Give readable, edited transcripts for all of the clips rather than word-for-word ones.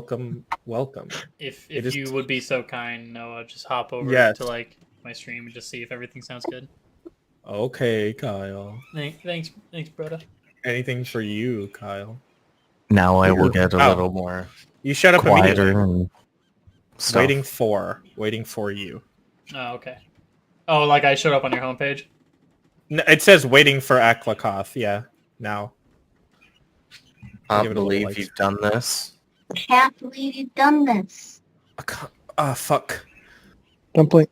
Welcome, welcome. If you would be so kind, Noah, just hop over to like my stream and just see if everything sounds good. Okay, Kyle. Thanks, brother. Anything for you, Kyle. Now I will get a little more. You shut up quieter immediately. And stuff. Waiting for you. Oh, okay. Oh, like I showed up on your homepage? No, it says waiting for Aklakoth. Yeah, now. I can't believe you've done this. Can't believe you've done this. Fuck. Dumpling,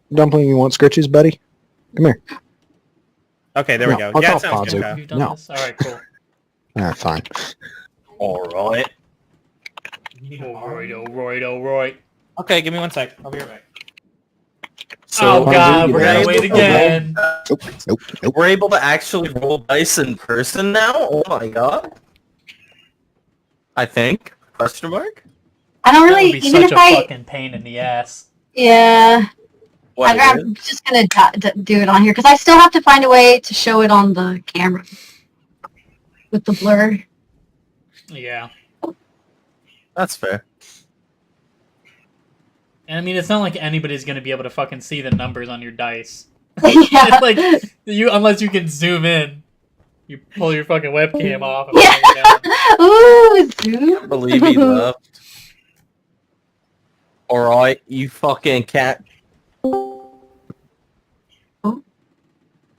you want scritches, buddy? Come here. Okay, there we go. I'll Yeah, call it sounds good. Ponzo. You've done this? Alright, cool. Alright, fine. Alright. Alright. Okay, give me 1 sec. I'll be right back. So, oh god, we're gonna wait again. Nope. We're able to actually roll dice in person now? Oh my god. I think. Question mark? I don't really, That would be even such if a I... fucking pain in the ass. Yeah. What I'm just gonna do it on here, because I still have to find a way to show it on the camera. With the blur. Yeah. That's fair. And I mean, it's not like anybody's gonna be able to fucking see the numbers on your dice. Yeah. Like, unless you can zoom in. You pull your fucking webcam off and Yeah. bring it down. Ooh, dude. I believe he left. Alright, you fucking cat.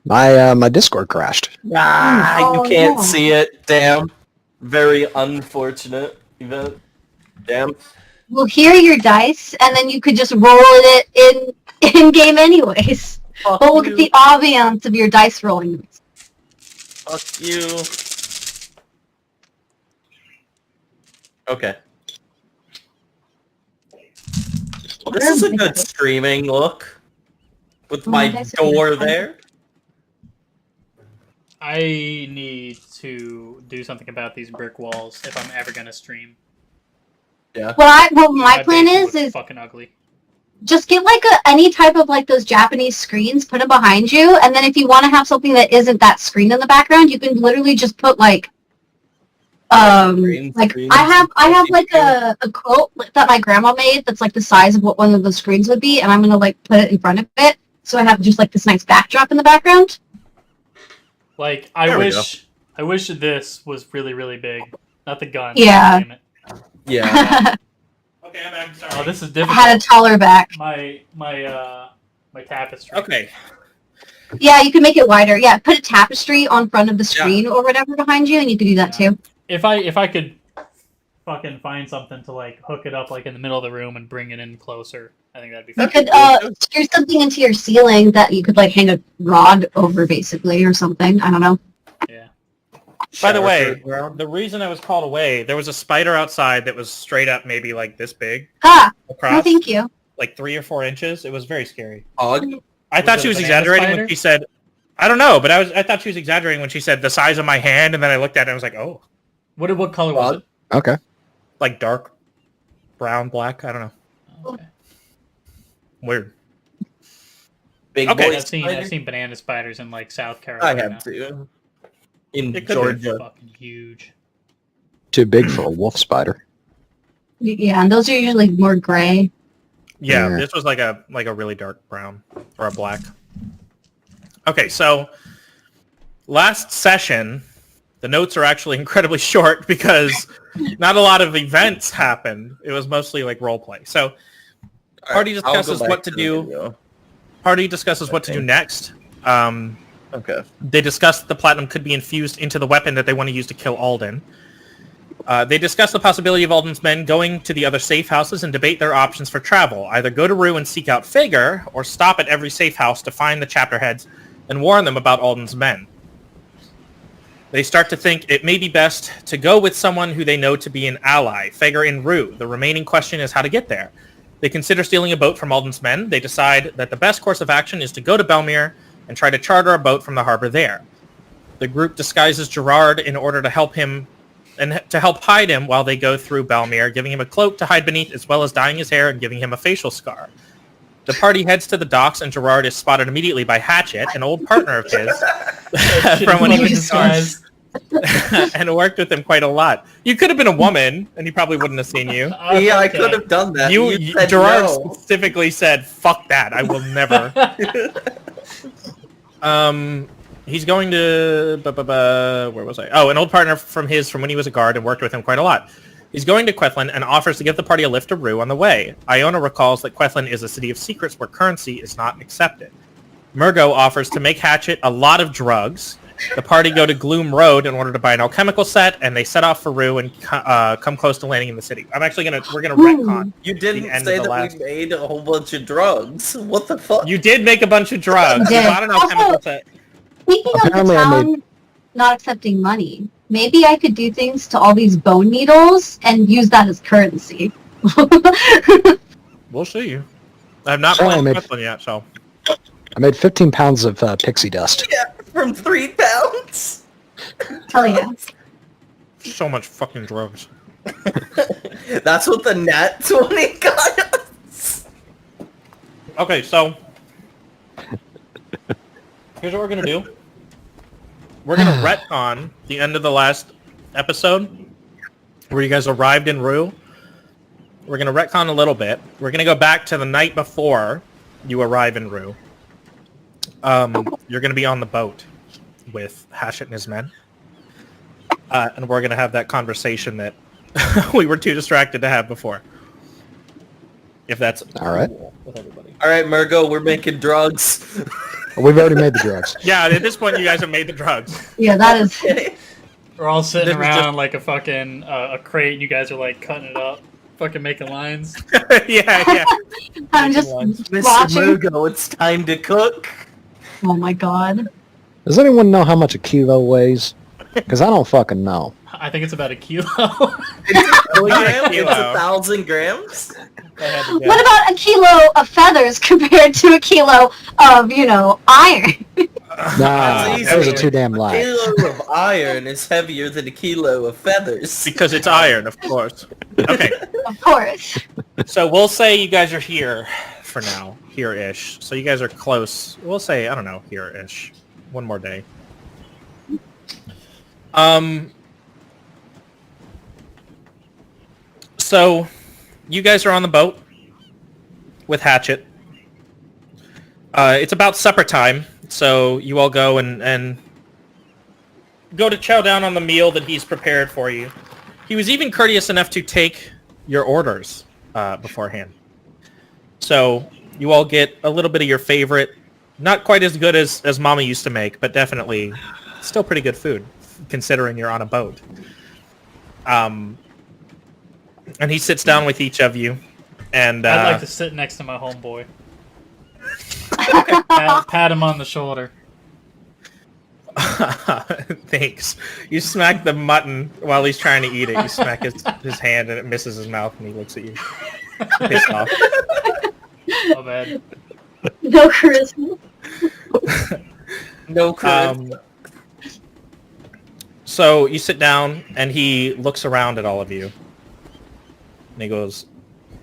My Discord crashed. Ah, Oh, you can't no. see it. Damn. Very unfortunate event. Damn. We'll hear your dice, and then you could just roll it in game anyways. Fuck But we'll you. get the ambiance of your dice rolling. Fuck you. Okay. Well, this is a good streaming look. With Oh, my that's door good. there. I need to do something about these brick walls if I'm ever gonna stream. Yeah. What my plan basement looks is fucking ugly. just get like any type of like those Japanese screens, put them behind you, and then if you want to have something that isn't that screen in the background, you can literally just put like Green like screen. I have like a quilt that my grandma made that's like the size of what one of those screens would be, and I'm gonna like put it in front of it, so I have just like this nice backdrop in the background. Like, There we I wish this was really, really big. Not the gun. Yeah. Damn it. Yeah. Okay, I'm sorry. Oh, this is I difficult. had a taller back. My tapestry. Okay. Yeah, you can make it wider. Yeah, put a tapestry on front of the screen or whatever behind you, and you can do that too. If I could fucking find something to like hook it up like in the middle of the room and bring it in closer, I think that'd be You fun. could screw something into your ceiling that you could like hang a rod over, basically, or something. I don't know. Yeah. By the way, Shower curtain. the reason I was called away, there was a spider outside that was straight up maybe like this big Ah, across, no, thank you. like 3 or 4 inches. It was very scary. Hug. I thought it she a was banana exaggerating spider? when she said, I don't know, but I thought she was exaggerating when she said the size of my hand, and then I looked at it and I was like, oh, What color was it? Okay. like dark brown, black. I don't know. Oh, okay. Weird. Big Okay. boy I've spider. seen banana spiders in like South I Carolina. have to. In It could be. Georgia. Fucking huge. Too big for a wolf spider. Yeah, and those are usually more gray. Yeah, Yeah. this was like a really dark brown or a black. Okay, so last session, the notes are actually incredibly short because not a lot of events happened. It was mostly like role play. So Party I'll go discusses back what to the do. video. Party discusses what to do next. Okay. They discuss that the platinum could be infused into the weapon that they want to use to kill Alden. They discuss the possibility of Alden's men going to the other safe houses and debate their options for travel. Either go to Rue and seek out Figure, or stop at every safe house to find the chapter heads and warn them about Alden's men. They start to think it may be best to go with someone who they know to be an ally, Figure and Rue. The remaining question is how to get there. They consider stealing a boat from Alden's men. They decide that the best course of action is to go to Belmere and try to charter a boat from the harbor there. The group disguises Gerard in order to help him and to help hide him while they go through Belmere, giving him a cloak to hide beneath as well as dyeing his hair and giving him a facial scar. The party heads to the docks and Gerard is spotted immediately by Hatchet, an old partner of his, from when he was and worked with him quite a lot. You could have been a woman, and he probably wouldn't have seen you. Yeah, I could have done that. You said Gerard no. specifically said, "Fuck that! I will never." He's going to where was I? Oh, an old partner from when he was a guard and worked with him quite a lot. He's going to Quethlin and offers to give the party a lift to Rue on the way. Iona recalls that Quethlin is a city of secrets where currency is not accepted. Murgo offers to make Hatchet a lot of drugs. The party go to Gloom Road in order to buy an alchemical set, and they set off for Rue and come close to landing in the city. We're gonna retcon. You didn't end say of the that last- we made a whole bunch of drugs. What the fuck? You did make a bunch of drugs. You Yeah. bought an alchemical set. Speaking of the Apparently I town not accepting money, maybe I could do things to all these bone needles and use that as currency. We'll see. I have not Sorry, played I made- Quethlin yet, so I made 15 pounds of pixie dust. Yeah, from 3 pounds. Hell yeah. so much fucking drugs. That's what the nat 20 got us. Okay, so here's what we're gonna do. We're gonna retcon the end of the last episode where you guys arrived in Rue. We're gonna retcon a little bit. We're gonna go back to the night before you arrive in Rue. You're gonna be on the boat with Hashit and his men. And we're gonna have that conversation that we were too distracted to have before. If that's All right. cool with everybody. All right, Murgo, we're making drugs. We've already made the drugs. Yeah, at this point you guys have made the drugs. Yeah, that is... Okay. We're all sitting This is around just- like a fucking a crate, and you guys are like cutting it up, fucking making lines. yeah. I'm just Mr. watching. Murgo, it's time to cook. Oh my god. Does anyone know how much a kilo weighs? Because I don't fucking know. I think it's about a kilo. Kilogram? Kilo. It's 1,000 grams? What about a kilo of feathers compared to a kilo of, iron? Nah, That's those easy. are too damn A light. kilo of iron is heavier than a kilo of feathers. Because it's iron, of course. Okay, Of course. so we'll say you guys are here for now, here-ish. So you guys are close. We'll say, I don't know, here-ish. One more day. So you guys are on the boat with Hatchet. It's about supper time, so you all go and go to chow down on the meal that he's prepared for you. He was even courteous enough to take your orders beforehand. So you all get a little bit of your favorite, not quite as good as Mama used to make, but definitely still pretty good food, considering you're on a boat. And he sits down with each of you, and I'd like to sit next to my homeboy. Pat him on the shoulder. thanks. You smack the mutton while he's trying to eat it. You smack his hand and it misses his mouth, and he looks at you, pissed off. Oh bad. No charisma. No charisma. So you sit down, and he looks around at all of you, and he goes,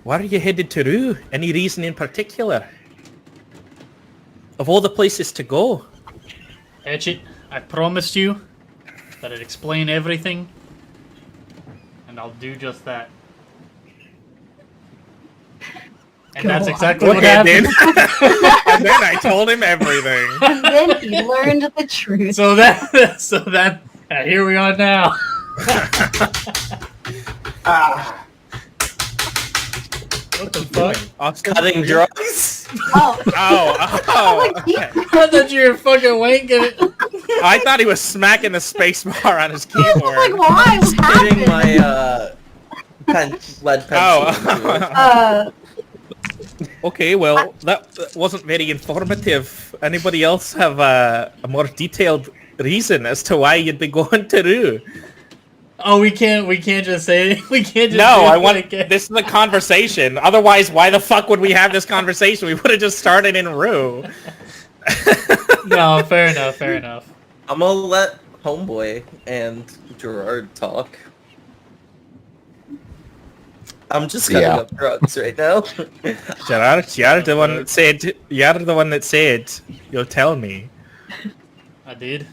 "Why are you headed to Rue? Any reason in particular? Of all the places to go." Hatchet, I promised you that I'd explain everything, and I'll do just that. And Go that's on. exactly what Okay, happened. and then I told him everything. And then he learned the truth. So that here we are now. What the fuck? Austin, Cutting drugs? Oh. Oh, okay. I thought you were fucking wanking it. I thought he was smacking the space bar on his I was like, keyboard. why? What Hitting happened? my lead pencil. Oh. into it. Okay, well, that wasn't very informative. Anybody else have a more detailed reason as to why you'd be going to Rue? Oh, we can't just say it. We can't just. No, do it I want again. this is a conversation. Otherwise, why the fuck would we have this conversation? We would have just started in Rue. No, fair enough. Fair enough. I'm gonna let Homeboy and Gerard talk. I'm just cutting Yeah. up drugs right now. Gerard, you're the one that said. You're the one that said. You'll tell me. I did.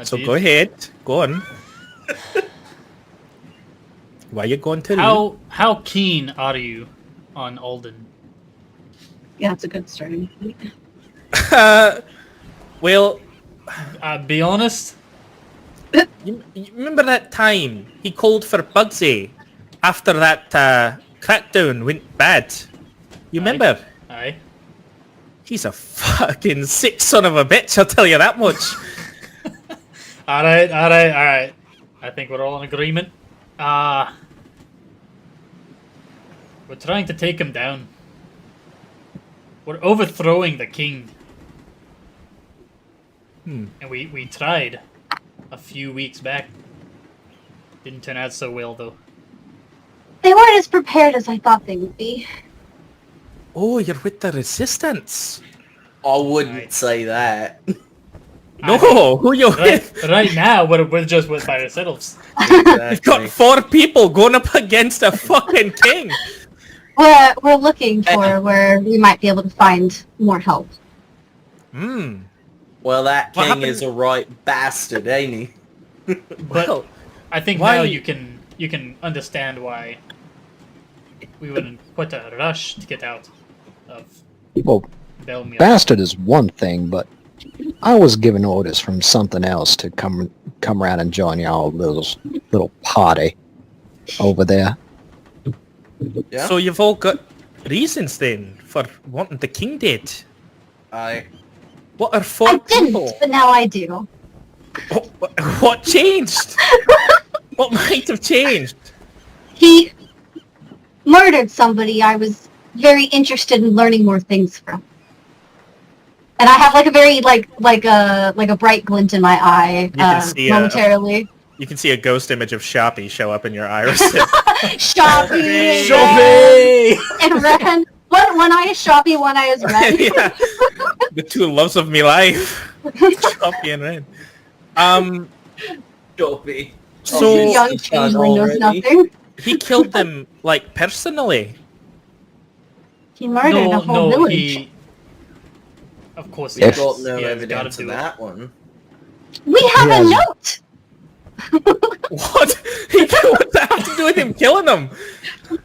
So go ahead. Go on. Why you going to Rue? How keen are you on Alden? Yeah, that's a good starting point. Well, Be honest. you remember that time he called for Bugsy after that crackdown went bad? You remember? Aye. He's a fucking sick son of a bitch, I'll tell you that much. Alright. I think we're all in agreement. We're trying to take him down. We're overthrowing the king. And we tried a few weeks back. Didn't turn out so well, though. They weren't as prepared as I thought they would be. Oh, you're with the resistance. I wouldn't Right. say that. No, who you with? Right now, we're just with by ourselves. You've got 4 people going up against a fucking king. We're looking for where we might be able to find more help. Hmm. Well, that What king happened- is a right bastard, ain't he? But Well, I think why- now you can understand why we were in quite a rush to get out of Well, Belmia. bastard is one thing, but I was given orders from something else to come around and join y'all little party over there. Yeah. so you've all got reasons then for wanting the king dead. What are 4 I didn't, people? but now I do. What changed? What might have changed? He murdered somebody I was very interested in learning more things from. And I have like a very like a bright glint in my eye can see, momentarily. You can see a ghost image of Shoppy show up in your iris. Shoppy, Shoppy! and Ren. One eye is Shoppy, one eye is Ren. Yeah. The 2 loves of me life. Shoppy and Ren. Dopey. So This young changeling knows nothing. he killed them like personally. He murdered a whole village. he. Of course, We If- got no he has evidence gotta of do it. that one. We have a Yes. note. What? What's that have to do with him killing them? You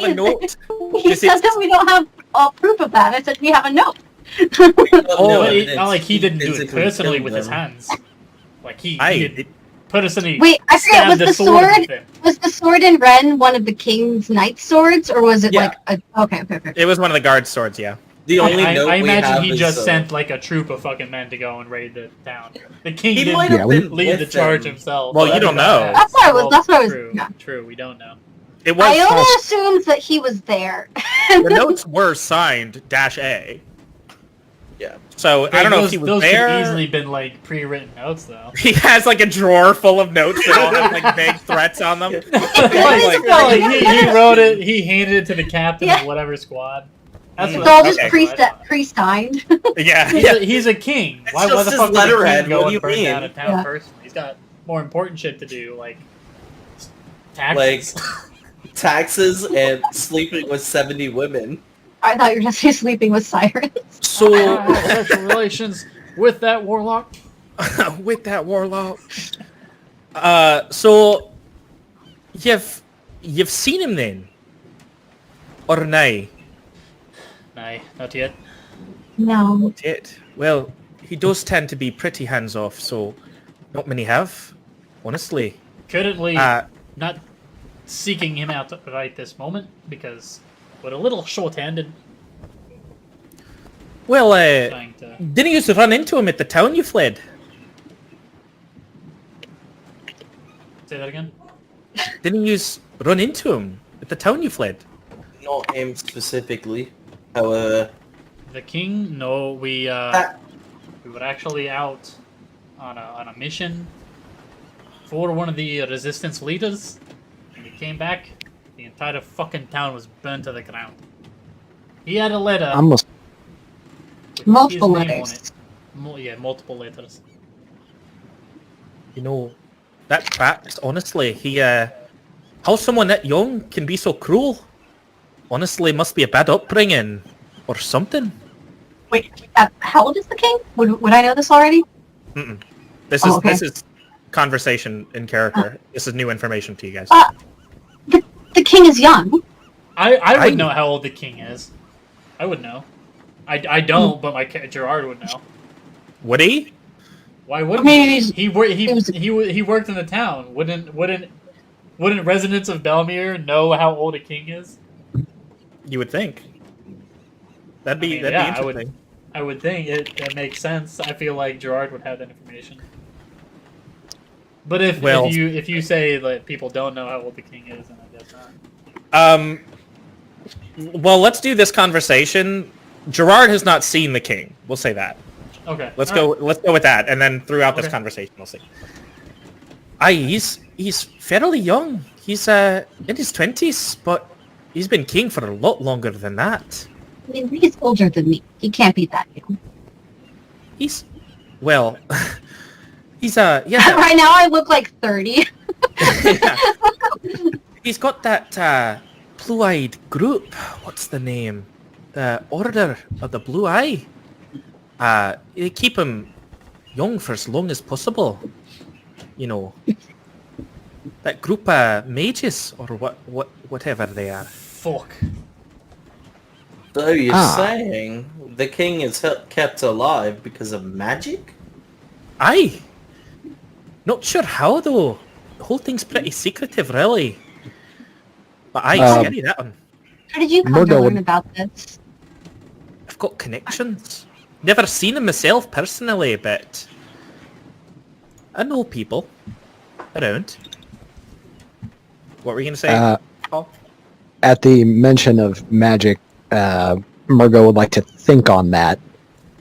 have a note? He Is it- said that we don't have all proof of that. I said we have a note. We got Oh, no But evidence not like he didn't do it physically personally killed with his them. hands. Like he Aye, did personally. Wait, I forget. Was stabbed the sword with it. was the sword in Ren one of the king's knight swords, or was it Yeah. like a? Okay. It was one of the guard swords, yeah. The only note I we imagine have he is, just sent like a troop of fucking men to go and raid the town. The king He didn't might Yeah, have we- been lead the with charge them. himself. Well, you don't know. That's what I was- that's what I was- True, yeah. true. We don't know. It was I only assumed that he was there. the notes were signed -A. Yeah. So I don't know if he was those there. could easily been like pre-written notes though. He has like a drawer full of notes that all have like vague threats on them. He wrote it. He handed it to the captain Yeah. of whatever squad. That's It's what- all just Okay. pre-signed. Yeah, He's, yeah. he's a king. It's Why just the his fuck would the letterhead, king go what do and you burn mean? down a town Yeah. person? He's got more important shit to do, like taxes. Taxes and sleeping with 70 women. I thought you were just sleeping with sirens. So Sexual relations with that warlock. with that warlock. So you've seen him then, or nay? Nah, not yet. No. Yet. Well, he does tend to be pretty hands off, so not many have, honestly. Currently, Uh, not seeking him out right this moment because we're a little short-handed. Well, Trying to. didn't you run into him at the town you fled? Say that again. Didn't you run into him at the town you fled? Not him specifically. However, The king? No, we that, were actually out on a mission for one of the resistance leaders. When we came back, the entire fucking town was burned to the ground. He had a letter. I'm a, with Multiple his name letters. on it. Yeah, multiple letters. You know, that tracks, honestly. How someone that young can be so cruel? Honestly, must be a bad upbringing or something. Wait, how old is the king? Would I know this already? Mm-mm. This Oh, is okay. this is conversation in character. This is new information to you guys. The king is young. I would know how old the king is. I would know. I don't, but my Gerard would know. Would he? Why wouldn't he worked in the town. Wouldn't residents of Belmere know how old a king is? You would think. That'd be yeah, interesting. I would think it makes sense. I feel like Gerard would have that information. But if you say that people don't know how old the king is, then I guess not. Well, let's do this conversation. Gerard has not seen the king. We'll say that. Okay. Let's go with that, and then throughout this conversation, we'll see. He's fairly young. He's in his 20s, but he's been king for a lot longer than that. I mean, he's older than me. He can't be that young. He's Right now I look like 30. yeah. He's got that blue-eyed group. What's the name? The Order of the Blue Eye. They keep him young for as long as possible. You know, that group of mages or whatever they are. Fuck. So you're saying the king is kept alive because of magic? Aye. Not sure how though. The whole thing's pretty secretive, really. But aye, scary that one. How did you come to learn about this? I've got connections. Never seen him myself personally, but I know people around. What were you going to say, Paul? At the mention of magic, Murgo would like to think on that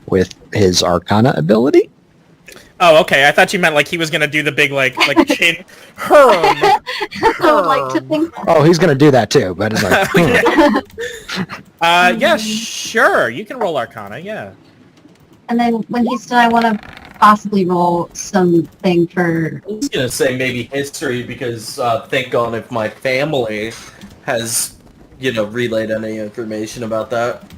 with his Arcana ability. Oh, okay. I thought you meant like he was going to do the big like chin. I would like to think. Oh, he's going to do that too, but it's like... yeah, sure. You can roll Arcana, yeah. And then when he's done, I want to possibly roll something for... I was going to say maybe history because think on if my family has, relayed any information about that.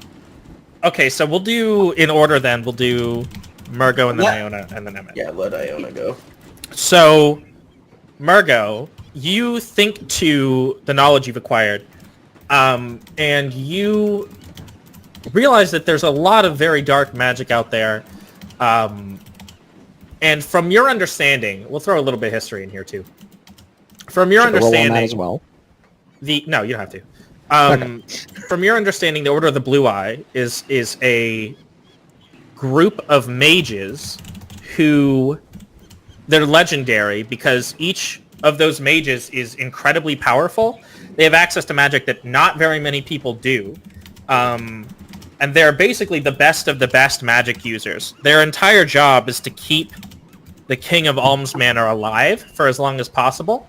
Okay, so we'll do in order then. We'll do Murgo and then Iona and then Emmett. Yeah, let Iona go. So, Murgo, you think to the knowledge you've acquired, and you realize that there's a lot of very dark magic out there, and from your understanding, we'll throw a little bit of history in here too. From your understanding, roll on that as well. No, you don't have to. From your understanding, the Order of the Blue Eye is a group of mages who they're legendary because each of those mages is incredibly powerful. They have access to magic that not very many people do. And they're basically the best of the best magic users. Their entire job is to keep the King of Alms Manor alive for as long as possible.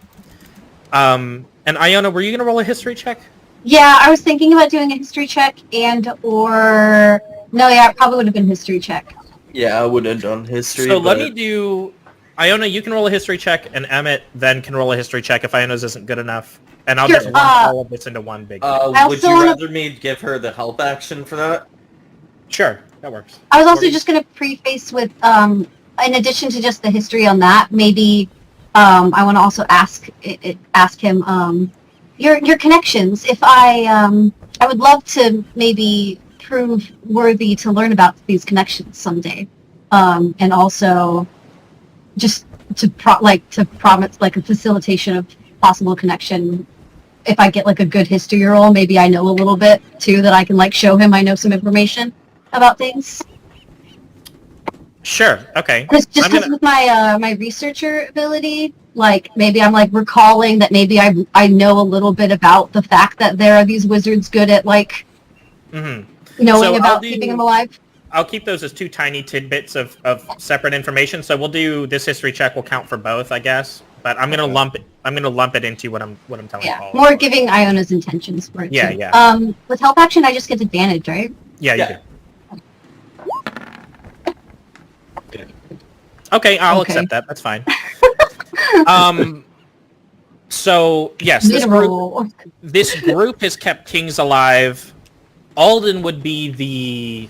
And Iona, were you going to roll a history check? Yeah, I was thinking about doing a history check I probably would have been history check. Yeah, I would have done history. So let me do... Iona, you can roll a history check, and Emmett then can roll a history check if Iona's isn't good enough. And I'll just lump all of this into one big... would you rather me give her the help action for that? Sure, that works. I was also just going to preface with, in addition to just the history on that, maybe I want to also ask him your connections. If I would love to maybe prove worthy to learn about these connections someday, and also just to promise like a facilitation of possible connection. If I get like a good history roll, maybe I know a little bit too that I can like show him I know some information about things. Sure. Okay. Because with my my researcher ability, like maybe I'm like recalling that maybe I know a little bit about the fact that there are these wizards good at like knowing about keeping them alive. I'll keep those as two tiny tidbits of separate information. So we'll do this history check will count for both, I guess. But I'm gonna lump it into what I'm telling Paul. More giving Iona's intentions for it. Yeah, too. yeah. With help action, I just get advantage, right? Yeah, you do. Okay, I'll accept that. That's fine. So yes, this group has kept kings alive. Alden would be the...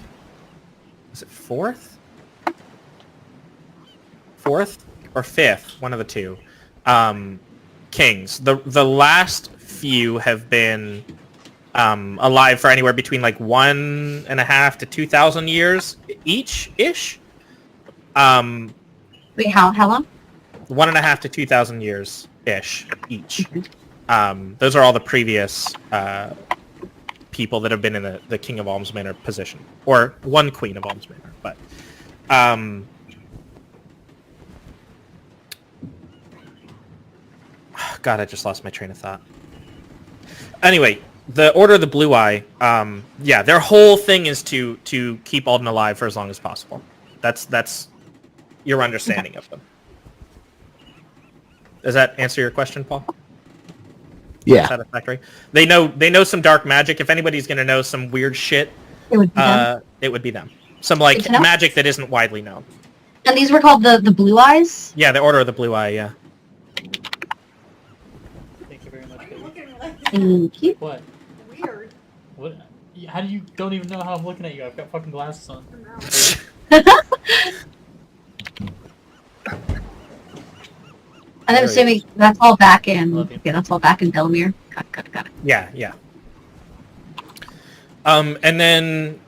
Is it fourth? Fourth? or fifth, one of the two, kings. The last few have been alive for anywhere between like 1.5 to 2,000 years each-ish. Wait, how long? 1.5 to 2,000 years ish each. Those are all the previous people that have been in the King of Alms Manor position, or one Queen of Alms Manor. But God, I just lost my train of thought. Anyway, the Order of the Blue Eye. Yeah, their whole thing is to keep Alden alive for as long as possible. That's your understanding of them. Does that answer your question, Paul? Yeah. Satisfactory. They know some dark magic. If anybody's going to know some weird shit, It would be them. it would be them. Some like Good to know. magic that isn't widely known. And these were called the Blue Eyes? Yeah, the Order of the Blue Eye. Yeah. Thank you very much, baby. Thank you. What? Weird. What? How do you don't even know how I'm looking at you? I've got fucking glasses on. And I'm assuming that's all back in. Love you. Yeah, that's all back in Delamere. Got it. Yeah. And then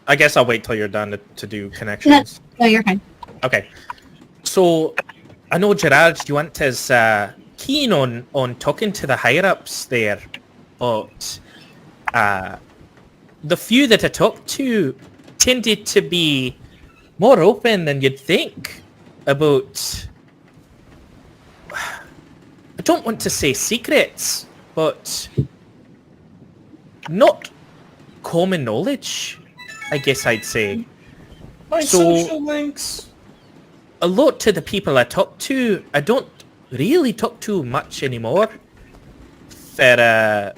I guess I'll wait till you're done to do connections. No, you're fine. Okay. So I know Gerard, you weren't as keen on talking to the higher ups there, but the few that I talked to tended to be more open than you'd think about. I don't want to say secrets, but not common knowledge, I guess I'd say. My social links. A lot to the people I talk to, I don't really talk to much anymore. Our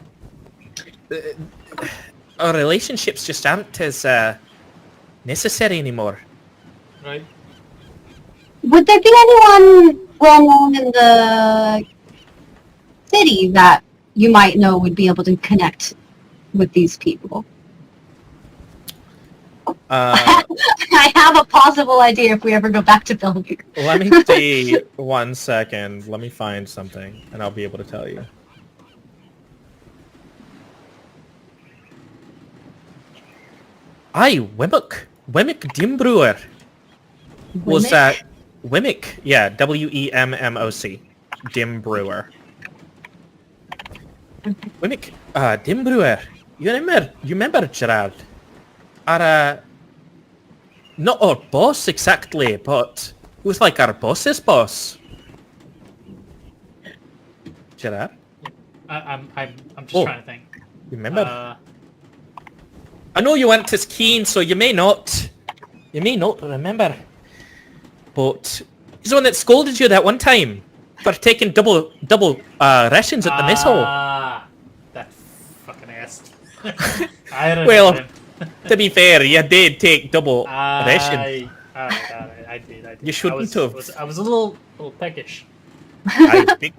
relationships just aren't as necessary anymore. Right? Would there be anyone well known in the city that you might know would be able to connect with these people? I have a possible idea if we ever go back to Bellevue. Let me see 1 second. Let me find something, and I'll be able to tell you. Aye, Wemmick Dimbrewer was Wemmick? Wemmick, yeah, Wemmoc, Dimbrewer. Wemmick, Dimbrewer. You remember Gerard? Our not our boss exactly, but he was like our boss's boss. Gerard, I'm just Oh. trying to think. you remember? I know you weren't as keen, so you may not remember. But he's the one that scolded you that one time for taking double rations at the mess hall. That fucking ass. I remember Well, him. To be fair, you did take double rations. I did. You shouldn't have. I was a little peckish. Aye,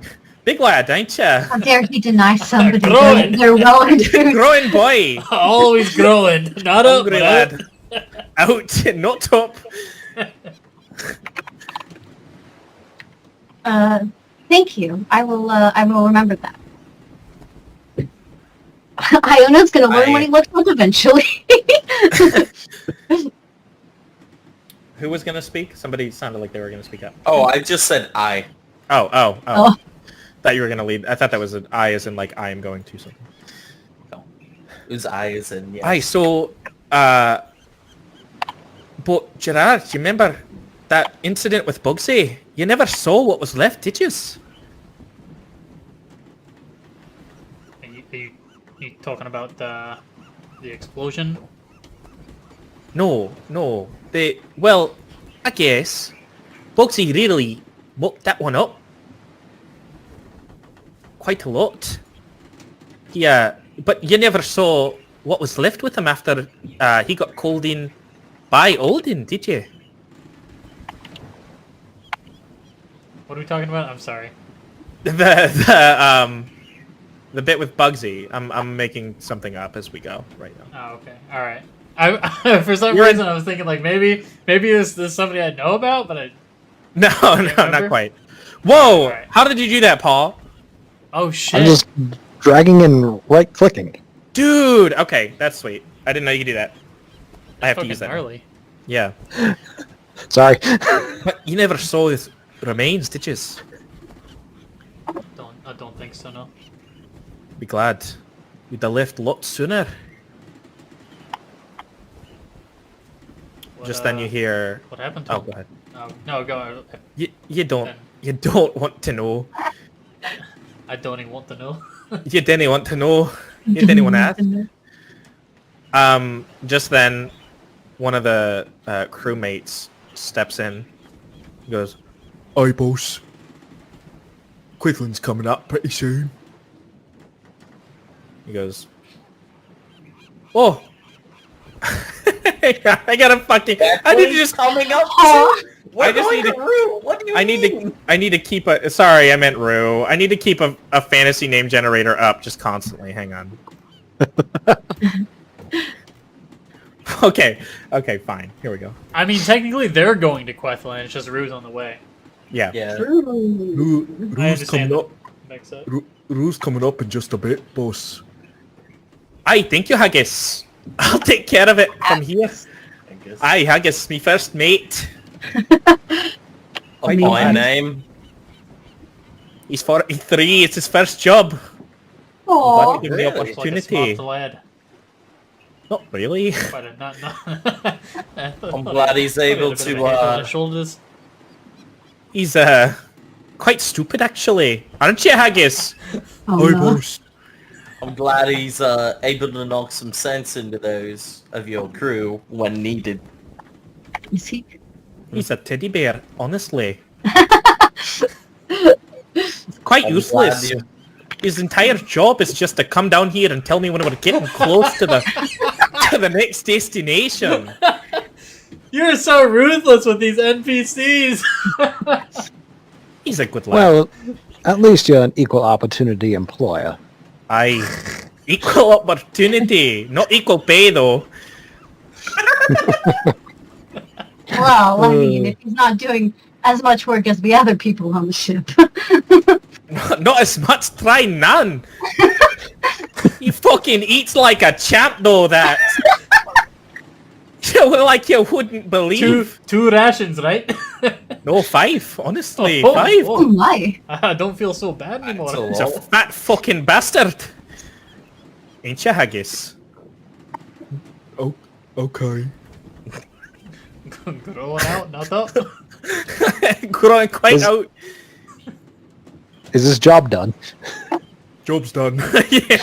big lad, ain't ya? How dare he deny somebody Growing. their well-earned food? Growing boy. Always growing. Not up, Hungry but lad. Out, not top. Thank you. I will remember that. Iona's gonna learn what he looks like eventually. Who was gonna speak? Somebody sounded like they were gonna speak up. Oh, I just said I. Oh. Oh. Thought you were gonna lead. I thought that was an I as in like I am going to something. Whose I is in, yeah. Aye, so but Gerard, you remember that incident with Bugsy? You never saw what was left, did you? Are you talking about the explosion? No. Well, I guess Bugsy really mucked that one up quite a lot. Yeah, but you never saw what was left with him after he got called in by Alden, did you? What are we talking about? I'm sorry. The bit with Bugsy. I'm making something up as we go right now. Oh, okay. All right. I for some reason I was thinking like maybe this is somebody I know about, but No, no, remember? not quite. Whoa! Alright. How did you do that, Paul? Oh shit! I'm just dragging and right-clicking. Dude! Okay, that's sweet. I didn't know you could do that. I have to Fucking use that. gnarly. Yeah. Sorry. But you never saw his remains, did you? I don't think so. No. Be glad. You'd have left lots sooner. What, Just then you hear... What happened to Oh, him? go ahead. No, go. You don't... Then. You don't want to know. I don't even want to know. You didn't want to know. You didn't want to ask. Just then, one of the crewmates steps in. He goes, "Aye, boss. Quidlin's coming up pretty soon." He goes, "Oh." I gotta fucking... I need to just... coming up. I just need to... Rue. What do you mean? I need to keep a... Sorry, I meant Rue. I need to keep a fantasy name generator up just constantly. Hang on. Okay, fine. Here we go. I mean, technically, they're going to Quethlin. It's just Rue's on the way. Yeah. Yeah. I Rue's understand. coming up. Mix up. Rue's coming up in just a bit, boss. Aye, thank you, Haggis. I'll take care of it from here. Aye, Haggis, me first mate. A my name. He's 43. It's his first job. Aw. Glad to give me the Really? Looks like a opportunity. smart lad. Not really. But not. I'm glad he's able to, shoulders. He's quite stupid actually, aren't you, Haggis? Oh, Aye, no. boss. I'm glad he's able to knock some sense into those of your crew when needed. Is he? He's a teddy bear, honestly. Quite I'm useless. glad you- His entire job is just to come down here and tell me when we're getting close to the next destination. You're so ruthless with these NPCs. He's a good lad. Well, at least you're an equal opportunity employer. Aye. Equal opportunity. Not equal pay, though. Well, I mean, if he's not doing as much work as the other people on the ship. Not as much. Try none. He fucking eats like a champ, though, that. Like you wouldn't believe. two rations, right? No, 5. Honestly, Oh, 5. Oh my. I don't feel so bad anymore. That's a He's a lot. fat fucking bastard. Ain't you, Haggis? Oh, okay. Growing out, not up. Growing quite Is- out. Is this job done? Job's done. Yeah.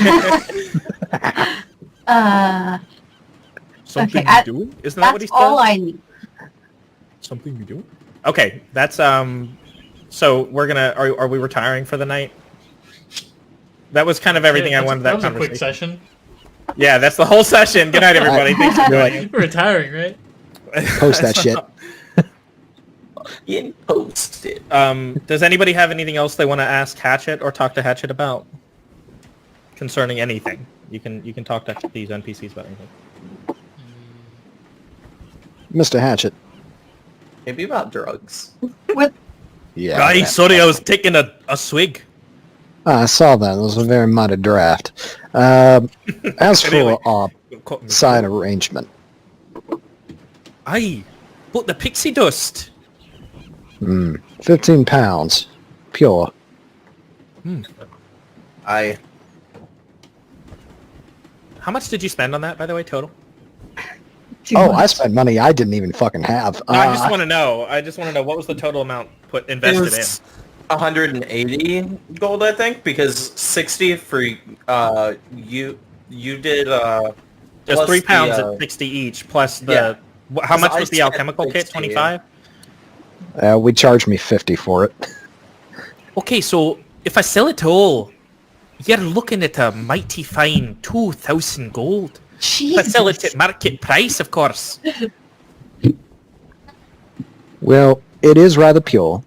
Something Okay, you doing? Isn't that what he That's all said? I need. Something you doing? Okay, that's so we're gonna are we retiring for the night? That was kind of everything I wanted that was a quick conversation. session. Yeah, that's the whole session. Good night, everybody. Thanks for joining. We're retiring, right? Post that shit. In post it. Does anybody have anything else they want to ask Hatchet or talk to Hatchet about concerning anything? You can talk to these NPCs about anything. Mr. Hatchet. Maybe about drugs. What? Yeah. Guys, sorry, I was taking a swig. I saw that. It was a very mighty draft. As Anyway. for Don't cut me. side arrangement, Aye, but the pixie dust. 15 pounds, pure. I How much did you spend on that, by the way, total? Too Oh, I much. spent money I didn't even fucking have. I just want to know. I just want to know what was the total amount invested in. 180 gold, I think, because 60 for you did Just plus 3 pounds the, at 60 each, plus the... yeah. How much I was the spent alchemical kit? 60. 25? We charged me 50 for it. Okay, so if I sell it all, you're looking at a mighty fine 2,000 gold. If I sell it Jesus. at market price, of course. Well, it is rather pure,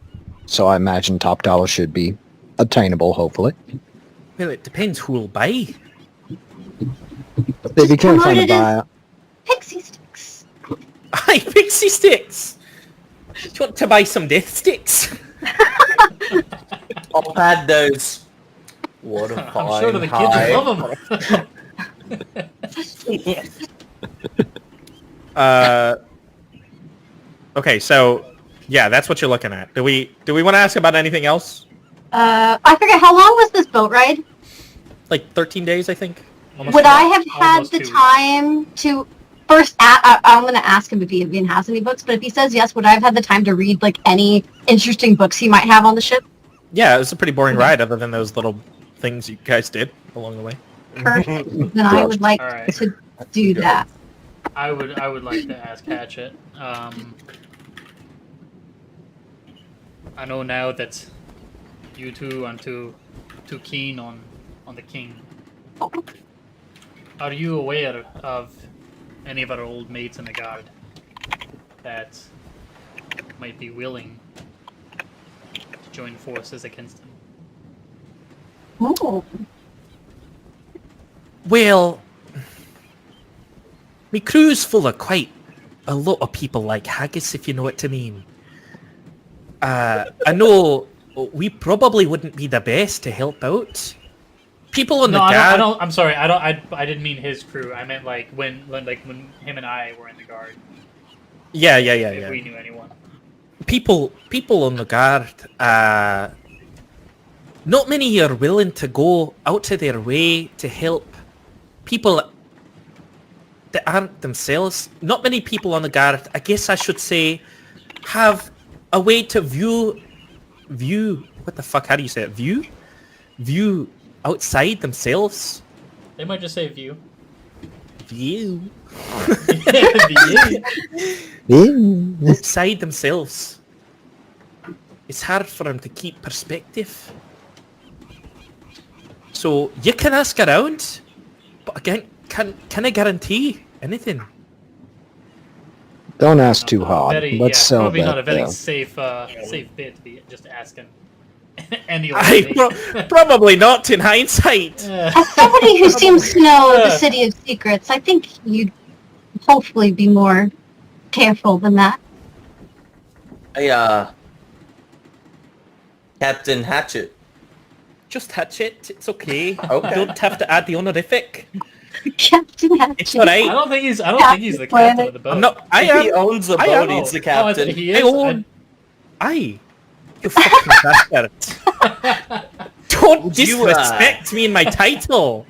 so I imagine top dollar should be attainable, hopefully. Well, it depends who'll buy. If you can't find a promoted as- buyer, Pixie sticks. Aye, pixie sticks. you want to buy some death sticks? I'll add those. What a fine I'm sure the kids hive. will love them. Okay, so yeah, that's what you're looking at. Do we want to ask about anything else? I forget, how long was this boat ride? Like 13 days, I think. Almost Would I have had Almost the 2 weeks. time to first? I'm going to ask him if he even has any books. But if he says yes, would I have had the time to read like any interesting books he might have on the ship? Yeah, it was a pretty boring ride, other than those little things you guys did along the way. Perfect. Then I would like Alright. to do that. I would like to ask Hatchet. I know now that you two aren't too keen on the king. Are you aware of any of our old mates in the guard that might be willing to join forces against him? Oh, Well, my crew's full of quite a lot of people like haggis, if you know what I mean. I know we probably wouldn't be the best to help out. People on No, the I guard. don't. I'm sorry. I didn't mean his crew. I meant like when him and I were in the guard. Yeah. If we knew anyone. People on the guard. Not many are willing to go out of their way to help people that aren't themselves. Not many people on the guard, I guess I should say, have a way to view, what the fuck, how do you say it? View outside themselves. They might just say view. View. View. Outside themselves. It's hard for them to keep perspective. So you can ask around, but again, can I guarantee anything? Don't ask too hard. Let's sell probably that. not a very though. safe bit to be just asking any old I thing. probably not in hindsight. as somebody who seems to know the City of Secrets, I think you'd hopefully be more careful than that. Hey, Captain Hatchet. Just touch it. It's okay. Okay. You don't have to add the honorific. Captain Hatchet. It's alright. I don't think he's the captain of the boat. I'm not. I If he am. owns the I boat, am. he's the Oh, I captain. think he I is. own. You fucking bastard. Don't Would you, disrespect me in my title.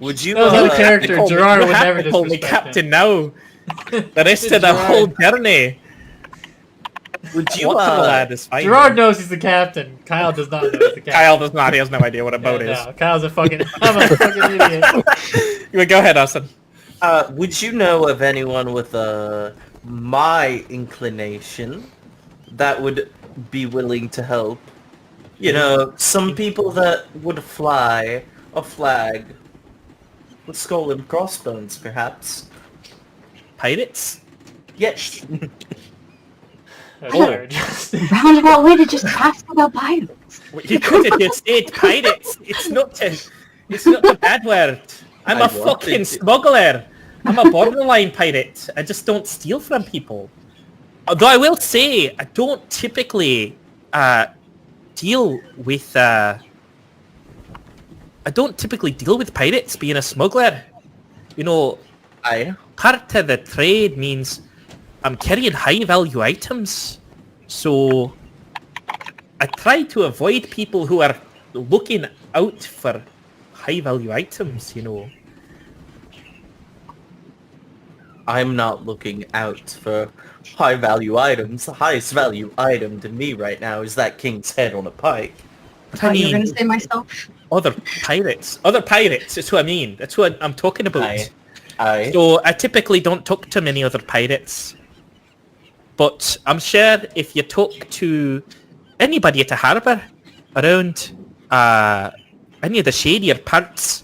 Would you, That was out of character. Call me- Gerard you would have never to call me disrespect captain him. now. The rest of the Gerard. whole journey. would you, What the lad is fine. Gerard knows he's the captain. Kyle does not know he's the captain. Kyle does not. He has no idea what a boat is. No, Kyle's a fucking. I'm a fucking idiot. Go ahead, Austin. would you know of anyone with, my inclination that would be willing to help? You know, some people that would fly a flag with skull and crossbones, perhaps. Pirates? Yes. That's fair, Justin. Roundabout way to just ask about pirates. You could have just said pirates. It's not a bad word. I'm I a wanted fucking to. smuggler. I'm a borderline pirate. I just don't steal from people. Although I will say, I don't typically deal with pirates being a smuggler. You know, part of the trade means I'm carrying high value items. So I try to avoid people who are looking out for high value items, you know. I'm not looking out for high value items. The highest value item to me right now is that king's head on a pike. But I I thought you were mean, going to say myself. other pirates. That's what I mean. That's what I'm talking about. Aye. So I typically don't talk to many other pirates. But I'm sure if you talk to anybody at the harbour around any of the shadier parts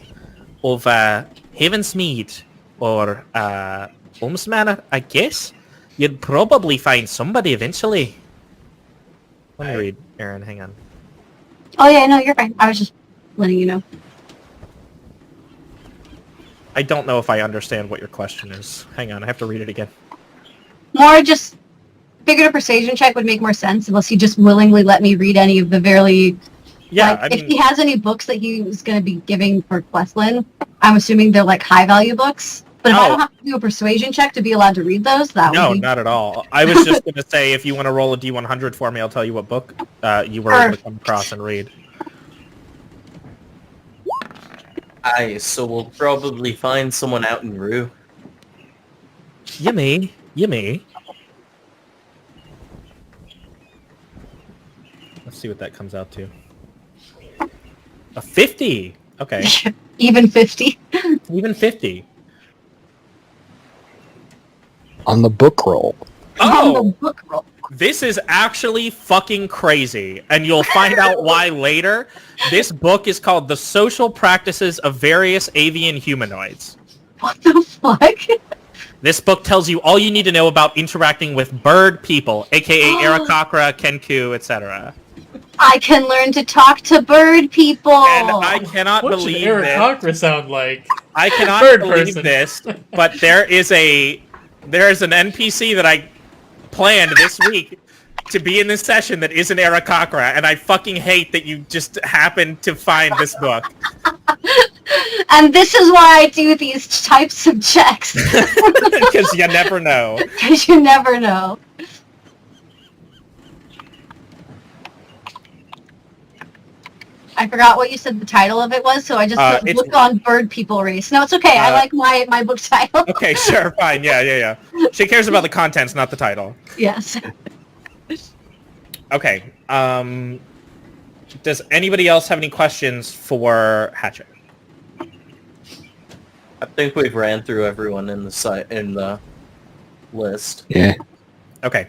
of Havensmead or Holmes Manor, I guess, you'd probably find somebody eventually. Let me read, Aaron, hang on. Oh yeah, no, you're fine. I was just letting you know. I don't know if I understand what your question is. Hang on, I have to read it again. More just figured a persuasion check would make more sense unless he just willingly let me read any of the very... Yeah, like, if he has any books that he was going to be giving for Questlin, I'm assuming they're like high-value books. But if I don't have to do a persuasion check to be allowed to read those, that no, would be... not at all. I was just going to say, if you want to roll a D100 for me, I'll tell you what book you were able to come across and read. Aye, so we'll probably find someone out in Rue. You may. Let's see what that comes out to. A 50! Okay. Even 50. Even 50. On the book roll. On the Oh! book roll. This is actually fucking crazy, and you'll find out why later. This book is called The Social Practices of Various Avian Humanoids. What the fuck? This book tells you all you need to know about interacting with bird people, aka Aarakocra, Kenku, etc. I can learn to talk to bird people. And I cannot What should believe Eric this. Cochran sound like? I cannot Bird believe person. this, but there is an NPC that I planned this week to be in this session that isn't Aarakocra, and I fucking hate that you just happened to find this book. And this is why I do these types of checks. Because you never know. Because you never know. I forgot what you said the title of it was, so I just put it's- book on bird people race. No, it's okay. I like my book title. Okay, sure, fine, yeah. She cares about the contents, not the title. Yes. Okay, does anybody else have any questions for Hatchet? I think we've ran through everyone in the list. Yeah. Okay,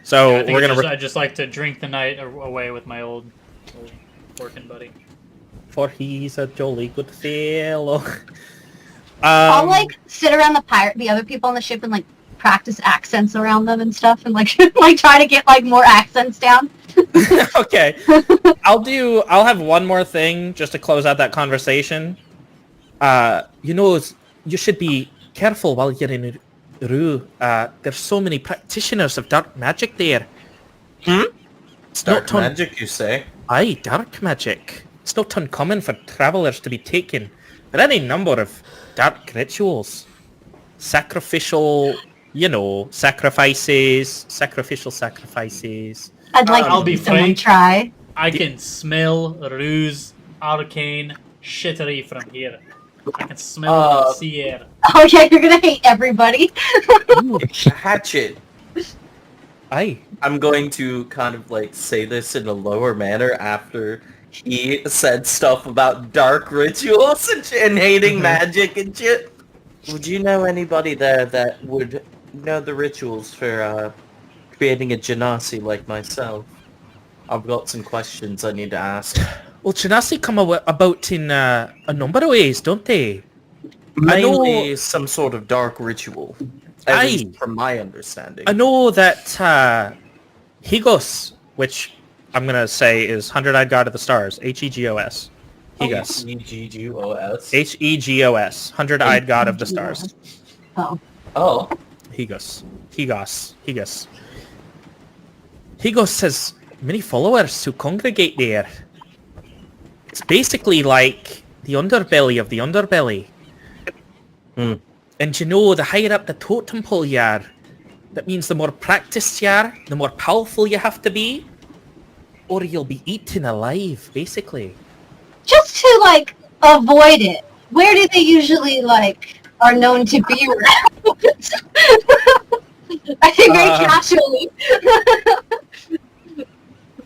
so I think we're gonna... I just like to drink the night away with my old working buddy. For he's a jolly good fellow. I'll like sit around the other people on the ship and like practice accents around them and stuff, and like like try to get like more accents down. Okay, I'll have one more thing just to close out that conversation. You should be careful while you're in Rue. There's so many practitioners of dark magic there. Dark magic, you say? Aye, dark magic. It's not uncommon for travelers to be taken with any number of dark rituals. Sacrificial, sacrificial sacrifices. I'd like I'll to be see someone frank. try. I can smell ruse, arcane, shittery from here. I can smell it in the sea air. Oh yeah, you're gonna hate everybody. Hatchet. Aye. I'm going to kind of like say this in a lower manner after he said stuff about dark rituals and hating magic and shit. Would you know anybody there that would know the rituals for creating a genasi like myself? I've got some questions I need to ask. Well, Genasi come about in a number of ways, don't they? Mainly some sort of dark ritual. At Aye. least from my understanding. I know that Hegos, which I'm going to say is Hundred-Eyed God of the Stars, Hegos. Hegos. E-G-G-O-S. Hegos, Hundred-Eyed God of the Stars. Oh. Oh. Hegos. Hegos has many followers who congregate there. It's basically like the underbelly of the underbelly. Hmm. And the higher up the totem pole you are, that means the more practiced you are, the more powerful you have to be, or you'll be eaten alive, basically. Just to like avoid it. Where do they usually like are known to be around? I think very casually.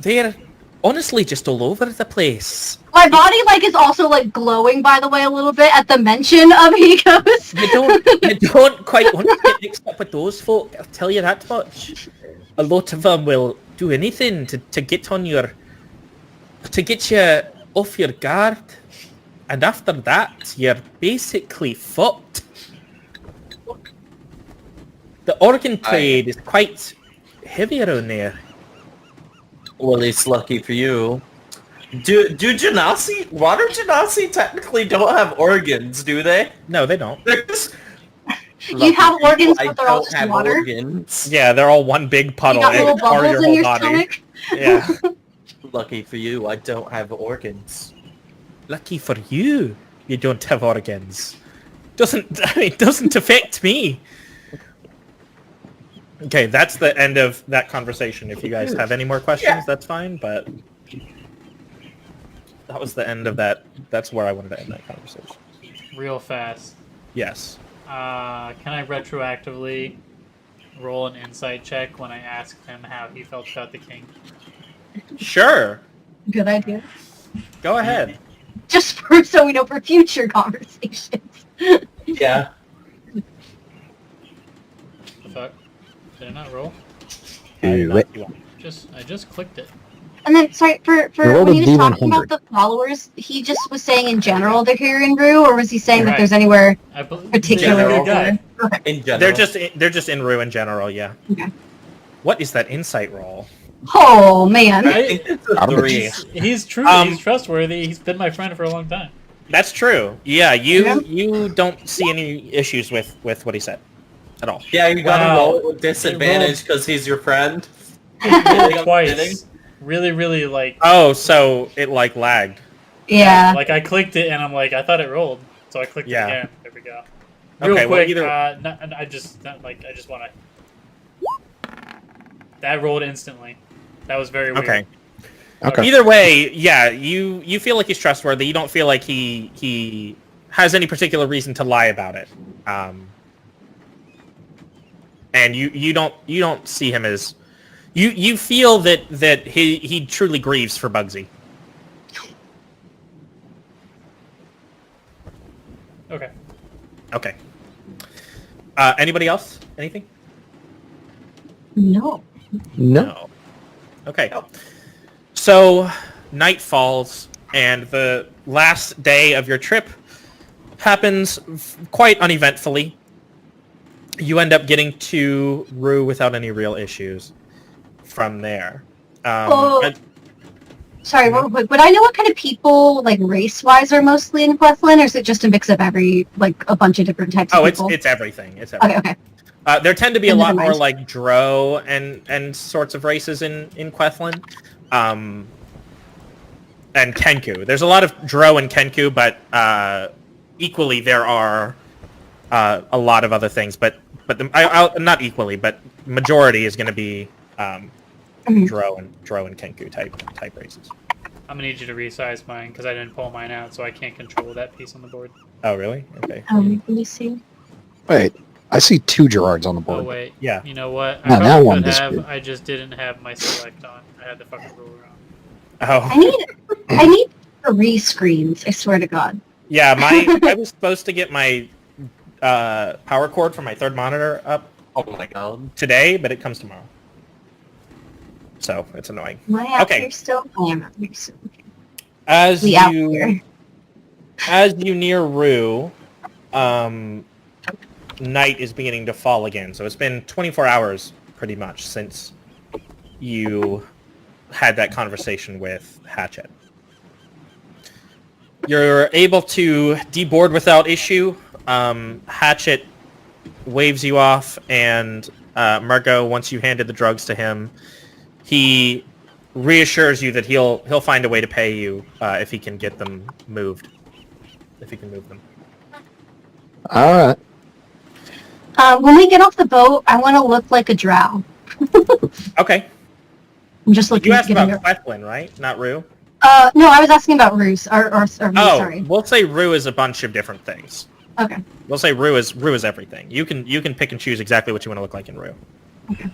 They're honestly just all over the place. My body like is also like glowing, by the way, a little bit at the mention of Hegos. You don't quite want to get mixed up with those folk, I'll tell you that much. A lot of them will do anything to get on to get you off your guard. And after that, you're basically fucked. The organ trade is quite heavy around there. Well, it's lucky for you. Do Genasi, water Genasi technically don't have organs, do they? No, they don't. They're just You have Lucky organs, I but they're all don't just have water. organs. Yeah, they're all one big You puddle. got little and are bubbles in whole your body. stomach. Yeah. Lucky for you, I don't have organs. Lucky for you, you don't have organs. Doesn't affect me. Okay, that's the end of that conversation. If you guys have any more questions, that's fine, but that was the end of that. That's where I wanted to end that conversation. Real fast. Yes. Can I retroactively roll an insight check when I asked him how he felt about the king? Sure. Good idea. Go ahead. Just for so we know for future conversations. Yeah. The fuck? Did I not roll? Do it. I just clicked it. And then, sorry, for rolled when a he was talking D100. about the followers, he just was saying in general they're here in Rue, or was he saying that Right. there's anywhere I believe particular? General. guy. Okay. In general. They're just in Rue in general, yeah. Okay. What is that insight roll? Oh man. I think it's a Out of 3. He's true. He's trustworthy. He's been my friend for a long time. That's true. Yeah, Yeah. you don't see any issues with what he said at all. Yeah, you gotta Wow. roll it with disadvantage because he's your friend. Twice. Really like. Oh, so it like lagged. Yeah. Like I clicked it and I'm like, I thought it rolled, so I clicked Yeah. it again. There we go. Real Okay, well, quick, either- I just want to. That rolled instantly. That was very weird. Okay. Okay. Either way, yeah, you feel like he's trustworthy. You don't feel like he has any particular reason to lie about it. And you don't see him as you feel that he truly grieves for Bugsy. Okay. Okay. Anybody else? Anything? No. No. Okay. So night falls, and the last day of your trip happens quite uneventfully. You end up getting to Rue without any real issues from there. Oh. And- Sorry, real quick. Would I know what kind of people, like race-wise, are mostly in Quethlin, or is it just a mix of a bunch of different types of people? it's everything. It's everything. Okay, okay. There tend to be a Then lot never more mind. like Dro and sorts of races in Quethlin. And Kenku. There's a lot of Dro and Kenku, but equally there are a lot of other things. But not equally, but majority is going to be Dro and Kenku type races. I'm gonna need you to resize mine because I didn't pull mine out, so I can't control that piece on the board. Oh, really? Okay. Let me see. Wait, I see 2 Gerards on the Oh board. wait. Yeah. You know what? No, I that probably one could disappeared. have. I just didn't have my select on. I had the fucking ruler on. Oh, I need 3 screens, I swear to God. yeah. I was supposed to get my power cord for my third monitor up Oh my god. today, but it comes tomorrow. So it's annoying. Am I out Okay. here still? I am out here still. Okay. As We out here. you near Rue, night is beginning to fall again. So it's been 24 hours pretty much since you had that conversation with Hatchet. You're able to deboard without issue. Hatchet waves you off, and Margot, once you handed the drugs to him, he reassures you that he'll find a way to pay you if he can get them moved. If he can move them. All right. When we get off the boat, I want to look like a drow. Okay. I'm just looking You at asked getting about Quethlin, right? Not Rue? no, I was asking about Ruse, or Oh, sorry. we'll say Rue is a bunch of different things. Okay. We'll say Rue is everything. You can pick and choose exactly what you want to look like in Rue. Okay.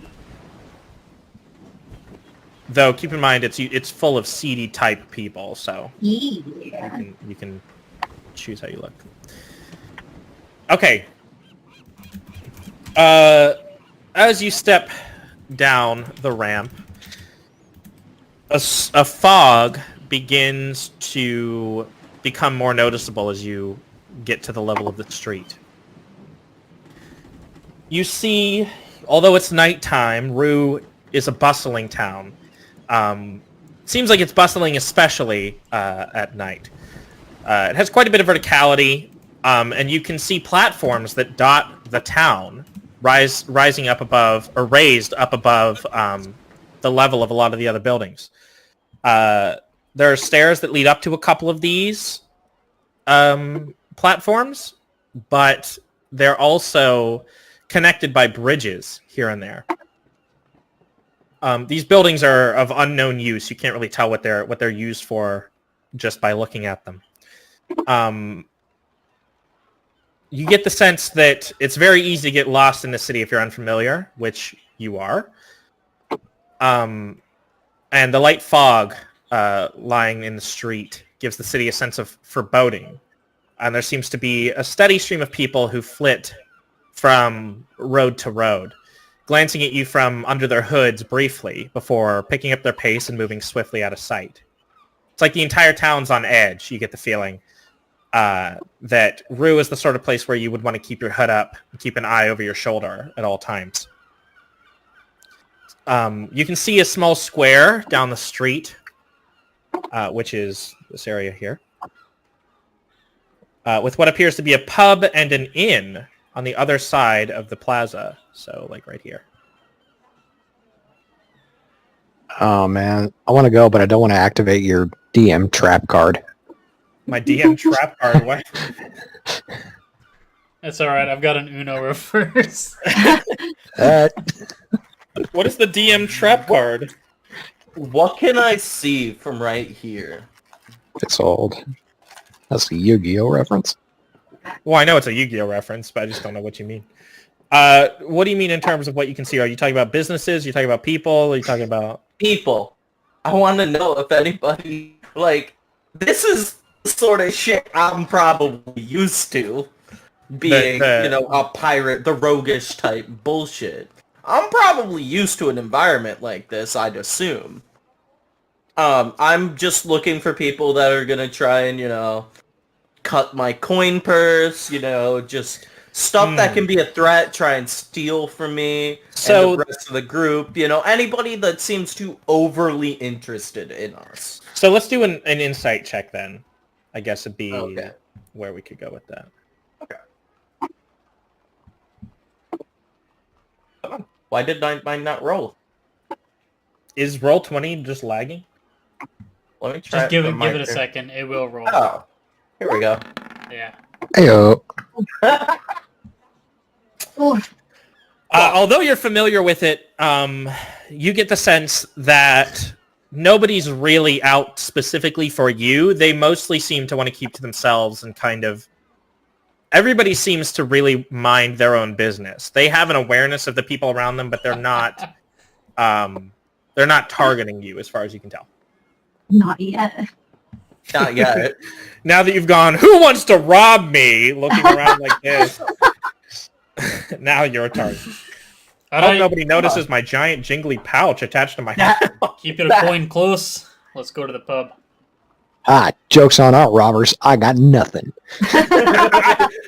Though keep in mind it's full of seedy type people, so Yeah. you can choose how you look. Okay. As you step down the ramp, a fog begins to become more noticeable as you get to the level of the street. You see, although it's nighttime, Rue is a bustling town. Seems like it's bustling especially at night. It has quite a bit of verticality. And you can see platforms that dot the town, rising up above, or raised up above the level of a lot of the other buildings. There are stairs that lead up to a couple of these platforms, but they're also connected by bridges here and there. These buildings are of unknown use. You can't really tell what they're used for just by looking at them. You get the sense that it's very easy to get lost in the city if you're unfamiliar, which you are. And the light fog lying in the street gives the city a sense of foreboding. And there seems to be a steady stream of people who flit from road to road, glancing at you from under their hoods briefly before picking up their pace and moving swiftly out of sight. It's like the entire town's on edge, you get the feeling. That Rue is the sort of place where you would want to keep your hood up and keep an eye over your shoulder at all times. You can see a small square down the street, which is this area here, with what appears to be a pub and an inn on the other side of the plaza. So, like right here. Oh, man. I want to go, but I don't want to activate your DM trap card. My DM trap card, what? That's alright, I've got an Uno reverse. What is the DM trap card? What can I see from right here? It's old. That's a Yu-Gi-Oh reference. Well, I know it's a Yu-Gi-Oh reference, but I just don't know what you mean. What do you mean in terms of what you can see? Are you talking about businesses? Are you talking about people? Are you talking about... People. I want to know if anybody, like, this is the sort of shit I'm probably used to. Being, you know, a pirate, the roguish type bullshit. I'm probably used to an environment like this, I'd assume. I'm just looking for people that are gonna try and, you know, cut my coin purse, you know, just stuff that can be a threat, try and steal from me, So and the rest of the group, you know, anybody that seems too overly interested in us. So let's do an insight check then. I guess it'd be Okay. where we could go with that. Okay. Come on. Why did mine not roll? Is Roll20 just lagging? Let me try Just give from it a my- second, it will roll. Oh. Here we go. Yeah. Heyo. Oof. Although you're familiar with it, you get the sense that nobody's really out specifically for you. They mostly seem to want to keep to themselves and kind of... Everybody seems to really mind their own business. They have an awareness of the people around them, but they're not targeting you as far as you can tell. Not yet. Not yet. Now that you've gone, who wants to rob me? Looking around like this. Now you're a target. I hope nobody notices my giant jingly pouch attached to my head. Keep it a coin close. Let's go to the pub. Ah, joke's on out, robbers. I got nothing.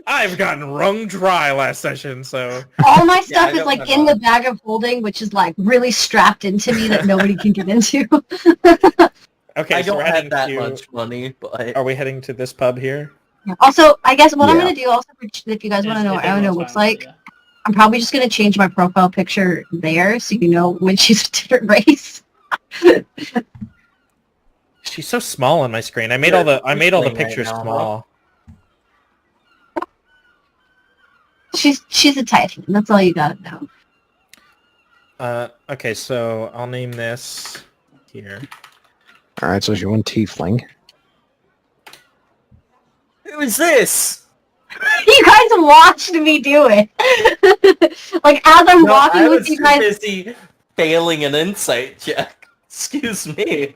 I've gotten wrung dry last session, so... All my stuff I is got like my in the mom. bag of holding, which is like really strapped into me that nobody can get into. Okay, I so don't we're have heading that to... much money, but... Are we heading to this pub here? Also, I guess what I'm Yeah. going to do also, if you guys want to know what I Everyone's looks fine with like, it, I'm probably just going to change my profile picture there so you know when she's a different race. She's so small on my screen. I made all the Right pictures now, huh? small. She's a Titan. That's all you got to know. Okay, so I'll name this here. All right, so she went tiefling. Who is this? You guys watched me do it. Like as I'm No, walking I with was you too guys. busy failing an insight check. Excuse me.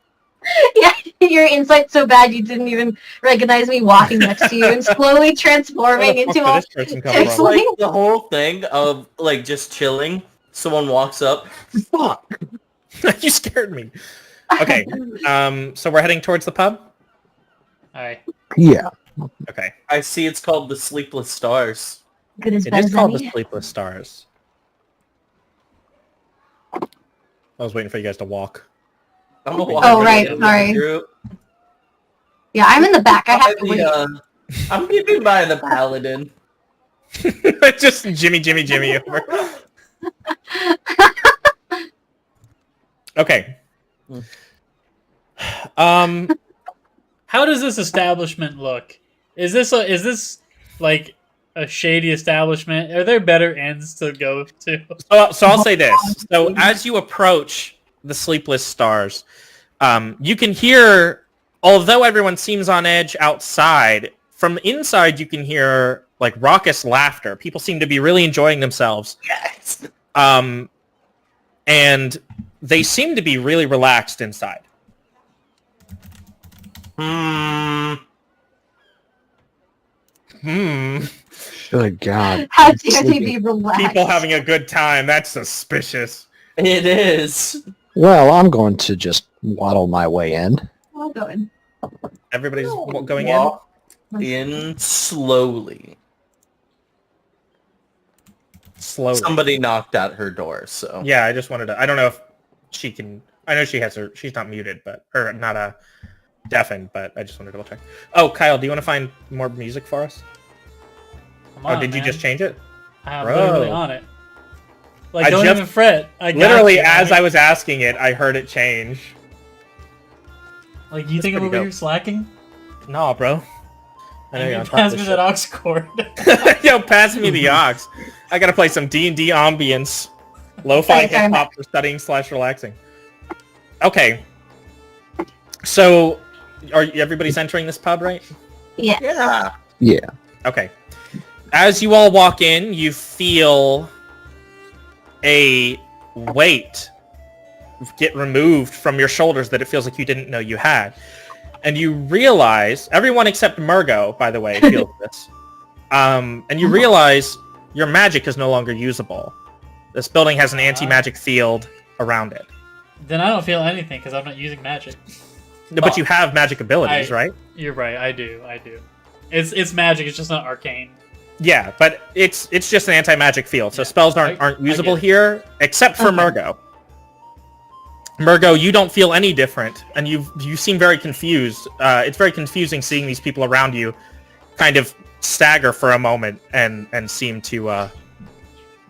Yeah, your insight's so bad you didn't even recognize me walking next to you and slowly transforming Where the fuck into did a this person come It's from? like the whole thing of, like, just chilling. Someone walks up. Fuck. You scared me. Okay, so we're heading towards the pub? Alright. Yeah. Okay. I see it's called the Sleepless Stars. good as It bad is as called any. the Sleepless Stars. I was waiting for you guys to walk. I'm a Oh, walker right, in the sorry. group. Yeah, I'm in the back. I have to By wait. I'm keeping by the paladin. Just Jimmy over. Okay. How does this establishment look? Is this like a shady establishment? Are there better ends to go to? So I'll say this. So as you approach the Sleepless Stars, you can hear, although everyone seems on edge outside, from inside you can hear like raucous laughter. People seem to be really enjoying themselves. Yes. And they seem to be really relaxed inside. Good God. How dare they be relaxed? People having a good time. That's suspicious. It is. Well, I'm going to just waddle my way in. I'll go in. Everybody's going Walk in slowly. slowly. Somebody knocked at her door, so. Yeah, I just wanted to. I don't know if she can. I know she has her. She's not muted, but or not deafened. But I just wanted to double check. Oh, Kyle, do you want to find more music for us? Come on, Did you man. just change it? I'm Bro. literally on it. Like, I don't just- even fret. I got Literally, you, as man. I was asking it, I heard it change. Like, you That's think I'm pretty over dope. here slacking? No, bro. I know And you're you on top pass of me this that aux cord. shit. Yo, pass me the aux. I gotta play some D&D ambience. Lo-fi Okay, hip-hop for studying / relaxing. Okay. So, everybody's entering this pub, right? Yeah. Yeah. Yeah. Okay. As you all walk in, you feel a weight get removed from your shoulders that it feels like you didn't know you had. And you realize, everyone except Murgo, by the way, feels this. And you realize your magic is no longer usable. This building has an anti-magic field around it. Then I don't feel anything because I'm not using magic. But you have magic abilities, right? You're right. I do. It's magic. It's just not arcane. Yeah, but it's just an anti-magic field, so spells aren't I usable get it. here, except for Okay. Murgo. Murgo, you don't feel any different, and you seem very confused. It's very confusing seeing these people around you kind of stagger for a moment and seem to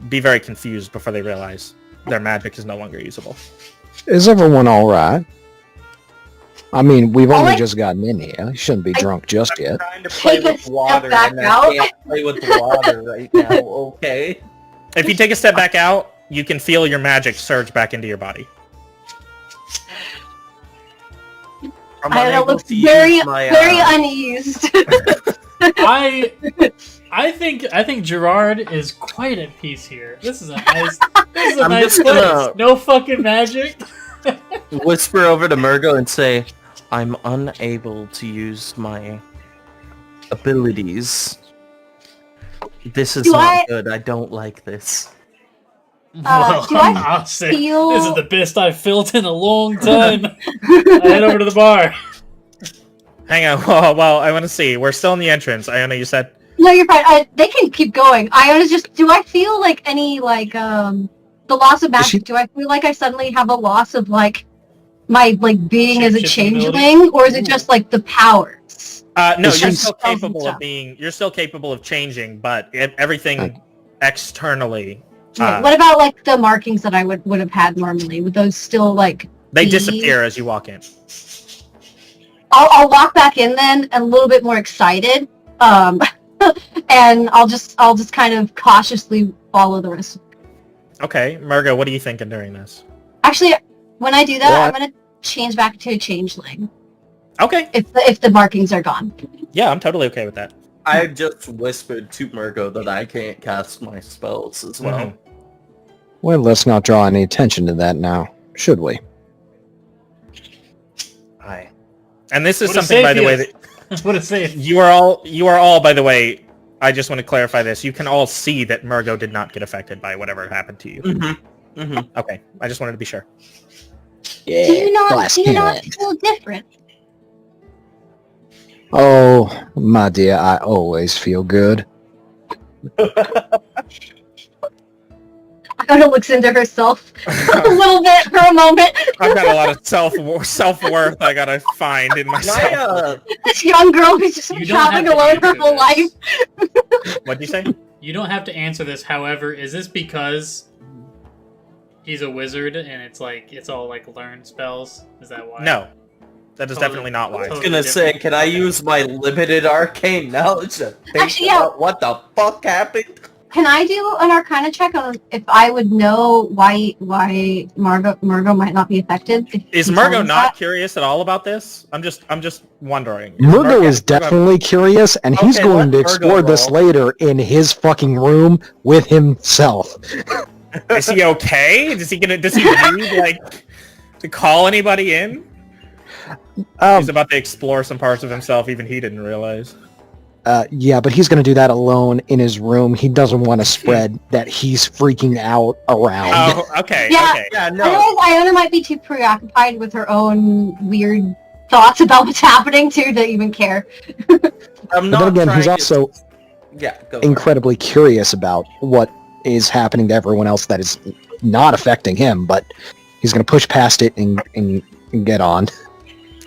be very confused before they realize their magic is no longer usable. Is everyone all right? I mean, we've only Alright. just gotten in here. You shouldn't be drunk just yet. Trying to play Take a with step water, back and out. I can't play with water right now. Okay. If you take a step back out, you can feel your magic surge back into your body. I'm I unable looks to use very, my, very uneased. I think Gerard is quite at peace here. This is a nice. This is a I'm nice just place. gonna- No fucking magic. whisper over to Murgo and say, I'm unable to use my abilities. This is Do not I- good. I don't like this. Well, do I I'll say feel- this is the best I've felt in a long time. I head over to the bar. Hang on, well, I want to see. We're still in the entrance. I know you said... No, you're fine. They can keep going. I was just. Do I feel like any the loss of magic? Do I feel like I suddenly have a loss of like my being as a Shape-shifting ability? changeling, or is it Ooh. just like the powers? No, Is you're she- still capable stuff. of being... You're still capable of changing, but everything externally... What about like the markings that I would have had normally? Would those still like? They be- disappear as you walk in. I'll walk back in then, a little bit more excited, and I'll just kind of cautiously follow the rest. Okay, Murgo, what are you thinking during this? Actually, when I do that, Well, I'm gonna change back to a changeling Okay, if the markings are gone. yeah, I'm totally okay with that. I just whispered to Murgo that I can't cast my spells as well. Mhm. Well, let's not draw any attention to that now, should we? Aye. And this is What a something, by the way, safety that What a save. you are all, by the way, I just want to clarify this. You can all see that Murgo did not get affected by whatever happened to you. Mm-hmm. Mm-hmm. Okay, I just wanted to be sure. Yeah. Do you not blast feel different? Oh, my dear, I always feel good. Iona looks into herself a little bit for a moment. I've got a lot of self-worth I gotta find in Can myself. This young girl who's just been You don't have traveling to alone her answer whole this. life. What'd you say? You don't have to answer this. However, is this because he's a wizard and it's all like learned spells? Is that why? No, that is Totally- definitely not why. I was totally gonna say, different. can I use my limited arcane knowledge to think Actually, yeah. about what the fuck happened? Can I do an Arcana check on if I would know why Margot might not be affected? If Is he Margot told us not that? curious at all about this? I'm just wondering. Murgo is definitely curious, and he's Okay, going to let Murgo explore this roll. later in his fucking room with himself. Is he okay? Does he need like to call anybody in? He's about to explore some parts of himself even he didn't realize. Yeah, but he's going to do that alone in his room. He doesn't want to spread that he's freaking out around. Oh, okay, Yeah. okay. Yeah, I no. know Iona might be too preoccupied with her own weird thoughts about what's happening too to even care. I'm But not then again, he's trying also to... Yeah, go for it. incredibly curious about what is happening to everyone else that is not affecting him, but he's going to push past it and get on.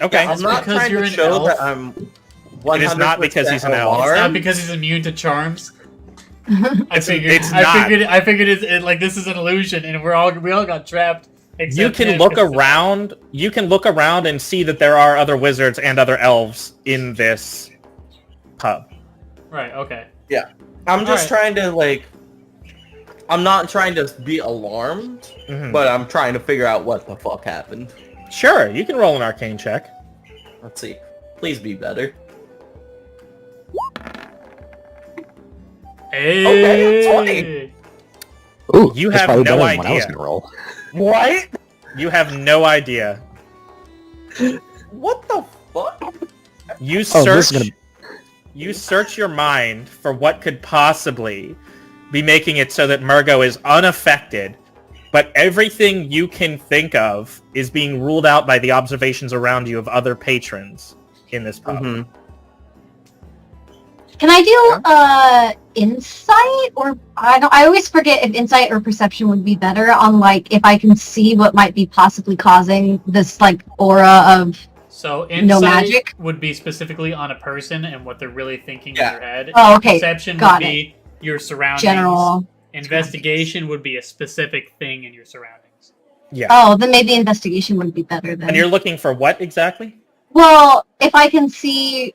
Okay. I'm not because trying you're to an show elf. that I'm 100% It is not because he's an elf. It's alarmed. not because he's immune to charms. I figured. it's not. I figured it's like this is an illusion, and we all got trapped. You except can him, look 'cause- around. You can look around and see that there are other wizards and other elves in this pub. Right. Okay. I'm just Alright. trying to, like... I'm not trying to be alarmed, Mhm. but I'm trying to figure out what the fuck happened. Sure, you can roll an arcane check. Let's see. Please be better. Hey. Okay, Ooh, You that's have probably no better than what I was idea. going to roll. What? You have no idea. What the fuck? You Oh, this search. is gonna- You search your mind for what could possibly be making it so that Murgo is unaffected, but everything you can think of is being ruled out by the observations around you of other patrons in this pub. Mhm. Can I do insight or I always forget if insight or perception would be better on like if I can see what might be possibly causing this like aura of So No insight magic? would be specifically on a person and what they're really thinking Yeah. in their head. Oh, okay. Perception Got would be your surroundings. general. Investigation would be a specific thing in your surroundings. Yeah. Oh, then maybe investigation would be better then. And you're looking for what exactly? Well, if I can see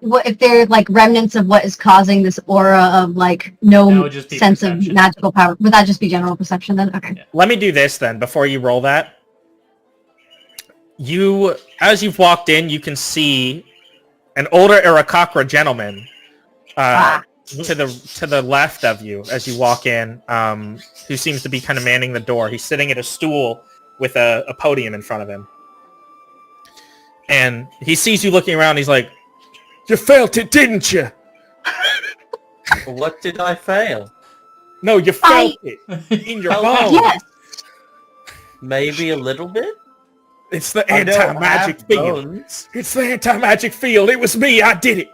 what if there are like remnants of what is causing this aura of like That no would just be sense perception. of magical power, would that just be general perception then? Okay. Yeah. Let me do this then before you roll that. As you've walked in, you can see an older Irakakra gentleman to the left of you as you walk in, who seems to be kind of manning the door. He's sitting at a stool with a podium in front of him. And he sees you looking around. He's like, "You felt it, didn't you?" What did I fail? "No, you felt it in your Oh, bones. Yes. Maybe a little bit? It's the I don't anti-magic have field. bones. It's the anti-magic field. It was me. I did it.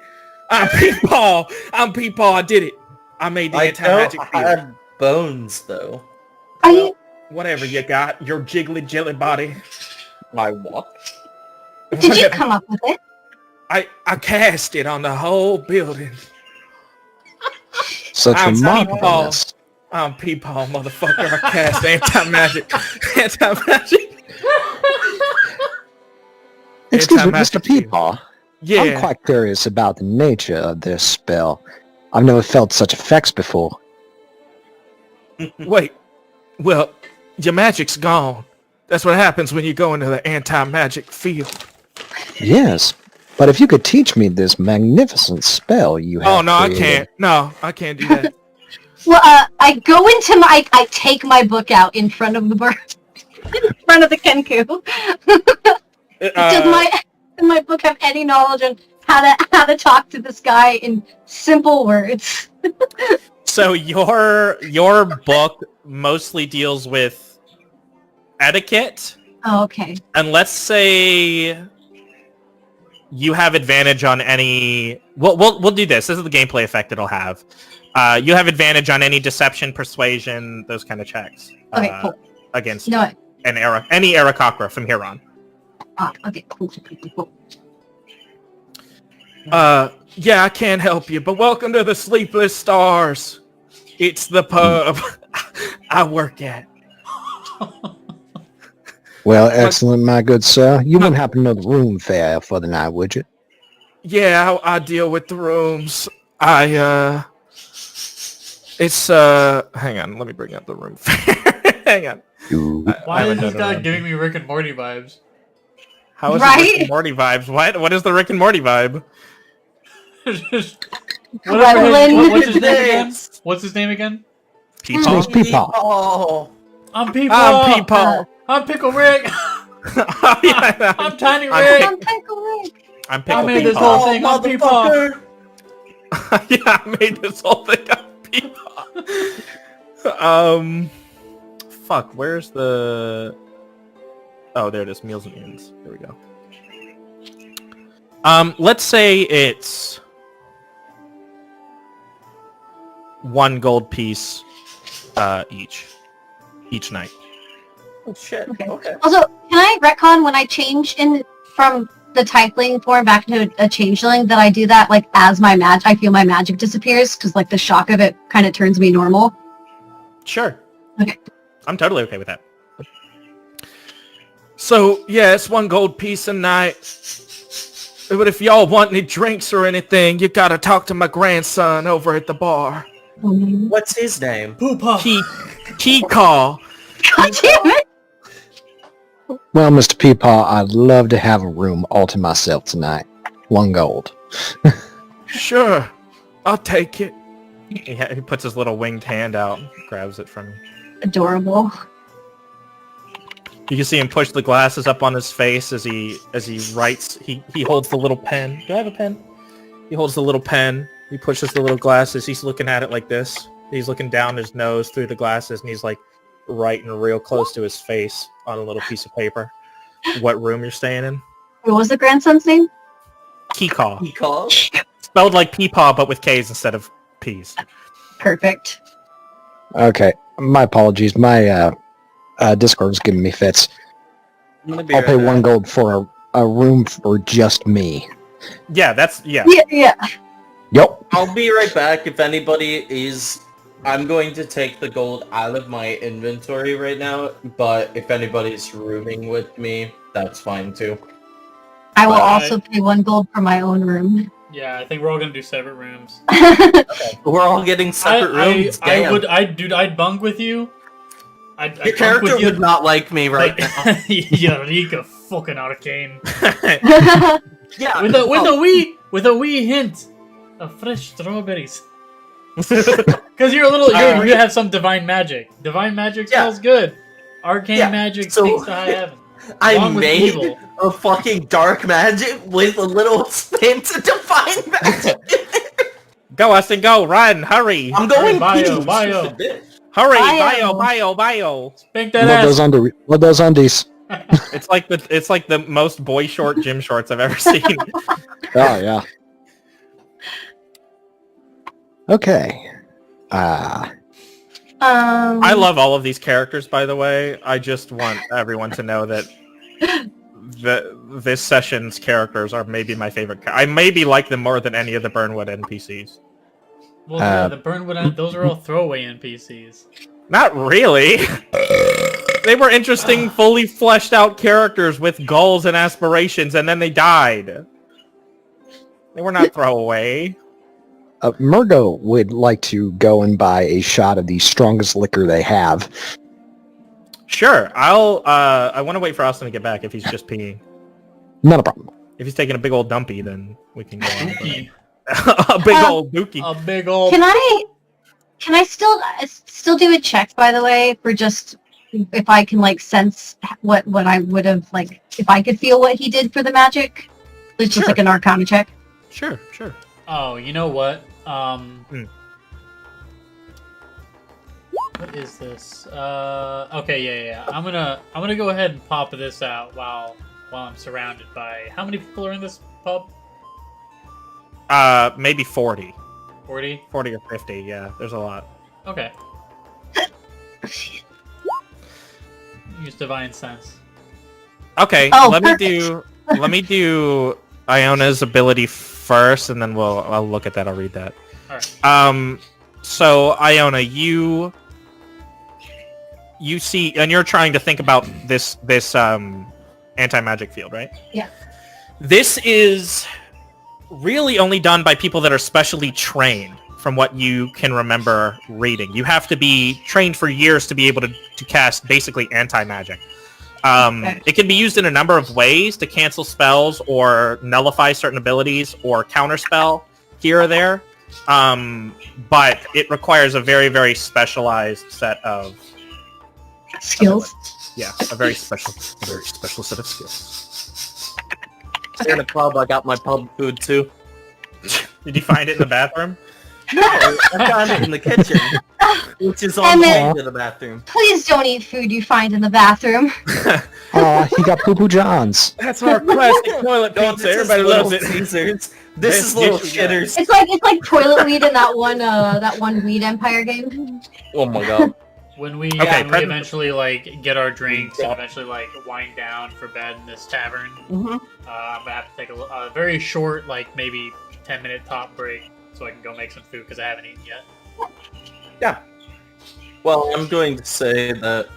I'm Peepaw. I'm Peepaw. I did it. I made the I anti-magic don't field. have bones, though. Are you Whatever you got, your jiggly jelly body. My what? did you come up with it? I cast it on the whole building. Such I'm remarkableness. I'm Peepaw, motherfucker. I cast anti-magic. Anti-magic. Excuse me, Anti-magic Mr. field. Peepaw. I'm Yeah. quite curious about the nature of this spell. I've never felt such effects before. Wait. Well, your magic's gone. That's what happens when you go into the anti-magic field. Yes, but if you could teach me this magnificent spell you have Oh, no, I created- can't. No, I can't do that. Well, I go into I take my book out in front of the bird, in front of the Kenku. Does my book have any knowledge on how to talk to this guy in simple words? So your book mostly deals with etiquette, Oh, okay. and let's say you have advantage on any. We'll do this. This is the gameplay effect it'll have. You have advantage on any deception, persuasion, those kind of checks. Okay, cool. Against No, any Aarakocra from here on. Ah, okay, cool. Yeah, I can't help you, but welcome to the Sleepless Stars. It's the pub I work at. Well, excellent, my good sir. You wouldn't happen to know the room fare for the night, would you? Yeah, I deal with the rooms. Hang on, let me bring up the room. Hang on. Why is this guy giving me Rick and Morty vibes? How is it Rick and Morty vibes? What is the Rick and Morty vibe? What's his name again? What's his name again? His name's Peepaw. Oh, I'm Peepaw. I'm Peepaw. I'm Pickle Rick. Oh, yeah, I'm Tiny Rick. I'm Pickle Rick. I'm Pickle I made this Peepaw. whole thing on Peepaw. Yeah, I made this whole thing on Peepaw. Fuck, where's the... Oh, there it is. Meals and Ends. There we go. Let's say it's 1 gold piece each night. oh shit. Okay. Okay. Also, can I retcon when I change in from the Typeling form back to a changeling that I do that like as my magic? I feel my magic disappears because like the shock of it kind of turns me normal. Sure. Okay. I'm totally okay with that. So, yeah, it's 1 gold piece a night. But if y'all want any drinks or anything, you gotta talk to my grandson over at the bar. What's his name? Poopa. Key call. God damn it! Well, Mr. Peepaw, I'd love to have a room all to myself tonight. 1 gold. Sure. I'll take it. He puts his little winged hand out and grabs it from you. Adorable. You can see him push the glasses up on his face as he writes. He holds the little pen. Do I have a pen? He holds the little pen. He pushes the little glasses. He's looking at it like this. He's looking down his nose through the glasses, and he's like writing real close to his face on a little piece of paper. What room you're staying in? What was the grandson's name? Keycaw. He calls. Spelled like peepaw, but with K's instead of P's. Perfect. Okay, my apologies. My Discord's giving me fits. I'm gonna be I'll right pay back. 1 gold for a room for just me. Yeah, that's... Yeah. Yeah. Yup. I'll be right back. If anybody is, I'm going to take the gold out of my inventory right now. But if anybody's rooming with me, that's fine too. I will Bye. also pay 1 gold for my own room. Yeah, I think we're all gonna do separate rooms. We're all getting separate rooms. Damn. I'd bunk with you. I'd Your bunk character with you, would not like me right but now. Eureka, fucking arcane. Yeah. With a wee hint of fresh strawberries. Because you're a little, you have some divine magic. Divine magic smells good. Arcane magic stinks to high heaven. I Along with made evil. a fucking dark magic with a little hint of divine magic. Go, Austin, go! Run! Hurry! I'm going Bio, pee. bio. Hurry! Bio. Bio! Spank that Love ass. those undies. It's like the most boy short gym shorts I've ever seen. Oh, yeah. Okay. I love all of these characters, by the way. I just want everyone to know that this session's characters are maybe my favorite. I maybe like them more than any of the Burnwood NPCs. Well, yeah, the Burnwood, those are all throwaway NPCs. Not really. They were interesting, fully fleshed out characters with goals and aspirations, and then they died. They were not throwaway. Murdo would like to go and buy a shot of the strongest liquor they have. Sure, I want to wait for Austin to get back if he's just peeing. Not a problem. If he's taking a big old dumpy, then we can go on. Dookie. A big old dookie. A big old... Can I still do a check, by the way, for just if I can like sense what I would have like if I could feel what he did for the magic? It's just like an Arcana check. Sure. Oh, you know what? What is this? Okay, yeah. I'm gonna go ahead and pop this out while I'm surrounded by... How many people are in this pub? Maybe 40. 40? 40 or 50, yeah. There's a lot. Okay. Use divine sense. Okay, Oh, let perfect. me do Iona's ability first, and then I'll look at that. I'll read that. All right. So Iona, you see, and you're trying to think about this anti-magic field, right? Yeah. This is really only done by people that are specially trained, from what you can remember reading. You have to be trained for years to be able to cast basically anti-magic. It can be used in a number of ways to cancel spells or nullify certain abilities or counterspell here or there. But it requires a very, very specialized set of Skills. yeah, a very special set of skills. In a pub, I got my pub food too. Did you find it in the bathroom? No, I found it in the kitchen, which is on the Emmett. way to the bathroom. Please don't eat food you find in the bathroom. Oh, he got Poo Poo John's. That's our classic toilet No, pizza. this is Everybody loves Little it. Caesars. This Best is Little dish we got. Shitters. It's like toilet weed in that one Weed Empire game. Oh my god. When we, Okay, when we eventually like get our drinks and eventually like wind down for bed in this tavern, Mm-hmm. I'm gonna have to take a very short, like maybe 10-minute top break so I can go make some food because I haven't eaten yet. Yeah. Well, I'm going to say that,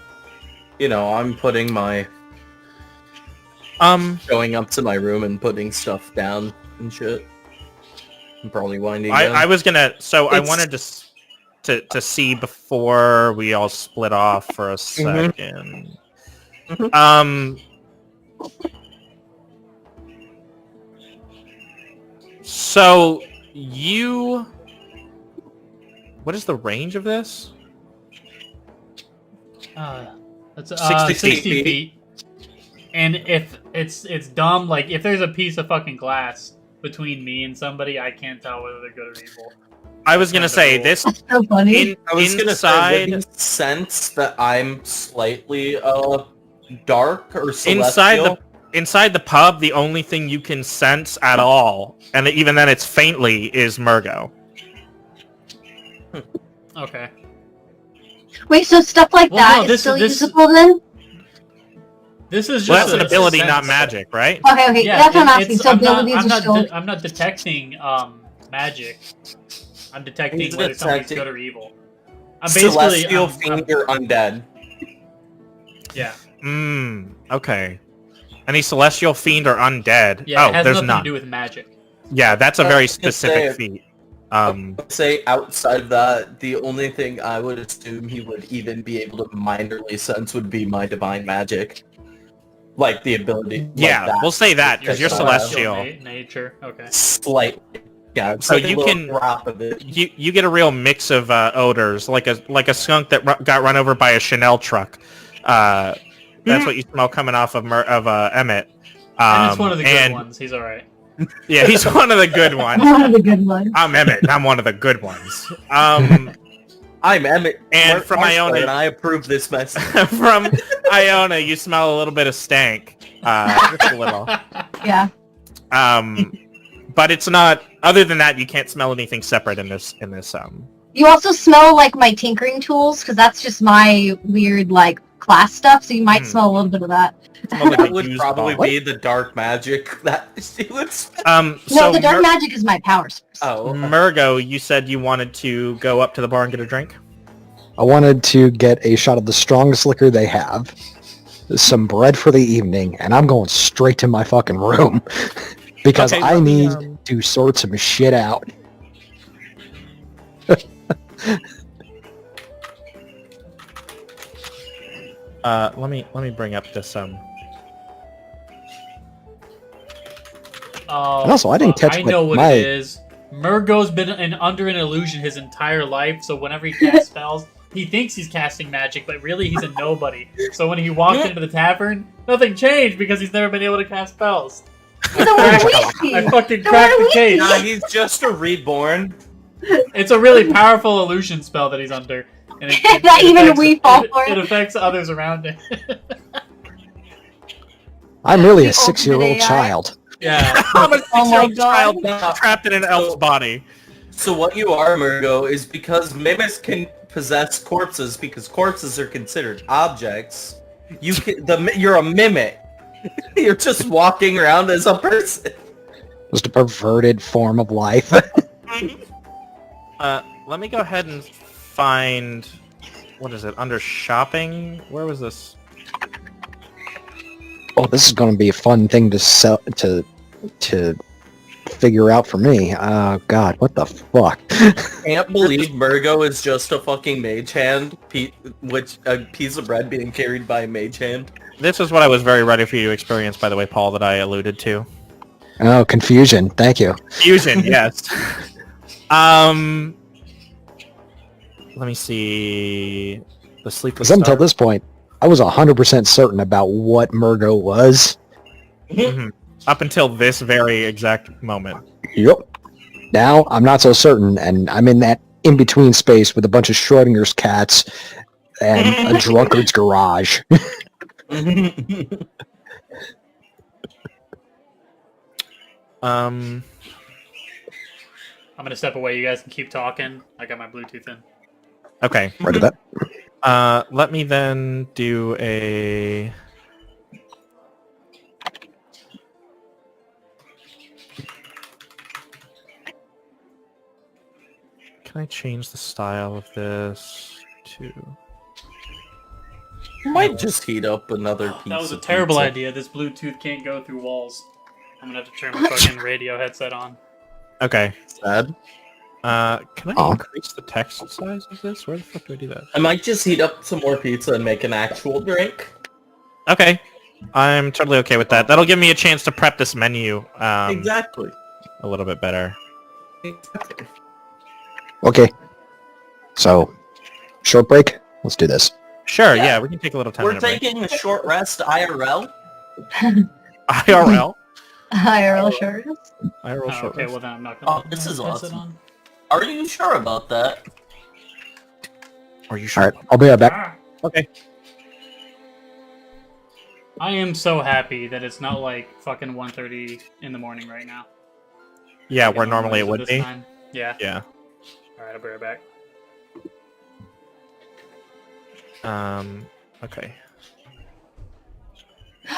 you know, I'm putting my going up to my room and putting stuff down and shit. I'm probably winding down. I was gonna. So I It's- wanted to see before we all split off for a Mhm. second. Mhm. So you. What is the range of this? That's 60 60 feet. feet. And if it's dumb, like if there's a piece of fucking glass between me and somebody, I can't tell whether they're good or evil. I was gonna say this That's so funny. I was gonna say, inside. with the sense that I'm slightly dark or Inside celestial. Inside the pub, the only thing you can sense at all, and even then it's faintly, is Murgo. Okay. Wait, so stuff like Well, that no, is this- still this- usable then? This is just Well, that's an a ability, sense. not magic, right? Okay, Yeah, that's what I'm it's- asking. So abilities are still... I'm not detecting magic. I'm detecting He's whether somebody's detecting good or evil. I'm basically Celestial fiend or undead. yeah. Okay. Any celestial fiend or undead? Yeah, Oh, it has there's nothing none. to do with magic. Yeah, that's a I very was gonna specific say- feat. Say outside of that, the only thing I would assume he would even be able to minorly sense would be my divine magic. Like the ability. like Yeah, that. we'll say that because you're Your celestial. Nature. Okay. Slightly. Yeah, it's So like a you little can- drop of it. You get a real mix of odors, like a skunk that got run over by a Chanel truck. That's what you smell coming off of Emmett. And it's one of the good and- ones. He's all right. Yeah, he's one of the good ones. One of the good ones. I'm Emmett. And I'm one of the good ones. I'm Emmett. And from Iona- and I approve this message. From Iona, you smell a little bit of stank, just a little. Yeah. But it's not. Other than that, you can't smell anything separate in this. You also smell like my tinkering tools, because that's just my weird, like, class stuff, so you might smell a little bit of that. Smells like That a would used probably ball. be the dark magic that she would smell. No, So the dark magic is my power source. Oh. Murgo, you said you wanted to go up to the bar and get a drink. I wanted to get a shot of the strongest liquor they have, some bread for the evening, and I'm going straight to my fucking room because Okay, I let me, need to sort some shit out. Let me bring up this And also, I didn't catch I know what my- it is. Murgo's been under an illusion his entire life, so whenever he casts spells, he thinks he's casting magic, but really he's a nobody. So when he walked into the tavern, nothing changed because he's never been able to cast spells. So what do we see? I fucking So cracked what the do we case. Nah, he's just a reborn. It's a really powerful illusion spell that he's under. And That even affects- we fall for It it. affects others around him. I'm really The a 6-year-old ultimate AI. child. Yeah. I'm a Oh my 6-year-old child God. trapped in an elf's body. So what you are, Murgo, is because mimics can possess corpses because corpses are considered objects. You're a mimic. You're just walking around as a person. Just a perverted form of life. Let me go ahead and find... What is it? Under shopping? Where was this? Oh, this is going to be a fun thing to sell to figure out for me. Oh God, what the fuck? Can't believe Murgo is just a fucking mage hand, which a piece of bread being carried by a mage hand. This is what I was very ready for you to experience, by the way, Paul, that I alluded to. Oh, confusion. Thank you. Fusion, yes. Let me see. The Sleepless Because up until Star. this point, I was 100% certain about what Murgo was. Mhm. Up until this very exact moment. Yep. Now I'm not so certain, and I'm in that in-between space with a bunch of Schrodinger's cats and a drunkard's garage. I'm gonna step away. You guys can keep talking. I got my Bluetooth in. Okay. Right about. Let me then do a... Can I change the style of this to... Might just heat up another piece. That was a of terrible pizza. idea. This Bluetooth can't go through walls. I'm gonna have to turn my fucking radio headset on. Okay. Sad. Can I increase the text size of this? Where the fuck do I do that? I might just heat up some more pizza and make an actual drink. Okay. I'm totally okay with that. That'll give me a chance to prep this menu Exactly. a little bit better. Exactly. Okay. So, short break. Let's do this. Sure, Yeah. yeah, we can take a little time. We're taking a short rest IRL. IRL? IRL shirts. IRL Oh, short okay, rest. well then I'm not gonna. Oh, this is put my headset awesome. on. Are you sure about that? Are you sure? All right, I'll be right back. Ah. Okay. I am so happy that it's not like fucking 1:30 in the morning right now. Yeah, Like, where I'm normally it at would this be. time. Yeah. Yeah. Alright, I'll be right back. Okay.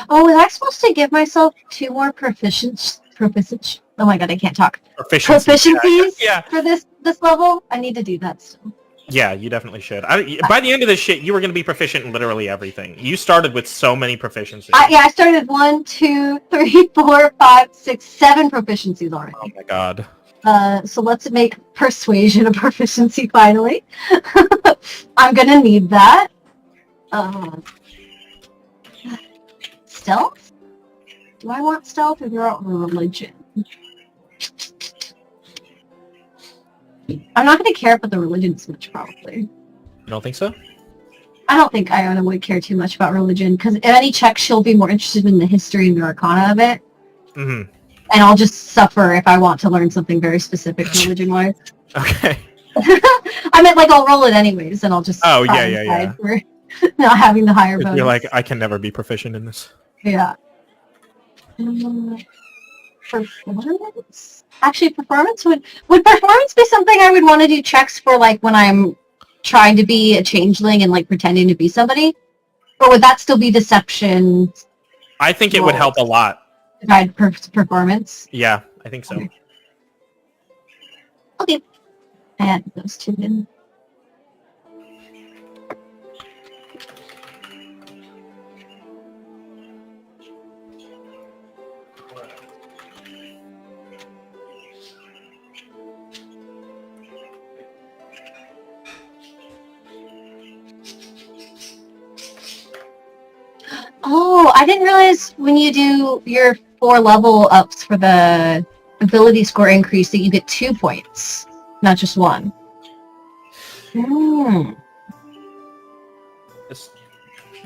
Oh, was I supposed to give myself 2 more proficiency? Oh my god, I can't talk. Proficiencies Yeah. for this level? I need to do that still. Yeah, you definitely should. By the end of this shit, you were going to be proficient in literally everything. You started with so many proficiencies. Yeah, I started 1, 2, 3, 4, 5, 6, 7 proficiencies already. Oh my god. So let's make persuasion a proficiency finally. I'm gonna need that. Stealth? Do I want stealth or do I want religion? I'm not gonna care about the religion as much, probably. You don't think so? I don't think Iona would care too much about religion, because in any check she'll be more interested in the history and the arcana of it. Mm-hmm. And I'll just suffer if I want to learn something very specific religion-wise. Okay. I meant, like, I'll roll it anyways, and I'll just Oh, cry yeah. inside for not having the higher bonus. You're like, I can never be proficient in this. Yeah. Performance? Actually, performance would performance be something I would want to do checks for, like, when I'm trying to be a changeling and, like, pretending to be somebody? Or would that still be deception I think it would help a lot. if I had performance? Yeah, I think so. Okay. Add those 2 in. Oh, I didn't realize when you do your 4 level ups for the ability score increase that you get 2 points, not just 1.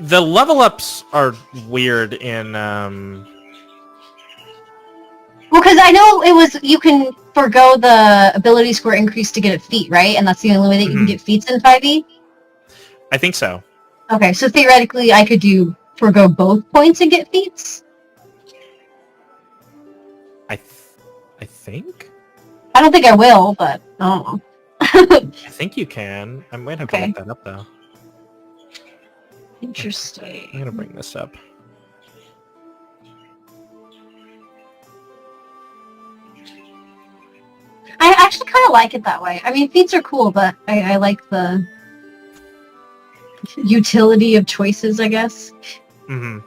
The level ups are weird in Well, because I know it was you can forgo the ability score increase to get a feat, right? And that's the only way that you can Mhm. get feats in 5e. I think so. Okay, so theoretically, I could forgo both points and get feats. I think? I don't think I will, but I don't know. I think you can. I might have to Okay. look that up, though. Interesting. I'm gonna bring this up. I actually kind of like it that way. I mean, feats are cool, but I like the utility of choices, I guess. Mm-hmm.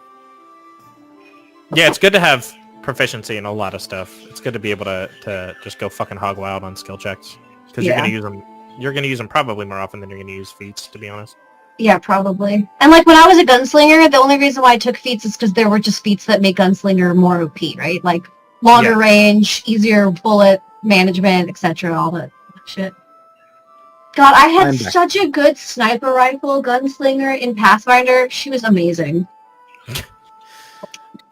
Yeah, it's good to have proficiency in a lot of stuff. It's good to be able to just go fucking hog wild on skill checks because you're gonna use them. You're gonna use them probably more often than you're gonna use feats, to be honest. Yeah, probably. And like when I was a gunslinger, the only reason why I took feats is because there were just feats that make gunslinger more OP, right? Like longer range, easier bullet management, etc. All that shit. God, I had such a good sniper rifle gunslinger in Pathfinder. She was amazing.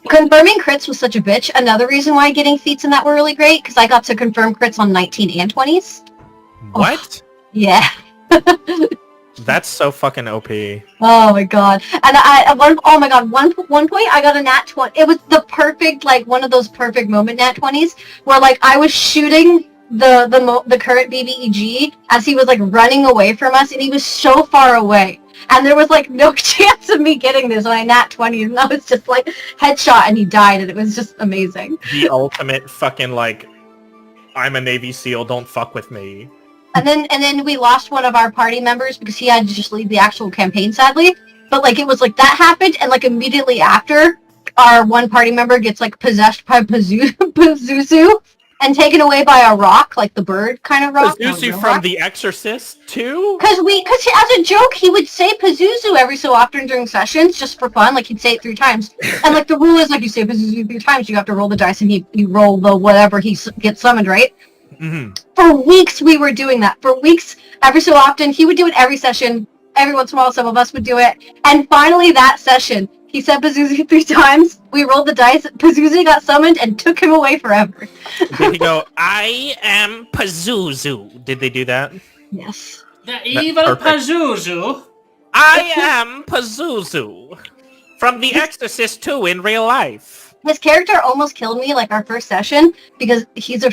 Confirming crits was such a bitch. Another reason why getting feats in that were really great, because I got to confirm crits on 19 and 20s. What? Yeah. That's so fucking OP. Oh my god. And one point I got a nat 20. It was the perfect, like, one of those perfect moment nat 20s, where, like, I was shooting the current BBEG as he was, like, running away from us, and he was so far away. And there was, like, no chance of me getting this when I nat 20, and I was just, like, headshot, and he died, and it was just amazing. The ultimate fucking, like, I'm a Navy SEAL, don't fuck with me. And then we lost one of our party members because he had to just leave the actual campaign, sadly. But, like, it was, like, that happened, and, like, immediately after, our one party member gets, like, possessed by Pazuzu and taken away by a rock, like the bird kind of rock. Pazuzu from The Exorcist, too? Because as a joke, he would say Pazuzu every so often during sessions, just for fun. Like, he'd say it 3 times. And, like, the rule is, like, you say Pazuzu 3 times, you have to roll the dice, and you roll the whatever he gets summoned, right? Mm-hmm. For weeks, we were doing that. For weeks, every so often, he would do it every session. Every once in a while, some of us would do it. And finally, that session, he said Pazuzu 3 times. We rolled the dice. Pazuzu got summoned and took him away forever. Did he go, I am Pazuzu? Did they do that? Yes. The evil Pazuzu. I am Pazuzu. From The Exorcist 2 in real life. His character almost killed me, like, our first session, because his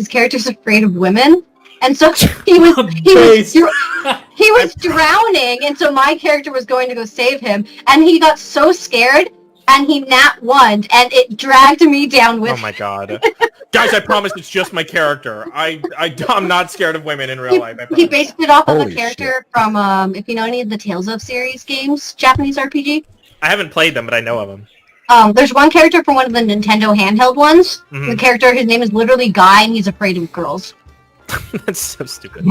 character's afraid of women. And so he was drowning, and so my character was going to go save him, and he got so scared, and he nat 1'd, and it dragged me down with him. Oh my god. Guys, I promise it's just my character. I'm not scared of women in real life. He based it off of a character from, if you know any of the Tales of series games, Japanese RPG. I haven't played them, but I know of them. There's one character from one of the Nintendo handheld ones. Mm-hmm. The character, his name is literally Guy, and he's afraid of girls. That's so stupid.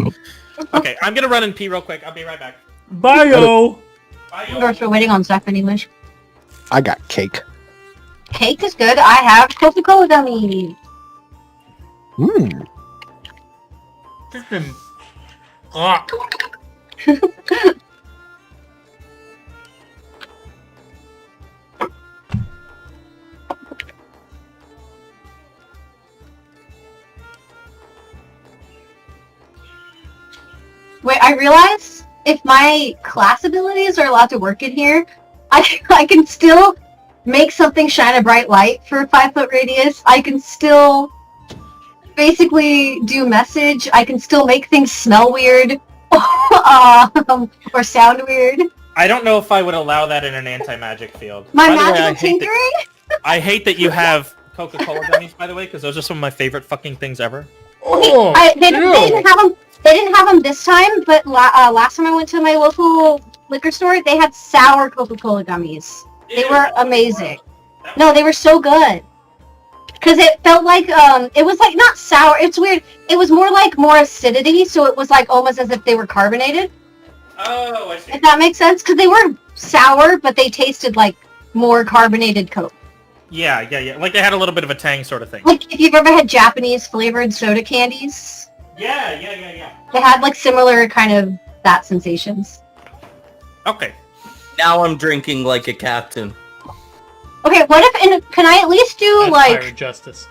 Okay, I'm gonna run and pee real quick. I'll be right back. Bye-o! We're waiting on Zeph anyways. I got cake. Cake is good. I have Coca-Cola gummies. Mmm. Wait, I realize if my class abilities are allowed to work in here, I can still make something shine a bright light for a 5-foot radius. I can still basically do message. I can still make things smell weird or sound weird. I don't know if I would allow that in an anti-magic field. My magical tinkering? I hate that you have Coca-Cola gummies, by the way, because those are some of my favorite fucking things ever. Oh, they didn't have them. They didn't have them this time, but last time I went to my local liquor store, they had sour Coca-Cola gummies. They were amazing. No, they were so good. Because it felt like, it was like, not sour, it's weird. It was more like more acidity, so it was like almost as if they were carbonated. Oh, I see. If that makes sense, because they were sour, but they tasted like more carbonated Coke. Yeah. Like they had a little bit of a tang sort of thing. Like if you've ever had Japanese flavored soda candies. Yeah. They had like similar kind of that sensations. Okay. Now I'm drinking like a captain. Okay, what if, can I at least do like... Pirate justice.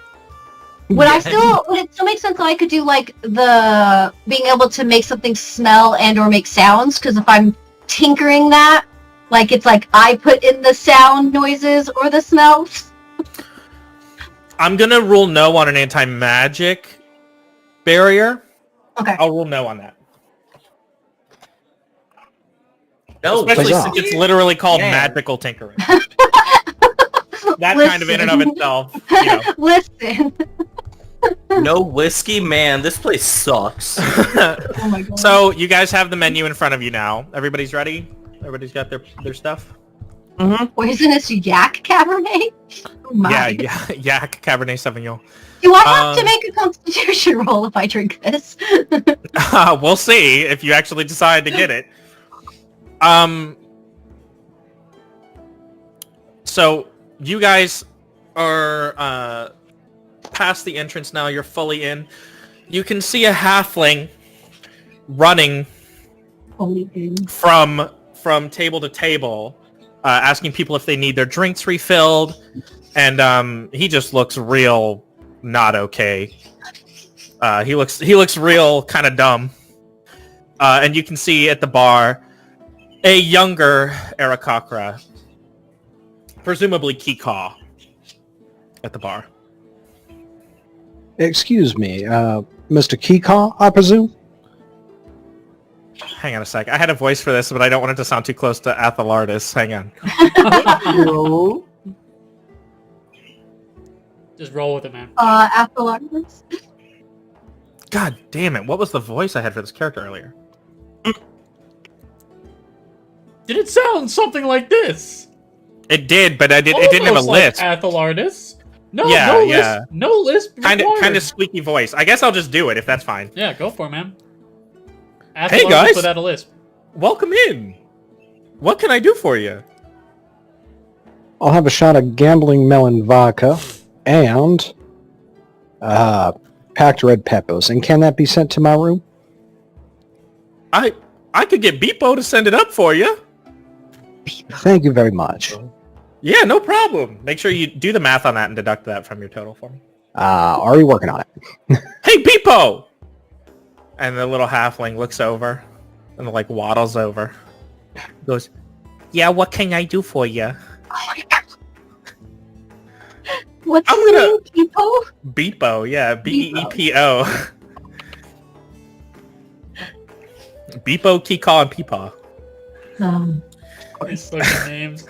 Would it still make sense that I could do like the being able to make something smell and or make sounds? Because if I'm tinkering that, like it's like I put in the sound noises or the smells. I'm gonna rule no on an anti-magic barrier. Okay. I'll rule no on that. No, Especially bizarre. since it's literally called Man. magical tinkering. That kind of in and of Listen. itself, you know. Listen. no whiskey, man. This place sucks. Oh my god. So you guys have the menu in front of you now. Everybody's ready? Everybody's got their stuff? Poisonous yak cabernet? Oh my. Yeah, Yak Cabernet Sauvignon. Do I have to make a constitution roll if I drink this? We'll see if you actually decide to get it. So you guys are past the entrance now. You're fully in. You can see a halfling running from table to table, asking people if they need their drinks refilled, and he just looks real not okay. He looks real kind of dumb. And you can see at the bar a younger Arakakra, presumably Kikaw, at the bar. Excuse me, Mr. Kikaw, I presume? Hang on a sec. I had a voice for this, but I don't want it to sound too close to Athelardis. Hang on. No. Just roll with it, man. Afterwards. God damn it. What was the voice I had for this character earlier? Did it sound something like this? It did, but it didn't have a Almost like lisp. Athelardis. No, Yeah, no yeah. lisp. No lisp. Kind required. of squeaky voice. I guess I'll just do it if that's fine. Yeah, go for it, man. Hey, Athelardis guys. without a lisp. Welcome in. What can I do for you? I'll have a shot of gambling melon vodka and packed red peppers. And can that be sent to my room? I could get Beepo to send it up for you. Thank you very much. Yeah, no problem. Make sure you do the math on that and deduct that from your total for me. Already working on it. Hey, Beepo! And the little halfling looks over and like waddles over. Goes, yeah, what can I do for you? What's I'm his gonna- name? People? Beepo, yeah, Beepo. Beepo, Kikaw, and Peepaw. These fucking names.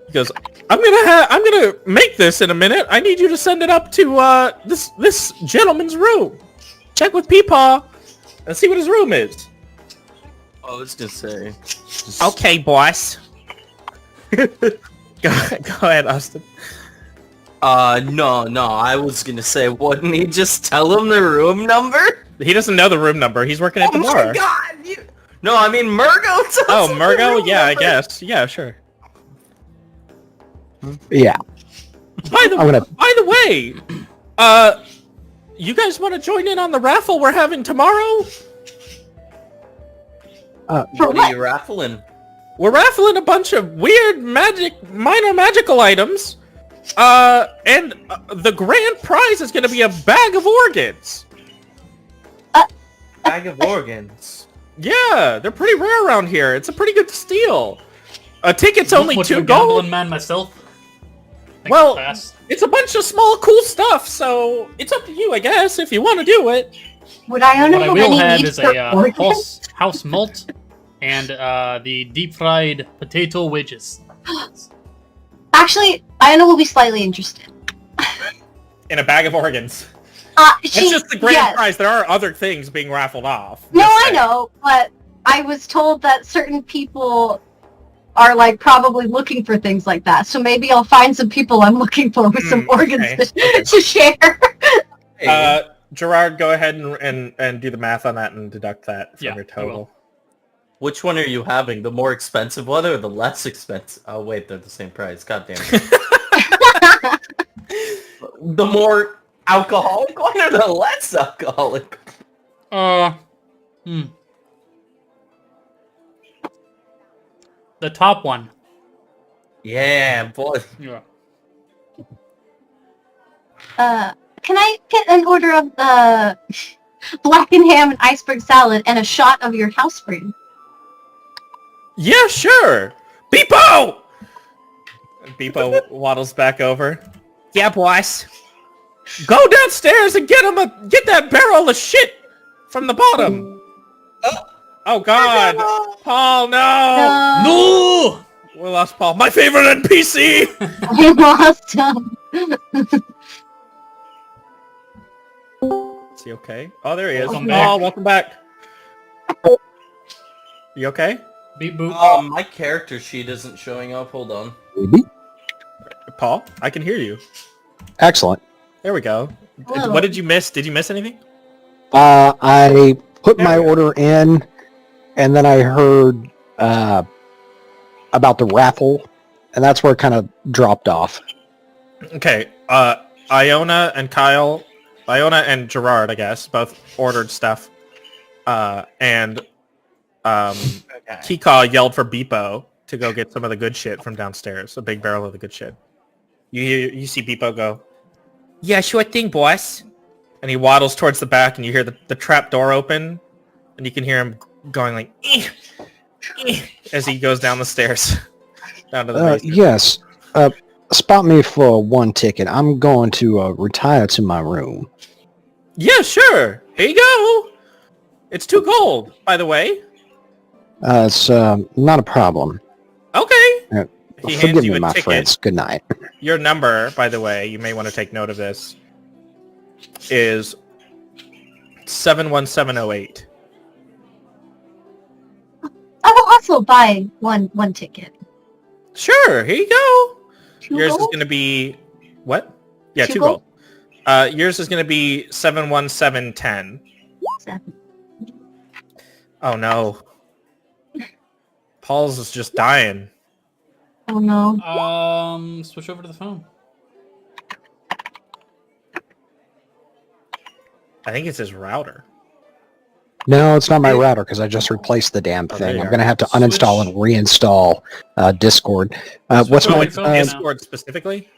He goes, I'm gonna make this in a minute. I need you to send it up to this gentleman's room. Check with Peepaw and see what his room is. I was gonna say. Okay, boss. go ahead, Austin. No. I was gonna say, wouldn't he just tell him the room number? He doesn't know the room number. He's working at the Oh bar. my god! No, I mean Murgo tells Oh, him the Murgo? room Yeah, I number. guess. Yeah, sure. Yeah. By I'm gonna- the way, you guys want to join in on the raffle we're having tomorrow? What are you raffling? We're raffling a bunch of weird minor magical items. And the grand prize is going to be a bag of organs. Bag of organs. Yeah, they're pretty rare around here. It's a pretty good steal. A ticket's only What, $2 a gold. gambling man myself. Think Well, fast. it's a bunch of small, cool stuff, so it's up to you, I guess, if you want to do it. Would I own What I have will any have need is for a organs? house malt and the deep fried potato wedges. Actually, Iona will be slightly interested. In a bag of organs. She, It's just the grand yes. prize. There are other things being raffled off. No, Just I saying. know, but I was told that certain people are like probably looking for things like that. So maybe I'll find some people I'm looking for with some organs okay. to share. Hey, Gerard, go ahead and do the math on that and deduct that from Yeah, your I will. total. which one are you having? The more expensive one or the less expensive? Oh wait, they're the same price. God damn it. The more alcoholic one or the less alcoholic? The top one. Yeah, boy. Yeah. Can I get an order of blackened ham and iceberg salad and a shot of your house spring? Yeah, sure. Beepo! And Beepo waddles back over. Yeah, boss. Go downstairs and get that barrel of shit from the bottom. Oh God, Paul, no! No! We lost Paul. My favorite NPC. I lost him. Is he okay? Oh, there he is. Welcome Paul, back. welcome back. You okay? Beep boop. My character sheet isn't showing up. Hold on. Maybe. Paul, I can hear you. Excellent. There we go. Hello. What did you miss? Did you miss anything? I put There my we go. order in, and then I heard about the raffle, and that's where it kind of dropped off. Okay. Iona and Gerard, I guess, both ordered stuff. And Kika yelled for Beepo to go get some of the good shit from downstairs. A big barrel of the good shit. You see Beepo go, yeah, sure thing, boss. And he waddles towards the back, and you hear the trap door open, and you can hear him going like, as he goes down the stairs. Down to the basement. Yes. Spot me for one ticket. I'm going to retire to my room. Yeah, sure. Here you go. It's 2 gold, by the way. It's not a problem. Okay. He hands Forgive you me, a my ticket. friends. Good night. Your number, by the way, you may want to take note of this, is 71708. I will also buy one ticket. Sure, here you go. 2 Yours is gold? going to be... What? Yeah, 2 2 gold. Yours is going to be 71710. 7. Oh, no. Paul's is just dying. Oh no. Switch over to the phone. I think it's his router. No, it's not my router because I just replaced the damn Oh, there thing. you I'm are. going to have to uninstall and reinstall Discord. What's over my... to the phone now. Discord specifically?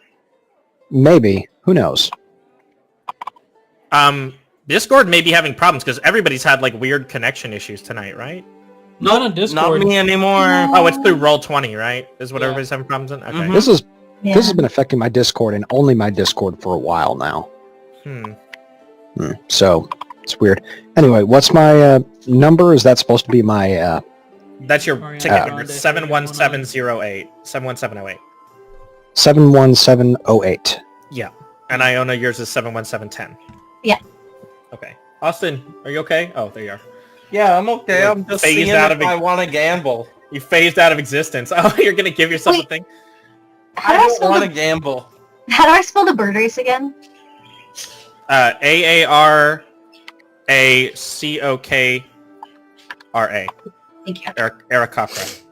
maybe. Who knows? Discord may be having problems because everybody's had like weird connection issues tonight, right? Not on Discord. Not me anymore. Oh, it's through Roll20, right? Is what Yeah. everybody's having problems in? Okay. Mhm. This is Yeah. This has been affecting my Discord and only my Discord for a while now. So it's weird. Anyway, what's my number? Is that supposed to be my That's your Ariana ticket Grande, number, 71708. 71708. 71708? Yeah. And Iona, yours is 71710. Yeah. Okay. Austin, are you okay? Oh, there you are. Yeah, I'm okay. You're I'm just phased seeing out if of I want to gamble. You phased out of existence. Oh, you're gonna give yourself a Wait. thing? How I do I don't spell want to the gamble. How do I spell the bird race again? AARACOKRA. Thank you. Arakakra.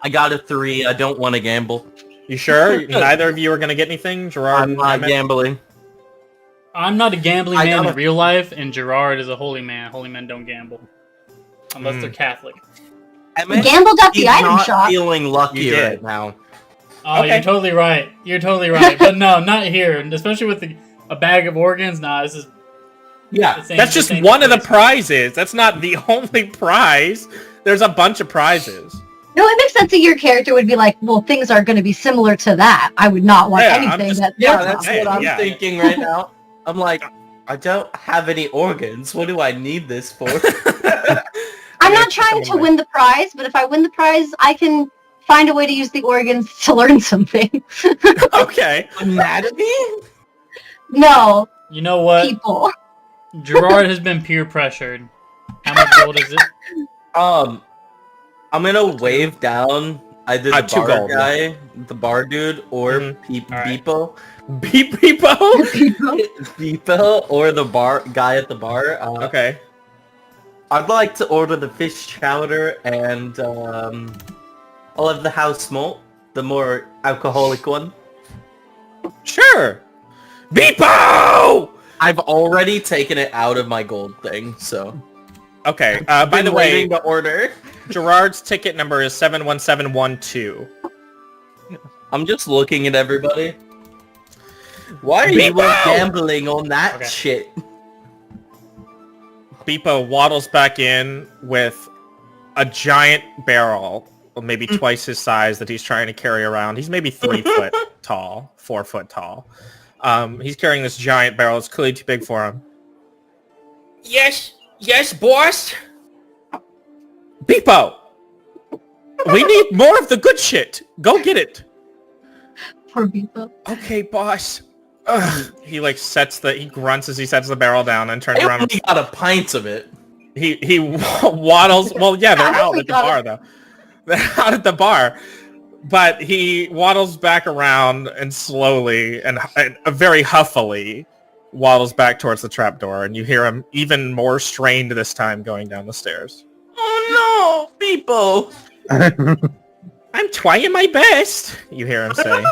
I got a 3. I don't want to gamble. You sure? Neither of you are gonna get anything? Gerard I'm and not Emmett? gambling. I'm not a gambling I man gotta- in real life, and Gerard is a holy man. Holy men don't gamble. Unless they're Catholic. We gambled at He's the item not shop. feeling lucky You did. right now. Oh, Okay. you're totally right. You're totally right. But no, not here. And especially with a bag of organs, nah, this is... Yeah. this ain't- That's this just ain't one of the place. prizes. That's not the only prize. There's a bunch of prizes. No, it makes sense that your character would be like, well, things are going to be similar to that. I would not want Yeah, I'm anything just- that Yeah, they're that's from. what I'm Yeah. thinking right now. I'm like, I don't have any organs. What do I need this for? I'm Yeah, not trying to someone win the prize, but if I win the prize, I can find a way to use the organs to learn something. Okay. Anatomy? No, You know what? people. Gerard has been peer pressured. How much gold is it? I'm gonna wave down either the 2 bar gold. guy, the bar dude, or Mhm. Alright. Beepo. Beep Beepo? Beepo or the bar guy at the bar. Okay. I'd like to order the fish chowder and I'll have the house malt, the more alcoholic one. Sure. Beepo! I've already taken it out of my gold thing, so. Okay. By Been the way, waiting to order. Gerard's ticket number is 71712. I'm just looking at everybody. Why are you Beepo! gambling on that Okay. shit? Beepo waddles back in with a giant barrel, or maybe twice his size, that he's trying to carry around. He's maybe 3 foot tall, 4 foot tall. He's carrying this giant barrel. It's clearly too big for him. Yes, boss. Beepo! We need more of the good shit. Go get it. Poor people. Okay, boss. Ugh. He like he grunts as he sets the barrel down and turns I around. only got a pint of it. He waddles. Well, yeah, they're out at the bar though. They're out at the bar, but he waddles back around and slowly and very huffily waddles back towards the trapdoor, and you hear him even more strained this time going down the stairs. Oh no, people! I'm trying my best, you hear him say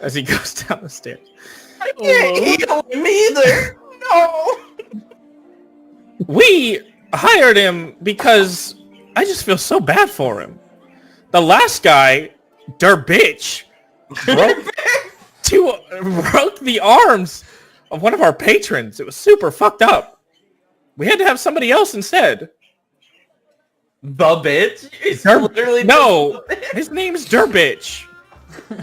as he goes down the stairs. I can't heal him either. No. We hired him because I just feel so bad for him. The last guy, der bitch, broke the arms of one of our patrons. It was super fucked up. We had to have somebody else instead. The bitch? It's Der- literally no, just the bitch. his name's der bitch.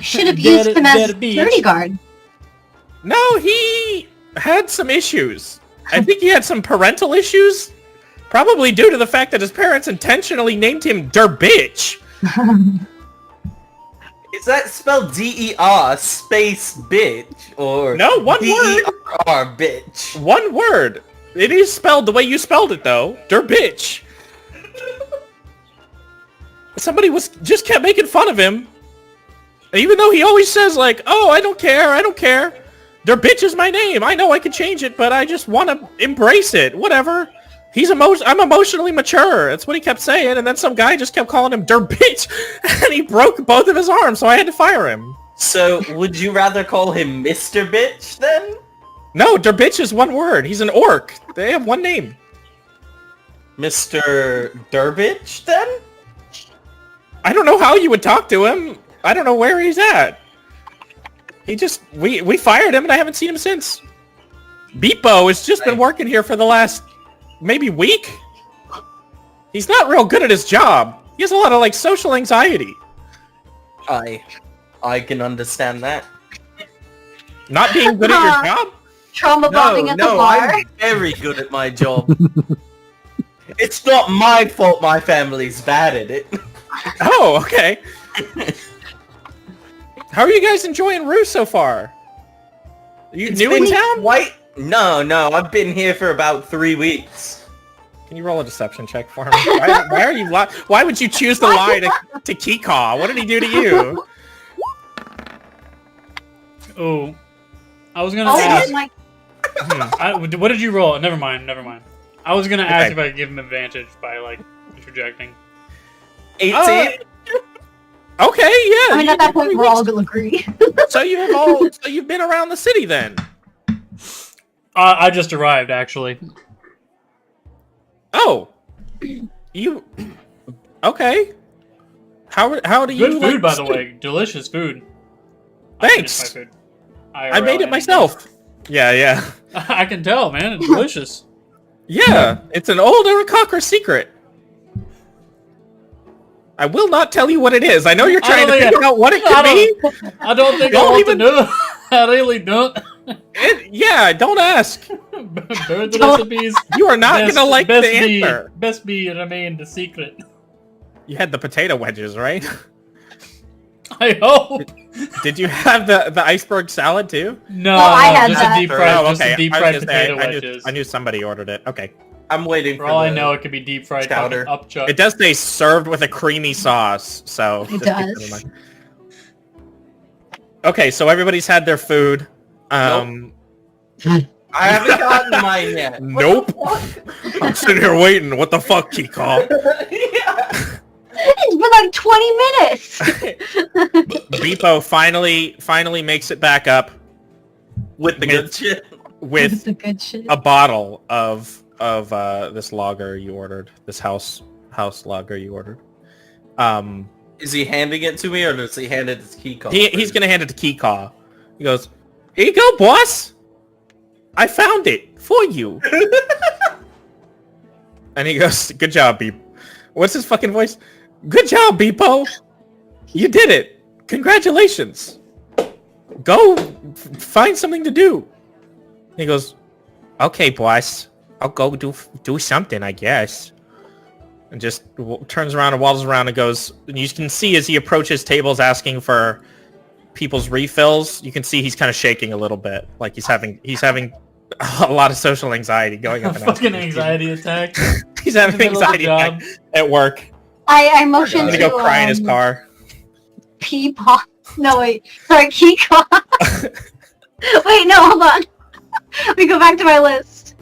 Should have used him as Better beach. security guard. No, he had some issues. I think he had some parental issues, probably due to the fact that his parents intentionally named him der bitch. Is that spelled D-E-R space bitch or No, one word. D-E-R bitch? One word. It is spelled the way you spelled it, though. Der bitch. Somebody just kept making fun of him. Even though he always says, like, oh, I don't care, I don't care. Der bitch is my name. I know I could change it, but I just want to embrace it. Whatever. I'm emotionally mature. That's what he kept saying. And then some guy just kept calling him der bitch. And he broke both of his arms, so I had to fire him. So, would you rather call him Mr. Bitch then? No, der bitch is one word. He's an orc. They have one name. Mr. Durbitch then? I don't know how you would talk to him. I don't know where he's at. He just... We fired him and I haven't seen him since. Beepo has just been working here for the last... maybe week? He's not real good at his job. He has a lot of, like, social anxiety. I can understand that. Not being good at your job? Trauma bonding at the bar. I'm very good at my job. It's not my fault my family's bad at it. Oh, okay. How are you guys enjoying Rue so far? Are you new in town? No, I've been here for about 3 weeks. Can you roll a deception check for me? Why are you why would you choose to lie to Kikaw? What did he do to you? Oh, I was gonna Oh, ask. my What did you roll? Never mind. I was gonna ask Okay. if I could give him advantage by like interjecting. 18? Okay, yeah. I mean, at that point, we're all gonna agree. So you've been around the city then. I just arrived actually. Oh, you okay? How do you? Good food, by the way. Delicious food. Thanks. I finished my food. I made it IRL, myself. Yeah. I can tell, man. It's delicious. Yeah, it's an old Arakakra secret. I will not tell you what it is. I know you're trying to figure out what it could be. I don't think I Don't want even- to know. I really don't. Yeah, don't ask. Burn the recipes. You are not Best- gonna like the best be- answer. Best be remain the secret. You had the potato wedges, right? I hope. Did you have the iceberg salad too? No, Oh, I had just that. a deep fried, Oh, just a deep I was fried gonna say, potato wedges. I knew somebody ordered it. Okay. I'm waiting For for all I the- know, it could be deep fried chowder. fucking upchuck. It does say served with a creamy sauce, so It just keep that in does. mind. Okay, so everybody's had their food. I haven't gotten mine yet. Nope. I'm sitting here waiting. What the fuck, Kikaw? Yeah. It's been like 20 minutes. Beepo finally makes it back up With the good shit. with the good shit. a bottle of this lager you ordered. This house lager you ordered. Is he handing it to me or does he hand it to Kiko? He's gonna hand it to Kikaw. He goes, "Here you go, boss. I found it for you." And he goes, "Good job, Beep." What's his fucking voice? "Good job, Beepo. You did it. Congratulations. Go find something to do." He goes, "Okay, boss. I'll go do something, I guess." and just turns around and waddles around and goes. And you can see as he approaches tables asking for people's refills, you can see he's kind of shaking a little bit, like he's having a lot of social anxiety going up. A fucking anxiety attack. He's having an anxiety attack at work. I motion He's to gonna go cry in his car. Peapod. No wait, sorry, Keycon. Wait, no, hold on. We go back to my list.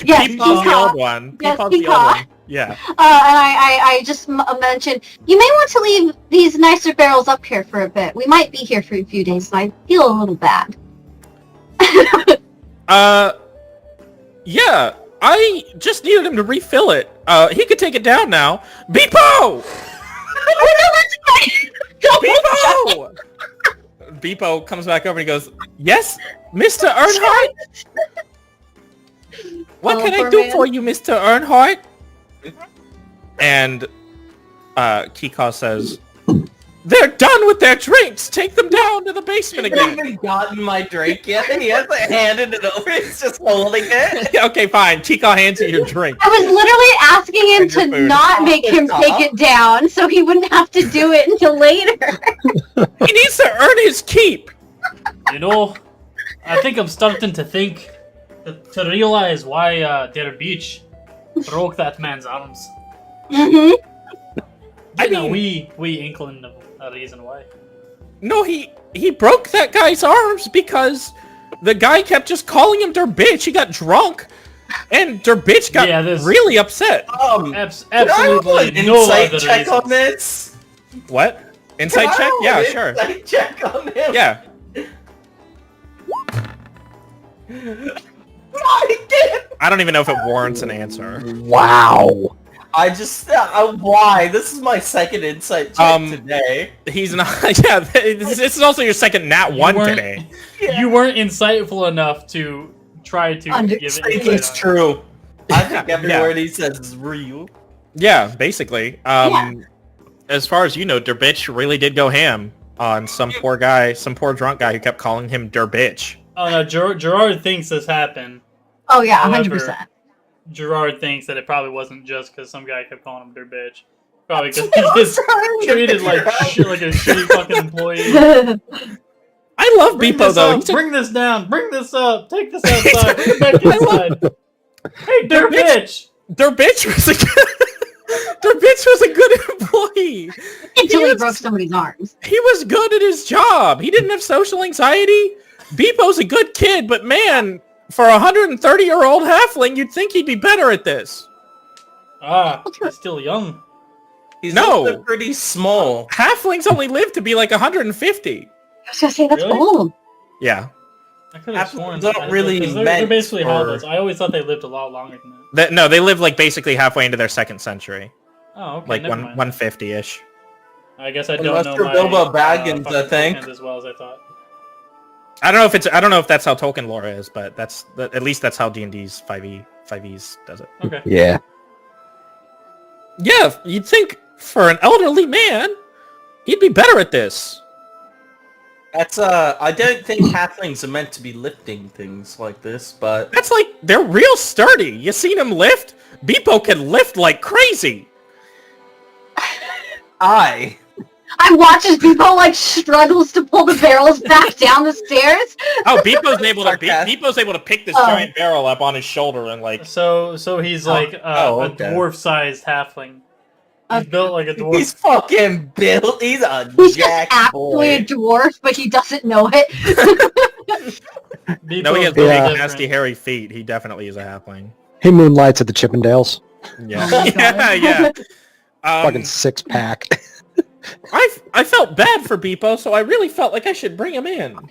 Yes, Peepaw's the old one. Yes, Peepaw's the old one. Yeah. And I just mentioned, you may want to leave these nicer barrels up here for a bit. We might be here for a few days, and I feel a little bad. Yeah, I just needed him to refill it. He could take it down now. Beepo! Beepo! Beepo comes back over and he goes, yes, Mr. Earnhardt? What can I do for you, Mr. Earnhardt? And Kika says, they're done with their drinks! Take them down to the basement I haven't again! even gotten my drink yet. He hasn't handed it over. He's just holding it. Okay, fine. Kika hands you your drink. I was literally asking him And your to food. not make him take it down, so he wouldn't have to do it until later. He needs to earn his keep! You know, I think I'm starting to think, to realize why their beach broke that man's arms. Mm-hmm. I You know, mean- we inkling of a reason why. No, he broke that guy's arms because the guy kept just calling him der bitch. He got drunk, and der bitch got Yeah, this- really upset. Can I roll Absolutely an no insight other check on reasons. this? What? Inside Can I check? roll Yeah, an sure. Insight check on him. Yeah. I don't even know if it warrants an answer. Wow. I just why? This is my second insight check today. He's not. Yeah, this is also your second nat one weren't- today. You weren't insightful enough to try to Under- give I think insight it's on it. true. I think every Yeah. word he says is real. Yeah, basically. As far as you know, der bitch really did go ham on some poor guy, some poor drunk guy who kept calling him der bitch. Oh no, Gerard thinks this happened. Oh yeah, However, 100%. Gerard thinks that it probably wasn't just because some guy kept calling him their bitch. Probably because he was treated like like a shitty fucking employee. I love Bring Beepo this though. up, He's a- bring this down, bring this up, take this outside, put it back inside. Hey, their bitch! Der bitch was a good, der bitch was a good employee. Until he was- broke somebody's arms. He was good at his job. He didn't have social anxiety. Beepo's a good kid, but man, for a 130-year-old halfling, you'd think he'd be better at this. Ah, he's still young. He's No. also pretty small. Halflings only live to be like 150. I was gonna say that's Really? old. Yeah. I could have Apples sworn don't really they're meant basically for- hobbits. I always thought they lived a lot longer than that. No, they live like basically halfway into their second century, Oh, okay, like never mind. 150-ish. I guess I don't Unless know you're my Bilbo Baggins, I fucking think. Tolkien as well as I thought. I don't know if that's how Tolkien lore is, but at least that's how D&D's 5e's does it. Okay. Yeah. Yeah, you'd think for an elderly man, he'd be better at this. That's I don't think halflings are meant to be lifting things like this, but That's like, they're real sturdy. You seen him lift? Beepo can lift like crazy. I watch as people like struggles to pull the barrels back down the stairs. Oh, Beepo's able to Sarcastic. Beepo's able to pick this Oh. giant barrel up on his shoulder and like. So he's like okay. a dwarf-sized halfling. He's built like a dwarf. he's fucking built. He's a He's just jack actually a boy. dwarf, but he doesn't know it. Beepo's No, he has built Yeah. big, different. nasty, hairy feet. He definitely is a halfling. He moonlights at the Chippendales. Yeah, Oh my God. yeah. Fucking six pack. I felt bad for Beepo, so I really felt like I should bring him in. Well,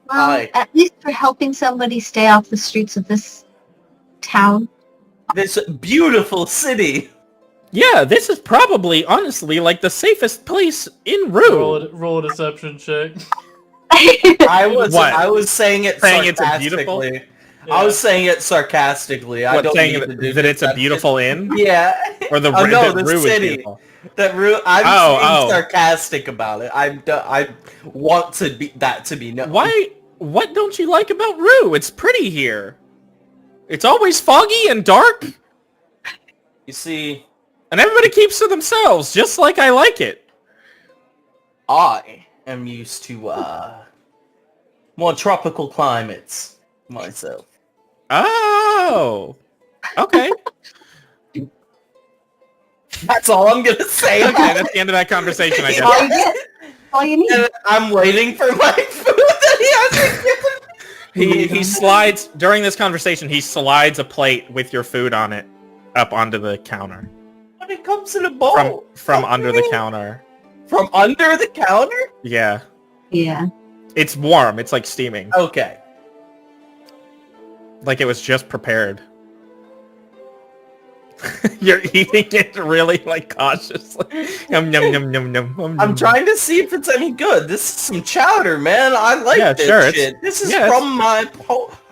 Hi. at least we're helping somebody stay off the streets of this town. This beautiful city. Yeah, this is probably, honestly, like the safest place in Rue. Roll a deception check. I What? was saying it Saying it's a beautiful- sarcastically. Yeah. I was saying it sarcastically. I What, don't saying need to do that it's a deception. beautiful inn? Yeah. Or the Oh, no, that the Rue is city. beautiful? I'm Oh, being sarcastic about it. I want to be that to be known. Why? What don't you like about Rue? It's pretty here. It's always foggy and dark. You see, And everybody keeps to themselves, just like I like it. I am used to more tropical climates myself. Oh. Okay. That's all I'm gonna say. Okay, that's the end of that conversation, I guess. All you get, all you need. And I'm waiting for my food that he hasn't given. He slides, during this conversation, he slides a plate with your food on it up onto the counter. When it comes in a bowl. From under the counter. From under the counter? Yeah. Yeah. It's warm. It's like steaming. Okay. Like it was just prepared. You're eating it really like cautiously. Yum, yum, yum, yum, yum, yum, I'm yum. trying to see if it's any good. This is some chowder, man. I like this sure, shit. This is yeah, from my...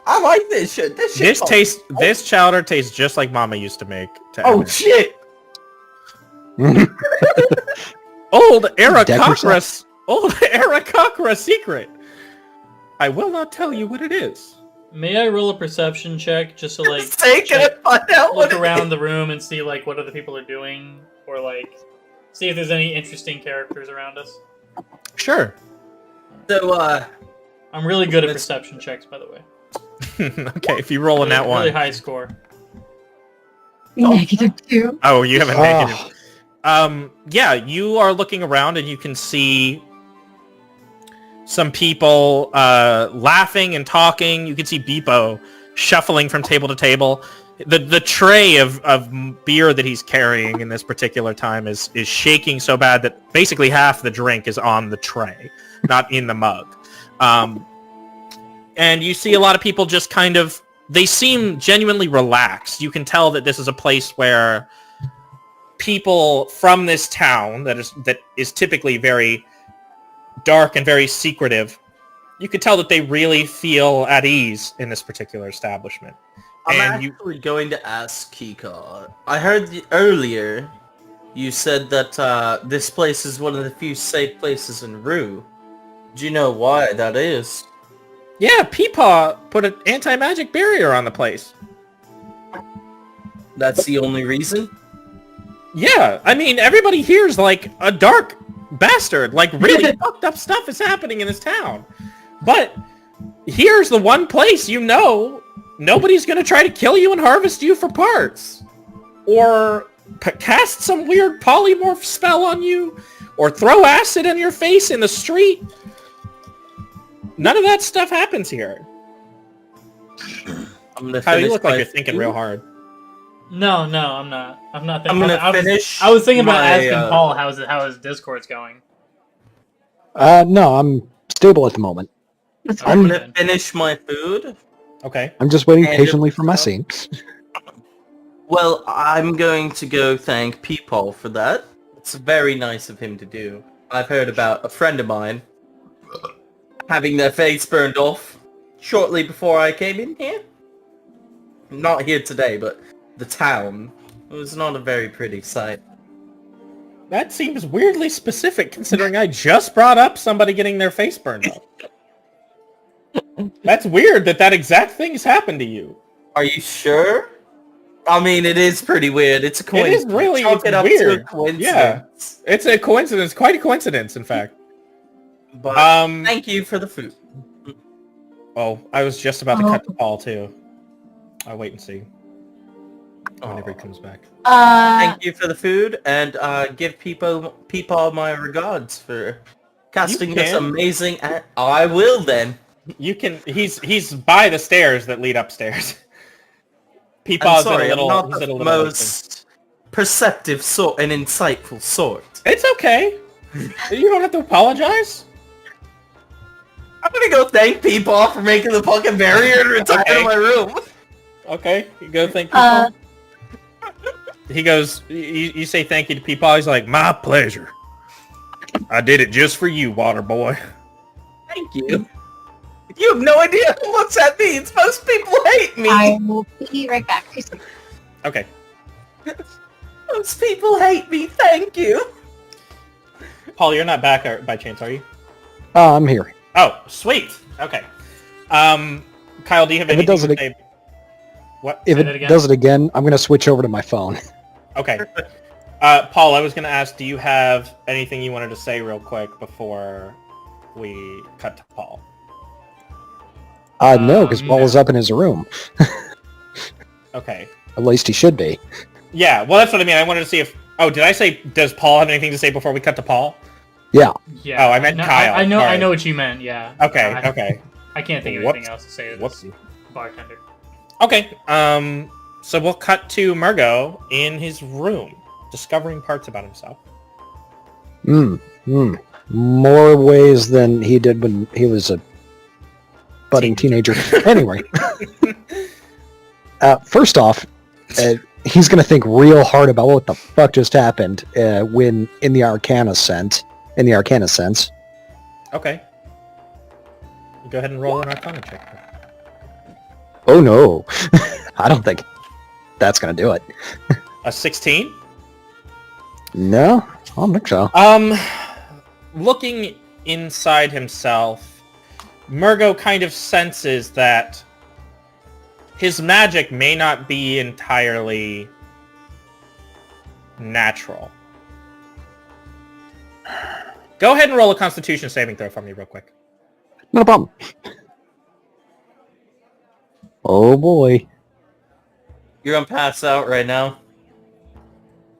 I like this shit. This chowder tastes just like Mama used to make. To Oh, Emma. shit. Old Era Deck Cochra secret. I will not tell you what it is. May I roll a perception check just to like Say, can I find out what look it around the room and see like what other people are doing, or like see if there's any interesting characters around us? Sure. is? So, I'm really good at perception checks, by the way. Okay, if you roll in that Really one. high score. -2. Oh, you have a Oh. negative. Yeah, you are looking around and you can see some people laughing and talking. You can see Beepo shuffling from table to table. The tray of beer that he's carrying in this particular time is shaking so bad that basically half the drink is on the tray, not in the mug. And you see a lot of people just kind of, they seem genuinely relaxed. You can tell that this is a place where people from this town that is typically very dark and very secretive, you could tell that they really feel at ease in this particular establishment. I'm And actually going to ask Kika. I heard earlier you said that this place is one of the few safe places in Rue. Do you know why that is? Yeah, Peepaw put an anti-magic barrier on the place. That's the only reason? Yeah, I mean, everybody here's like a dark bastard. Like, really fucked up stuff is happening in this town. But here's the one place you know nobody's gonna try to kill you and harvest you for parts. Or cast some weird polymorph spell on you. Or throw acid in your face in the street. None of that stuff happens here. I'm gonna Kyle, you finish look like my you're thinking food. real hard. No, I'm not. I'm not I'm thinking. gonna finish. I was thinking about my, asking Paul how his Discord's going. No, I'm stable at the moment. That's I'm fine. gonna finish my food. Okay. I'm just waiting And- patiently for my scene. Well, I'm going to go thank Peepaw for that. It's very nice of him to do. I've heard about a friend of mine having their face burned off shortly before I came in here. Not here today, but the town. It was not a very pretty sight. That seems weirdly specific considering I just brought up somebody getting their face burned off. That's weird that exact thing's happened to you. Are you sure? I mean, it is pretty weird. It's a coincidence. is really- Chalk it's it up weird. to a coincidence. Yeah. It's a coincidence, quite a coincidence, in fact. But thank you for the food. Oh, I was just about to Oh. cut to Paul, too. I'll wait and see. Whenever he comes back. Thank you for the food, and give Peepaw my regards for casting this can. amazing. I will then. You can. He's by the stairs that lead upstairs. I'm Peepaw's sorry, in a little. I'm He's not in a the little. most perceptive sort and insightful sort. It's okay. You don't have to apologize. I'm gonna go thank Peepaw for making the fucking barrier and retire Okay. to my room. Okay, you go thank Peepaw. He goes, you say thank you to Peepaw. He's like, my pleasure. I did it just for you, water boy. Thank you. You have no idea what that means. Most people hate me. I will be right back. Okay. Most people hate me. Thank you. Paul, you're not back by chance, are you? I'm here. Oh, sweet. Okay. Kyle, do you have If it anything does to it say? What? If Say that it again. does it again, I'm going to switch over to my phone. Okay. Paul, I was going to ask, do you have anything you wanted to say real quick before we cut to Paul? No, because Paul is up in his room. Okay. At least he should be. Yeah, well, that's what I mean. I wanted to see if... Oh, did I say, does Paul have anything to say before we cut to Paul? Yeah. Yeah. Oh, I meant Kyle. I know. Sorry. I know what you meant. Yeah. Okay, okay. I can't think of Whoops. anything else to say to this Whoopsie. bartender. Okay, so we'll cut to Murgo in his room, discovering parts about himself. More ways than he did when he was a budding teenager. Anyway. First off, he's going to think real hard about what the fuck just happened when in the Arcana sense. Okay. Go ahead and roll an Arcana check. Oh no. I don't think that's going to do it. A 16? No, I don't think so. Looking inside himself, Murgo kind of senses that his magic may not be entirely natural. Go ahead and roll a Constitution saving throw for me real quick. No problem. Oh boy. You're gonna pass out right now.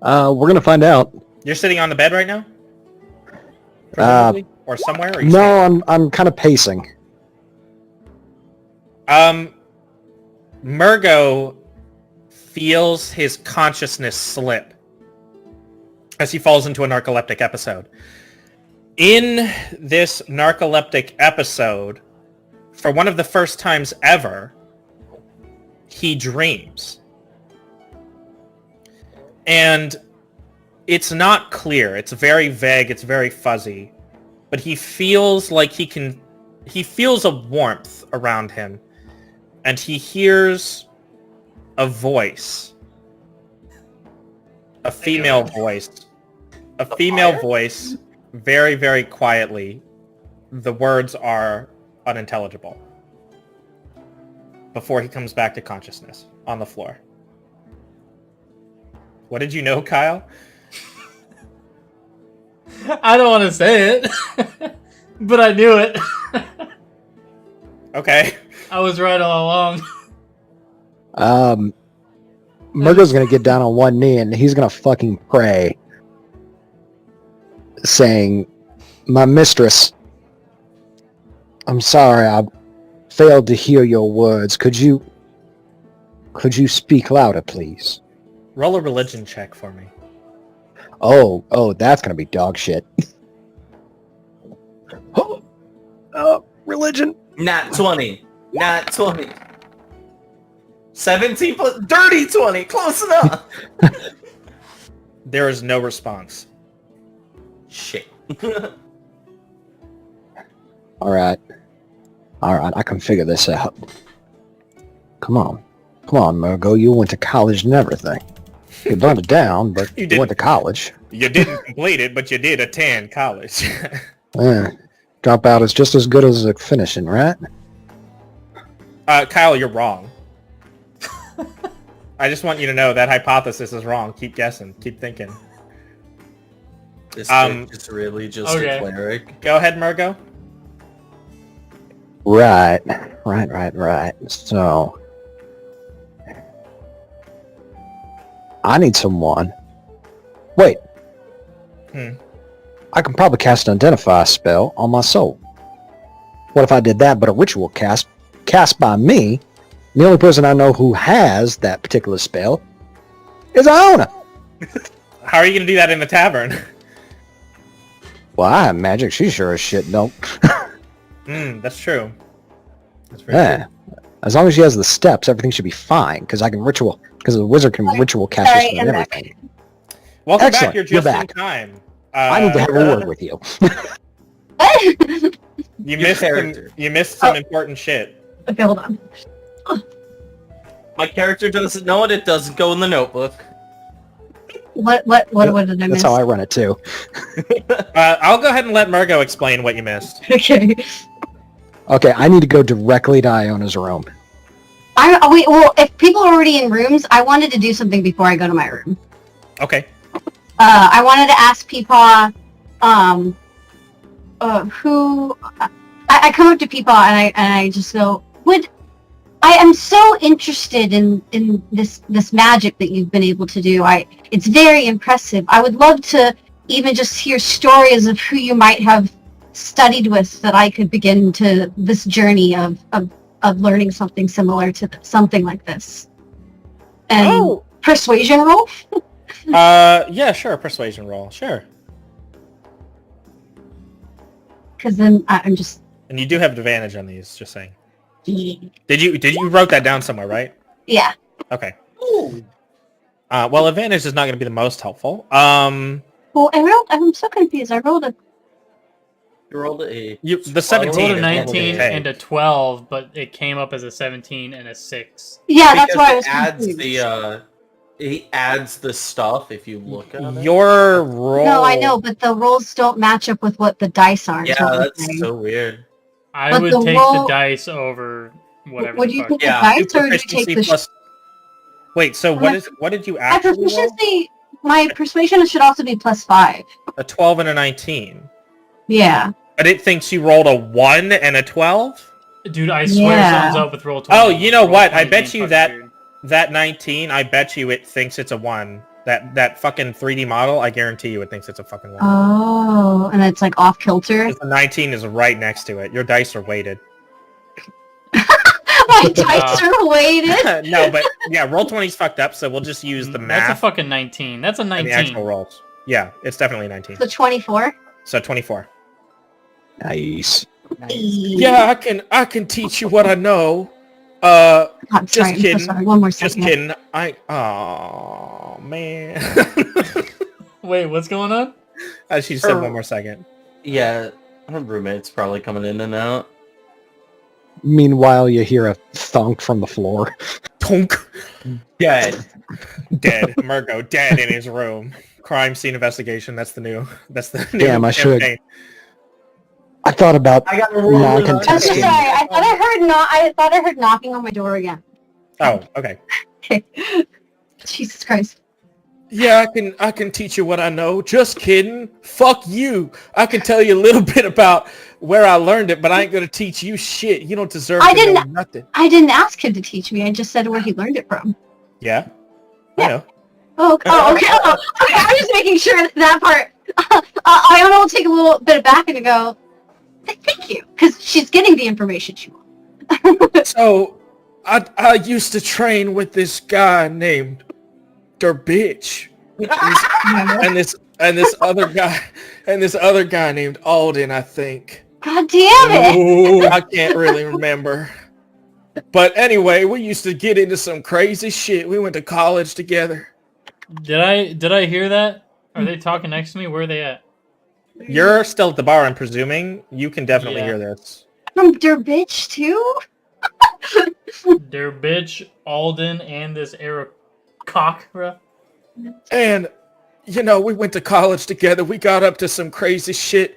We're going to find out. You're sitting on the bed right now? Uh, Presumably? Or somewhere? Or you No, I'm kind of pacing. Murgo feels his consciousness slip as he falls into a narcoleptic episode. In this narcoleptic episode, for one of the first times ever, he dreams. And it's not clear. It's very vague. It's very fuzzy. But he feels like he feels a warmth around him. And he hears a voice. A female voice. A female voice, very, very quietly. The words are unintelligible. Before he comes back to consciousness on the floor. What did you know, Kyle? I don't want to say it, but I knew it. Okay. I was right all along. Murgo's gonna get down on one knee and he's gonna fucking pray, saying, "My mistress, I'm sorry I failed to hear your words. Could you speak louder, please?" Roll a religion check for me. Oh, that's gonna be dog shit. Religion. Nat 20. Nat 20. 17 plus... Dirty 20! Close enough! There is no response. Shit. Alright, I can figure this out. Come on, Murgo, you went to college and everything. You burned it down, but you went to college. You didn't complete it, but you did attend college. Dropout is just as good as a finishing, right? Kyle, you're wrong. I just want you to know that hypothesis is wrong. Keep guessing. Keep thinking. This is really just Okay. a cleric. Go ahead, Murgo. Right. So, I need someone. Wait. I can probably cast an Identify spell on my soul. What if I did that, but a ritual cast by me? The only person I know who has that particular spell is Iona. How are you going to do that in the tavern? Well, I have magic. She sure as shit don't. That's true. That's very Yeah. true. As long as she has the steps, everything should be fine. Because the wizard can ritual cast Sorry, this and I'm back. everything. Welcome Excellent. back. You're You're just in back. time. I need to have a word with you. You Your missed character. some important shit. Okay, hold on. My character doesn't know it. It doesn't go in the notebook. What did I That's miss? how I run it too. I'll go ahead and let Murgo explain what you missed. Okay. Okay, I need to go directly to Iona's room. Well, if people are already in rooms, I wanted to do something before I go to my room. Okay. I wanted to ask Peepaw, who I come up to Peepaw and I just go, I am so interested in this magic that you've been able to do. It's very impressive. I would love to even just hear stories of who you might have studied with, that I could begin to this journey of learning something similar to something like this. And persuasion roll? Yeah, sure. Persuasion roll. Sure. Because then I'm just... And you do have advantage on these, just saying. Did you wrote that down somewhere, right? Yeah. Okay. Well, advantage is not going to be the most helpful. Well, I'm so confused. I rolled a... You rolled a... The 17 I rolled a is 19 okay. and a 12, but it came up as a 17 and a 6. Yeah, that's Because why I was it adds confused. it adds the stuff if you look at it. Your roll. No, I know, but the rolls don't match up with what the dice are. Yeah, that's so weird. I But would the take roll- the dice over whatever. Would the you fuck. take Yeah, the dice, or would you take Proficiency the... plus... Wait, so what did you My actually roll? proficiency... My persuasion should also be +5. A 12 and a 19. Yeah. But it thinks you rolled a 1 and a 12? Dude, I swear Yeah. something's up with roll 20. Oh, you know Roll what? I 20 bet being you fucking weird. that 19, I bet you it thinks it's a 1. That fucking 3D model, I guarantee you it thinks it's a fucking 1. Oh, and it's like off kilter. Because the 19 is right next to it. Your dice are weighted. My dice are weighted. No, but yeah, roll 20's fucked up, so we'll just use the math That's a fucking 19. That's a and 19. the actual rolls. Yeah, it's definitely 19. So 24. So 24. Nice. Yeah, I can teach you what I know. God, Just sorry, I'm kidding. so sorry. One more Just second. kidding. Oh man. Wait, what's going on? She said one more second. Yeah, her roommate's probably coming in and out. Meanwhile, you hear a thunk from the floor. Tonk. Dead. Dead. Murgo dead in his room. Crime scene investigation. That's the new Damn, I should. campaign. I thought about I got a roll. I'm so non-contested. sorry. I thought I heard knocking on my door again. Oh, okay. Okay. Jesus Christ. Yeah, I can teach you what I know. Just kidding. Fuck you. I can tell you a little bit about where I learned it, but I ain't gonna teach you shit. You don't deserve I to know didn't- nothing. I didn't ask him to teach me. I just said where he learned it from. Yeah. I know. Oh, okay. Okay, I'm just making sure that part. I will take a little bit of back and go, thank you, because she's getting the information she wants. So, I used to train with this guy named Der Bitch, and this other guy named Alden, I think. God damn it! I can't really remember. But anyway, we used to get into some crazy shit. We went to college together. Did I hear that? Are they talking next to me? Where are they at? You're still at the bar, I'm presuming. You can definitely Yeah. hear this. From Der Bitch too? Their bitch, Alden, and this Eric cock, bro. And, you know, we went to college together. We got up to some crazy shit.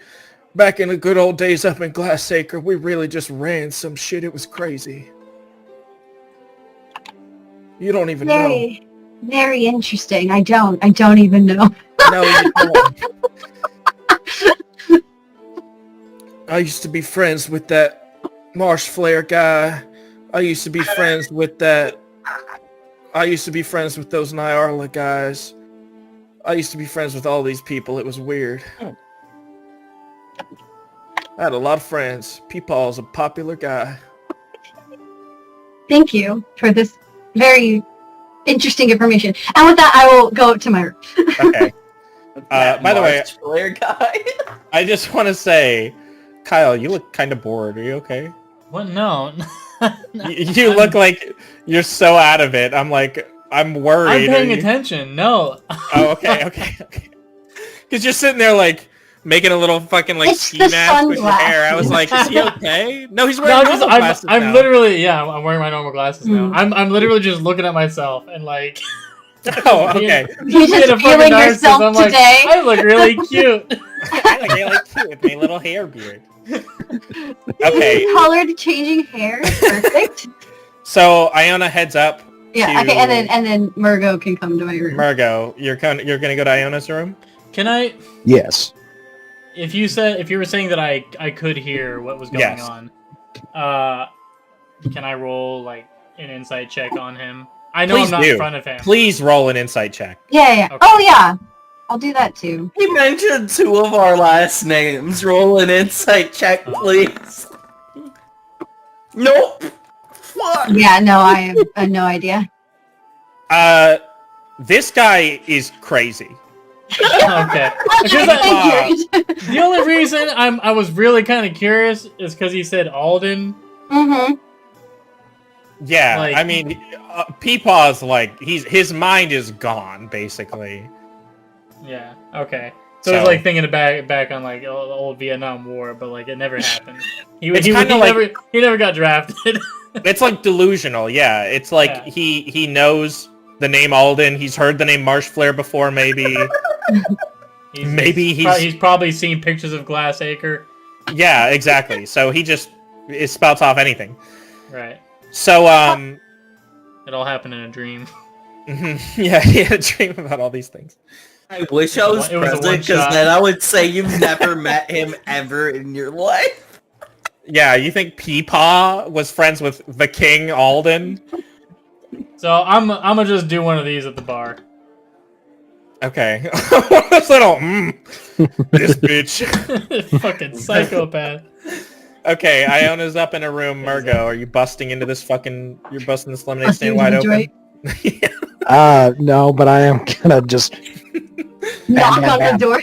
Back in the good old days up in Glassacre, we really just ran some shit. It was crazy. You don't even know. Very interesting. I don't even know. No, you don't. I used to be friends with that Marsh Flare guy. I used to be friends with those Nyarla guys. I used to be friends with all these people. It was weird. I had a lot of friends. Peepaw's a popular guy. Thank you for this very interesting information. And with that, I will go up to my room. Okay. By the way, player guy. I just want to say, Kyle, you look kind of bored. Are you okay? What? No. You look like you're so out of it. I'm worried. I'm paying Are you- attention. No. Oh, okay. Because you're sitting there like making a little fucking like It's ski the mask with your hair. I was sunglasses. like, is he okay? No, he's No, wearing I'm, normal just, glasses I'm now. literally, I'm wearing my normal glasses now. Mm. I'm literally just looking at myself and like. Oh, okay. You're being just a fucking feeling narcissist, yourself I'm like, today. I look really cute. I look really cute with my little hair beard. Okay, Colored changing hair is perfect. so Iona heads up Yeah. Okay. And then Murgo can come to my room. Murgo, you're gonna go to Iona's room. Can I? Yes. If you were saying that I could hear what was going Yes. on, can I roll like an insight check on him? I know Please I'm not do. in front of him. Please roll an insight check. Yeah. Okay. Oh yeah. I'll do that too. He mentioned 2 of our last names. Roll an insight check, please. Nope. Fuck. Yeah. No, I have no idea. This guy is crazy. Okay. Because the only reason I was really kind of curious is because he said Alden. Mm-hmm. Yeah, Like- I mean, Peepaw's like his mind is gone basically. Yeah. Okay. So it's like thinking back on like the old Vietnam War, but like it never happened. He never got drafted. It's like delusional. Yeah, it's like he knows the name Alden. He's heard the name Marshflare before, maybe. He's probably seen pictures of Glassacre. Yeah, exactly. So it spouts off anything. Right. So It all happened in a dream. yeah, he had a dream about all these things. I wish I was It was a present, because one-shot. then I would say you've never met him ever in your life. Yeah, you think Peepaw was friends with the King Alden? So I'm gonna just do one of these at the bar. Okay. This little this bitch. Fucking psychopath. Okay, Iona's up in a room. Murgo, are you busting into this you're busting this lemonade stand Busting wide into open? joint. No, but I am gonna just. Knock on the door.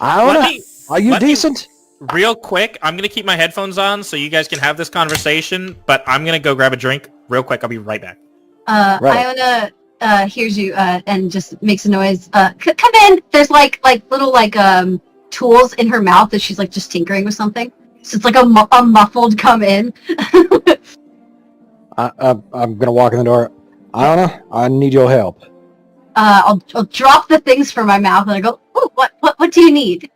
Iona, are you decent? Real quick, I'm gonna keep my headphones on so you guys can have this conversation, but I'm gonna go grab a drink real quick. I'll be right back. Right. Iona hears you and just makes a noise. Come in. There's like little tools in her mouth that she's like just tinkering with something. So it's like a muffled come in. I'm gonna walk in the door. Iona, I need your help. I'll drop the things from my mouth and I go, "Ooh, what do you need?"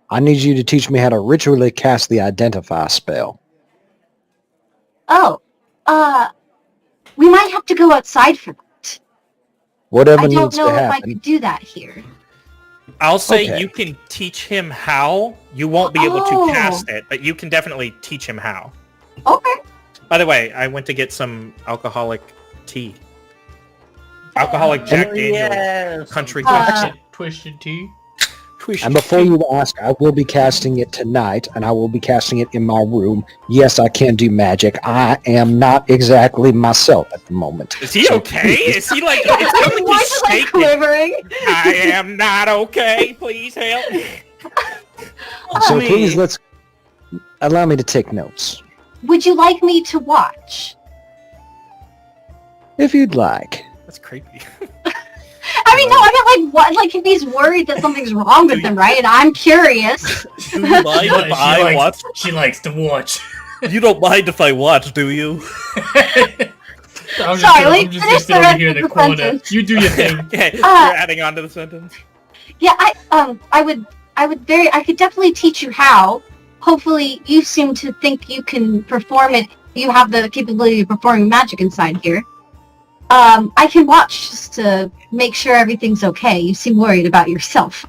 I need you to teach me how to ritually cast the Identify spell. Oh, we might have to go outside for that. Whatever I don't needs know to if I happen. could do that here. I'll say Okay. you can teach him how. You won't be able Oh. to cast it, but you can definitely teach him how. Okay. By the way, I went to get some alcoholic tea. Alcoholic Jack Daniel Yes. country Twisted tea. And before you ask, I will be casting it tonight, and I will be casting it in my room. Yes, I can do magic. I am not exactly myself at the moment. Is he okay? Is he like? It's coming Why he's is it like shaking. quivering? I am not okay. Please help. So me. please, let's allow me to take notes, Would you like me to watch? if you'd like. That's creepy. I mean, no, I mean, like, what? Like, if he's worried that something's wrong with him, right? And I'm curious. Do you mind if I watch? She likes to watch. You don't mind if I watch, do you? I'm Sorry, let me I'm just finish gonna the sit over rest here of in the the corner. sentence. You do your thing. Okay, you're adding on to the sentence. Yeah, I could definitely teach you how. Hopefully, you seem to think you can perform it. You have the capability of performing magic inside here. I can watch just to make sure everything's okay. You seem worried about yourself.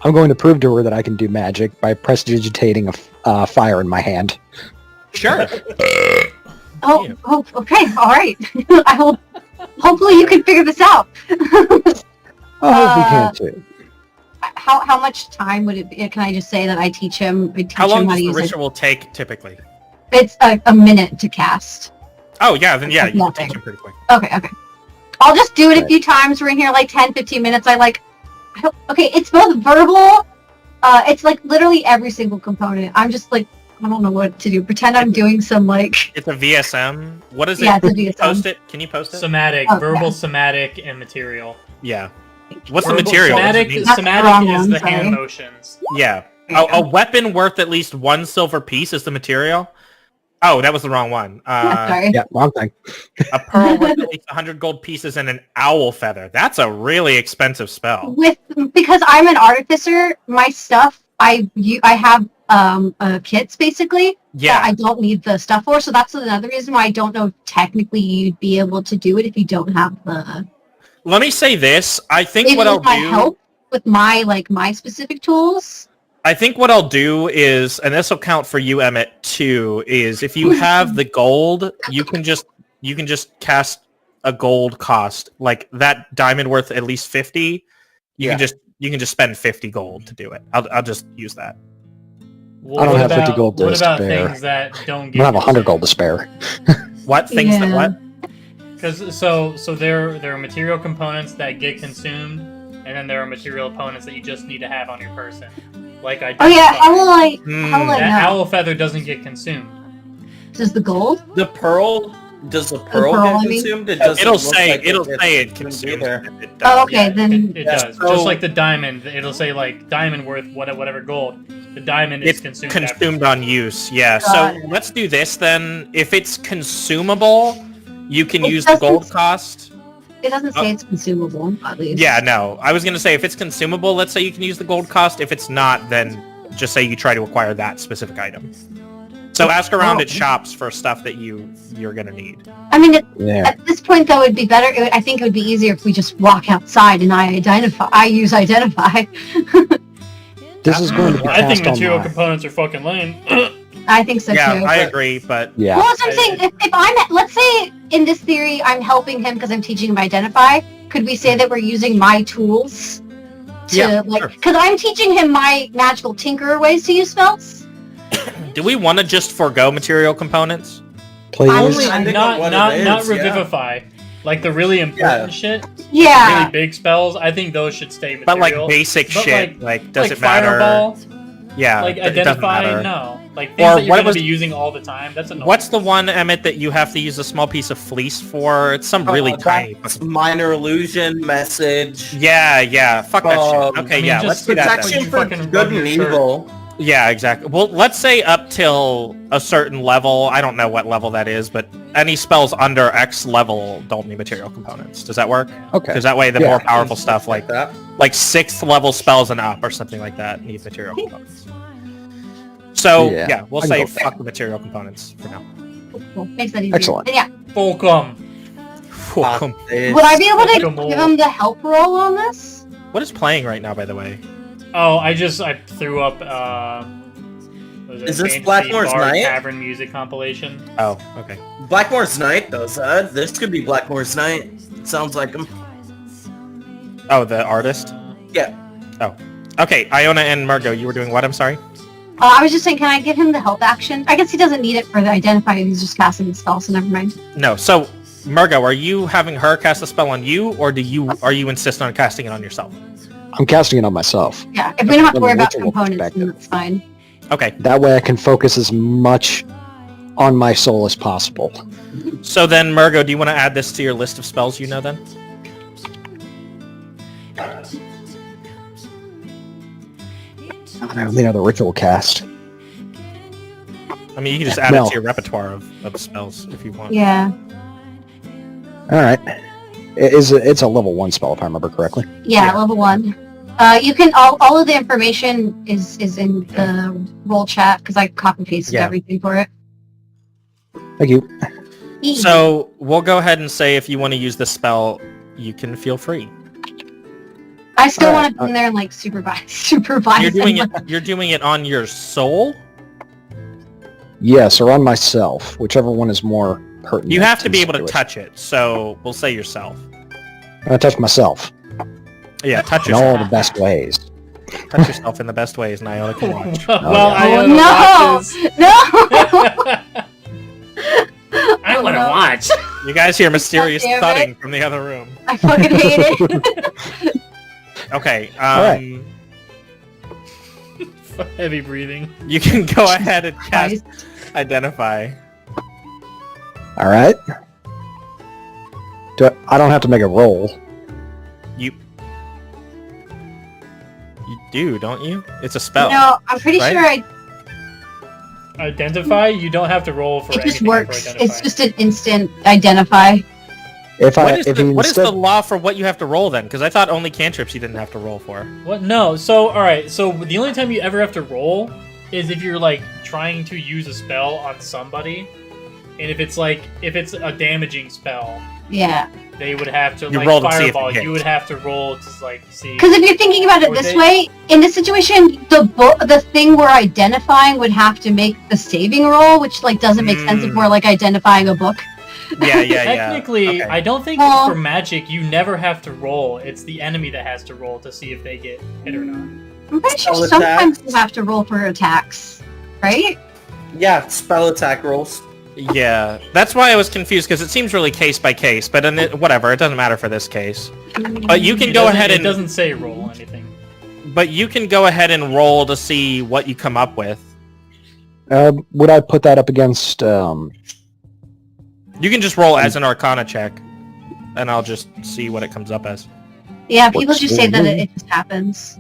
I'm going to prove to her that I can do magic by prestidigitating a fire in my hand. Sure. Oh, okay, all right. I hope. Hopefully, you can figure this out. I hope we can too. How much time would it be? Can I just say that I teach him? How long how does to the use it? ritual take typically? It's a minute to cast. Oh yeah, then yeah, you can Nothing. teach him pretty quick. Okay. I'll just do it a Right. few times. We're in here like 10, 15 minutes. Okay, it's both verbal. It's like literally every single component. I'm just like, I don't know what to do. Pretend I'm doing some like, It's a VSM. What is it? yeah, it's a Can you VSM. post it? Can you post it? Somatic, Oh, verbal, yeah. somatic, and material. Yeah. What's the Verbal- material? What does it Somatic, mean? That's the somatic wrong is one, the sorry. hand motions. Yeah. A weapon worth at least 1 silver piece is the material. Oh, that was the wrong one. Sorry. Yeah, wrong thing. A pearl worth at least 100 gold pieces and an owl feather. That's a really expensive spell. Because I'm an artificer, my stuff I have kits basically. Yeah. That I don't need the stuff for. So that's another reason why I don't know if technically you'd be able to do it if you don't have the. Let me say this. I think Maybe what I'll with my do. help with my specific tools. I think what I'll do is, and this will count for you, Emmett, too, is if you have the gold, you can just cast a gold cost. Like that diamond worth at least 50. You can just spend 50 gold to do it. I'll just use that. Well, I don't what have 50 about- gold to What about spare. things that don't I get? have 100 gold to spare. What things that Yeah. what? Because so there are material components that get consumed, and then there are material components that you just need to have on your person. Like I. Oh yeah, how will I? Hmm. How will I That know? owl feather doesn't get consumed. Does the gold? The pearl, does the pearl pearl, I get mean? consumed? It doesn't It'll look say like it'll gets say it consumed consumes. either. It does. Oh, okay, Yeah, then it Yeah, does. so- Just like the diamond, it'll say like diamond worth whatever gold. The diamond is It's consumed. consumed on use. Yeah. Got So it. let's do this then. If it's consumable, you can It use the gold doesn't- cost. It doesn't say it's consumable, at least. Yeah, no. I was going to say if it's consumable, let's say you can use the gold cost. If it's not, then just say you try to acquire that specific item. So ask around Oh. at shops for stuff that you're going to need. I mean, Yeah. at this point, though, it'd be better. I think it would be easier if we just walk outside and I use identify. This is going to be I think cast on material my... components are fucking lame. I think so Yeah, too. I but- agree, but Yeah. Well, that's what I'm saying. If I'm, let's say in this theory, I'm helping him because I'm teaching him identify. Could we say that we're using my tools to Yeah, like? sure. Because I'm teaching him my magical tinkerer ways to use spells. do we want to just forego material components? Please. Only- Depending on what not it not is, yeah. revivify. Like the really important shit, Yeah. really big spells. I think those should stay But material. like basic But, shit, like does like it matter? Fireball, Yeah, like it doesn't identify, matter. no. Like Or things that you're what gonna was- be using all the time. That's annoying. What's the one, Emmett, that you have to use a small piece of fleece for? It's some really tiny. That's minor illusion, message, Yeah. Fuck that shit. Okay, I mean, yeah, just let's do that. protection Then. for fucking good rub and your shirt. evil. Yeah, exactly. Well, let's say up till a certain level. I don't know what level that is, but any spells under X level don't need material components. Does that work? Okay. Because that way, the Yeah. more powerful stuff, like that. 6th level spells and up or something like that, need material components. So Yeah, yeah, we'll I can say go with that. fuck the material components for now. Cool. Makes that easier. Excellent. And yeah. Fulcrum. Welcome. Would I be able to Come on. give him the help roll on this? What is playing right now, by the way? Oh, I threw up. Was it Is this Fantasy Blackmore's Bar Night? Tavern music compilation? Oh, okay. Blackmore's Night does that. This could be Blackmore's Night. Sounds like him. Oh, the artist? Yeah. Oh. Okay, Iona and Margot, you were doing what? I'm sorry? I was just saying, can I give him the help action? I guess he doesn't need it for the identify. He's just casting the spell, so never mind. No. So, Margot, are you having her cast a spell on you, or are you insist on casting it on yourself? I'm casting it on myself. Yeah, if we don't have to From a worry about ritual components, then perspective. that's fine. Okay. That way I can focus as much on my soul as possible. So then, Margot, do you want to add this to your list of spells you know then? I only know the ritual cast. I mean, you can just add it No. to your repertoire of spells if you want. Yeah. All right. It's a level 1 spell, if I remember correctly. Yeah, Yeah. level 1. You can all of the information is in the roll chat because I copy pasted Yeah. everything for it. Thank you. Easy. So, we'll go ahead and say if you want to use this spell, you can feel free. I still Alright, want to be in there and like supervise. You're doing him. it. You're doing it on your soul. Yes, or on myself, whichever one is more pertinent. You have to be able to the touch it. So we'll say yourself. situation. I touch myself Yeah, touch in all yourself. the best ways. Touch yourself in the best ways, and Iona can watch. Well, yeah. Iona no, watches. no. I want to No. watch. You guys hear mysterious God damn thudding from the other room. I fucking hate it. Okay. Alright. Heavy breathing. You can go ahead and cast Christ. identify. All right. I don't have to make a roll. You do, don't you? It's a spell. No, I'm pretty right? sure Identify. You don't have to roll for it just anything for works. identify. It's just an instant identify. If What is if the, you what is instead, the law for what you have to roll then? Because I thought only cantrips you didn't have to roll for. What? No. So, all right. So the only time you ever have to roll is if you're like trying to use a spell on somebody, and if it's a damaging spell, Yeah. they would have to You like roll to see if it fireball. hits. You would have to roll to like see. Because if you're thinking about it Or this they- way, in this situation, the thing we're identifying would have to make the saving roll, which like doesn't make sense if we're like identifying a book. Yeah, yeah, yeah. Technically, Okay. I don't think Well- for magic you never have to roll. It's the enemy that has to roll to see if they get hit or not. I'm pretty sure Spell sometimes attacks. you have to roll for attacks, right? Yeah, spell attack rolls. Yeah, that's why I was confused, because it seems really case by case, but whatever, it doesn't matter for this case. But you can It go doesn't- ahead It and doesn't say roll anything. but you can go ahead and roll to see what you come up with. Would I put that up against? You can just roll as an Arcana check, and I'll just see what it comes up as. Yeah, people What's just say that going it just happens.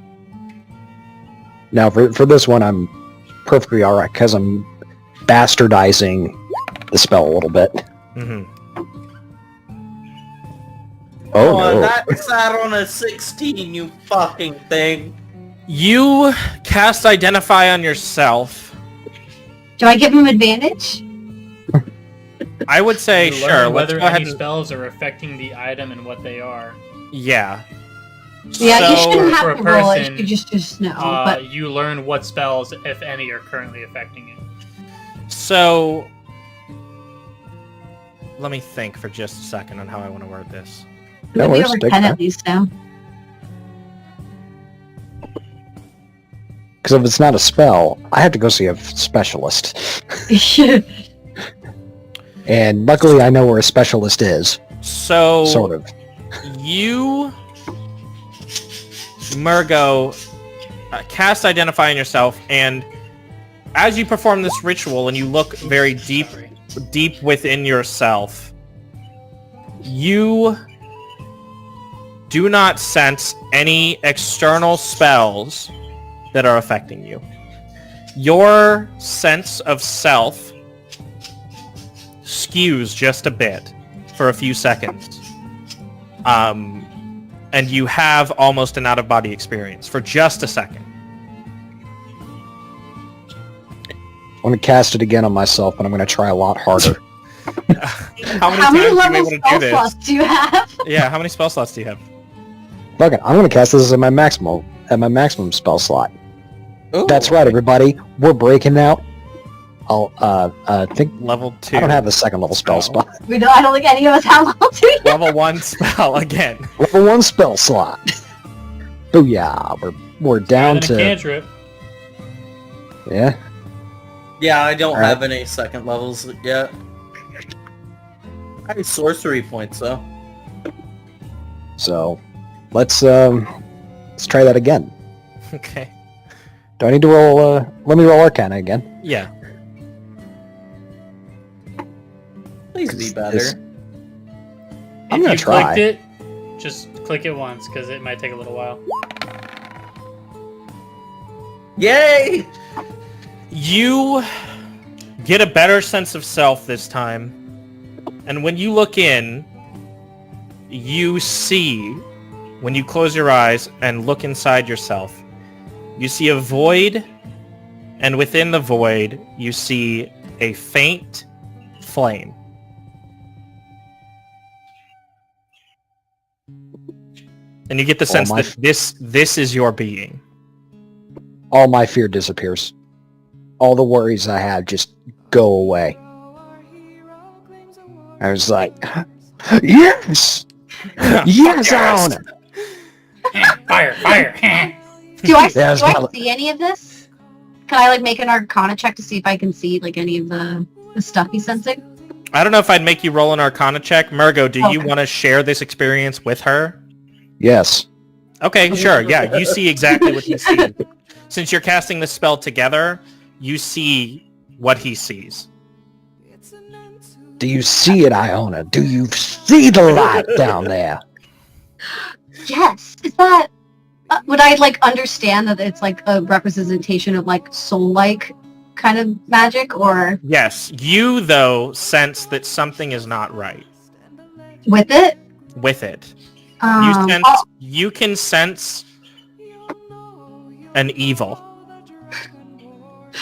Now for this one, I'm perfectly alright because I'm bastardizing the spell a little bit. hmm Oh no! That sat on a 16, you fucking thing. You cast Identify on yourself. Do I give him advantage? I would say You sure. learn Let's whether go ahead any and spells are affecting the item and what they are. yeah. Yeah, you So- shouldn't for have a to roll it. person, You just know. But You learn what spells, if any, are currently affecting it. So let me think for just a second on how I want to word this. No maybe worries, over take 10 time. at least now. Because if it's not a spell, I have to go see a specialist. And luckily, I know where a specialist is. So Sort of. you, Murgo, cast Identify on yourself, and as you perform this ritual and you look very deep within yourself, you do not sense any external spells that are affecting you. Your sense of self skews just a bit for a few seconds. And you have almost an out-of-body experience for just a second. I'm going to cast it again on myself, but I'm going to try a lot harder. How many How many times are you level able to do spell this? slots do you have? Yeah, how many spell slots do you have? Fuck it, I'm going to cast this at my maximum spell slot. Ooh. That's right, everybody. We're breaking out. I'll think Level 2. I don't have a second level spell Oh. spot. I don't think any of us have level 2 yet. Level 1 spell again. Level 1 spell slot. Booyah! We're down And a to cantrip. yeah. Yeah, I don't Alright. have any second levels yet. I have sorcery points though. So let's try that again. Okay. Do I need to roll? Let me roll Arcana again. Yeah. Please be This- better. I'm If gonna you try. clicked it, just click it once, because it might take a little while. Yay! You get a better sense of self this time. And when you look in, you see, when you close your eyes and look inside yourself, you see a void, and within the void, you see a faint flame. And you get the sense my that this is your being. All my fear disappears. All the worries I had just go away. I was like, yes, yes, I own it. Fire! Fire! Do I, Yeah, it's do I not- see any of this? Can I like make an Arcana check to see if I can see like any of the stuff he's sensing? I don't know if I'd make you roll an Arcana check. Murgo, do you Okay. want to share this experience with her? Yes. Okay, sure. Yeah, you see exactly what he sees. Since you're casting this spell together, you see what he sees. Do you see it, Iona? Do you see the light down there? Yes. Is that? Would I like understand that it's like a representation of like soul-like kind of magic, or Yes, you, though, sense that something is not right with it? with it. Um, You can sense an evil.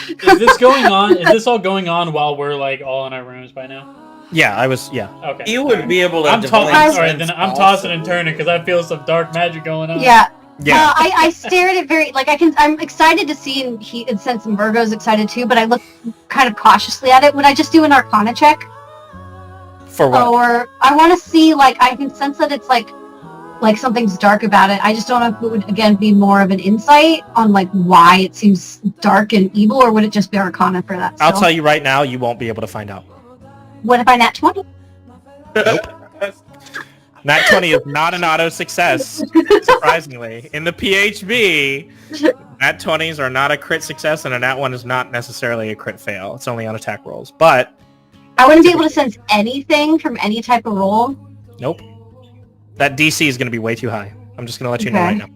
Is this going on? Is this all going on while we're like all in our rooms by now? Yeah, I was. Yeah. Okay. You would be able to. I'm divine alright, then sense I'm tossing and turning because I feel some dark magic going on. Yeah. Yeah. I stared at very like I'm excited to see and sense Virgo's excited too, but I look kind of cautiously at it. Would I just do an Arcana check? For what? Or I want to see like I can sense that it's like something's dark about it. I just don't know if it would again be more of an insight on like why it seems dark and evil, or would it just be Arcana for that? I'll tell you right now, you won't be able to find out. What if I nat 20? Nat 20 is not an auto success, surprisingly. In the PHB, Nat 20s are not a crit success, and a Nat 1 is not necessarily a crit fail. It's only on attack rolls. But I wouldn't be able to sense anything from any type of roll. nope. That DC is going to be way too high. I'm just going to let you know Okay. right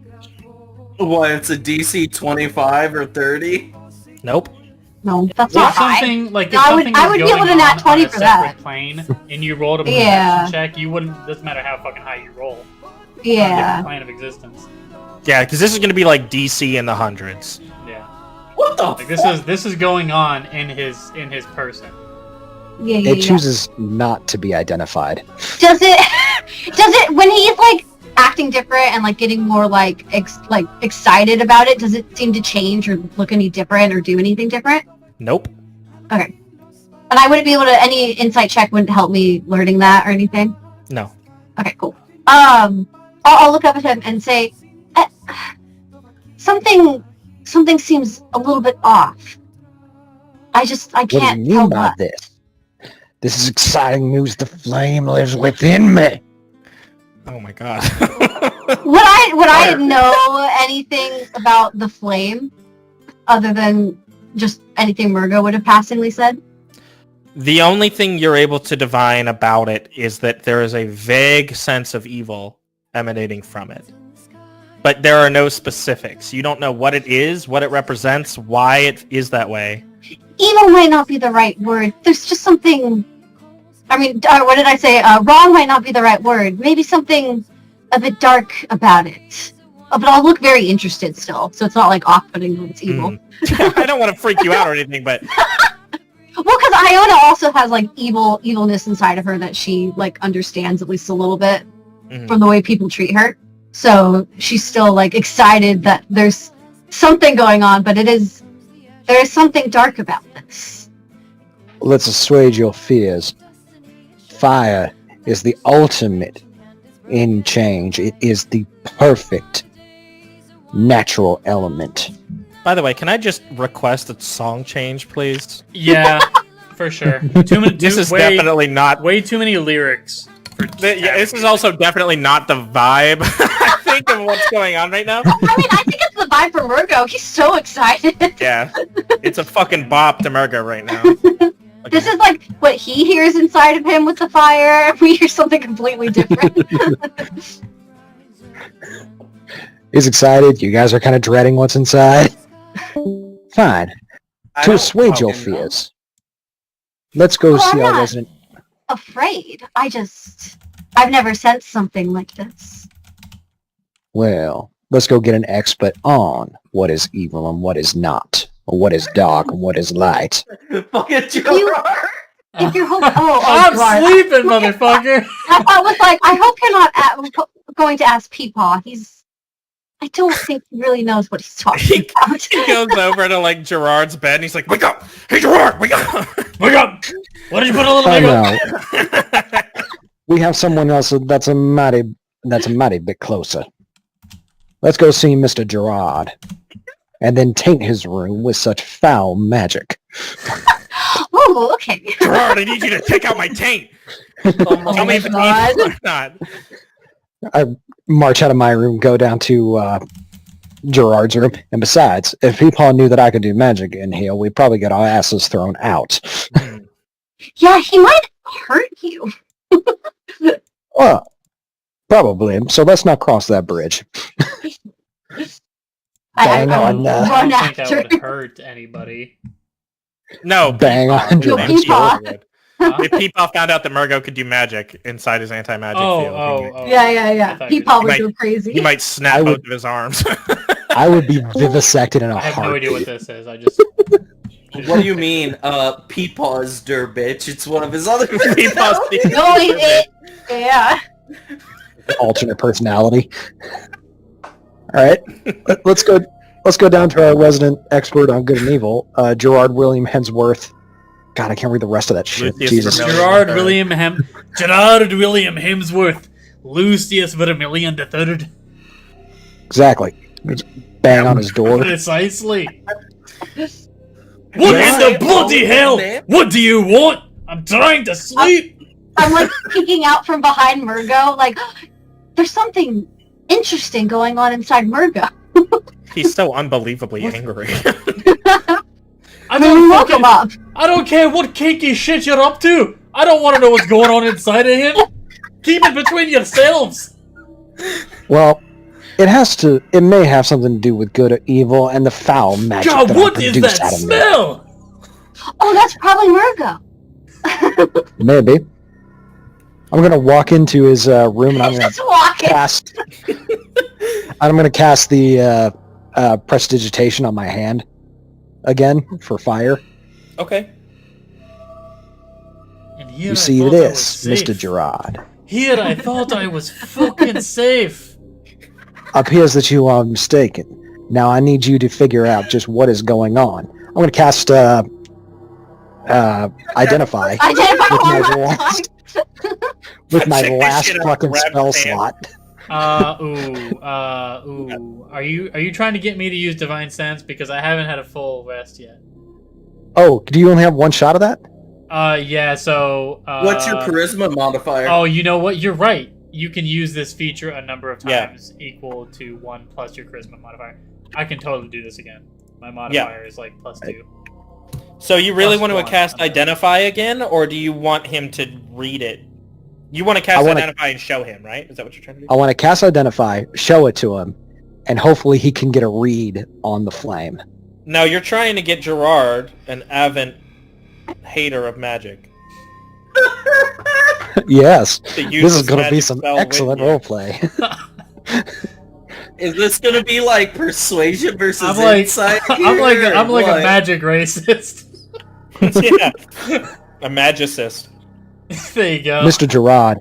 now. What? It's a DC 25 or 30. Nope. No, that's If not high. something like if No, I would- something I was would be able going to nat on 20 a for separate that. plane, and you rolled a Yeah. perception check, you wouldn't. Doesn't matter how fucking high you roll. On a Yeah. different plane of existence. Yeah, because this is going to be like DC in the hundreds. Yeah. What the? Like this is going on in his person. Yeah, yeah, It yeah. chooses not to be identified. Does it when he's like acting different and like getting more like excited about it, does it seem to change or look any different or do anything different? Nope. Okay. And I wouldn't be able to, any insight check wouldn't help me learning that or anything? No. Okay, cool. I'll look up at him and say, something seems a little bit off. I What do you can't mean tell by what. this? This is exciting news. The flame lives within me. Oh my god. Would I know anything about the flame other than just anything Murgo would have passingly said? The only thing you're able to divine about it is that there is a vague sense of evil emanating from it. But there are no specifics. You don't know what it is, what it represents, why it is that way. Evil might not be the right word. There's just something... I mean, what did I say? Wrong might not be the right word. Maybe something a bit dark about it. But I'll look very interested still, so it's not like off-putting when it's evil. I don't want to freak you out or anything, but Well, because Iona also has like evilness inside of her that she like understands at least a little bit from the way people treat her. So she's still like excited that there's something going on, but there is something dark about this. Let's assuage your fears. Fire is the ultimate in change. It is the perfect natural element. by the way, can I just request a song change, please? Yeah, for sure. This is definitely not... way too many lyrics. Yeah, this is also definitely not the vibe, I think, of what's going on right now. I mean, I think it's the vibe from Murgo. He's so excited. Yeah, it's a fucking bop to Murgo right now. This is like what he hears inside of him with the fire, and we hear something completely different. He's excited. You guys are kind of dreading what's inside. Fine. I To don't assuage your fucking know. fears, let's go Well, see I'm our not- resident. Afraid. I've never sensed something like this. Well, let's go get an expert on what is evil and what is not, or what is dark and what is light. Fucking Gerard! If you're hoping, I'm God. sleeping, motherfucker. I was like, I hope you're not going to ask Peepaw. I don't think he really knows what he's talking about. He goes over to, like, Gerard's bed, and he's like, wake up! Hey, Gerard, wake up! Wake up! What did you put a little I bit know. We have someone else that's a mighty bit closer. Let's go see Mr. Gerard, and then taint his room with such foul magic. Oh, okay. Gerard, I need you to take out my taint! Oh Tell me my if it's God. evil or not. I march out of my room, go down to Gerard's room, and besides, if Peepaw knew that I could do magic in here, we'd probably get our asses thrown out. Yeah, he might hurt you. Well, probably. So let's not cross that bridge. I Bang on, run I don't think after. that would hurt anybody. No, Bang Peepaw. on His Yo, name's Peepaw. Gerard. Huh? If Peepaw found out that Murgo could do magic inside his anti-magic field, Yeah. I thought He you were- probably He go crazy. he might snap I would- both of his arms. I would be vivisected in a I have no heartbeat. idea what this is. I just What do you mean? Peepaw's der bitch. It's one of his other Peepaw's No, yeah. Alternate personality. All right, let's go. Let's go down to our resident expert on good and evil, Gerard William Hemsworth. God, I can't read the rest of that shit. Lucius Jesus. Vermilion. Gerard William Hemsworth, Lucius Vermilion III. Exactly. Just bang on his door. Precisely. What in the bloody hell? What do you want? I'm trying to sleep. I'm like peeking out from behind Murgo, like, there's something interesting going on inside Murgo. He's so unbelievably angry. I Look him up. I don't care what kinky shit you're up to. I don't want to know what's going on inside of him. Keep it between yourselves. Well, it may have something to do with good or evil and the foul magic God, that what I is produce that out of me. smell? Oh, that's probably Murgo. Maybe. I'm gonna walk into his room and I'm gonna Just walking. cast. I'm gonna cast the prestidigitation on my hand again for fire. Okay. And here You I see thought I was this, safe. Mr. Gerard. Here I thought I was fucking safe. Appears that you are mistaken. Now I need you to figure out just what is going on. I'm gonna cast identify Identify with my one more last with my Check this last shit out, fucking grab spell his hand. slot. Ooh. Are you trying to get me to use Divine Sense? Because I haven't had a full rest yet. Oh, do you only have one shot of that? Yeah, so... What's your charisma modifier? Oh, you know what? You're right. You can use this feature a number of Yeah. times equal to 1 plus your charisma modifier. I can totally do this again. My modifier is like +2. So you really Plus want to one. cast Identify again, or do you want him to read it? You want to cast Identify and show him, right? Is that what you're trying to do? I want to cast identify, show it to him, and hopefully he can get a read on the flame. No, you're trying to get Gerard, an avid hater of magic. Yes, to use this is going to be magic some spell with excellent you. roleplay. Is this gonna be like persuasion versus I'm like, insight? I'm like here, a or what? magic racist. Yeah, a magicist. There you go. Mr. Gerard,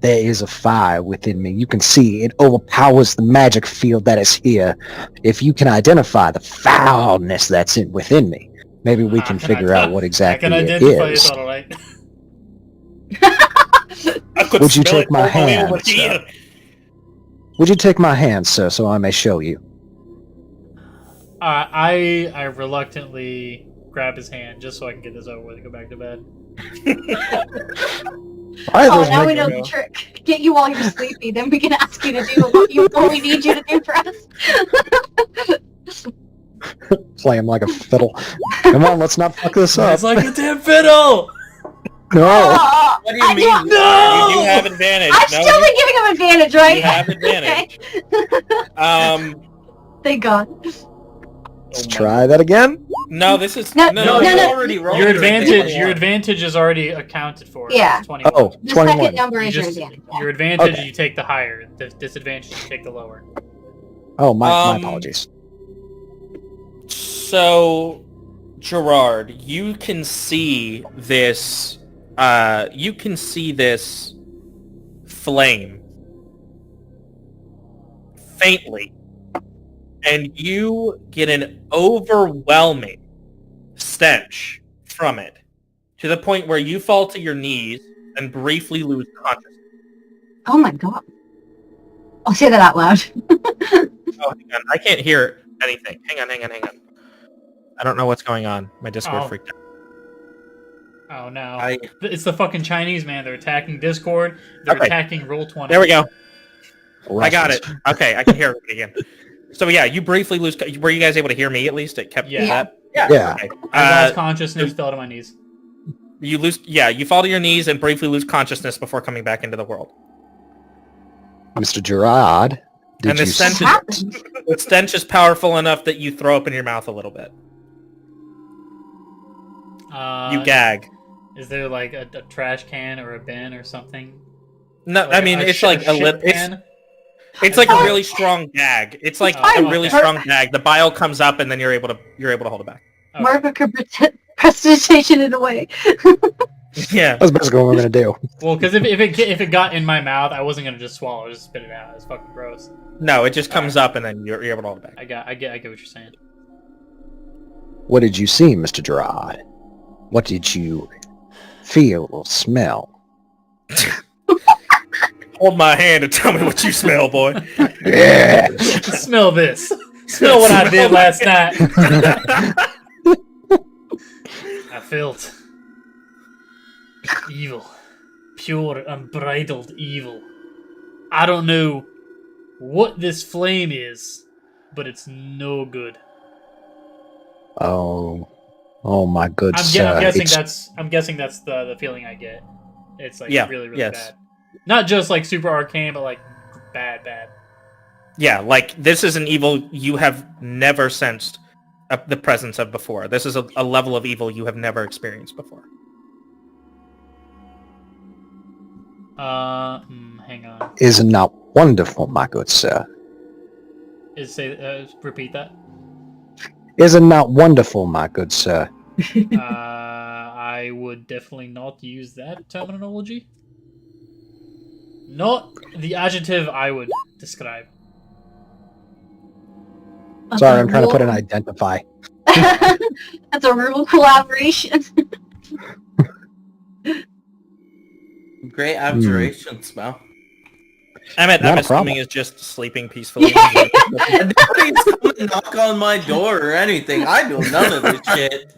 there is a fire within me. You can see it overpowers the magic field that is here. If you can identify the foulness that's within me, maybe we can figure out what exactly I can it identify is. it, alright. I could Would you smell take it my all the way hand, over here. Would you take my hand, sir, so I may show you? I reluctantly grab his hand just so I can get this over with and go back to bed. All right, Oh, there's now my- we know the trick. Get you while you're sleepy, then we can ask you to do what we need you to do for us. play him like a fiddle. Come on, let's not fuck this up. It's like a damn fiddle! No. Oh, What do you mean? No! You do have advantage. I've No, still been giving him advantage, right? you have advantage. Okay. Thank God. Let's try that again. No, this is No, No, no, you no. already rolled Your it. advantage is already accounted for. Yeah. It's 21. Oh, The 21. second number You is your just, advantage. your advantage, Okay. you take the higher. The disadvantage, you take the lower. Oh, my Um, apologies. So, Gerard, you can see this. You can see this flame faintly, and you get an overwhelming stench from it, to the point where you fall to your knees and briefly lose consciousness. Oh my God. I'll say that out loud. Oh, hang on. I can't hear anything. Hang on. I don't know what's going on. My Discord Oh. freaked out. Oh no. I It's the fucking Chinese, man. They're attacking Discord. They're Okay. attacking Roll20. There we go. I got Russians. it. Okay, I can hear everybody again. So yeah, you briefly lose. Were you guys able to hear me at least? It kept Yeah. that. Yeah. Okay. I lost consciousness, fell to my knees. You lose. Yeah, you fall to your knees and briefly lose consciousness before coming back into the world. Mr. Gerard, did And the you stench see- is- Happened. The stench is powerful enough that you throw up in your mouth a little bit. You gag. Is there like a trash can or a bin or something? No, Like I mean it's like a shit little. pan? It's like a really strong gag. It's like Oh, a really okay. strong gag. The bile comes up and then you're able to hold it back. More of a prestidigitation in a way. Yeah. That's basically what we're gonna do. Well, because if it got in my mouth, I wasn't gonna just swallow, just spit it out. It's fucking gross. No, it just comes up and then you're able to hold it back. I get what you're saying. What did you see, Mr. Gerard? What did you feel or smell? Hold my hand and tell me what you smell, boy. Yeah. Smell this. Smell what I did last night. I felt evil. Pure, unbridled evil. I don't know what this flame is, but it's no good. Oh my good I'm sir. guessing that's the feeling I get. It's like Yeah, really yes. bad. Not just like super arcane, but like bad. Yeah, like, this is an evil you have never sensed the presence of before. This is a level of evil you have never experienced before. Hang on. Is not wonderful, my good sir. Repeat that. Is it not wonderful, my good sir? I would definitely not use that terminology. Not the adjective I would describe. Sorry, I'm trying to put an identify. That's a real collaboration. Great observations, Mel. Emmett, Not I'm a problem. assuming is just sleeping peacefully. And nobody's come and knock on my door or anything. I do none of this shit.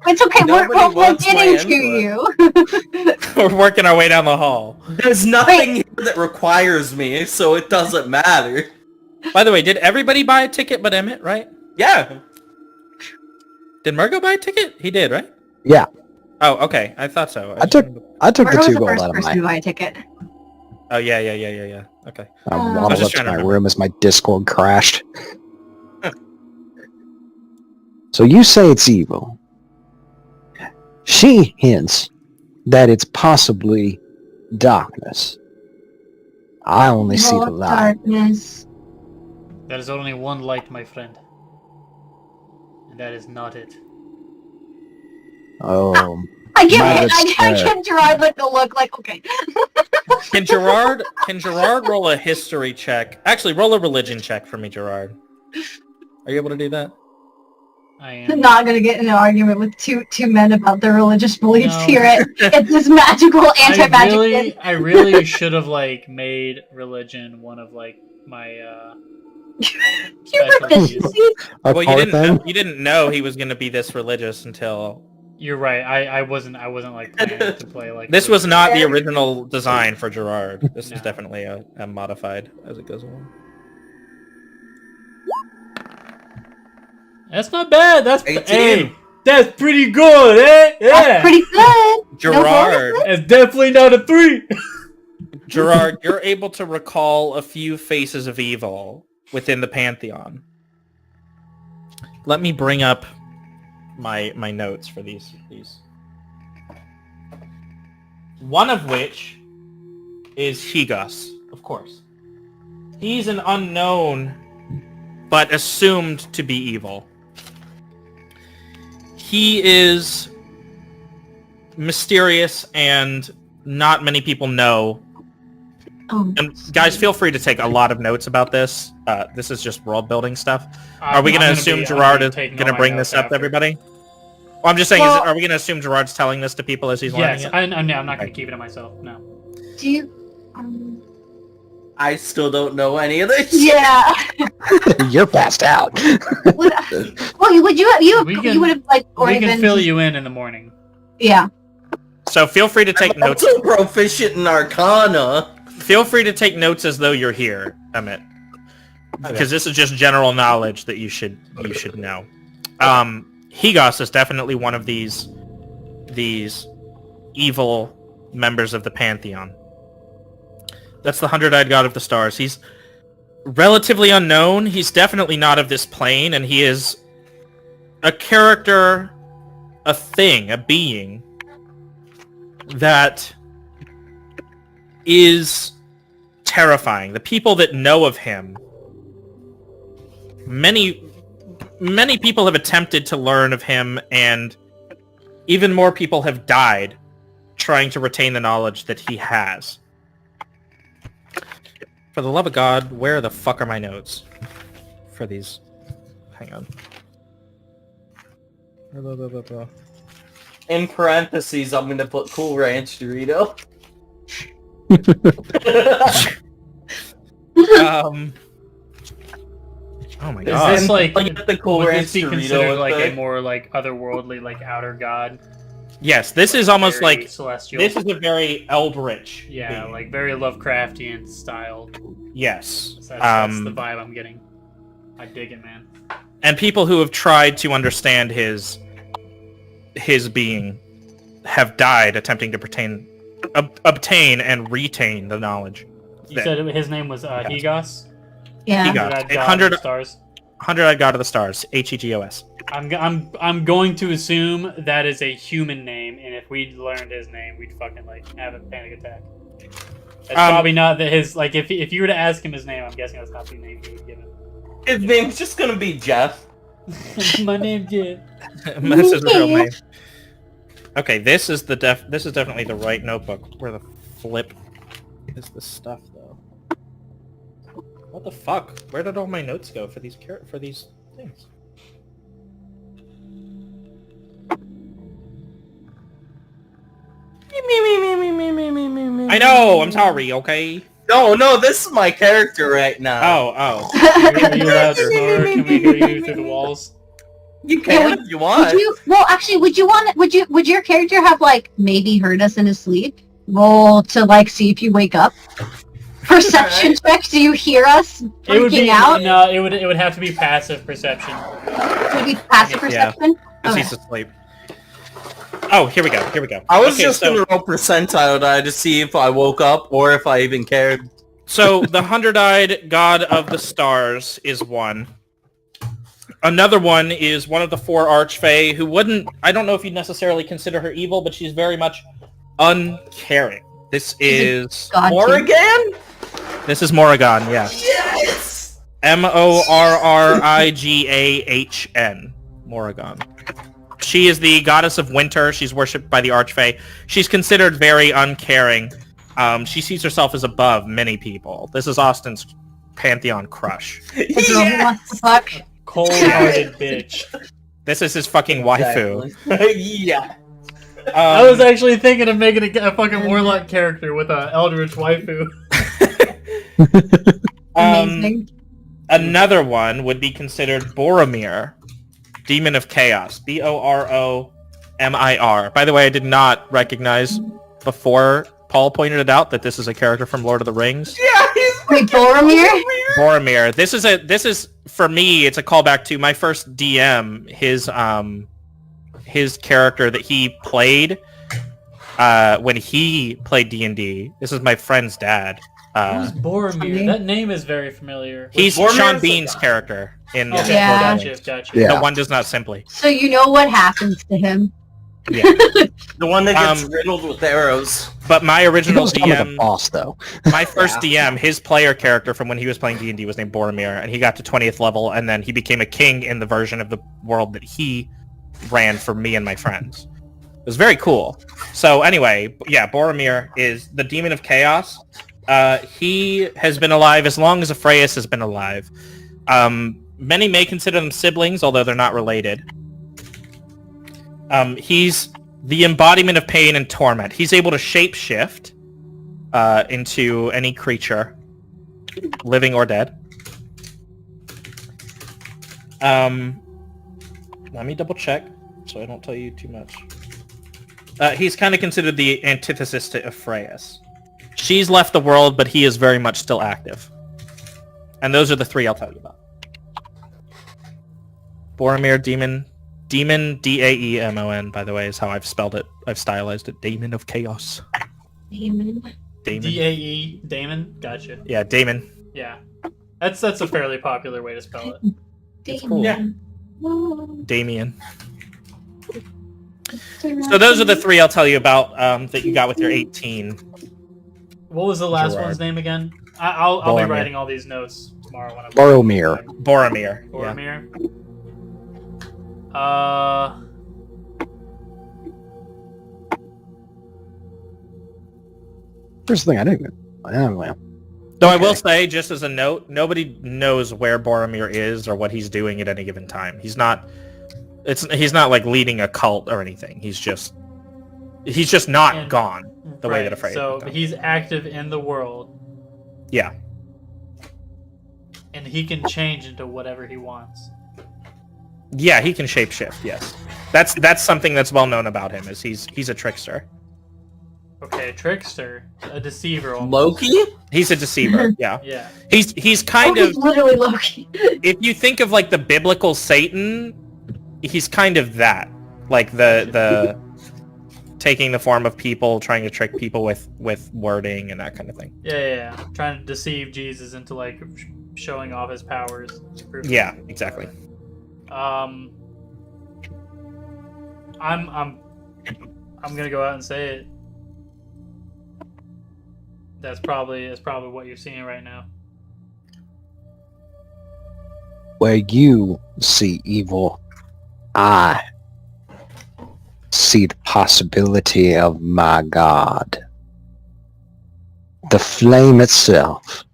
It's okay, Nobody we're wants my getting to input. you. We're working our way down the hall. There's nothing here that requires me, so it doesn't matter. By the way, did everybody buy a ticket but Emmett, right? Yeah. Did Murgo buy a ticket? He did, right? Yeah, Oh, okay. I thought so. I took the Margo was 2 the gold first out of person to my. buy a ticket. Oh, yeah. Okay. I I was waddled just up to trying to my remember. room as my Discord crashed. So you say it's evil. She hints that it's possibly darkness. I only see the More light. darkness. There is only one light, my friend. And that is not it. Oh, I give My it. I good give Gerard like the look, like okay. Can Gerard roll a history check? Actually, roll a religion check for me, Gerard. Are you able to do that? I I'm am. not gonna get in an argument with two men about their religious beliefs No. here at this magical anti-magic. I really should have like made religion one of like my You're specialties. a Well, car thing? you didn't know he was going to be this religious until You're right. I wasn't like planning to play like this was religion. not the original design for Gerard. This is No. definitely a modified as it goes along. That's not bad. That's 18. hey, that's pretty good, eh? Yeah. That's pretty good. Gerard, It's definitely not a 3. Gerard, you're able to recall a few faces of evil within the Pantheon. Let me bring up my notes for these. One of which is Higas, of course. He's an unknown, but assumed to be evil. He is mysterious and not many people know. Oh, And guys, feel free to take a lot of notes about this. This is just world building stuff. Are we going to assume Gerard is going to bring this up to everybody? Well, I'm just saying, Well- are we going to assume Gerard's telling this to people as he's learning Yes, it? I'm not going to keep it to myself. No. do you? I still don't know any of this. Yeah. You're passed out. Would We can- you would have like We already can been. fill you in the morning. Yeah. So feel free to take I'm notes. also proficient in Arcana. Feel free to take notes as though you're here, Emmett, because this is just general knowledge that you should know. Higas is definitely one of these evil members of the Pantheon. That's the 100-eyed god of the stars. He's relatively unknown. He's definitely not of this plane, and he is a character, a thing, a being that is terrifying. The people that know of him, many many people have attempted to learn of him, and even more people have died trying to retain the knowledge that he has. For the love of God, where the fuck are my notes for these? Hang on. In parentheses, I'm gonna put Cool Ranch Dorito. Oh my Is god. this like Get the Cool would Ranch this be Dorito considered like effect. a more like otherworldly, like outer god? Yes, this is almost Very like celestial. this is a very eldritch. Yeah, being. like very Lovecraftian style. Yes. That's the vibe I'm getting. I dig it, man. And people who have tried to understand his being have died attempting to obtain and retain the knowledge. You said his name was Hegos? Yeah. Hegos. Hundred-eyed god of 100 the stars. 100-eyed God of the Stars. Hegos. I'm going to assume that is a human name, and if we learned his name, we'd fucking like have a panic attack. That's probably not his like. If you were to ask him his name, I'm guessing that's not the name he would give him. His name's just gonna be Jeff. My name's Jeff. That's his real name. Okay, this is definitely the right notebook. Where the flip is the stuff though? What the fuck? Where did all my notes go for these things? I know. I'm sorry. Okay. No, this is my character right now. Oh. Are you allowed to swear? Can we hear you through the walls? You can if you want. Would your character have like maybe heard us in his sleep? Roll to like see if you wake up. Perception check. Do you hear us It would freaking be out? no. It would have to be passive perception. Would it be passive Yeah. perception? Because Okay. he's asleep. Oh, here we go. I was Okay, just gonna roll percentile die to see if I woke up or if I even cared. So the 100-eyed God of the Stars is one. Another one is one of the 4 Archfey who wouldn't... I don't know if you'd necessarily consider her evil, but she's very much uncaring. This is... God too. Morrigan? This is Morrigan, yeah. Yes! Morrigahn. Morrigan. She is the goddess of winter. She's worshipped by the Archfey. She's considered very uncaring. She sees herself as above many people. This is Austin's pantheon crush. The girl who wants to fuck. Cold-hearted bitch. This is his fucking waifu. Exactly. Yeah. I was actually thinking of making a fucking warlock character with a eldritch waifu. Amazing. Another one would be considered Boromir, Demon of Chaos. Boromir. By the way, I did not recognize before Paul pointed it out that this is a character from Lord of the Rings. Yeah, he's Wait, Boromir? Boromir. This is for me. It's a callback to my first DM. His character that he played when he played D&D. This is my friend's dad. Who's Boromir? That name is very familiar. He's Boromir Sean is Bean's the- character in Okay, Yeah. Lord of the gotcha, Rings. gotcha. Yeah. The one does not simply. So you know what happens to him. Yeah. the one that gets Um, riddled with arrows. But my He original does come with a DM, boss, though. my first DM, his player character from when he was playing D&D was named Boromir, and he got to 20th level, and then he became a king in the version of the world that he ran for me and my friends. It was very cool. So anyway, yeah, Boromir is the Demon of Chaos. He has been alive as long as Atreus has been alive. Many may consider them siblings, although they're not related. He's the embodiment of pain and torment. He's able to shapeshift into any creature, living or dead. Let me double check so I don't tell you too much. He's kind of considered the antithesis to Atreus. She's left the world, but he is very much still active. And those are the 3 I'll tell you about. Boromir, Demon, Daemon, by the way, is how I've spelled it. I've stylized it. Daemon of Chaos. Damon. Daemon. D-A-E, Damon? Gotcha. Yeah, Daemon. Yeah. That's a fairly popular way to spell it. It's cool. Yeah. Damien. So those are the 3 I'll tell you about that you got with your 18. What was the last Gerard. one's name again? I'll be Boromir. writing all these notes tomorrow when I'm Boromir. Boromir. Yeah. Boromir. Here's the thing, I didn't even... Well, Though I will say, just as a note, nobody knows where Boromir is or what he's doing at any given time. He's not like leading a cult or anything. He's just not gone the way that Afraid. So he's active in the world. Yeah. And he can change into whatever he wants. Yeah, he can shapeshift. Yes, that's something that's well known about him. Is he's a trickster. Okay, trickster, a deceiver. Almost. Loki? He's a deceiver. Yeah. Yeah. He's kind Loki's of literally Loki. if you think of like the biblical Satan, he's kind of that. Like the taking the form of people, trying to trick people with wording and that kind of thing. Yeah. Trying to deceive Jesus into like showing off his powers. Yeah, exactly. I'm gonna go out and say it. That's probably what you're seeing right now. where you see evil, I see the possibility of my God. The flame itself,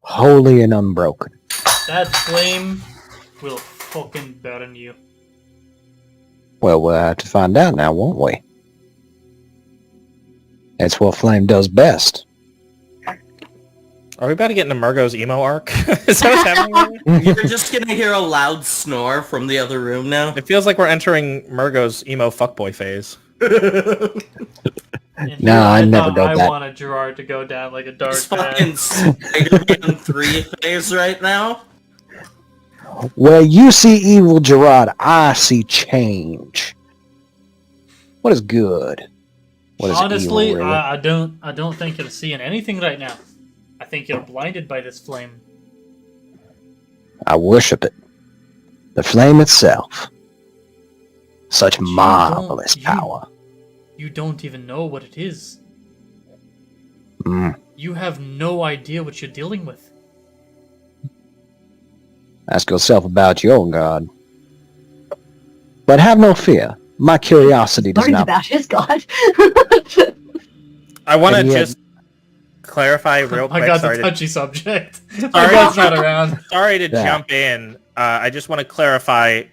holy and unbroken. That flame will fucking burn you. Well, we'll have to find out now, won't we? That's what flame does best. Are we about to get into Murgo's emo arc? Is that what's happening? You're just gonna hear a loud snore from the other room now. It feels like we're entering Murgo's emo fuckboy phase. No, I never go I back. wanted Gerard to go down like a dark It's path. fucking Spider-Man 3 phase right now. Where you see evil, Gerard, I see change. What is good? What is Honestly, evil, really? I don't think you're seeing anything right now. I think you're blinded by this flame. I worship it. The flame itself. Such marvelous power. You don't even know what it is. Mm. You have no idea what you're dealing with. Ask yourself about your God. But have no fear. My curiosity does Learned not... about his god. I want to And yet- just clarify real Oh my quick. god, Sorry the to, touchy subject. My Sorry. god's not around. sorry to Yeah. jump in. I just want to clarify,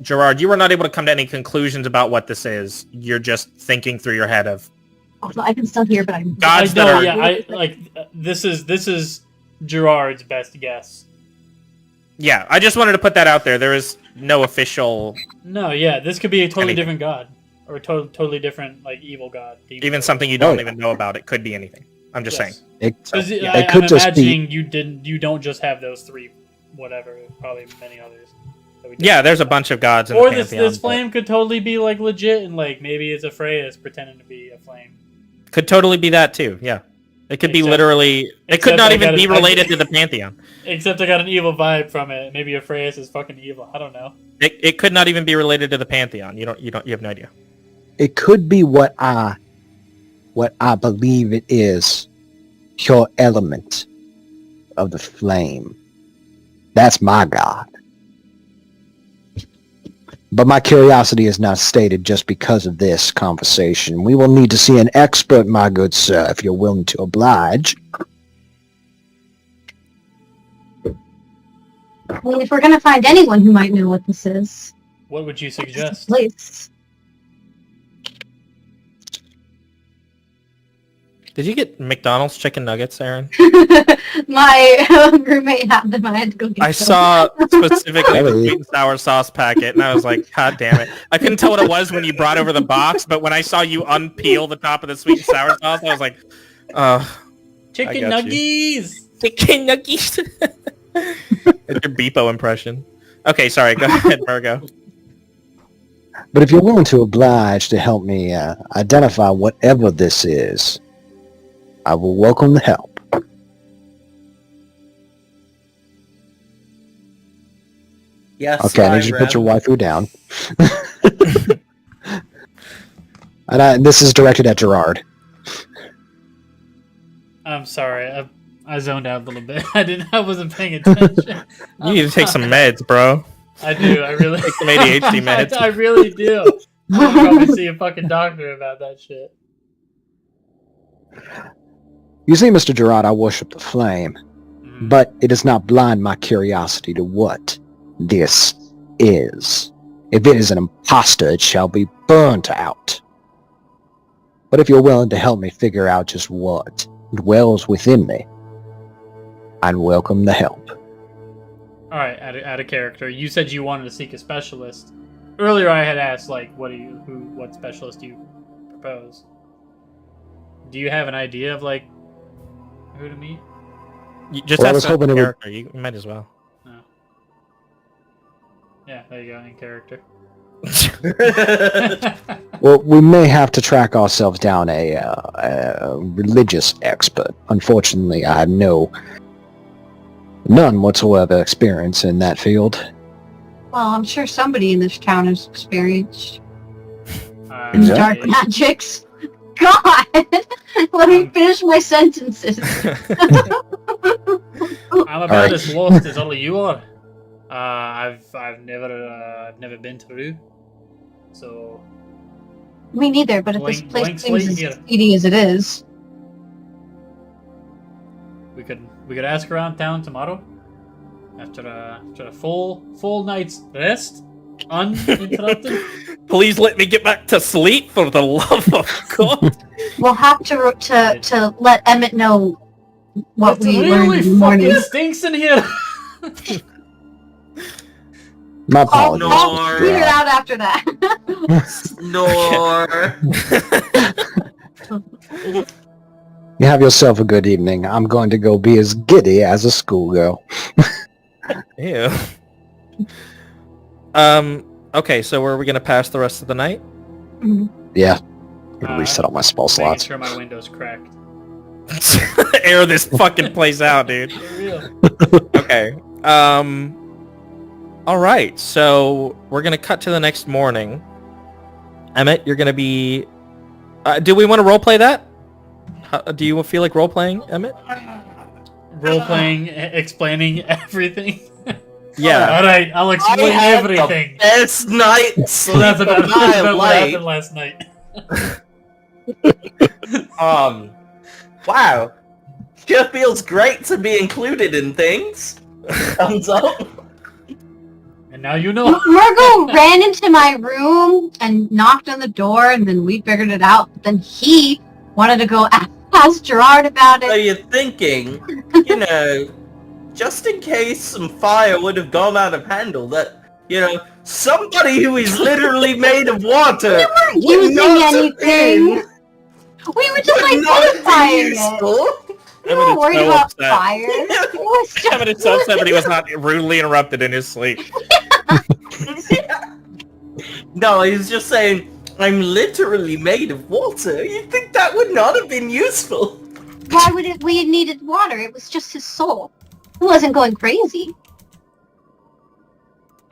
Gerard, you were not able to come to any conclusions about what this is. You're just thinking through your head of Also, I can still hear, but I'm. gods I that know, are... yeah, I like this is Gerard's best guess. Yeah, I just wanted to put that out there. There is no official, No, yeah, this could be a totally Anything. different god. Or a totally different, like, evil god. demon even god. something you don't yeah. even know about. It could be anything. I'm just saying. It, Because it I'm could just be... imagining you don't just have those three, whatever, probably many others. that we don't Yeah, know there's a about. bunch of gods in Or the this pantheon. this flame could totally be like legit, and like maybe it's a Freya's pretending to be a flame. Could totally be that too. Yeah, it could be Except- literally. It except could not I even gotta- be related to the pantheon. Except I got an evil vibe from it. Maybe a Freya's is fucking evil. I don't know. It could not even be related to the pantheon. You have no idea. It could be what I believe it is. Your element of the flame. That's my God. But my curiosity is not stated just because of this conversation. We will need to see an expert, my good sir, if you're willing to oblige. Well, if we're gonna find anyone who might know what this is, What would you it's this suggest? place. Did you get McDonald's chicken nuggets, Aaron? My roommate had them. I had to go get I them. saw specifically the Really? sweet and sour sauce packet, and I was like, God damn it. I couldn't tell what it was when you brought over the box, but when I saw you unpeel the top of the sweet and sour sauce, I was like, oh, Chicken I got nuggies! chicken nuggets. It's your Beepo impression. Okay, sorry, go ahead, Virgo. But if you're willing to oblige to help me identify whatever this is, I will welcome the help. Yes, Okay, I need you to put your waifu down. And this is directed at Gerard. I'm sorry, I zoned out a little bit. I wasn't paying attention. You need to take some meds, bro. I do. I really. Take some ADHD meds. I really do. I'll probably see a fucking doctor about that shit. You see, Mr. Gerard, I worship the flame, but it does not blind my curiosity to what this is. If it is an imposter, it shall be burnt out. But if you're willing to help me figure out just what dwells within me, I'd welcome the help. All right, out of character. You said you wanted to seek a specialist. Earlier, I had asked, like, what specialist do you propose? Do you have an idea of like who to meet? You just Well, I ask was the hoping it would- character. You might as well. No. Yeah, there you go, in character. Well, we may have to track ourselves down a religious expert. Unfortunately, I have none whatsoever experience in that field. Well, I'm sure somebody in this town is experienced Uh, in Exactly. dark magics. God! Let me finish my sentences. I'm about as lost as all of you are. I've never been through, so Me neither, but if this Blank place slate seems here. as seedy as it is, we could ask around town tomorrow after a full night's rest, uninterrupted. Please let me get back to sleep, for the love of God. we'll have to let Emmett know what It we really learned in the morning. fucking stinks in here. My I'll apologies. no. clear it out after that. Snore. You have yourself a good evening. I'm going to go be as giddy as a schoolgirl. Ew. Okay, so are we gonna pass the rest of the night? Yeah. I'm gonna reset all my spell Making slots. sure my window's cracked. Air this fucking place out, dude. For real. Okay. All right. So we're gonna cut to the next morning. Emmett, you're gonna be. Do we want to roleplay that? Do you feel like roleplaying, Emmett? Role playing, explaining everything. Yeah. All right, I'll explain everything. The best night So that's sleep about, of that's my about what life. happened last night. Wow. Sure feels great to be included in things. Thumbs up. And now you know. Margot ran into my room and knocked on the door, and then we figured it out. Then he wanted to go ask Gerard about So it. you're thinking, just in case some fire would have gone out of handle, that, somebody who is literally made of water We weren't would using not have anything. been- We were just would not have been identifying it. useful. We weren't worried so about upset. fire. It was just Emmett is so upset that he was not rudely interrupted in his sleep. No, he's just saying, I'm literally made of water. You'd think that would not have been useful. Why would it? We needed water. It was just his soul. He wasn't going crazy.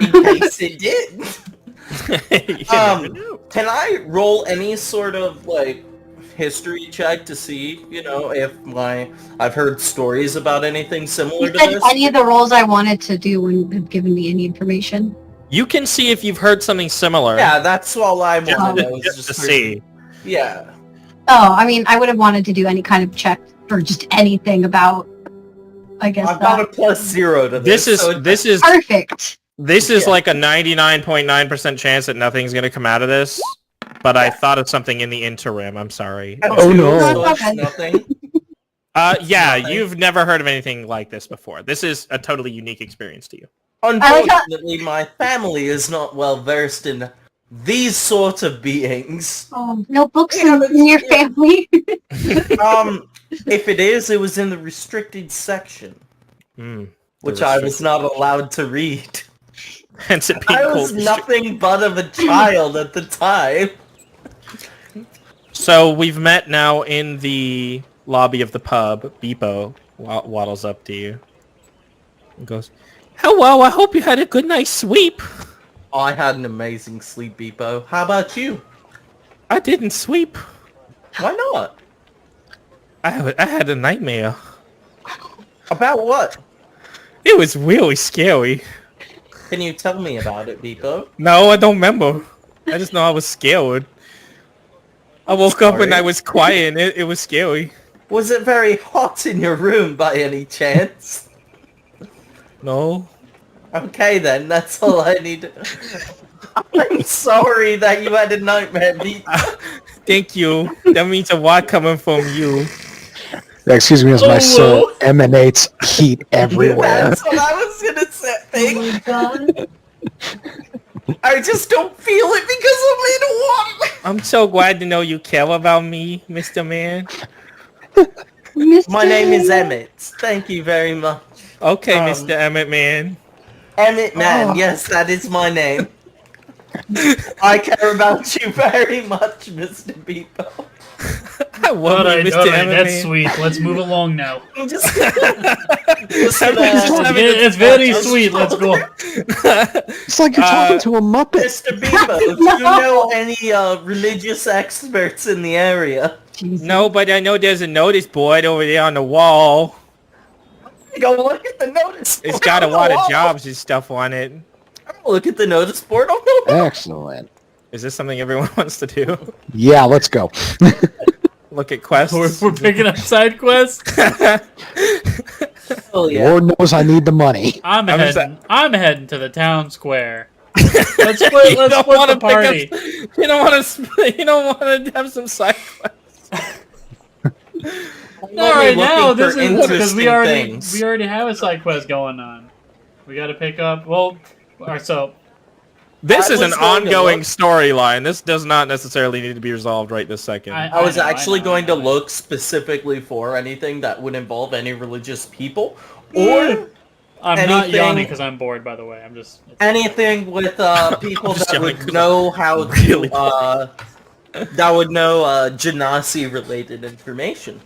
In case it did. You never know. Can I roll any sort of, history check to see, if I've heard stories about anything similar You to said this? any of the roles I wanted to do wouldn't have given me any information. You can see if you've heard something similar. Yeah, that's all I Just, wanted. I was just to just see. Yeah. Oh, I mean, I would have wanted to do any kind of check for just anything about, I guess, I've got a that. +0 to this. This is Perfect. This is Yeah. like a 99.9% chance that nothing's gonna come out of this. But I thought of something in the interim. I'm sorry. Oh, no. Okay. Nothing. Yeah, Nothing. you've never heard of anything like this before. This is a totally unique experience to you. Unfortunately, my family is not well versed in these sorts of beings. Oh, no books Yeah, in your yeah. family. If it is, it was in the restricted section, Mm. which I was not allowed to read. Hence it being I was called- nothing but of a child at the time. So we've met now in the lobby of the pub. Beepo waddles up to you and goes, "Hello, I hope you had a good night's sleep." I had an amazing sleep, Beepo. How about you? I didn't sleep. Why not? I had a nightmare. About what? It was really scary. Can you tell me about it, Beepo? No, I don't remember. I just know I was scared. I woke up and I was quiet and it was scary. Was it very hot in your room by any chance? No. Okay then, that's all I need. I'm sorry that you had a nightmare, Beepo. Thank you. That means a lot coming from you. Excuse me, as my soul emanates heat everywhere. That's what I was gonna say. Oh my god. I just don't feel it because I'm in one. I'm so glad to know you care about me, Mr. Man. Mr. My name is Emmett. Thank you very much. Okay, Mr. Emmett Man. Emmett Man, Oh. yes, that is my name. I care about you very much, Mr. Beepo. I love Alright, you, Mr. alright, Emmett that's Man. sweet. Let's move along now. I'm just Everyone's just gonna- having a It's very discussion. sweet. Let's go. It's like you're talking to a Muppet. Mr. Beepo, do you know any religious experts in the area? Jesus. No, but I know there's a notice board over there on the wall. Go look at the notice board. It's got a on the lot of wall. jobs and stuff on it. Look at the notice board on the wall. Excellent. Is this something everyone wants to do? Yeah, let's go. Look at quests. We're picking up side quests. Oh yeah. Lord knows I need the money. I'm just- heading to the town square. Let's split. You Let's don't split wanna the party. pick up- you don't want to. You don't want to have some side quests. All right, now this is because interesting we things. already have a side quest going on. We got to pick up. Well, all right, so This I is an was going to ongoing look- storyline. This does not necessarily need to be resolved right this second. I was know, I actually know, going I to know. look specifically for anything that would involve any religious people, or I'm not anything- yawning because I'm bored. By the way, I'm just. anything with people just that yelling would 'cause know how I'm really to, that would know Genasi related information.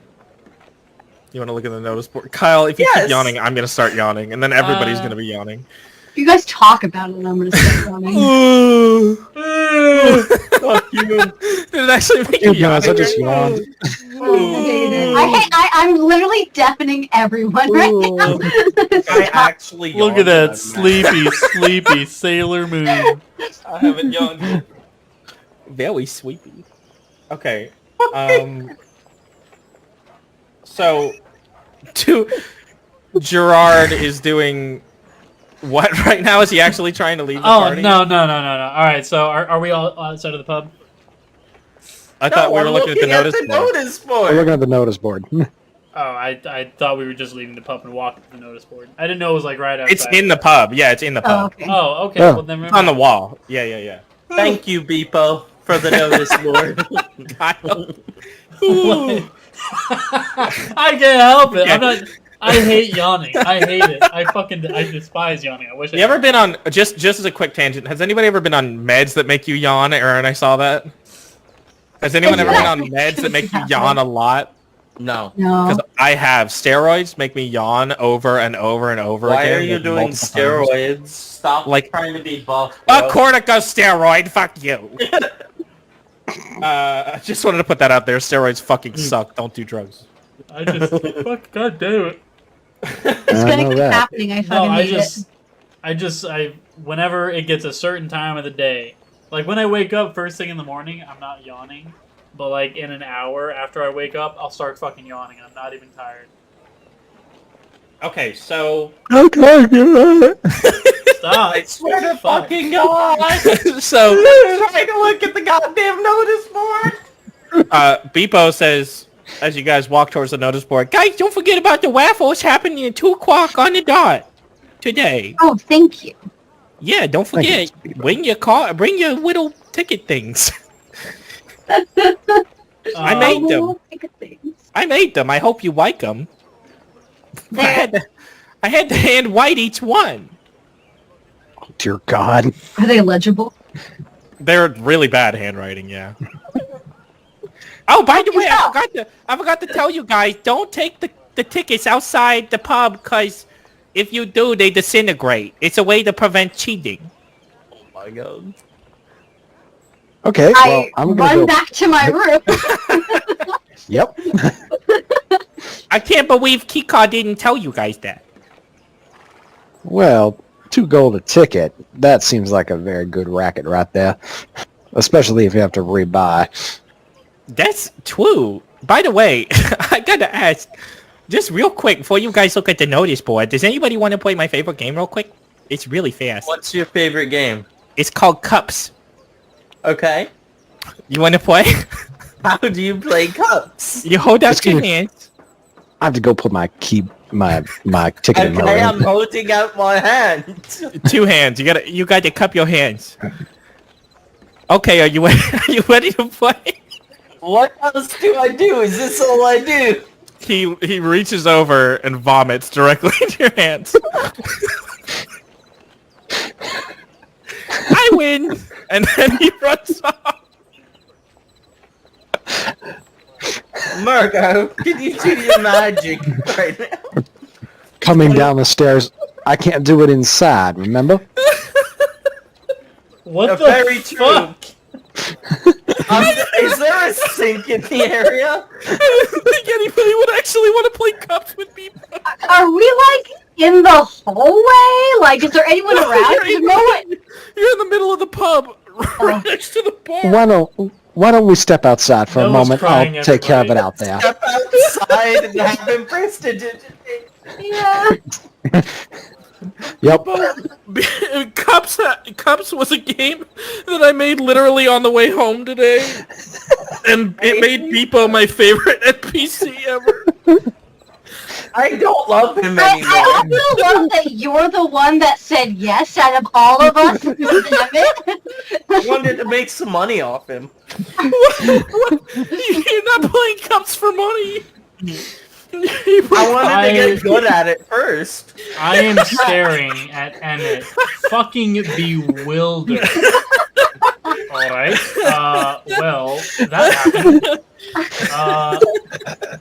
You want to look at the notice board, Kyle? If you Yes. keep yawning, I'm gonna start yawning, and then everybody's Uh, gonna be yawning. If you guys talk about it, I'm gonna start running. Fuck you. Did it actually make you You guys, I yawn? just yawned. I'm literally deafening everyone right now. I actually Look yawned at that when I sleepy Sailor Moon. I haven't yawned yet. Very sleepy. Okay. So, Gerard is doing what right now? Is he actually trying to leave the Oh party? no! All right, so are we all outside of the pub? I thought we were I'm looking at the notice board. notice We're board. looking at the notice board. Oh, I thought we were just leaving the pub and walking to the notice board. I didn't know it was like right outside. It's in the pub. Yeah, it's in the Oh, pub. okay. Oh, okay. Oh. Well, then It's on the wall. Yeah. Thank you, Beepo, for the notice board. Kyle. I can't help it. I'm not. I hate yawning. I hate it. I despise yawning. I wish. You ever been on, just as a quick tangent, has anybody ever been on meds that make you yawn? Aaron, I saw that. Has anyone ever been on meds that make you yawn a lot? No. No. Because I have. Steroids make me yawn over and over and over Why again. are you like, doing multiple times. steroids? Stop Like- trying to be buff. A bro. corticosteroid, fuck you. I just wanted to put that out there. Steroids fucking suck. Don't do drugs. I just fuck. God damn it. It's I gonna know keep that. happening. I No, fucking hate it. I whenever it gets a certain time of the day, like when I wake up first thing in the morning, I'm not yawning. But like in an hour after I wake up, I'll start fucking yawning. I'm not even tired. Okay, so... Okay, get Stop. I swear to Fuck. fucking God! so, I'm trying to look at the goddamn notice board! Beepo says, as you guys walk towards the notice board, guys, don't forget about the waffles happening at 2 o'clock on the dot today. Oh, thank you. Yeah, don't Thank you, forget, Beepo. bring your little ticket things. I made them. Oh, look at things. I made them. I hope you like them. I had to hand white each one. Dear God. Are they legible? They're really bad handwriting, yeah. Oh, by the way, Yeah. I forgot to tell you guys, don't take the tickets outside the pub, because if you do, they disintegrate. It's a way to prevent cheating. Oh my God. Okay, well, I I'm gonna run go. back to my room. Yep. I can't believe Kika didn't tell you guys that. Well, 2 gold a ticket. That seems like a very good racket right there. Especially if you have to rebuy. That's true. By the way, I gotta ask, just real quick, before you guys look at the notice board, does anybody want to play my favorite game real quick? It's really fast. What's your favorite game? It's called Cups. Okay. You want to play? How do you play cups? You hold out Just your give me- hands. I have to go put my my ticket in my Okay, I'm room. holding out my hand. 2 hands. You got to cup your hands. Okay, are you ready to play? What else do I do? Is this all I do? He reaches over and vomits directly into your hands. I win, and then he runs off. Margo, can you do your magic right now? Coming down the stairs. I can't do it inside, remember? What the Very true. fuck? Is there a sink in the area? I don't think anybody would actually want to play Cups with me. Are we like in the hallway? Like, is there anyone around? There's no one. You're in the middle of the pub, right next to the bar. Why don't we step outside for a No one's moment? crying, I'll take care of it everybody. out there. Step outside and have him prestidigitate. Yeah. Yep. Cups was a game that I made literally on the way home today, and it made Beepo my favorite NPC ever. I don't love him I anymore. also love that you're the one that said yes out of all of us. Damn it. I wanted to make some money off him. What? You're not playing Cups for money. I wanted to get good at it first. I am staring at Emmett, fucking bewildered. Alright, well, that happened.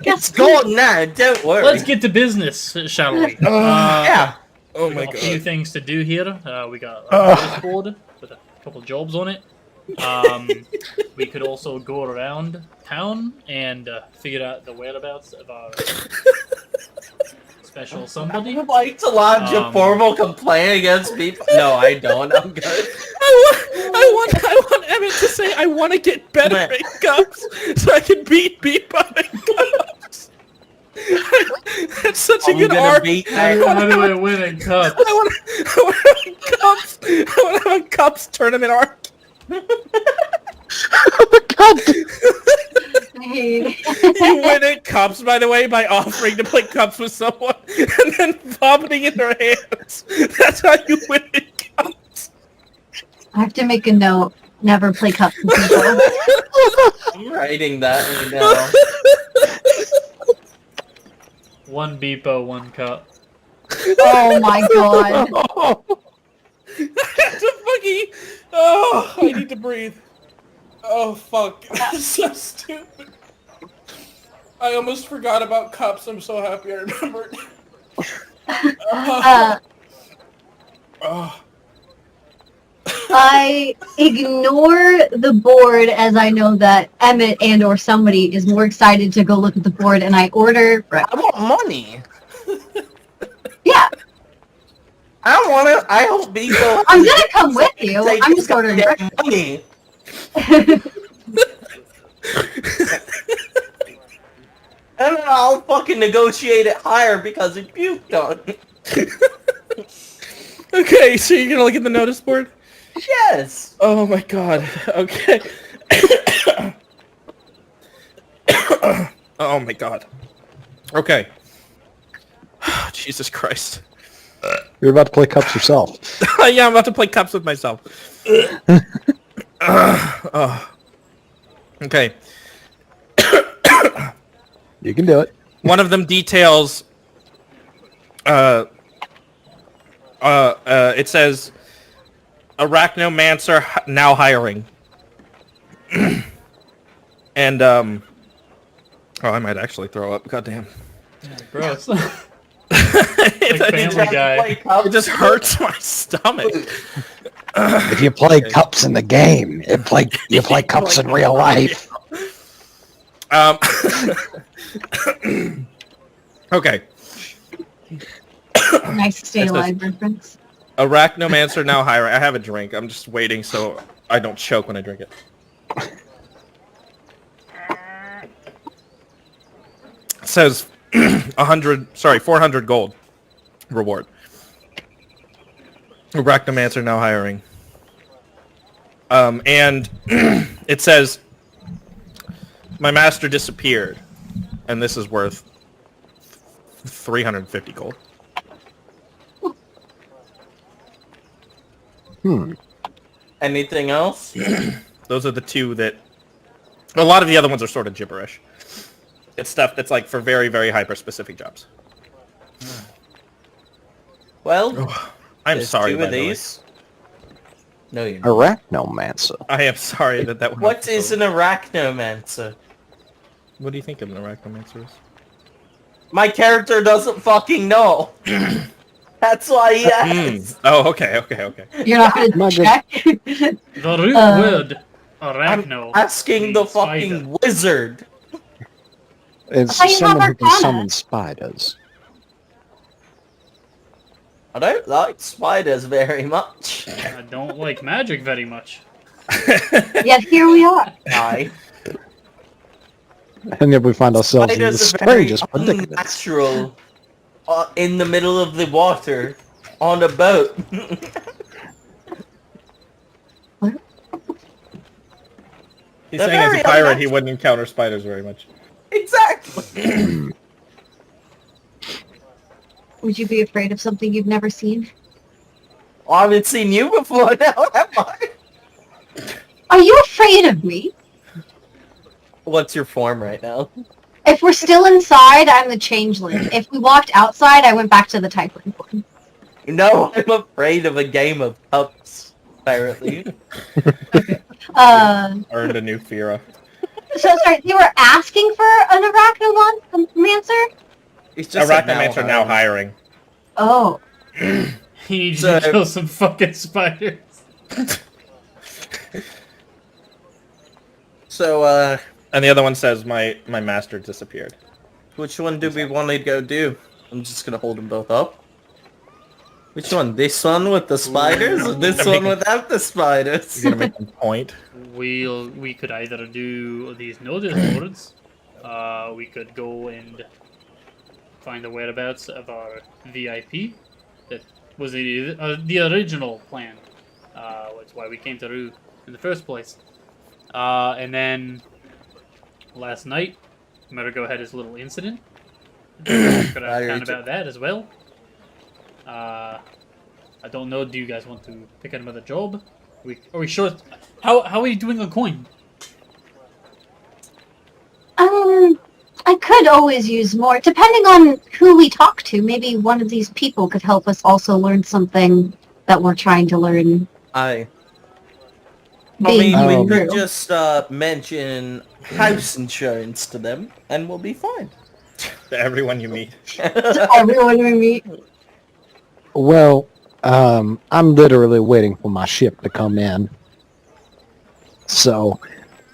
It's gone now, don't worry. Let's get to business, shall we? Yeah. Oh We my got a few god. things to do here. We got a notice board with a couple jobs on it. We could also go around town and figure out the whereabouts of our special somebody. I would like to lodge a formal complaint against people. No, I don't. I'm good. I want Emmett to say I want to get better Man. at Cups so I can beat Beepo in Cups. That's such a I'm good gonna arc. beat How that. do I win in cups? I want to have a Cups tournament arc. God. You win at Cups, by the way, by offering to play Cups with someone and then vomiting in their hands. That's how you win at Cups. I have to make a note. Never play cups with people. I'm writing that right now. One beepo, one cup. Oh my god. That's a fucking... Oh, I need to breathe. Oh, fuck. That's so stupid. I almost forgot about Cups. I'm so happy I remembered. Oh. I ignore the board as I know that Emmett and or somebody is more excited to go look at the board, and I order. I want money. Yeah, I don't want to. I hope people. I'm gonna come with you. I'm just ordering goddamn money. And then I'll fucking negotiate it higher because it puked on me. Okay, so you're gonna look at the notice board? Yes. Oh my god. Okay. Oh my god. Okay. Jesus Christ. You're about to play cups yourself. Yeah, I'm about to play Cups with myself. Okay. You can do it. One of them details it says Arachnomancer now hiring. And oh, I might actually throw up. Goddamn. Gross. it, Like Family Guy. it just hurts my stomach. If you play cups in the game, you play cups in real life. Okay. Nice stay This is- alive reference. Arachnomancer now hiring. I have a drink. I'm just waiting so I don't choke when I drink it. It says 400 gold reward. Arachnomancer now hiring. And it says my master disappeared, and this is worth 350 gold. Anything else? Those are the two that... A lot of the other ones are sort of gibberish. It's stuff that's like for very, very hyper-specific jobs. Well, I'm there's sorry, two by of the way. these. No, you're not. Arachnomancer. I am sorry that one... What is an arachnomancer? What do you think of an arachnomancer is? My character doesn't fucking know. That's why he asked. Oh, okay. You're not gonna My check? The root word arachno. Asking the means fucking spider. wizard. It's How do you have someone who can Arcana? summon spiders. I don't like spiders very much. I don't like magic very much. Yet here we are. Aye. And then we find ourselves in the Spiders are very strangest predicament. unnatural. In the middle of the water. On a boat. He's They're saying as very a pirate he unnatural. wouldn't encounter spiders very much. Exactly. Would you be afraid of something you've never seen? I haven't seen you before now, have I? Are you afraid of me? What's your form right now? If we're still inside, I'm the changeling. If we walked outside, I went back to the typing form. No, I'm afraid of a game of cups, apparently. Earned a new Fira. So sorry, you were asking for an arachnomancer? It's just a Arachnomancer now hiring. Oh. He needs So- to kill some fucking spiders. So, And the other one says my master disappeared. which one do we want to go do? I'm just gonna hold them both up. Which one? This one with the spiders, or this I'm one making- without the spiders? You're gonna make a point. We could either do these notice boards. We could go and find the whereabouts of our VIP. That was the original plan. That's why we came to Rue in the first place. And then last night, Murgo had his little incident. Could I Right. kind about that as well? I don't know. Do you guys want to pick another job? Are we sure? How are you doing a coin? I could always use more. Depending on who we talk to, maybe one of these people could help us also learn something that we're trying to learn. I Being mean, we Rue. could just mention house insurance to them, and we'll be fine. To everyone you meet. Everyone we meet. Well, I'm literally waiting for my ship to come in. So,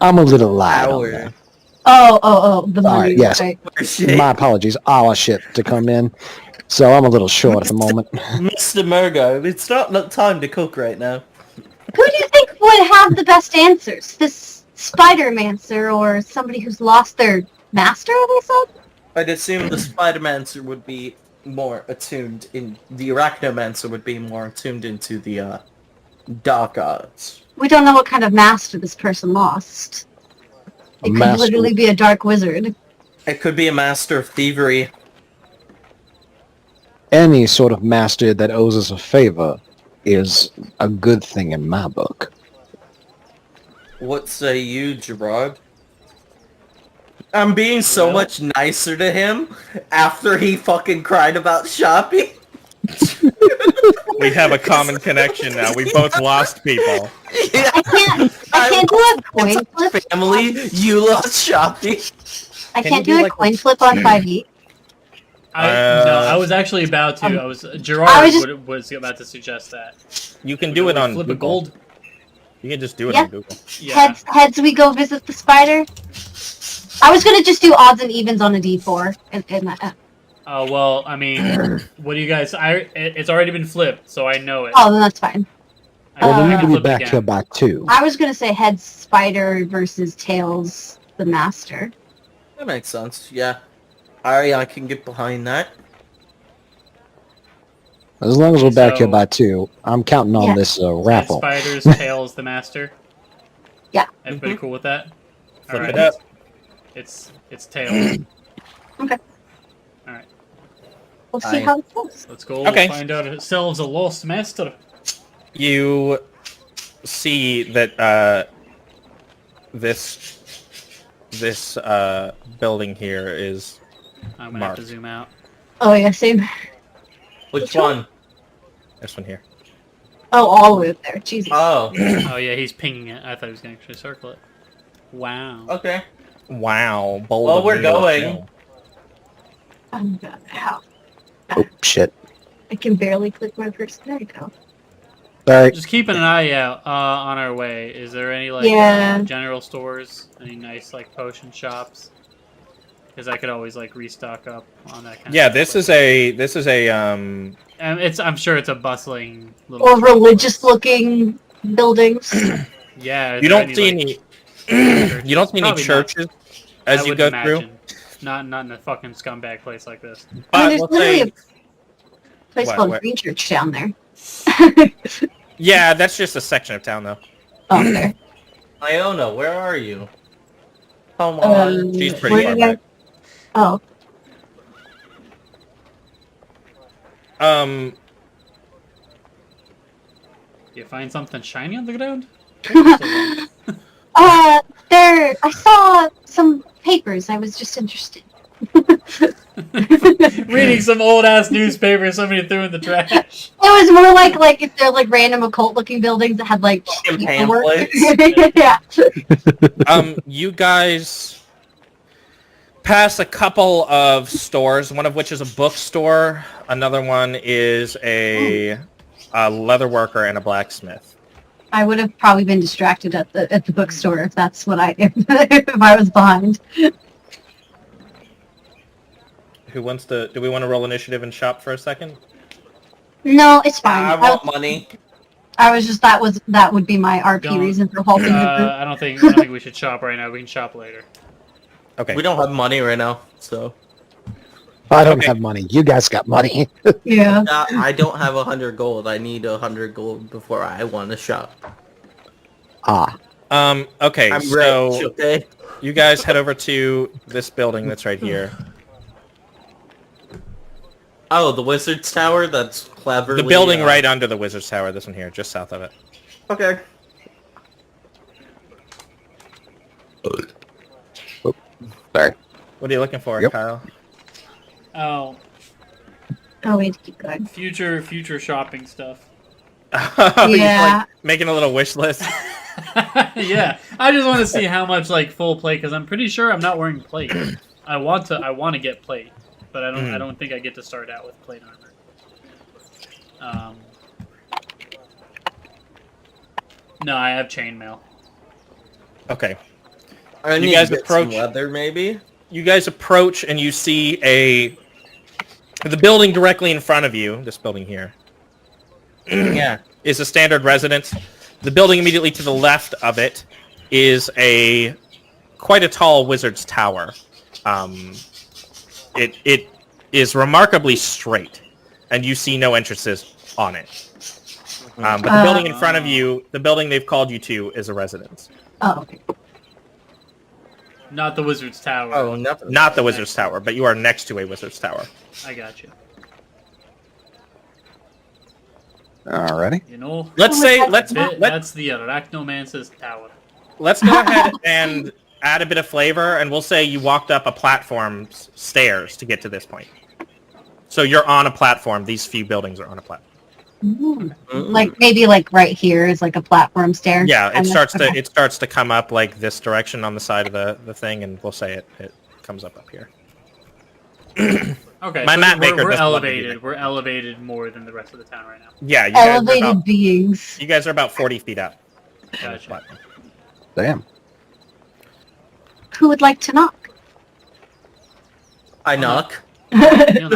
I'm a little light on that. Oh, the money. Alright, yes. Right. Shit. My apologies, our ship to come in. So I'm a little short at the moment. Mr. Murgo, it's not time to cook right now. Who do you think would have the best answers? This Spider-Mancer or somebody who's lost their master, they said? I'd assume the Spider-Mancer would be more attuned in... The Arachnomancer would be more attuned into the, dark arts. We don't know what kind of master this person lost. It could Master. literally be a dark wizard. It could be a master of thievery. Any sort of master that owes us a favor is a good thing in my book. What say you, Gerard? I'm being so Well- much nicer to him after he fucking cried about shopping. We have a common connection now. We both lost people. Yeah. I can't do a coin flip. Family, you lost shopping. I Can can't you do do a like coin flip on 5e. I was actually about to. Gerard I was just- was about to suggest that. You can do it on flip a Google. gold. You can just do it Yeah. on Google. Yeah. Heads we go visit the spider. I was gonna just do odds and evens on a d4. Oh well, I mean, what do you guys? It's already been flipped, so I know it. Oh, then that's fine. Well, I we need can to be flip it back again. here by 2. I was gonna say head spider versus tails the master. That makes sense. Yeah. I can get behind that. As long as we're back here So- by 2, I'm counting on Yeah. this Head raffle. spiders, tails, the master. Yeah. Everybody cool with that? Flip Alright. it up. It's tails. Okay. Alright. We'll see Aye. how it goes. Let's go Okay. find out ourselves a lost master. You see that this building here is I'm gonna have to Mark. zoom out. Oh yeah, same. Which one? this one here. Oh, all the way up there. Jesus. Oh, Oh yeah, he's pinging it. I thought he was gonna actually circle it. Wow. okay. Wow. Bold Well, of we're you to going. kill. Oh god, how? Oh, shit. I can barely click my person. There you go. Alright. Just keeping an eye out on our way. Is there any like Yeah. general stores? Any nice like potion shops? Because I could always like restock up on that kind Yeah, of stuff. this is a And I'm sure it's a bustling little. Or metropolis. religious looking buildings. Yeah. you don't see any you don't see any Probably not. churches as I you would go imagine. through. Not in a fucking scumbag place like this. I mean, But there's we'll literally say, a place What, called what? Green Church down there. yeah, that's just a section of town though. Oh, there. Iona, where are you? Come on. She's pretty where far did I- back. Oh, You find something shiny on the ground? there. I saw some papers. I was just interested. Reading some old ass newspaper somebody threw in the trash. It was more like if they're like random occult looking buildings that had like Fucking paperwork. pamphlets. Yeah. You guys pass a couple of stores, one of which is a bookstore, another one is a leather worker and a blacksmith. I would have probably been distracted at the bookstore if that's what if I was behind. Who wants to? Do we want to roll initiative and shop for a second? No, it's fine. I want money. I was just that would be my RP Don't. reason for halting the group. I don't think we should shop right now. We can shop later. Okay. We don't have money right now, so. I don't Okay. have money. You guys got money. Yeah. I don't have 100 gold. I need 100 gold before I want to shop. Ah. Okay. I'm So rich, okay? you guys head over to this building that's right here. Oh, the wizard's tower? That's cleverly... The building right under the wizard's tower. This one here, just south of it. Okay. Sorry. What are you looking for, Yep. Kyle? Oh, Oh wait, keep going. future shopping stuff. You're, Yeah. like, making a little wish list. Yeah, I just want to see how much like full plate because I'm pretty sure I'm not wearing plate. I want to get plate, but I don't think I get to start out with plate armor. No, I have chainmail. Okay. I You need guys to get approach- some leather, maybe? You guys approach and you see the building directly in front of you. This building here Yeah. is a standard residence. The building immediately to the left of it is quite a tall wizard's tower. It is remarkably straight, and you see no entrances on it. But the building in front of you, the building they've called you to, is a residence. Oh, okay. Not the wizard's tower. Oh, nothing. Not the wizard's tower, but you are next to a wizard's tower. I got you. Alrighty. You know, Let's say let's that's the Arachnomancer's tower. let's go ahead and add a bit of flavor, and we'll say you walked up a platform stairs to get to this point. So you're on a platform. These few buildings are on a platform. Like maybe like right here is like a platform stair. Yeah, it And starts okay. to come up like this direction on the side of the thing, and we'll say it comes up here. Okay, My so map maker we're doesn't want to do elevated. that. We're elevated more than the rest of the town right now. Yeah, you guys, Elevated beings. you guys are about 40 feet up. on this Gotcha. platform. Damn. Who would like to knock? I knock. You'll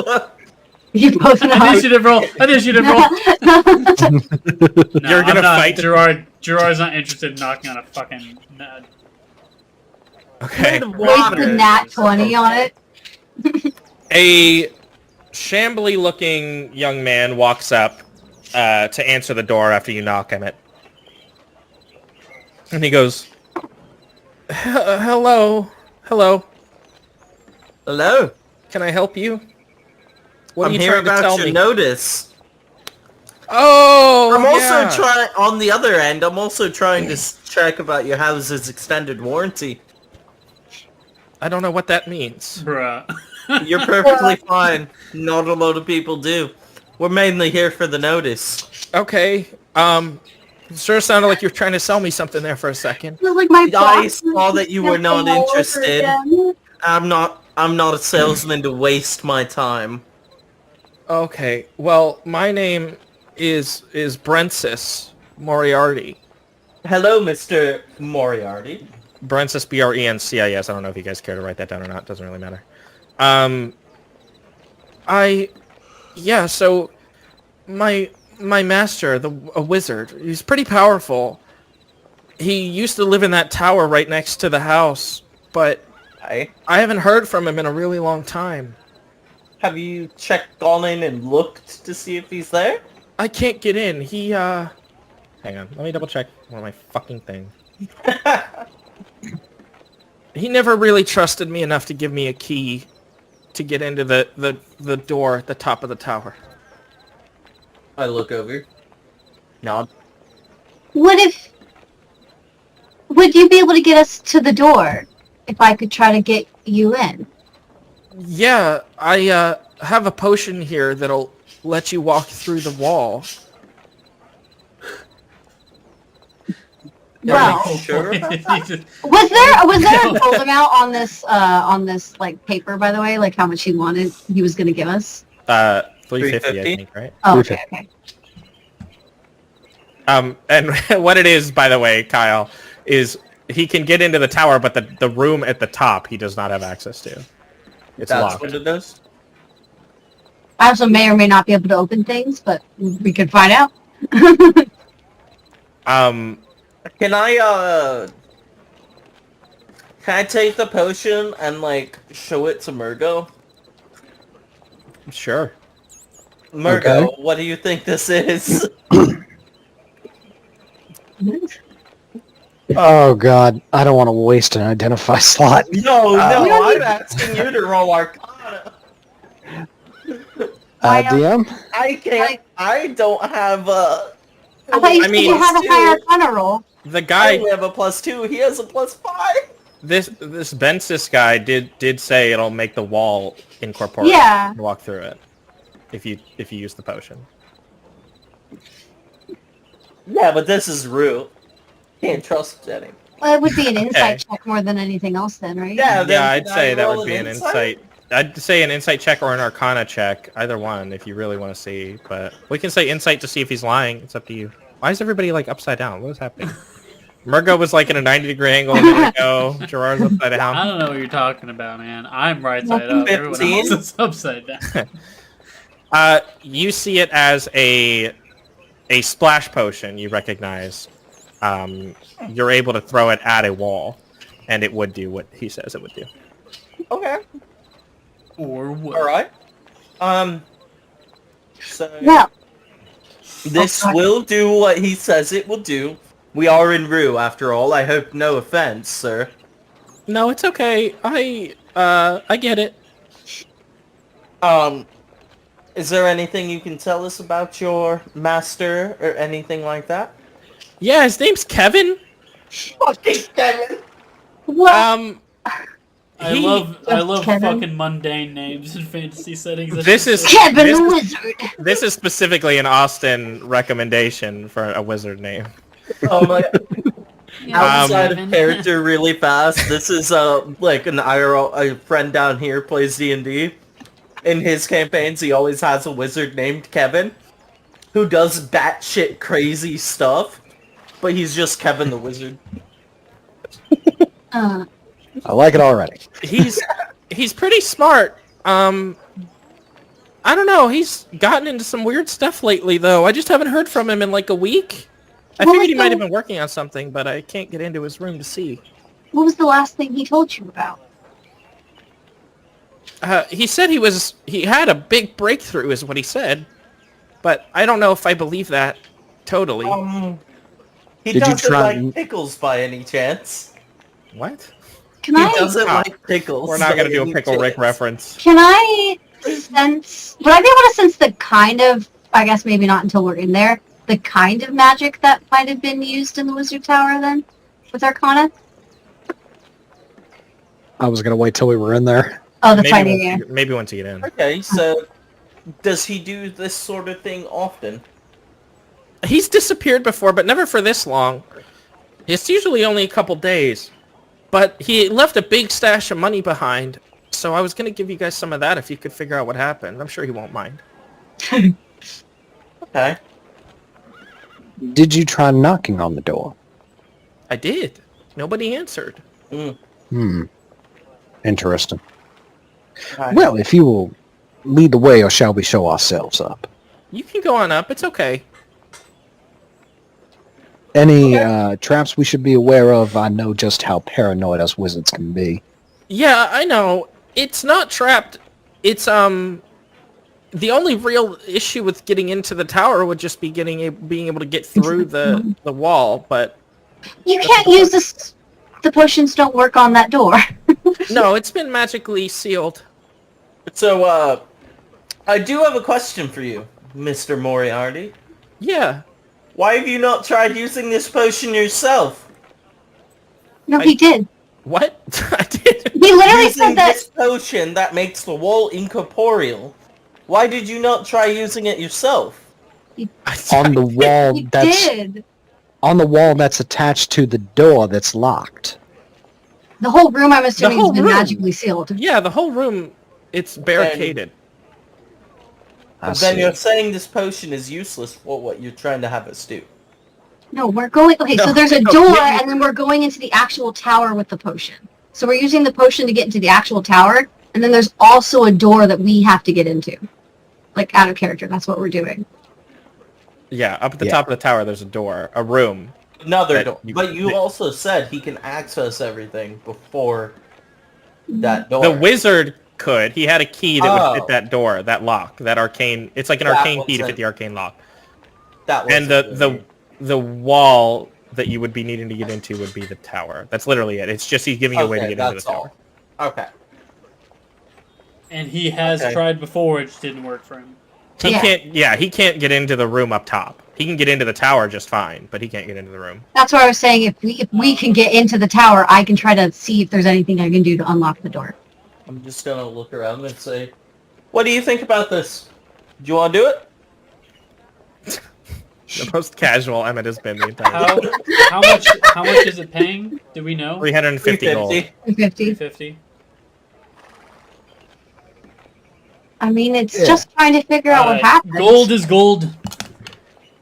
not. You both know. Initiative roll. Initiative roll. No, You're gonna I'm not. fight- Gerard's not interested in knocking on a fucking. Okay. Waste the nat 20 on it. A shambly-looking young man walks up to answer the door after you knock on it. And he goes, hello. Hello. Hello. Can I help you? What I'm are you here trying to about tell your me? notice. Oh, I'm also yeah. trying, on the other end, I'm also trying to check about your house's extended warranty. I don't know what that means. Bruh. You're perfectly fine. Not a lot of people do. We're mainly here for the notice. Okay. Sure sounded like you were trying to sell me something there for a second. It was like my I box saw that you were not all over interested. again. I'm not a salesman to waste my time. Okay. Well, my name is Brensis Moriarty. Hello, Mr. Moriarty. Brensis, Brencis. I don't know if you guys care to write that down or not. Doesn't really matter. So my master, a wizard, he's pretty powerful. He used to live in that tower right next to the house, but Hi. I haven't heard from him in a really long time. Have you gone in and looked to see if he's there? I can't get in. He, hang on. Let me double check one of my fucking thing. He never really trusted me enough to give me a key to get into the door at the top of the tower. I look over. Nod. Would you be able to get us to the door if I could try to get you in? Yeah, I have a potion here that'll let you walk through the wall. Well, Sure about that? was there a total amount on this like paper, by the way, like how much he was gonna give us? 350, I think, right? Oh, okay. And what it is, by the way, Kyle, is he can get into the tower, but the room at the top he does not have access to. It's That's locked. what it is? I also may or may not be able to open things, but we could find out. Can I take the potion and, like, show it to Murgo? Sure. Murgo, Okay. what do you think this is? Oh god, I don't want to waste an identify slot. No, Uh, I'm asking you to roll Arcana. DM? I can't, I don't have a... I thought you I said mean- you had a higher Arcana roll. The I guy, only have a +2, he has a +5. this Bensis guy did say it'll make the wall incorporeal. Yeah. And walk through it if you use the potion. Yeah, but this is Rue. Can't trust Jenny. Well, it would be an insight Okay. check more than anything else then, right? Yeah, then Yeah, I'd can I say that roll would be an insight. I'd say an insight check or an Arcana check, either one, if you really want to see. But we can say insight to see if he's lying. It's up to you. Why is everybody like upside down? What is happening? Murgo was like in a 90-degree angle a minute ago. Gerard's upside I down. don't know what you're talking about, man. I'm right side up. Everyone 15? else is upside down. You see it as a splash potion. You recognize. You're able to throw it at a wall, and it would do what he says it would do. Okay, Or what? alright. So... Well, This Okay. will do what he says it will do. We are in Rue, after all. I hope no offense, sir. No, it's okay. I get it. Is there anything you can tell us about your master or anything like that? Yeah, his name's Kevin. Fucking Kevin! what? I He- love Kevin? fucking mundane names in fantasy settings. That's This just is- so- Kevin this the is- Wizard. This is specifically an Austin recommendation for a wizard name. Oh my... Outside Kevin. of character really fast, this is, like an IRL, a friend down here plays D&D. In his campaigns, he always has a wizard named Kevin, who does batshit crazy stuff, but he's just Kevin the Wizard. I like it already. He's pretty smart. I don't know. He's gotten into some weird stuff lately, though. I just haven't heard from him in like a week. I What figured was he might have the- been working on something, but I can't get into his room to see. What was the last thing he told you about? He said he had a big breakthrough, is what he said. But I don't know if I believe that totally. He Did you doesn't try- like pickles by any chance. What? Can He I doesn't like pickles. We're not by gonna do a any Pickle Rick chance. reference. can I sense? Would I be able to sense the kind of? I guess maybe not until we're in there. The kind of magic that might have been used in the Wizard Tower then, with Arcana. I was gonna wait till we were in there. Oh, that's right. Maybe Yeah. maybe once you get in. Okay, so does he do this sort of thing often? He's disappeared before, but never for this long. It's usually only a couple days. But he left a big stash of money behind, so I was going to give you guys some of that if you could figure out what happened. I'm sure he won't mind. Okay. Did you try knocking on the door? I did. Nobody answered. Interesting. Right. Well, if you will lead the way, or shall we show ourselves up? You can go on up. It's okay. Any traps we should be aware of? I know just how paranoid us wizards can be. Yeah, I know. It's not trapped. It's, the only real issue with getting into the tower would just be being able to get through the wall, but You can't use this. The potions don't work on that door. no, it's been magically sealed. So, I do have a question for you, Mr. Moriarty. Yeah. Why have you not tried using this potion yourself? No, he did. What? I did. He literally Using said that. this potion that makes the wall incorporeal. Why did you not try using it yourself? On the wall He that's did. on the wall that's attached to the door that's locked. The whole room, I'm assuming, has whole been room. magically sealed. Yeah, the whole room, it's barricaded. I But then see. you're saying this potion is useless for what you're trying to have us do. No, we're going. Okay, so No, there's a no, door, maybe- and then we're going into the actual tower with the potion. So we're using the potion to get into the actual tower, and then there's also a door that we have to get into. Like, out of character, that's what we're doing. Yeah, up at the Yeah. top of the tower, there's a door, a room. Another That door. you- But you also said he can access everything before that door. The wizard could. He had a key that would Oh. fit that door, that lock, that arcane. It's like an That arcane key to wasn't- fit the arcane lock. That was And the wall that you would be needing to get into would be the tower. That's literally it. It's just he's giving you a way to get into the that's tower. all. Okay. And he has Okay. tried before, it just didn't work for him. He Yeah. can't. Yeah, he can't get into the room up top. He can get into the tower just fine, but he can't get into the room. That's why I was saying if we can get into the tower, I can try to see if there's anything I can do to unlock the door. I'm just gonna look around and say, what do you think about this? Do you want to do it? The most casual Emmett has been the entire time. How much is it paying? Do we know? 350 gold. 350. 50. 50. I mean, it's Yeah. just trying to figure out what happened. Gold is gold.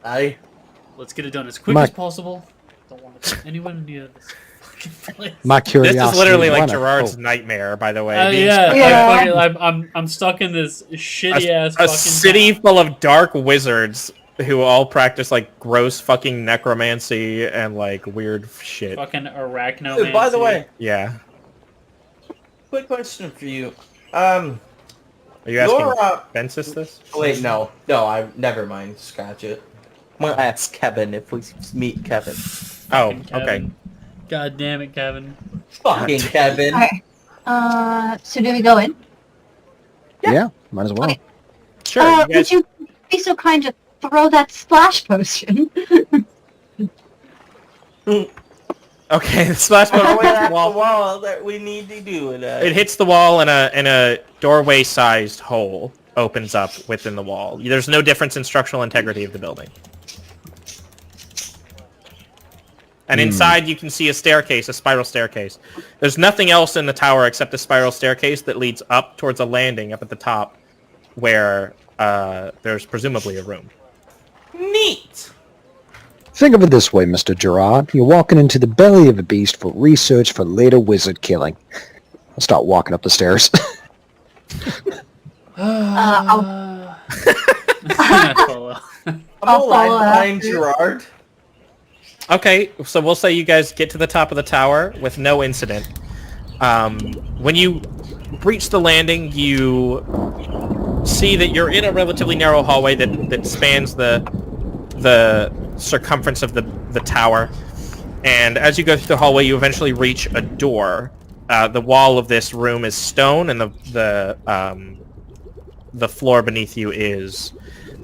Let's get it done as quick My- as possible. Don't want to put anyone near this fucking place. My curiosity. This is literally like won it. Gerard's Oh, nightmare, by the way. Being Yeah, stuck Yeah. I'm stuck in this shitty in ass a fucking city town. full of dark wizards who all practice like gross fucking necromancy and like weird shit. Fucking arachnomancy. Dude, by the way, Yeah. quick question for you. Um, Are you asking Your, Fences this? wait, no, I never mind. Scratch it. I'm gonna ask Kevin if we meet Kevin. Oh, Fucking okay. Kevin. God damn it, Kevin. Fucking Kevin. Okay. So do we go in? yeah, might as well. Okay. Sure. You Would guys, you be so kind to throw that splash potion? okay, the splash Oh, pad that's the wall. wall that we need to do it. It hits the wall and a doorway-sized hole opens up within the wall. There's no difference in structural integrity of the building. And inside you can see a staircase, a spiral staircase. There's nothing else in the tower except a spiral staircase that leads up towards a landing up at the top where there's presumably a room. Neat. Think of it this way, Mr. Gerard. You're walking into the belly of a beast for research for later wizard killing. I'll start walking up the stairs. I'll Follow. I'll follow behind after. Gerard. Okay, so we'll say you guys get to the top of the tower with no incident. When you reach the landing, you see that you're in a relatively narrow hallway that spans the circumference of the tower. And as you go through the hallway, you eventually reach a door. The wall of this room is stone, and the floor beneath you is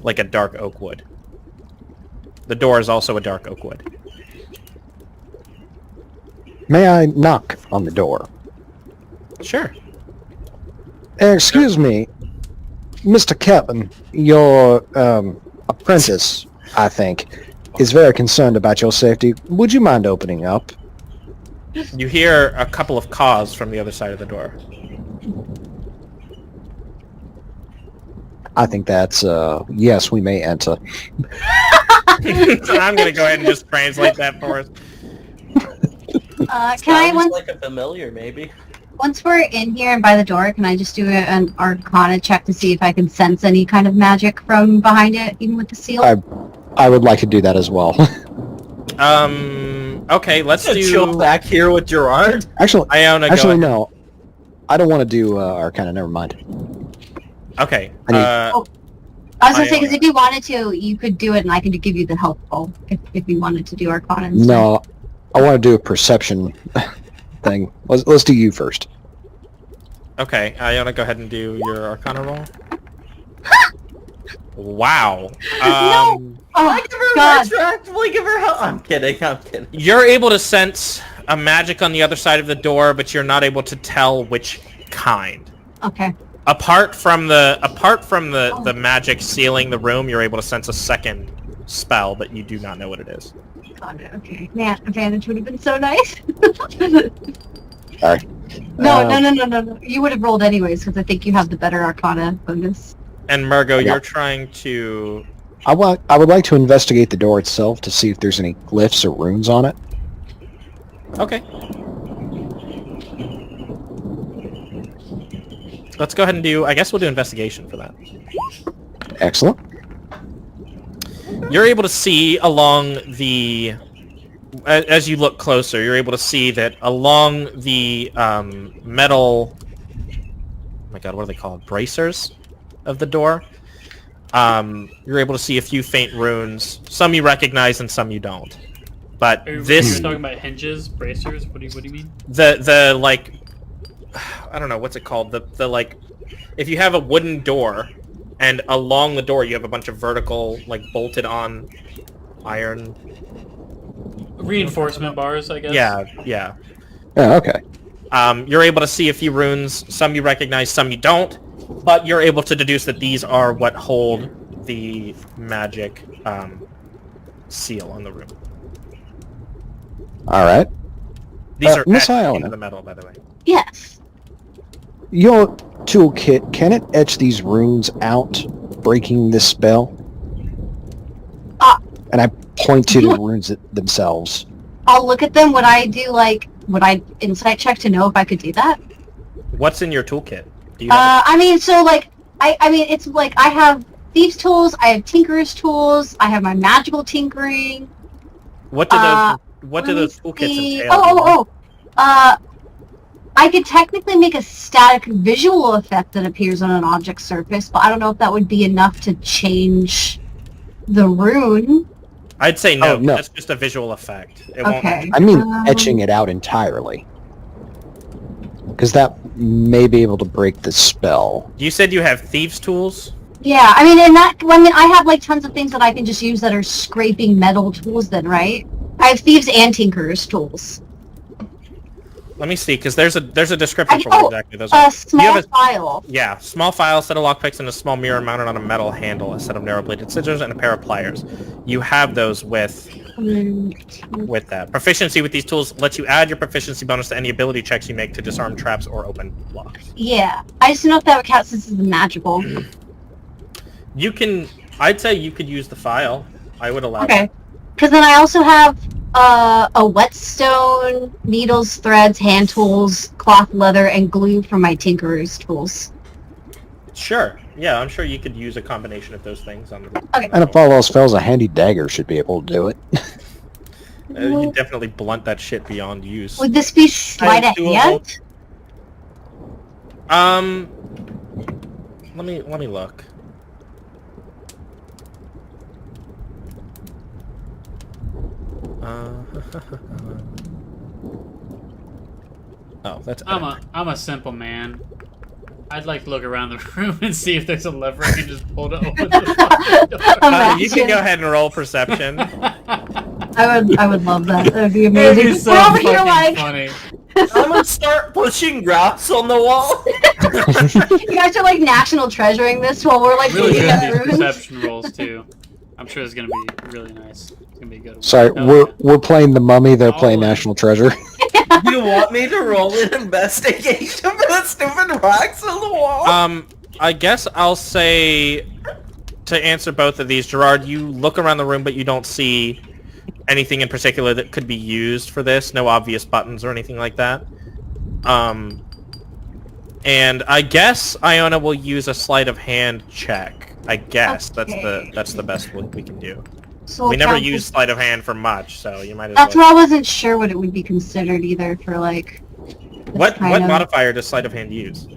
like a dark oak wood. The door is also a dark oak wood. May I knock on the door? Sure. Excuse me, Mr. Kevin, your apprentice, I think, is very concerned about your safety. Would you mind opening up? You hear a couple of caws from the other side of the door. I think that's, yes, we may enter. So I'm going to go ahead and just translate that for us. Can I Sounds once like a familiar, maybe. once we're in here and by the door, can I just do an Arcana check to see if I can sense any kind of magic from behind it, even with the seal? I would like to do that as well. Okay, let's Chill do... back here with Gerard. Actually, Iona, go actually ahead. no. I don't want to do Arcana, never mind. Okay, I need- I was gonna say, because Iona. if you wanted to, you could do it, and I could give you the helpful if you wanted to do Arcana. instead. No, I want to do a perception thing. Let's do you first. Okay, Iona, go ahead and do your Arcana roll. Wow. No! Oh, Give her God. retroactively, give her help. I'm kidding. You're able to sense a magic on the other side of the door, but you're not able to tell which kind. Okay. Apart from the magic sealing the room, you're able to sense a second spell, but you do not know what it is. Got it. Okay. Man, advantage would have been so nice. Sorry. No. You would have rolled anyways, because I think you have the better Arcana bonus. And Murgo, Yeah. you're trying to... I would like to investigate the door itself to see if there's any glyphs or runes on it. Okay. Let's go ahead and do... I guess we'll do investigation for that. Excellent. You're able to see along the... As you look closer, you're able to see that along the metal... Oh my god, what are they called? Bracers of the door. You're able to see a few faint runes. Some you recognize and some you don't. But Are this... you talking about hinges, bracers? What do you mean? The like... I don't know, what's it called? The like... If you have a wooden door, and along the door you have a bunch of vertical, like, bolted-on iron... Reinforcement bars, I guess. Yeah. Yeah, okay. You're able to see a few runes. Some you recognize, some you don't. But you're able to deduce that these are what hold the magic seal on the room. All right. These are Miss etched Iona. into the metal, by the way. Yes. Your toolkit, can it etch these runes out, breaking this spell? And I point to the runes themselves. I'll look at them. Would I insight check to know if I could do that? What's in your toolkit? Do you have I mean, so like, I mean, it's like I have thieves' tools, I have tinkerer's tools, I have my magical tinkering. what do those let me toolkits see. entail? I could technically make a static visual effect that appears on an object surface, but I don't know if that would be enough to change the rune. I'd say no. Oh, no. That's just a visual effect. It Okay. I mean, etching it out entirely. Because that may be able to break the spell. You said you have thieves' tools? Yeah, I mean, I have like tons of things that I can just use that are scraping metal tools then, right? I have thieves and tinkerers tools. Let me see, because there's a description for oh, what exactly those are. A small You have a- file. Yeah, small file, set of lockpicks, and a small mirror mounted on a metal handle, a set of narrow-bladed scissors, and a pair of pliers. You have those with that. Proficiency with these tools lets you add your proficiency bonus to any ability checks you make to disarm traps or open locks. Yeah, I just don't know if that would count since it's magical. You can... I'd say you could use the file. I would allow Okay. that. Because then I also have a whetstone, needles, threads, hand tools, cloth, leather, and glue for my tinkerer's tools. Sure. Yeah, I'm sure you could use a combination of those things on the. Okay. And if all else fails, a handy dagger should be able to do it. You definitely blunt that shit beyond use. Would this be sleight of hand? Let me look. Oh, that's. I'm a simple man. I'd like to look around the room and see if there's a lever I can just pull to open the fucking door. You can go ahead and roll perception. I would love that. That would be amazing. It'd be so We're over here fucking like funny. I'm gonna start pushing graphs on the wall. you guys are like national treasuring this while we're like Really looking good at at these rooms. perception rolls too. I'm sure it's gonna be really nice. It's gonna be a good one. Sorry, Oh, we're playing the Mummy. They're playing Oh. National Treasure. You want me to roll an investigation for that stupid wax on the wall? I guess I'll say to answer both of these, Gerard, you look around the room, but you don't see anything in particular that could be used for this. No obvious buttons or anything like that. And I guess Iona will use a sleight of hand check. I guess Okay. that's the best we can do. So We never count use as- sleight of hand for much, so you might as That's well. why I wasn't sure what it would be considered either for like. What kind of- modifier does sleight of hand use?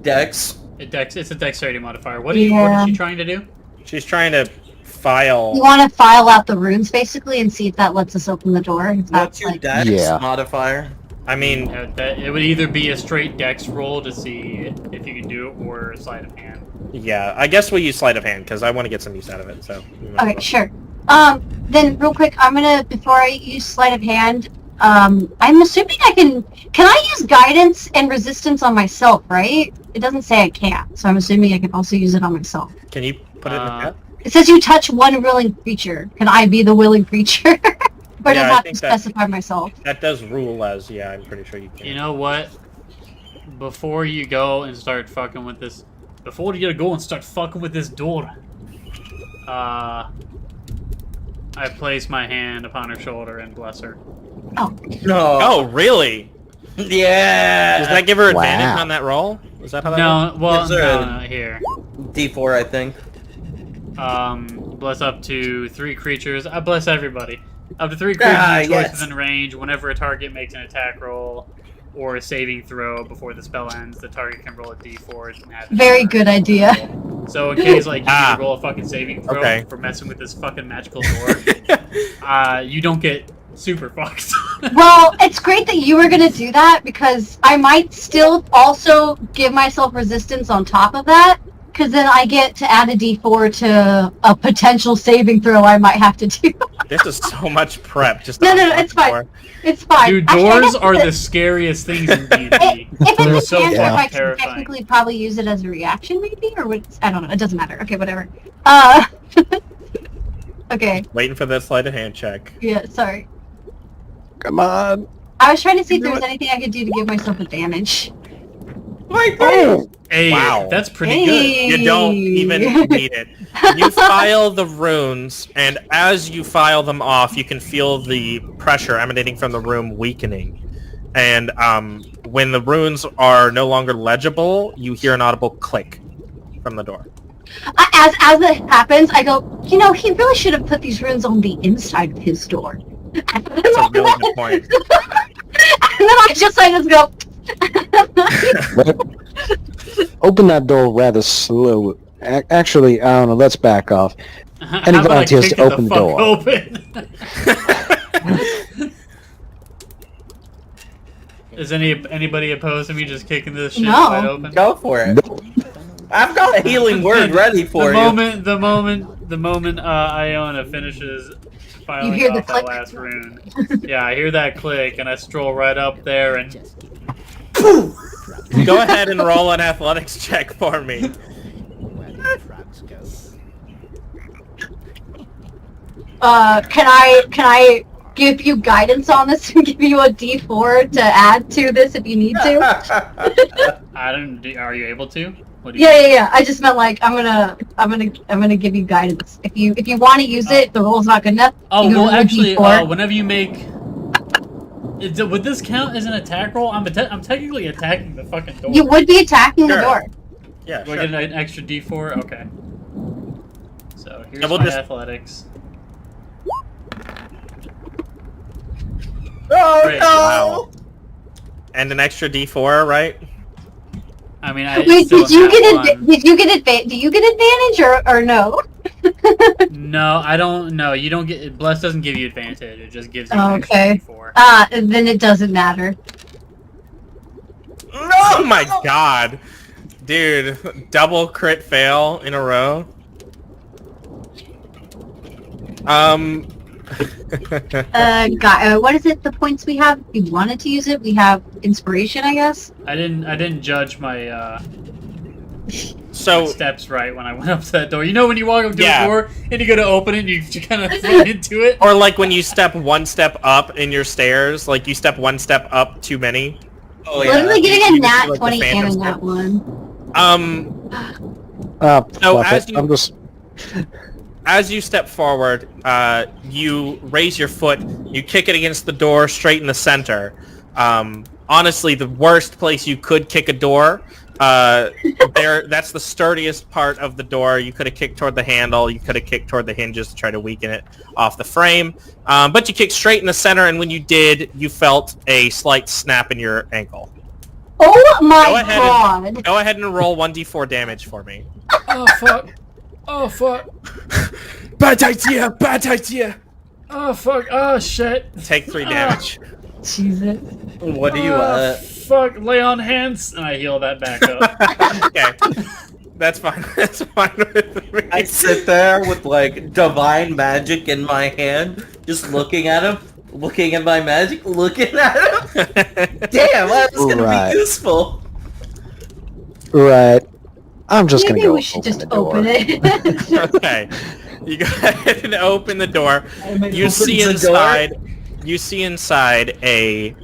Dex. It's a dexterity modifier. What is she trying to do? She's trying to file. You want to file out the runes basically and see if that lets us open the door. If What's that's your like, dex Yeah. modifier? I mean, It would either be a straight dex roll to see if you can do it, or sleight of hand. yeah, I guess we'll use sleight of hand because I want to get some use out of it. So. we might as Okay, well. sure. Then real quick, I'm gonna before I use sleight of hand. I'm assuming I can. Can I use guidance and resistance on myself? Right? It doesn't say I can't, so I'm assuming I can also use it on myself. Can you put it in the chat? It says you touch one willing creature. Can I be the willing creature? Or Yeah, does I I have to think that- specify myself? That does rule as, yeah, I'm pretty sure you can. You know what? Before you go and start fucking with this, door, I place my hand upon her shoulder and bless her. No. Oh, really? Yeah. Does that give her advantage Wow. on that roll? Is that how that No, well, Is there no, here. D4, I think. Bless up to 3 creatures. I bless everybody. Up to 3 creatures in choice yes. within range. Whenever a target makes an attack roll or a saving throw before the spell ends, the target can roll a d4 and add the Very number. good idea. So in case like you Ah. need to roll a fucking saving throw Okay. for messing with this fucking magical door, you don't get super fucked. Well, it's great that you were gonna do that because I might still also give myself resistance on top of that. Because then I get to add a d4 to a potential saving throw I might have to do. This is so much prep. Just No, to no, unlock it's fine. door. It's fine. Dude, Actually, I doors guess are that- the scariest things in D&D. If it was So so fucking I can terrifying. technically probably use it as a reaction, maybe, or what? I don't know. It doesn't matter. Okay, whatever. Okay. Waiting for that sleight of hand check. Yeah. Sorry. Come on. I was trying to see if there was anything I could do to give myself advantage. Hey, Wow. that's pretty good. Hey. You don't even need it. You file the runes, and as you file them off, you can feel the pressure emanating from the room weakening. And when the runes are no longer legible, you hear an audible click from the door. As that happens, I go, you know, he really should have put these runes on the inside of his door. And then That's a really good point. I just go. Open that door rather slow. Actually, I don't know. Let's back off. Any How about I volunteers kick to it open the fuck door? Open? Is anybody opposed to me just kicking this shit No. wide open? Go for it. I've got a healing word ready for the you. The moment Iona finishes filing hear the off that click? last rune, yeah, I hear that click, and I stroll right up there and Go ahead and roll an athletics check for me. Can I give you guidance on this and give you a D4 to add to this if you need to? I don't. Are you able to? What do you? Yeah. I just meant like I'm gonna give you guidance. If you want to use it, the roll's not good enough. Oh you can well, roll a actually, D4. whenever you make, would this count as an attack roll? I'm technically attacking the fucking door. You would be attacking the Sure. door. Yeah, Do I sure. get an extra D4? Okay. So here's Yeah, we'll my just- athletics. Oh Great. no! Wow. And an extra D4, right? I mean, I Wait, still did you have get one. do you get advantage or no? No, I don't. No, you don't get. Bless doesn't give you advantage. It just gives you Oh, an extra okay. D4. Then it doesn't matter. No! Oh my god. Dude, double crit fail in a row. What is it? The points we have? If you wanted to use it, we have inspiration, I guess. I didn't judge my So steps right when I went up to that door. You know when you walk up to Yeah. a door and you go to open it, and you kind of run into it. or like when you step one step up in your stairs, like you step one step up too many. Oh Literally yeah. getting a You just nat do, like, the 20 and a phantom nat step. 1. So Fluff as it. you- I'm just As you step forward, you raise your foot, you kick it against the door straight in the center. Honestly, the worst place you could kick a door. That's the sturdiest part of the door. You could have kicked toward the handle. You could have kicked toward the hinges to try to weaken it off the frame. But you kicked straight in the center, and when you did, you felt a slight snap in your ankle. Oh Go my ahead god! Go ahead and roll 1d4 damage for me. Oh fuck! Oh fuck! Bad idea! Bad idea! Oh fuck! Oh shit! Take 3 damage. Jesus. What do you Fuck! Lay on hands, and I heal that back up. Okay. That's fine. That's fine with me. I sit there with like divine magic in my hand, just looking at him, looking at my magic, looking at him. Damn, that was gonna Right. be useful. right. I'm just Maybe gonna go we should just the door. open it. Okay. You go ahead and open the door. You Opens see the door. inside. You see inside a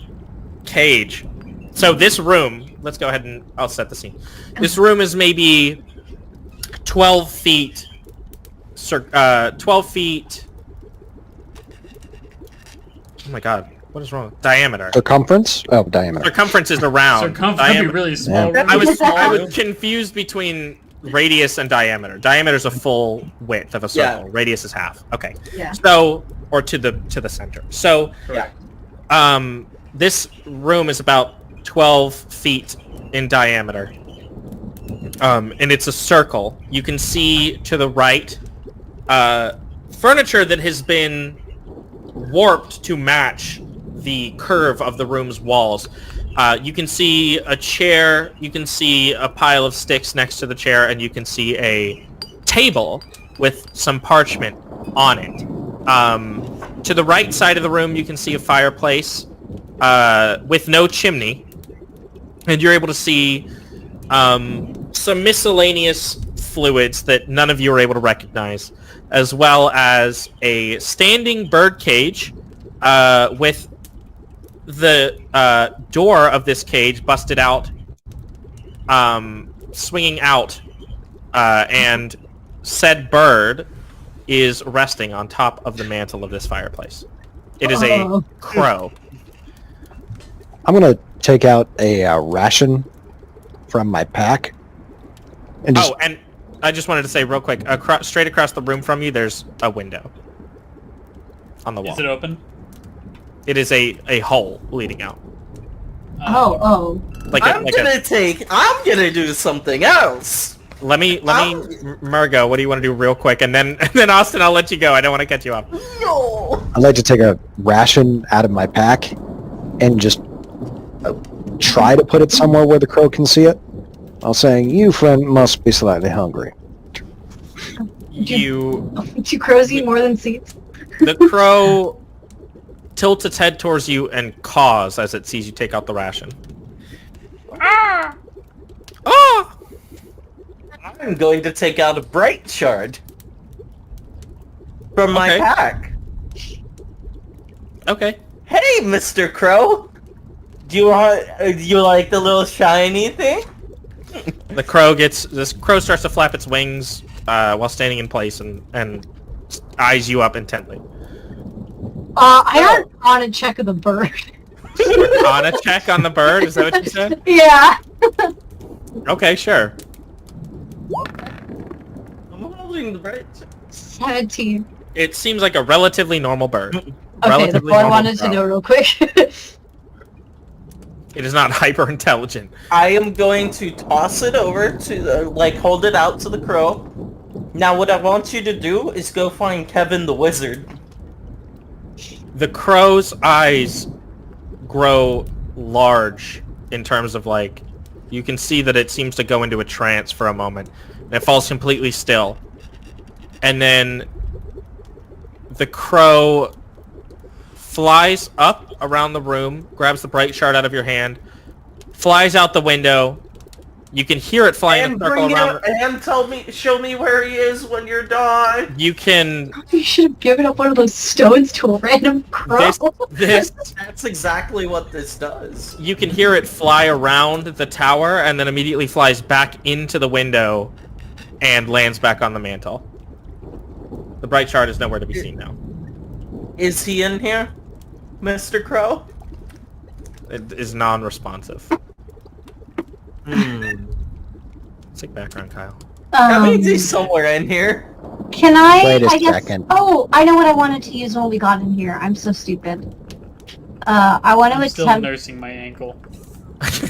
cage. So this room. Let's go ahead and I'll set the scene. This room is maybe 12 feet. 12 feet. Oh my god. What is wrong? Diameter. Circumference? Oh, diameter. Circumference is around. Circumference would be Diameter- really small. Yeah. I was confused between radius and diameter. Diameter is a full width of a circle. Yeah. Radius is half. Okay. Yeah. So, or to the center. So, Yeah. this room is about 12 feet in diameter. And it's a circle. You can see to the right, furniture that has been warped to match the curve of the room's walls. You can see a chair, you can see a pile of sticks next to the chair, and you can see a table with some parchment on it. To the right side of the room, you can see a fireplace with no chimney, and you're able to see some miscellaneous fluids that none of you are able to recognize, as well as a standing bird cage with the door of this cage busted out, swinging out, and said bird is resting on top of the mantle of this fireplace. It is a Oh. crow. I'm gonna take out a ration from my pack. And just, Oh, and I just wanted to say real quick, straight across the room from you, there's a window on the wall. Is it open? It is a hole leading out. Oh. I'm gonna do something else. Let me, Murgo, what do you want to do real quick? And then Austin, I'll let you go. I don't want to cut you off. No. I'd like to take a ration out of my pack and just try to put it somewhere where the crow can see it. While saying, "You friend must be slightly hungry." You, Do crows eat more than seeds? the crow tilts its head towards you and caws as it sees you take out the ration. Ah! Ah! I'm going to take out a bright shard from my Okay. pack. Okay. Hey, Mr. Crow. Do you like the little shiny thing? This crow starts to flap its wings while standing in place and eyes you up intently. I got on a check of the bird. On a check on the bird, is that what you said? Yeah. Okay, sure. moving the bright. 17. It seems like a relatively normal bird. Okay, that's Relatively all I normal wanted to crow. know real quick. It is not hyper intelligent. I am going to toss it over to the, like, hold it out to the crow. Now what I want you to do is go find Kevin the wizard. The crow's eyes grow large in terms of, like, you can see that it seems to go into a trance for a moment. And it falls completely still. And then the crow flies up around the room, grabs the bright shard out of your hand, flies out the window. You can hear it flying in And a circle bring around. it, and show me where he is when you're done. You can You should have given up one of those stones to a random crow. this That's exactly what this does. you can hear it fly around the tower and then immediately flies back into the window and lands back on the mantle. The bright shard is nowhere to be seen now. Is he in here, Mr. Crow? It is non-responsive. Sick background, Kyle. That means he's somewhere in here. Can I? Wait a I guess. second. Oh, I know what I wanted to use when we got in here. I'm so stupid. I want to I'm still attempt. nursing my ankle.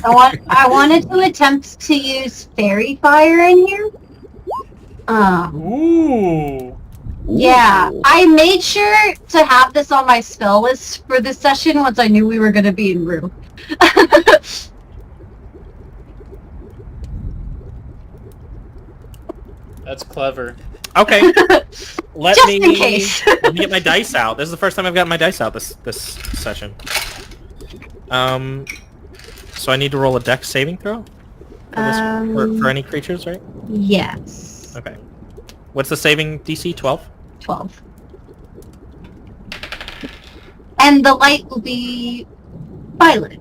I wanted to attempt to use fairy fire in here. Ooh. Yeah, I made sure to have this on my spell list for this session once I knew we were going to be in Rue. That's clever. Okay. Let Just me in case. let me get my dice out. This is the first time I've gotten my dice out this session. So I need to roll a dex saving throw for, for any creatures, right? Yes. Okay. What's the saving DC? 12? 12. And the light will be violet.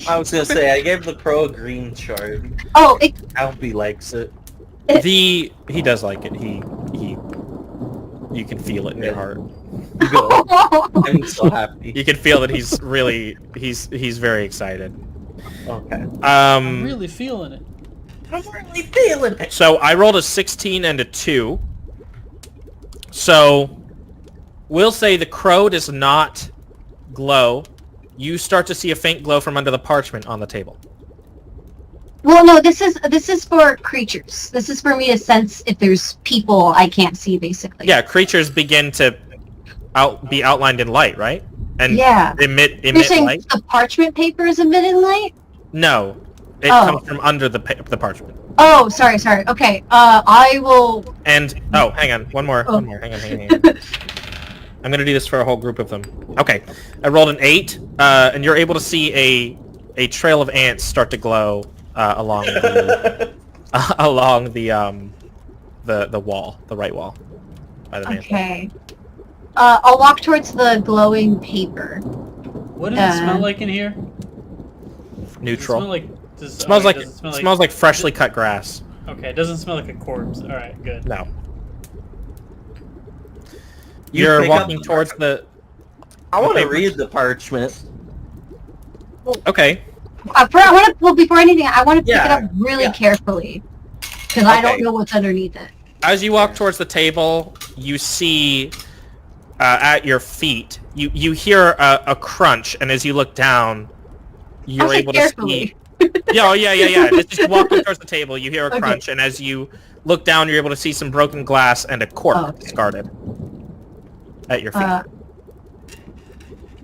I was gonna say, I gave the crow a green shard. Oh, it... Albie likes it. He does like it. He you can feel it in your heart. Good. I'm so happy. You can feel that he's really he's very excited. Okay. I'm really feeling it. I'm really feeling it. So I rolled a 16 and a 2. So we'll say the crow does not glow. You start to see a faint glow from under the parchment on the table. Well, no, this is for creatures. This is for me to sense if there's people I can't see, basically. Yeah, creatures begin to be outlined in light, right? And Yeah. emit You're saying light. the parchment paper is emitting light? No, it Oh. comes from under the parchment. Oh, sorry. Okay. I will... And hang on, one more. Hang on. I'm gonna do this for a whole group of them. Okay, I rolled an 8, and you're able to see a trail of ants start to glow along the along the wall, the right wall, by the mantle. Okay. I'll walk towards the glowing paper. What does it smell like in here? Neutral. Does it Smells smell like... like does it smell smells like freshly cut grass. Okay, it doesn't smell like a corpse. Alright, good. No. You You're pick up walking the towards the. I want to paper. read the parchment. Okay. Before anything, I want to pick it Yeah, up really yeah. carefully. Because I don't Okay. know what's underneath it. As you walk towards the table, you see at your feet, you hear a crunch, and as you look down, you're say able to carefully. see. Yeah. As you walk towards the table, you hear a Okay. crunch, and as you look down, you're able to see some broken glass and a cork Oh, okay. discarded at your feet.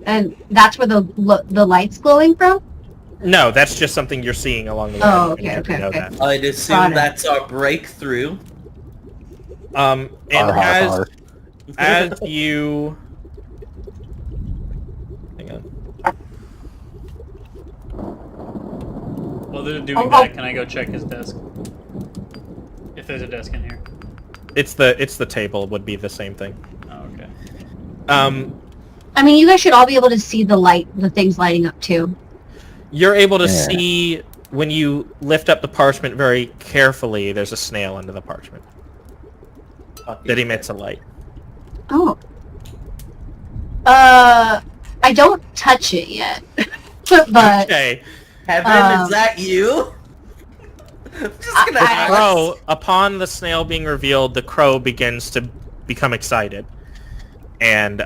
And that's where the light's glowing from? No, that's just something you're seeing along the way. Oh, and you okay, have to okay, know okay. that. I'd Got assume it. that's our breakthrough. And Har, har, har. as you... Hang on. While they're doing that, can I go check his desk? If there's a desk in here. It's the table would be the same thing. Oh, okay. I mean, you guys should all be able to see the things lighting up too. You're able to Yeah. see when you lift up the parchment very carefully. There's a snail under the parchment that emits a light. Oh. I don't touch it yet. But Okay. Kevin, is that you? just gonna ask. Crow, upon the snail being revealed, the crow begins to become excited and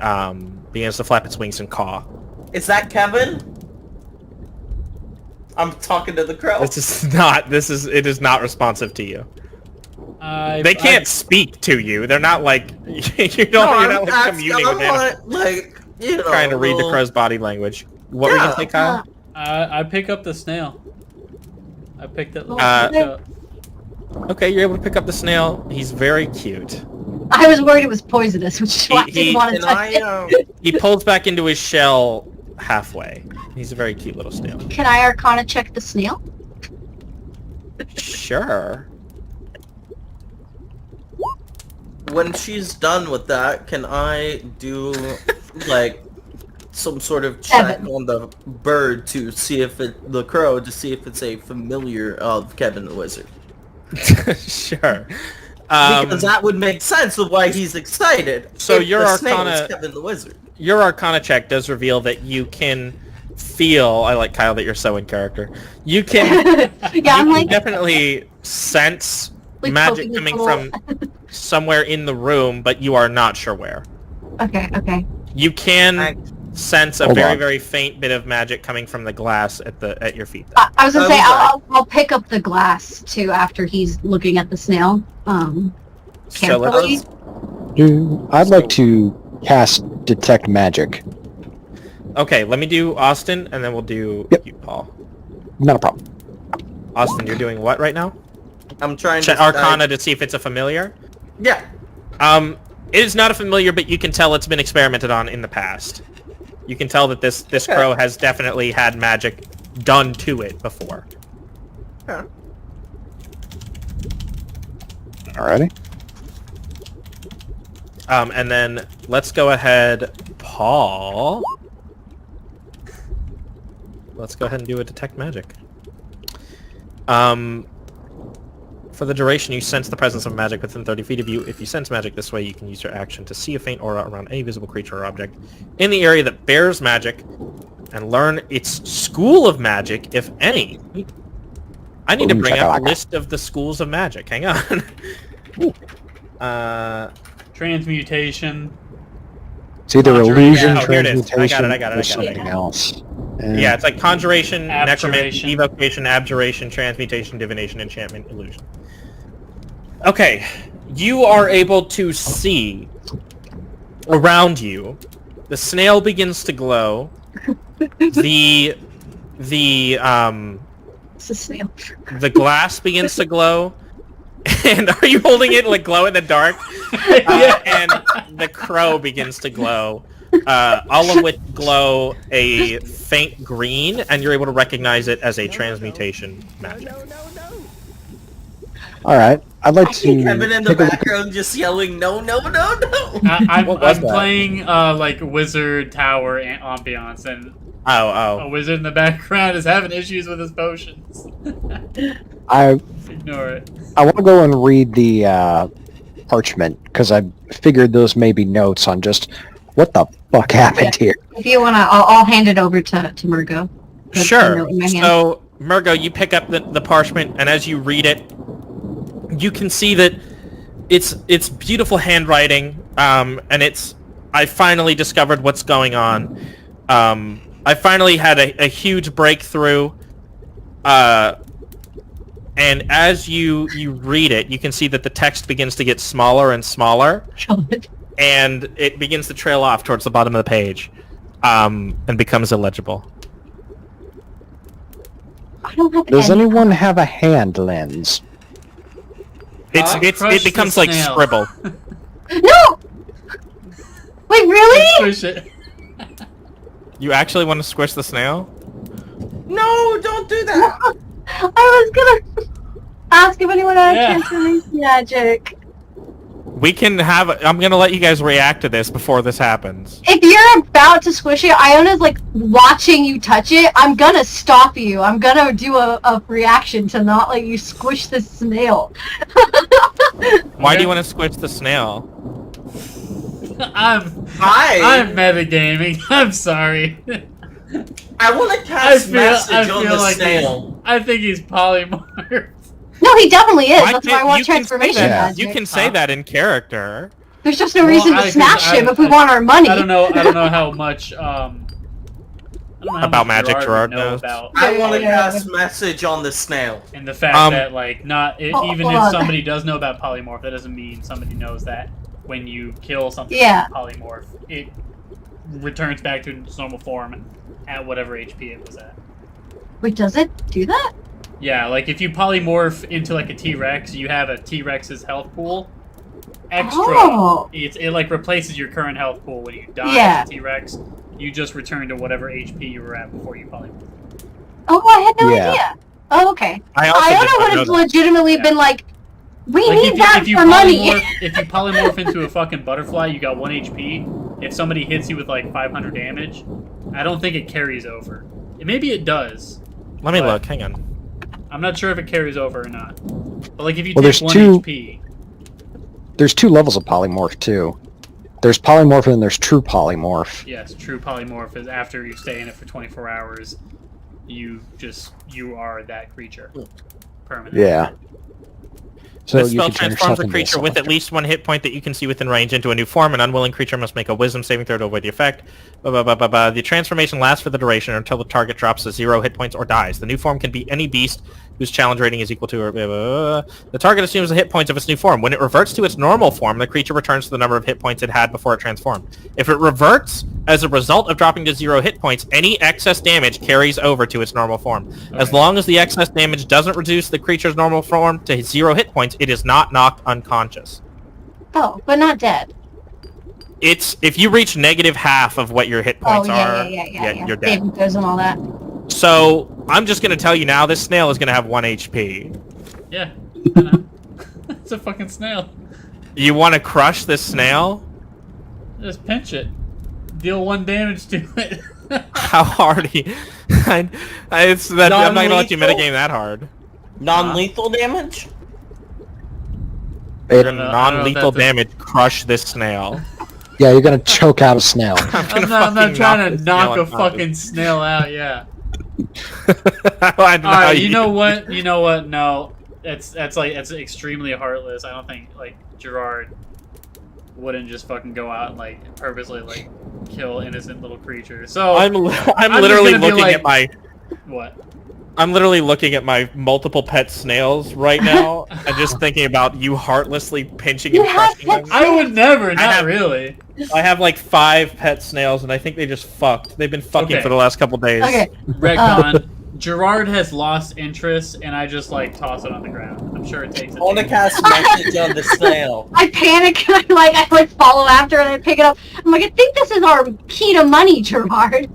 begins to flap its wings and caw. Is that Kevin? I'm talking to the crow. It is not responsive to you. They can't speak to you. They're not like you're not like communing with them. Like, you know, Trying to read the crow's body language. What were you gonna say, Kyle? I pick up the snail. I picked it up. Okay, you're able to pick up the snail. He's very cute. I was worried it was poisonous, which is why I didn't want to touch it. He pulls back into his shell halfway. He's a very cute little snail. Can I Arcana check the snail? Sure. When she's done with that, can I do like some sort of check on the bird to see if the crow to see if it's a familiar of Kevin the Wizard? Sure. Because that would make sense of why he's excited. So if your the snail Arcana, is Kevin the Wizard. Your Arcana check does reveal that you can feel. I like Kyle that you're so in character. You can. I'm like definitely sense like magic coming from somewhere in the room, but you are not sure where. Okay. You can sense a Hold on. very faint bit of magic coming from the glass at your feet. I was gonna say I'll pick up the glass too after he's looking at the snail. So Carefully. I'd like to cast Detect Magic. Okay, let me do Austin, and then we'll do you, Paul. Not a problem. Austin, you're doing what right now? I'm trying Check to Arcana to see if it's a familiar. Yeah. It is not a familiar, but you can tell it's been experimented on in the past. You can tell that this crow has definitely had magic done to it before. Yeah. Alrighty. And then let's go ahead, Paul. Let's go ahead and do a detect magic. For the duration, you sense the presence of magic within 30 feet of you. If you sense magic this way, you can use your action to see a faint aura around any visible creature or object in the area that bears magic and learn its school of magic, if any. I need to bring up a list of the schools of magic. Hang on. Transmutation. It's either illusion, here it is. transmutation, I got it. or something else. Yeah, it's like conjuration, necromancy, Abjuration. evocation, abjuration, transmutation, divination, enchantment, illusion. Okay, you are able to see around you. The snail begins to glow. It's a snail. The glass begins to glow. And are you holding it like glow in the dark? And the crow begins to glow. All of which glow a faint green, and you're able to recognize it as a transmutation magic. Alright, I'd like to Kevin in the take a look at- background just yelling, no. I'm What was that? playing like wizard tower ambiance, and a Oh. wizard in the background is having issues with his potions. I Ignore it. want to go and read the parchment, because I figured those may be notes on just what the fuck happened here. If you wanna, I'll hand it over to Murgo. That's the Sure. note in my hand. So, Murgo, you pick up the parchment, and as you read it, you can see that it's beautiful handwriting, and I finally discovered what's going on. I finally had a huge breakthrough, and as you read it, you can see that the text begins to get smaller and smaller, and it begins to trail off towards the bottom of the page, and becomes illegible. I don't have Does any. anyone have a hand lens? It Crush becomes the like snail. scribble. No! Wait, really? Push it. You actually want to squish the snail? No, don't do that. I was gonna ask if anyone had transformation magic. We can have. I'm gonna let you guys react to this before this happens. If you're about to squish it, Iona's like watching you touch it. I'm gonna stop you. I'm gonna do a reaction to not let you squish the snail. Why do you want to squish the snail? I'm metagaming. I'm sorry. I want to cast message on the like snail. I think he's polymorphed. no, he definitely is. Why That's why I can't- want you can say transformation that. magic. You can say that in character. There's just no Well, reason to smash him if we want our money. I don't know how much. I don't know how About much magic Gerard would know knows. about. I want to Yeah. cast message on the snail. And the fact that, like, even hold if on. somebody does know about polymorph, that doesn't mean somebody knows that when you kill something Yeah. with polymorph, it returns back to its normal form at whatever HP it was at. Wait, does it do that? Yeah, like if you polymorph into like a T-Rex, you have a T-Rex's health pool extra. Oh. It like replaces your current health pool when you die Yeah. as a T-Rex. You just return to whatever HP you were at before you polymorph. Oh, I had no Yeah. idea. Oh, okay. I also I did would not know have that. legitimately been like, we Like need that for money. if you polymorph into a fucking butterfly, you got 1 HP. If somebody hits you with like 500 damage, I don't think it carries over. Maybe it does. Let me But- look. Hang on. I'm not sure if it carries over or not. But like if you Well, take there's 1 two- HP, There's 2 levels of polymorph too. There's polymorph and there's true polymorph. yes, true polymorph is after you stay in it for 24 hours, you are that creature permanently. Yeah. So This you spell can turn transforms yourself a into creature with at least 1 hit point that you can see within range into a new form. An unwilling creature must make a wisdom saving throw to avoid the effect. The transformation lasts for the duration or until the target drops to 0 hit points or dies. The new form can be any beast whose challenge rating is equal to or the target assumes the hit points of its new form. When it reverts to its normal form, the creature returns to the number of hit points it had before it transformed. If it reverts as a result of dropping to 0 hit points, any excess damage carries over to its normal form. As Okay. long as the excess damage doesn't reduce the creature's normal form to 0 hit points, it is not knocked unconscious. Oh, but not dead. It's if you reach negative half of what your hit points oh, are, yeah. you're dead. Saving throws and all that. So I'm just gonna tell you now, this snail is gonna have 1 HP. Yeah. I know. It's a fucking snail. You want to crush this snail? Just pinch it. Deal 1 damage to it. How hard? I'm not gonna let you Non-lethal? metagame that hard. Non-lethal damage? You're It, gonna know- I don't know if non-lethal that's a- damage cruch this snail. yeah, you're gonna choke out a snail. I'm not trying to this knock snail a fucking snail out, yeah. I don't know how Alright, you know what? You know what? No. That's extremely heartless. I don't think like Gerard wouldn't just fucking go out and like purposely like kill innocent little creatures. So I'm just literally gonna be looking like- at my what? I'm literally looking at my multiple pet snails right now and just thinking about you heartlessly pinching and You have crushing them. pets? I would never, not have- really. I have like 5 pet snails and I think they just fucked. They've been fucking Okay. for the last couple days. Okay. Retcon. Gerard has lost interest, and I just like toss it on the ground. I'm sure it takes. I want to cast message on the snail. I panic and I follow after and I pick it up. I'm like, I think this is our key to money, Gerard.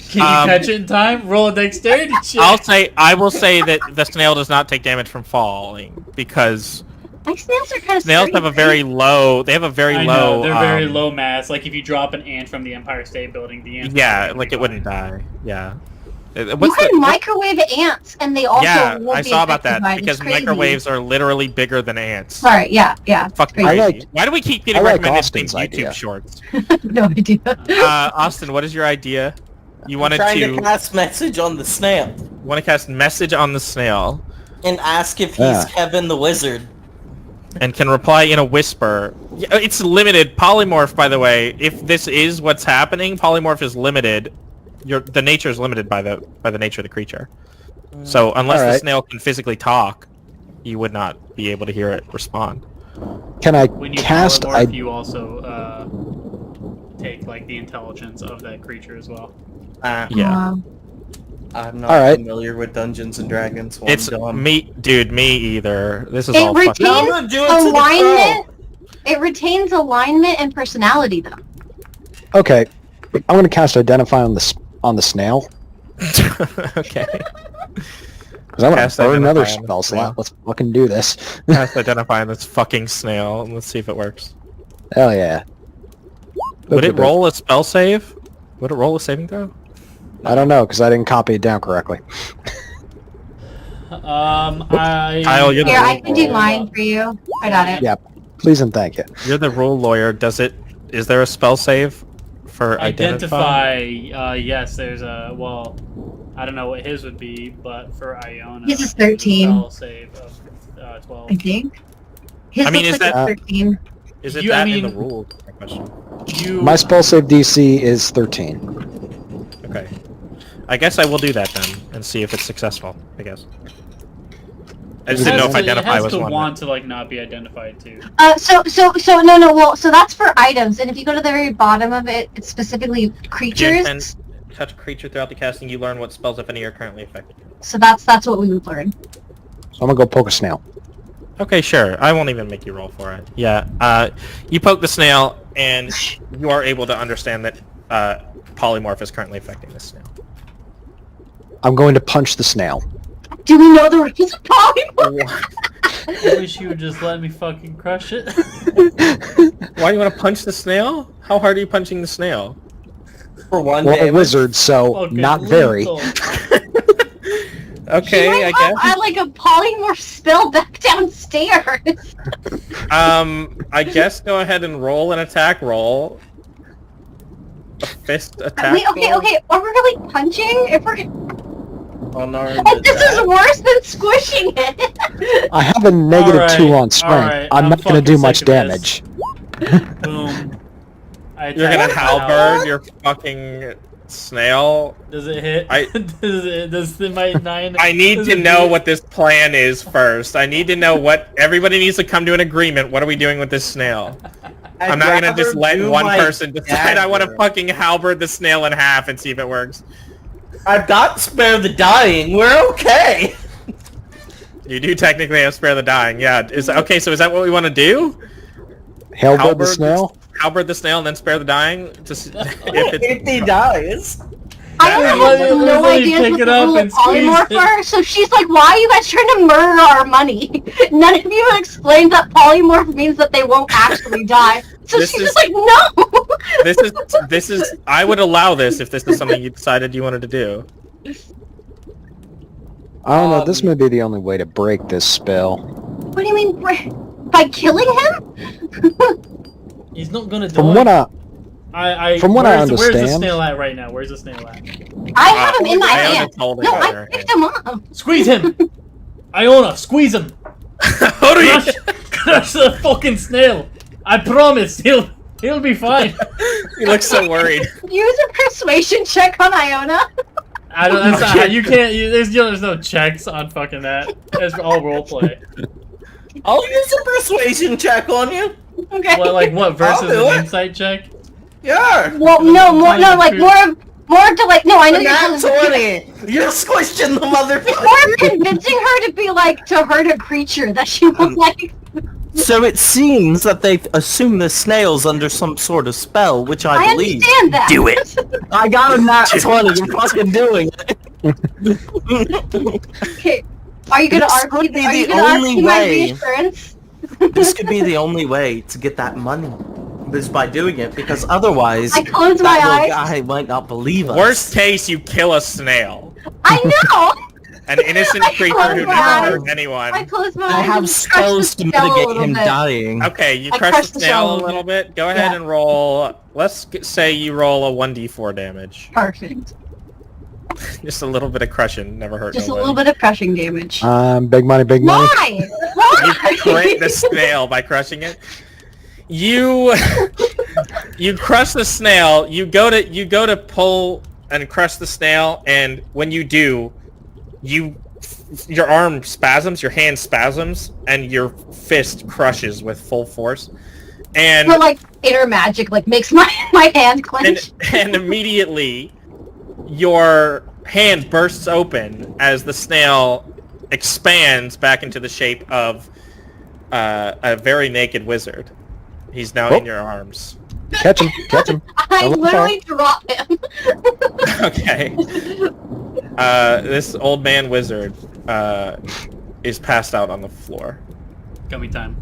Can you catch it in time? Roll a dexterity check. I will say that the snail does not take damage from falling because Like snails are kind of snails have a very low. They have a very I low. know, they're very low mass. Like if you drop an ant from the Empire State Building, the ant. Yeah, like it wouldn't die. Yeah. You can microwave ants and they also Yeah, won't I be saw about affected that by it. because It's crazy. microwaves are literally bigger than ants. Sorry, yeah. Fucking I crazy. like- Why do we keep getting I like recommended Austin's things YouTube idea. shorts? No idea. Austin, what is your idea? You wanted Trying to to cast message on the snail want to cast message on the snail and ask if he's Yeah. Kevin the Wizard. and can reply in a whisper. Yeah, it's limited. Polymorph, by the way, if this is what's happening, polymorph is limited. The nature is limited by the nature of the creature. So unless the Alright. snail can physically talk, you would not be able to hear it respond. Can I When you cast? polymorph, you also take like the intelligence of that creature as well. Yeah. I'm not Alright. familiar with Dungeons and Dragons. So It's I'm dumb. me, dude. Me either. This is It all fucking. No, I'm retains gonna do it to the alignment. It retains alignment and personality, though. Okay, I'm gonna cast Identify on the snail Okay. because I'm gonna Cast burn another Identify on the spell snail. slot. Let's fucking do this. Cast identify on this fucking snail. And let's see if it works. Hell yeah. Would it roll a spell save? Would it roll a saving throw? I don't know because I didn't copy it down correctly. Kyle, you're the Here, I rule can do lawyer. mine for you. I got it. Yeah, please and thank you. You're the rule lawyer. Is there a spell save for Identify, yes, there's a, well, I don't know what his would be, but for Iona, His is there's a 13. spell save of 12. I think. His I mean, looks is like that- it's 13. Is it You- I that in the mean- rules? My question. My spell save DC is 13. Okay. I guess I will do that then and see if it's successful. I guess. I just didn't know if identify it has was to one. want to like not be identified too. So no, well, so that's for items, and if you go to the very bottom of it, it's specifically creatures. Again, touch a creature throughout the casting, you learn what spells, if any, are currently affected. So that's what we would learn. So I'm gonna go poke a snail. Okay, sure. I won't even make you roll for it. Yeah. You poke the snail, and you are able to understand that polymorph is currently affecting the snail. I'm going to punch the snail. Do we know the rules of polymorph? I wish you would just let me fucking crush it. Why do you want to punch the snail? How hard are you punching the snail? For one Well, a damage. wizard, so Fucking not very. lethal. Okay, I guess. I like a polymorph spell back downstairs. I guess go ahead and roll an attack roll. A fist attack Wait, okay, roll? okay. Are we really punching? If we're On our oh, this is worse than squishing it. I have a negative Alright, 2 on strength. alright, I'm I'm not gonna fucking do much sick of this. damage. Boom. I You're gonna attack the halberd your fucking snail. Does it hit? I- does my 9? I need does to it know hit? what this plan is first. I need to know what everybody needs to come to an agreement. What are we doing with this snail? I'm not gonna just let one person decide I want to fucking halberd the snail in half and see if it works. I've got spare the dying. We're okay. You do technically have spare the dying. Yeah. Okay? So is that what we want to do? Halberd the snail? Halberd the snail and then spare the dying to see if it's. If he dies. I That- have Let me no idea pick what it the up rule and of squeeze polymorph it. are, so she's like, why are you guys trying to murder our money? None of you explained that polymorph means that they won't actually die. So This she's is- just like, no! This is. I would allow this if this is something you decided you wanted to do. I don't know, this may be the only way to break this spell. What do you mean, by killing him? He's not gonna die. From what Where's the understand- snail at right now? Where's the snail at? I have him in my Iona hand. told No, her I her picked him up. Squeeze him! Iona, squeeze him! Hold on. Crush the fucking snail! I promise, he'll be fine. He looks so worried. Use a persuasion check on Iona. I don't. That's not how you can't. There's no checks on fucking that. That's all roleplay. I'll use a persuasion check on you. Okay. What, like what versus do an it. insight check? Yeah. Well, no, more to like. No, I know you're Nat telling 20. You're squishing the motherfucker. more convincing her to be like to hurt a creature that she won't like. So it seems that they've assumed the snail's under some sort of spell, which I I believe. understand that. Do it. I got a nat 20. I'm fucking doing it. Okay. Are you gonna This argue? could be Are you the gonna ask only me my way. reassurance? This could be the only way to get that money. Is by doing it, because otherwise I close my that eyes. little guy might not believe us. Worst case, you kill a snail. I know. An innocent I creature close who my never eyes. hurt anyone. I close my eyes. I have and crush spells the to shell a mitigate little him bit. dying. Okay, you I crush crushed the the shell snail a a little bit. Go ahead Yeah. and roll. Let's say you roll a 1d4 damage. Perfect. Just a little bit of crushing. Never hurt Just a nobody. little bit of crushing damage. Big money, big money. Why? You Why? crit the snail by crushing it. You crush the snail. You go to pull and crush the snail, and when you do, your arm spasms, your hand spasms, and your fist crushes with full force. And But like inner magic like makes my hand clench. and immediately your hand bursts open as the snail expands back into the shape of a very naked wizard. He's now in your arms. Catch him, catch him. I Don't let him literally drop him. Okay. This old man wizard is passed out on the floor. Gummy time.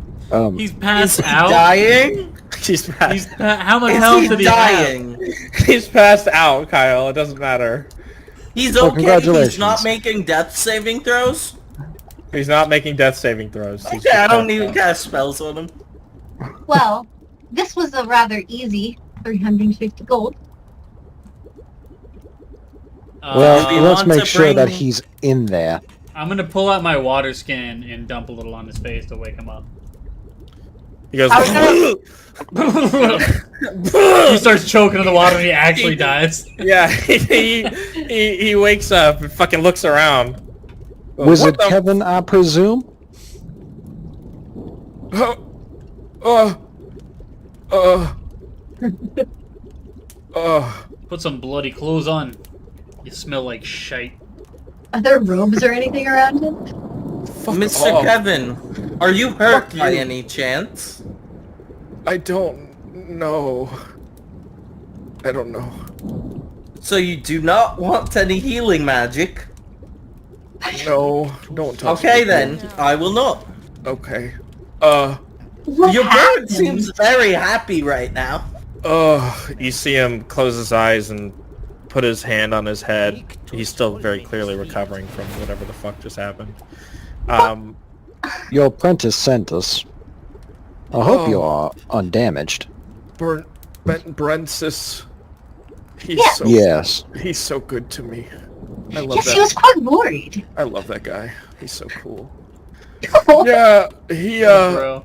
He's Is passed he out. dying? He's passed. How much Is health he did he have? dying? He's passed out, Kyle. It doesn't matter. He's Well, okay. He's congratulations. not making death saving throws. He's not making death saving throws. He's Okay, I just don't passed need to out. cast spells on him. Well, this was a rather easy 350 gold. Well, you let's want make to sure that bring- he's in there. I'm gonna pull out my water skin and dump a little on his face to wake him up. He goes. He starts choking on the water and he actually dies. Yeah, he wakes up and fucking looks around. Wizard What the- Kevin, I presume? Put some bloody clothes on. You smell like shite. Are there robes or anything around him? Mr. off. Kevin, are you hurt Fuck by you. any chance? I don't know. I don't know. So you do not want any healing magic? No, don't touch Okay me. then, I will not. Okay. What Your bird happened? seems very happy right now. You see him close his eyes and put his hand on his head. He's still very clearly recovering from whatever the fuck just happened. Your apprentice sent us. I hope you are undamaged. Brensis. He's Yeah. so Yes. he's so good to me. I love Yes, that. he was quite worried. I love that guy. He's so cool. What Yeah, he Bro.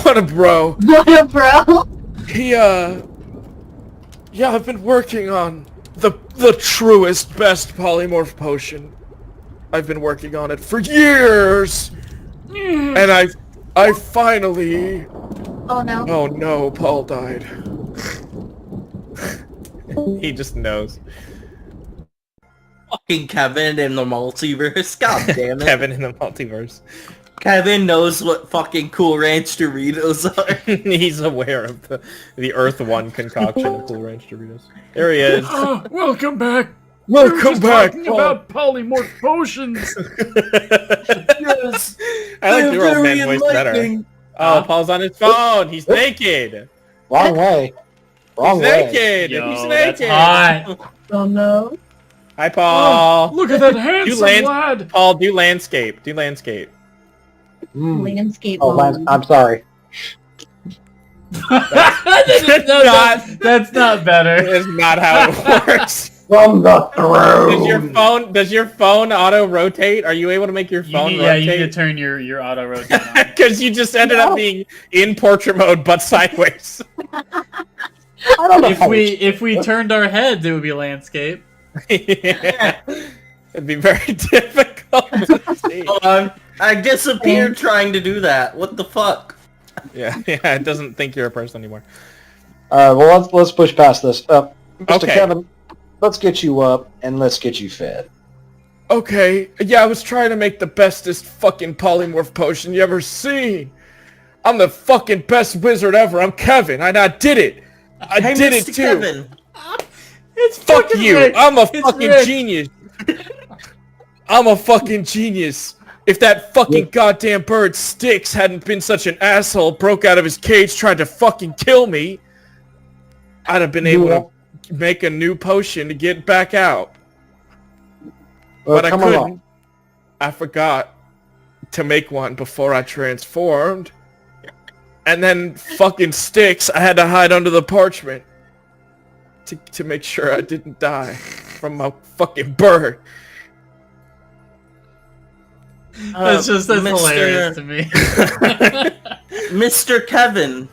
what a bro. a bro. He yeah, I've been working on the truest, best polymorph potion. I've been working on it for years. And I finally Oh no. oh no, Paul died. He just knows. Fucking Kevin in the multiverse. God damn it. Kevin in the multiverse. Kevin knows what fucking Cool Ranch Doritos are. He's aware of the Earth One concoction of Cool Ranch Doritos. There he is. Oh, welcome back. Welcome back. Paul. polymorph potions. Yes. I like They're your old very man voice better. enlightening. Oh, Paul's on his phone. He's naked. Wrong way. Wrong He's way. naked. Yo, He's that's naked. hot. Oh no. Hi, Paul. Look at that handsome land- lad. Paul, do landscape. Do landscape. Mm. Landscape. Oh, Lance, I'm sorry. That's not better. That's not how it works. From the throne. Does your phone auto rotate? Are you able to make your phone Yeah, you need to rotate? turn your auto rotate on. Because you just ended up being in portrait mode but sideways. I don't know. If we turned our heads, it would be landscape. Yeah. It'd be very difficult to see. Hold on. I disappeared trying to do that. What the fuck? Yeah, it doesn't think you're a person anymore. Well, let's push past this. Mr. Okay. Kevin, let's get you up and let's get you fed. Okay, yeah, I was trying to make the bestest fucking polymorph potion you ever seen. I'm the fucking best wizard ever. I'm Kevin, and I did it. I Hey, did Mr. it too. Kevin. It's Fuck fucking you. Rick. I'm a It's fucking Rick. genius. I'm a fucking genius. If that fucking goddamn bird Styx hadn't been such an asshole, broke out of his cage, tried to fucking kill me, I'd have been able to make a new potion to get back out. But I come couldn't. along. I forgot to make one before I transformed. And then fucking Styx, I had to hide under the parchment to make sure I didn't die from a fucking bird. That's hilarious to me. Mr. Kevin,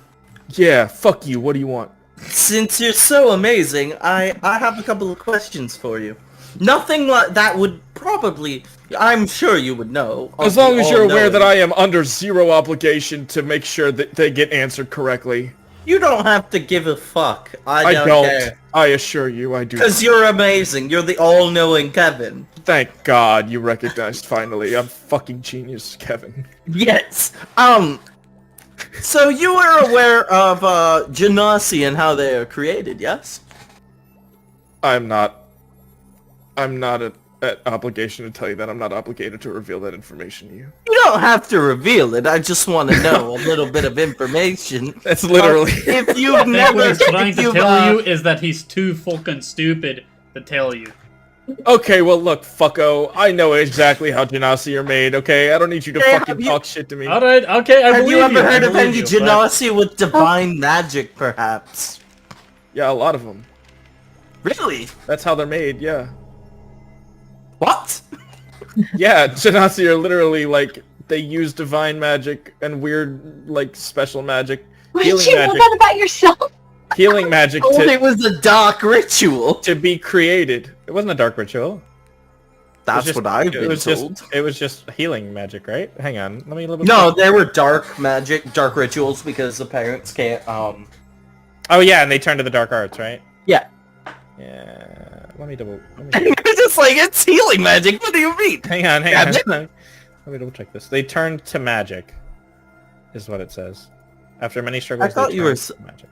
Yeah, fuck you. What do you want? since you're so amazing, I have a couple of questions for you. Nothing like that would probably... I'm sure you would know. As long as you're aware that I... I am under zero obligation to make sure that they get answered correctly. You don't have to give a fuck. I don't care. I assure you, I do. Because you're amazing. You're the all-knowing Kevin. Thank God you recognized finally. I'm fucking genius, Kevin. Yes. So you are aware of Genasi and how they are created, yes? I'm not at obligation to tell you that. I'm not obligated to reveal that information to you. You don't have to reveal it. I just want to know a little bit of information. That's literally... If you've I think never... what he's trying if to you've, tell you is that he's too fucking stupid to tell you. Okay, well look, fucko. I know exactly how Genasi are made, okay? I don't need you to Yeah, fucking have you- talk shit to me. Alright, okay, I Have believe you ever heard I of any believe you, but- Genasi with divine magic, perhaps? Yeah, a lot of them. Really? That's how they're made, yeah. What? Yeah, Genasi are literally like they use divine magic and weird like special magic, Why healing did you know magic, that about yourself? healing magic Oh, it was a dark ritual. to be created. It wasn't a dark ritual. That's what I've been was told. It was just healing magic, right? Hang on, let me look. No, there were dark magic, dark rituals because the parents can't. Oh yeah, and they turn to the dark arts, right? Yeah. Yeah. Let me It's just like it's healing magic. What do you mean? hang on. Magic? Let me double check this. They turned to magic, is what it says. After many struggles, I thought they you were turned to magic.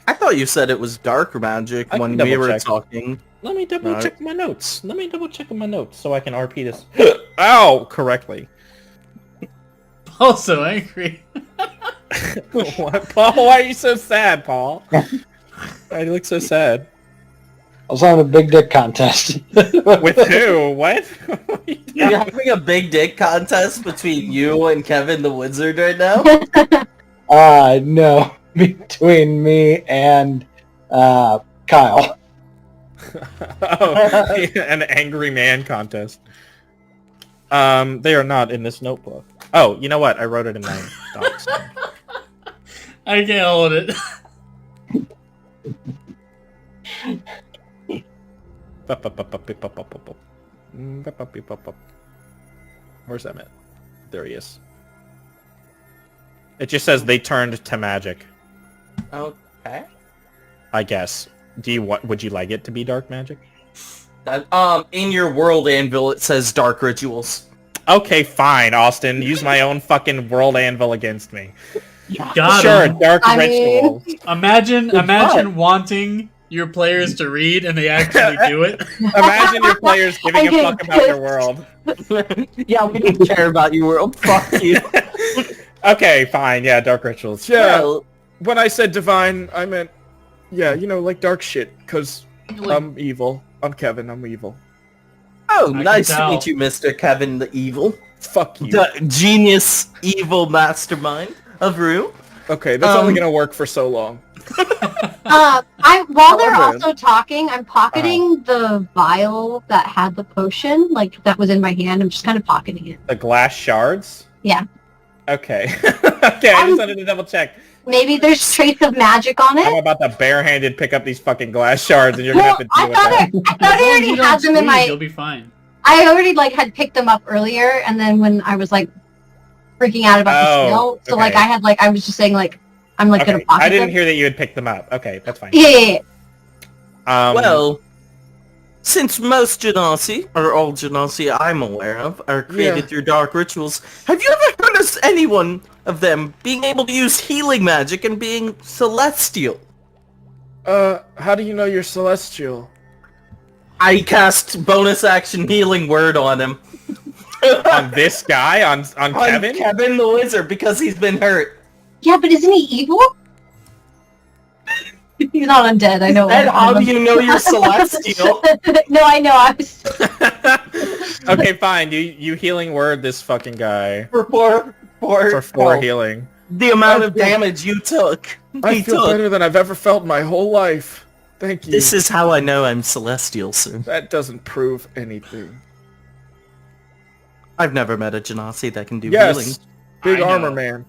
I thought you said it was dark magic I when can we were double-check. talking. Let me double Right. check my notes. Let me double check my notes so I can RP this. Ow! Correctly. Paul's so angry. What, Paul? Why are you so sad, Paul? Why do you look so sad? I was on a big dick contest. With who? What? You're having a big dick contest between you and Kevin the Wizard right now? No. Between me and Kyle. Oh, an angry man contest. They are not in this notebook. Oh, you know what? I wrote it in my docs. I can't hold it. Where's that at? There he is. It just says they turned to magic. Okay. I guess. Would you like it to be dark magic? In your world anvil it says dark rituals. Okay, fine, Austin. Use my own fucking world anvil against me. Got Sure, him. dark I mean- rituals. Imagine wanting your players to read and they actually do it. Imagine your players giving a I'm fuck about their pissed. world. Yeah, we don't care about your world. Fuck you. Okay, fine. Yeah, dark rituals. Yeah. Well, When I said divine, I meant, yeah, you know, like dark shit. Cause I'm evil. I'm Kevin. I'm evil. oh, can nice to tell. meet you, Mr. Kevin the Evil. Fuck you. The genius evil mastermind of Rue. Okay, that's only gonna work for so long. While they're However- also talking, I'm pocketing the vial that had the potion, like that was in my hand. I'm just kind of pocketing it. The glass shards. Yeah. Okay. Okay, I just wanted to double check. Maybe there's trace of magic on I'm it. about to barehanded pick up these fucking glass shards, and you're gonna Well, have to I deal with thought that. I thought I As long as already you had don't them in squeeze, my. you'll be fine. I already like had picked them up earlier, and then when I was like freaking out about the smell, so like okay. I was just saying like I'm like Okay, gonna pocket I didn't them. hear that you had picked them up. Okay, that's fine. Yeah. Well, since most Genasi, or all Genasi I'm aware of, are created Yeah. through dark rituals, have you ever heard of anyone of them being able to use healing magic and being celestial? How do you know you're celestial? I cast bonus action healing word on him. On this guy? On Kevin? Kevin the Wizard, because he's been hurt. Yeah, but isn't he evil? He's not undead. I know. And how do you know you're celestial? No, I know. I was. Okay, fine. You healing word this fucking guy For for 4 well, healing. the amount of damage you took. I He feel took. better than I've ever felt my whole life. Thank you. This is how I know I'm celestial, sir. That doesn't prove anything. I've never met a Genasi that can do healing. Yes, big I know. armor man.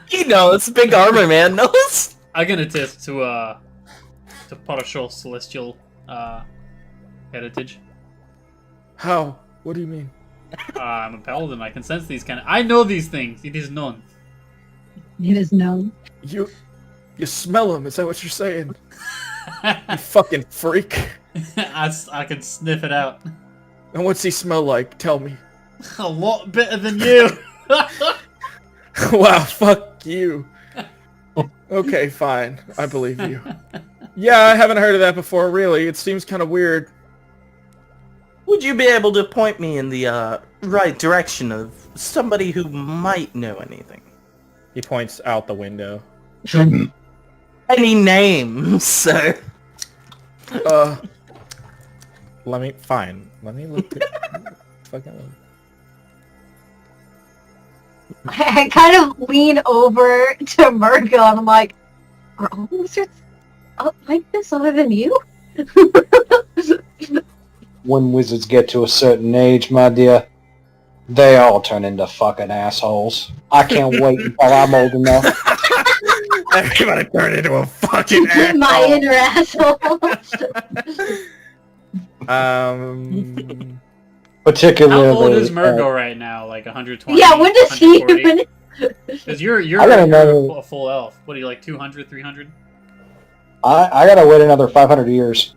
He knows, big armor man knows. I'm gonna attest to partial celestial heritage. How? What do you mean? I'm a paladin. I can sense these kind of. I know these things. It is known. It is known. You smell him? Is that what you're saying? You fucking freak. I can sniff it out. And what's he smell like? Tell me. A lot better than you. Wow, fuck you. Okay, fine. I believe you. Yeah, I haven't heard of that before, really. It seems kind of weird. Would you be able to point me in the right direction of somebody who might know anything? He points out the window. Any names, sir? Let me... Fine. Let me look at... fucking look. I kind of lean over to Murgo and I'm like, are all wizards like this other than you? when wizards get to a certain age, my dear, they all turn into fucking assholes. I can't wait until I'm old enough. Everybody turn into a fucking My asshole. inner asshole. Particularly. How old is Murgo right now? Like 120? Yeah, when does he 140? even... Because you're I gotta know- a full elf. What are you, like 200, 300? I gotta wait another 500 years.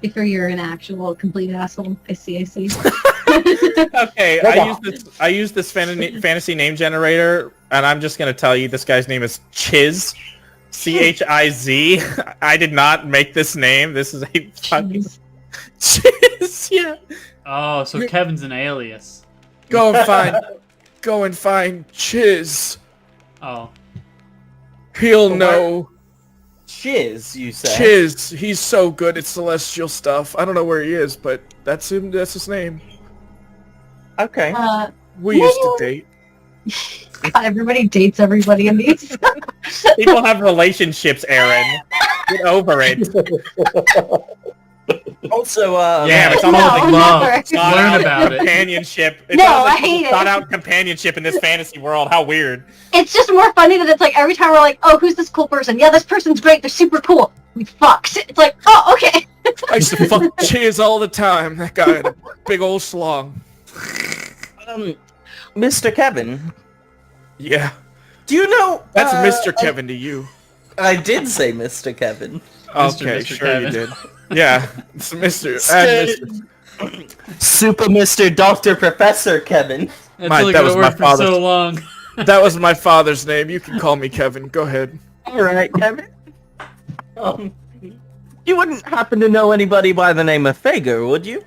Before you're an actual complete asshole. I see. Okay, I use this fantasy name generator, and I'm just gonna tell you this guy's name is Chiz. Chiz. I did not make this name. This is a fucking Chiz. Yeah. Oh, so Kevin's an alias. Go and find Chiz. Oh. He'll know. Chiz, you say? Chiz, he's so good at celestial stuff. I don't know where he is, but that's him. That's his name. Okay. We used to date. God, everybody dates everybody in these. People have relationships, Aaron. Get over it. Also, Yeah, it's No, almost like love. never. sought Learn out about it. companionship. It No, sounds like I hate people it. sought out companionship in this fantasy world. How weird. It's just more funny that it's like every time we're like, oh, who's this cool person? Yeah, this person's great. They're super cool. We fucked. It's like, oh, okay. I used to fuck Chiz all the time. That guy had a big old schlong. Mr. Kevin, Yeah, do you know... that's Mr. Kevin to you. I did say Mr. Kevin. Okay, Mr. sure Kevin. you did. Yeah, it's Mr. and Mr. Super Mr. Dr. Professor Kevin. That's Mike, only that gonna was my work for father. so long. That was my father's name. You can call me Kevin. Go ahead. Alright, Kevin. You wouldn't happen to know anybody by the name of Fager, would you?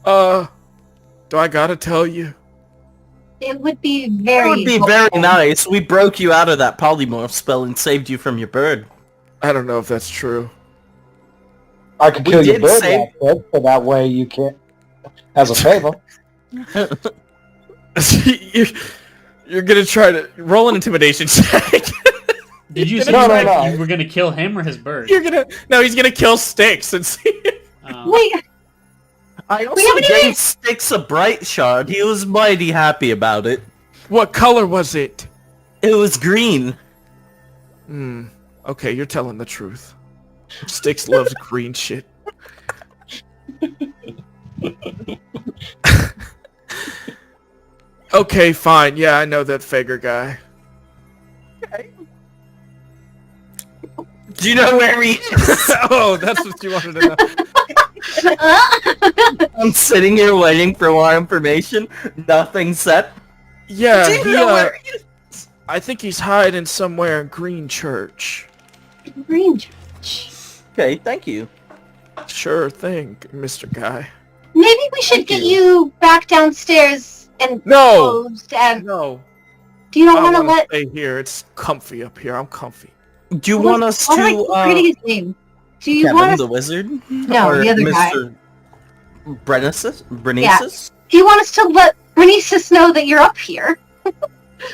Do I gotta tell you? It would be That very. would be very nice. We broke you out of that polymorph spell and saved you from your bird. I don't know if that's true. I could We kill your did bird say- like that, so that way you can't... As a favor. You're gonna try to Roll an intimidation check. Did you say No. you were gonna kill him or his bird? He's gonna kill Styx and see. Wait, I also haven't gave even- Styx a bright shard. He was mighty happy about it. What color was it? It was green. Okay, you're telling the truth. Styx loves green shit. Okay, fine. Yeah, I know that Fager guy. Do you know where he is? Oh, that's what you wanted to know. I'm sitting here waiting for more information. Nothing set. Yeah, Do you know where he is? I think he's hiding somewhere in Green Church. Green Church. Okay, thank you. Sure thing, Mr. Guy. Maybe we should get you back downstairs and No! closed. And No. do you I not want to want to let? stay here. It's comfy up here. I'm comfy. Do you want us What am I to, reading his name? Do you Kevin want us? the Wizard? No, Or the other guy. Mr. Brenesis? Do you want us to let Bernices know that you're up here?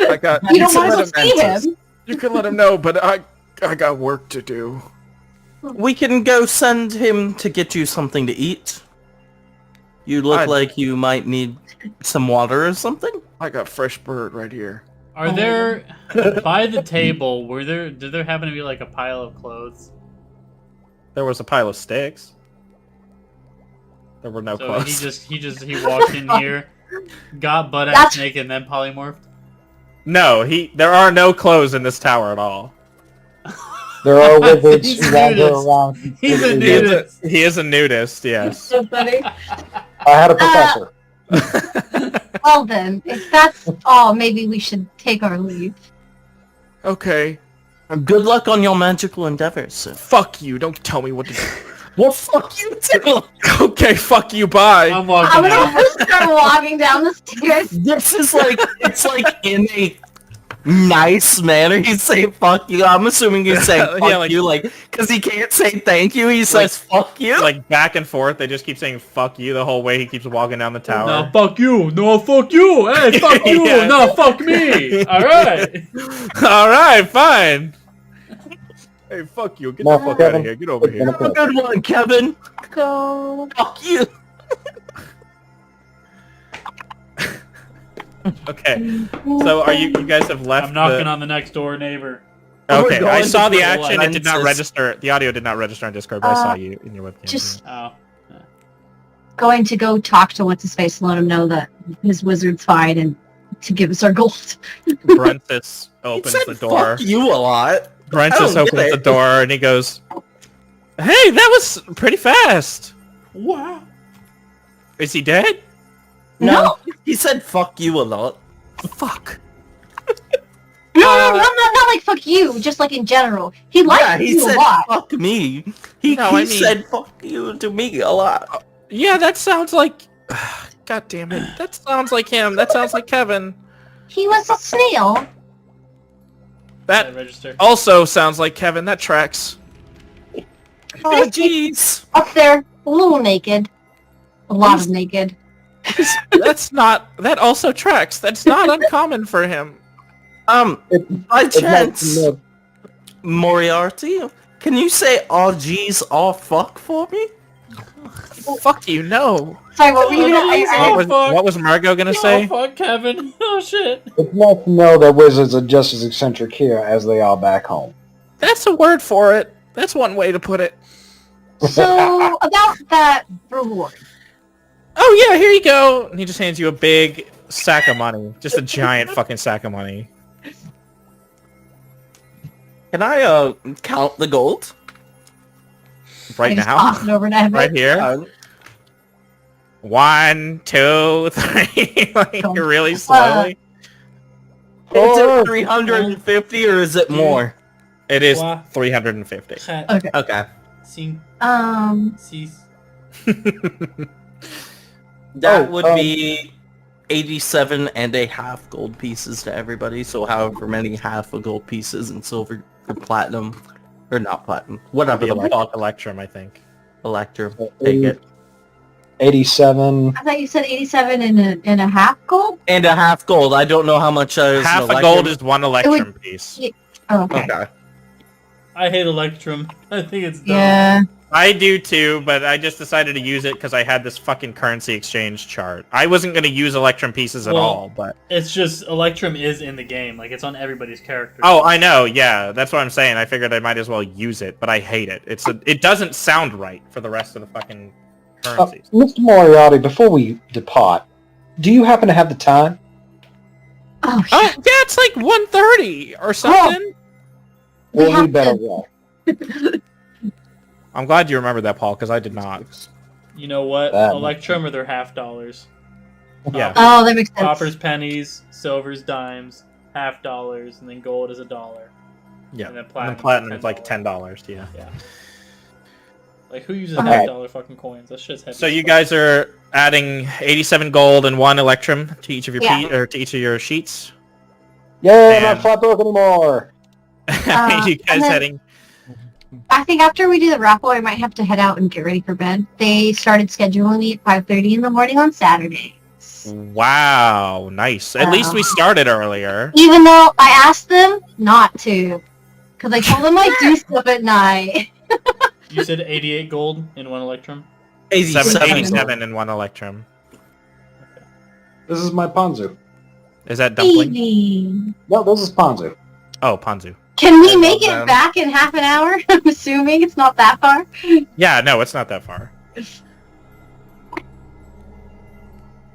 I got. You don't can want let us to see him. You can let him know, but I got work to do. We can go send him to get you something to eat. You look I'd- like you might need some water or something. I got fresh bird right here. Are there by the table? Did there happen to be like a pile of clothes? There was a pile of sticks. There were no So clothes. he walked in here, got butt ass That's- naked, and then polymorphed. No, there are no clothes in this tower at all. There are wizards He's who wander nudist. around. He's a completely He is naked. nudist. he is a nudist, yes. So funny. I had a professor. Well then, if that's all, maybe we should take our leave. Okay. Good luck on your magical endeavors, sir. Fuck you. Don't tell me what to do. Well, fuck you too! Okay, fuck you. Bye. I'm I'm walking gonna out. start walking down the stairs. This is like, it's like in a nice manner. He's saying fuck you. I'm assuming he's saying fuck Yeah, like- you, like, because he can't say thank you, he says fuck you. Like back and forth, they just keep saying "fuck you" the whole way he keeps walking down the tower. No, fuck you. No, fuck you. Hey, fuck you. Yeah. No, fuck me. All right. All right, fine. Hey, fuck you! Get No, the fuck out Kevin. of here! Get over It's been here! a Have a good one, Kevin. go. Fuck you. Okay. So are you guys have left I'm knocking on the next door neighbor. Okay, We're I going saw to the put action. It did not lenses. register. The audio did not register on Discord, but I saw you in your webcam. Just Oh. going to go talk to what's his face and let him know that his wizard's fine and to give us our gold. Bruntus He opens said the door. fuck you a lot. Bruntus I don't get opens it. the door and he goes, "Hey, that was pretty fast. Wow. Is he dead? No, he said fuck you a lot. Fuck." No, not like fuck you, just like in general. He likes Yeah, he you said a lot. fuck me. He No, I mean- said fuck you to me a lot. Yeah, that sounds like... God damn it. That sounds like him. That sounds like Kevin. He was a snail. That Register. also sounds like Kevin. That tracks. Oh jeez. Up there, a little naked. A lot of naked. That's not... That also tracks. That's not uncommon for him. By chance, Moriarty, can you say all G's all fuck for me? Fuck you, no. Sorry, what were you gonna Oh, fuck. What was Margot gonna Oh, say? fuck, Kevin. Oh, shit. It's nice to know that wizards are just as eccentric here as they are back home. That's a word for it. That's one way to put it. So, about that reward. Oh yeah, here you go. And he just hands you a big sack of money. Just a giant fucking sack of money. Can I count the gold? Right I just now? toss it over to Evan. Right here? Uh, 1, 2, 3. Like, Don't- really slowly? Is it 350 or is it more? It is Wow. 350. Okay. Okay. See, That would be 87 and a half gold pieces to everybody, so however many half of gold pieces and silver or platinum, or not platinum, whatever the fuck, Electrum, I think. Electrum, take it. 87. I thought you said 87 and a half gold? And a half gold, I don't know how much is Half an a Electrum. gold is one Electrum piece. Oh, okay. Okay. I hate Electrum. I think it's dumb. Yeah. I do too, but I just decided to use it because I had this fucking currency exchange chart. I wasn't going to use Electrum pieces at Well, all, but... It's just, Electrum is in the game. Like, it's on everybody's character. Oh, I know, yeah. That's what I'm saying. I figured I might as well use it, but I hate it. It doesn't sound right for the rest of the fucking currencies. Mr. Moriarty, before we depart, do you happen to have the time? Oh, Oh, shit. yeah, it's like 1:30 or something. We Or have we better to- walk? I'm glad you remembered that, Paul, because I did not. You know what? That- Electrum are their $half. Yeah. Oh, that makes sense. Copper's pennies, silver's dimes, $half, and then gold is $1. Yeah. And then And platinum, then platinum is like $10. $10, yeah. Yeah. Like, who uses Okay. $1 fucking coins? That shit's heavy. So as you fuck. guys are adding 87 gold and 1 Electrum to each of your Yeah. or to each of your sheets. Yeah, And- not flat broke anymore. you and guys then- heading... I think after we do the raffle, I might have to head out and get ready for bed. They started scheduling me at 5:30 in the morning on Saturday. Wow, nice. At least we started earlier. Even though I asked them not to. Because I told them I do stuff at night. You said 88 gold in 1 Electrum? 87 and 1 Electrum. This is my Ponzu. Is that dumpling? Baby. No, this is Ponzu. Oh, Ponzu. Can we I make love it them. back in half an hour? I'm assuming it's not that far. Yeah, no, it's not that far.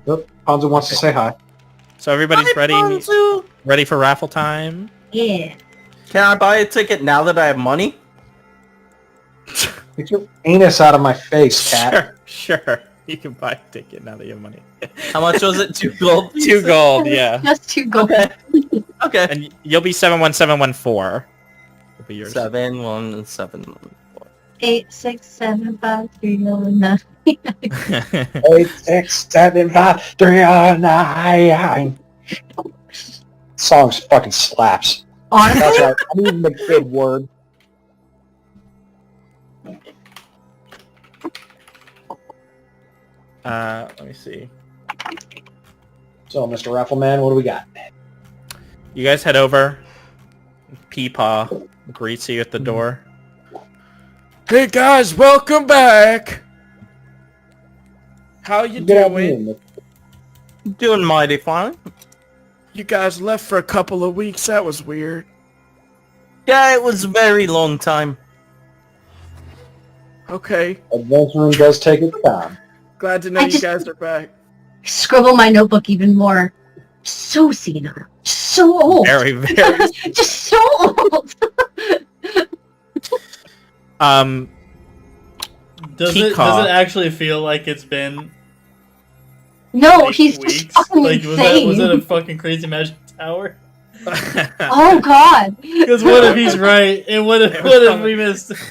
Yep, Ponzu wants to say hi. So everybody's ready Ponzu. ready for raffle time? Yeah. Can I buy a ticket now that I have money? Get your anus out of my face, cat. Sure. You can buy a ticket now that you have money. How much was it? 2 gold? 2 gold, yeah. Just 2 gold. Okay. Okay. And you'll be 71714. Will be yours. 71714. 8, 6, 7, 5, 3, 9. 8, 6, 7, 5, 3, 9. Song fucking slaps. That's Honestly, right. I'm using the good word. Let me see. So, Mr. Raffleman, what do we got? You guys head over. Peepaw greets you at the door. Hey guys, welcome back. How you Get out doing? here. Doing mighty fine. You guys left for a couple of weeks. That was weird. Yeah, it was a very long time. Okay. Adventuring does take its time. Glad to know I you just- guys are back. Scribble my notebook even more. So senile. So old. Very, very. Just so old. Does Peacock. it actually feel like it's been No, like, he's weeks? just fucking Like insane. was it a fucking crazy magic tower? Oh god. Because what if he's right? And what if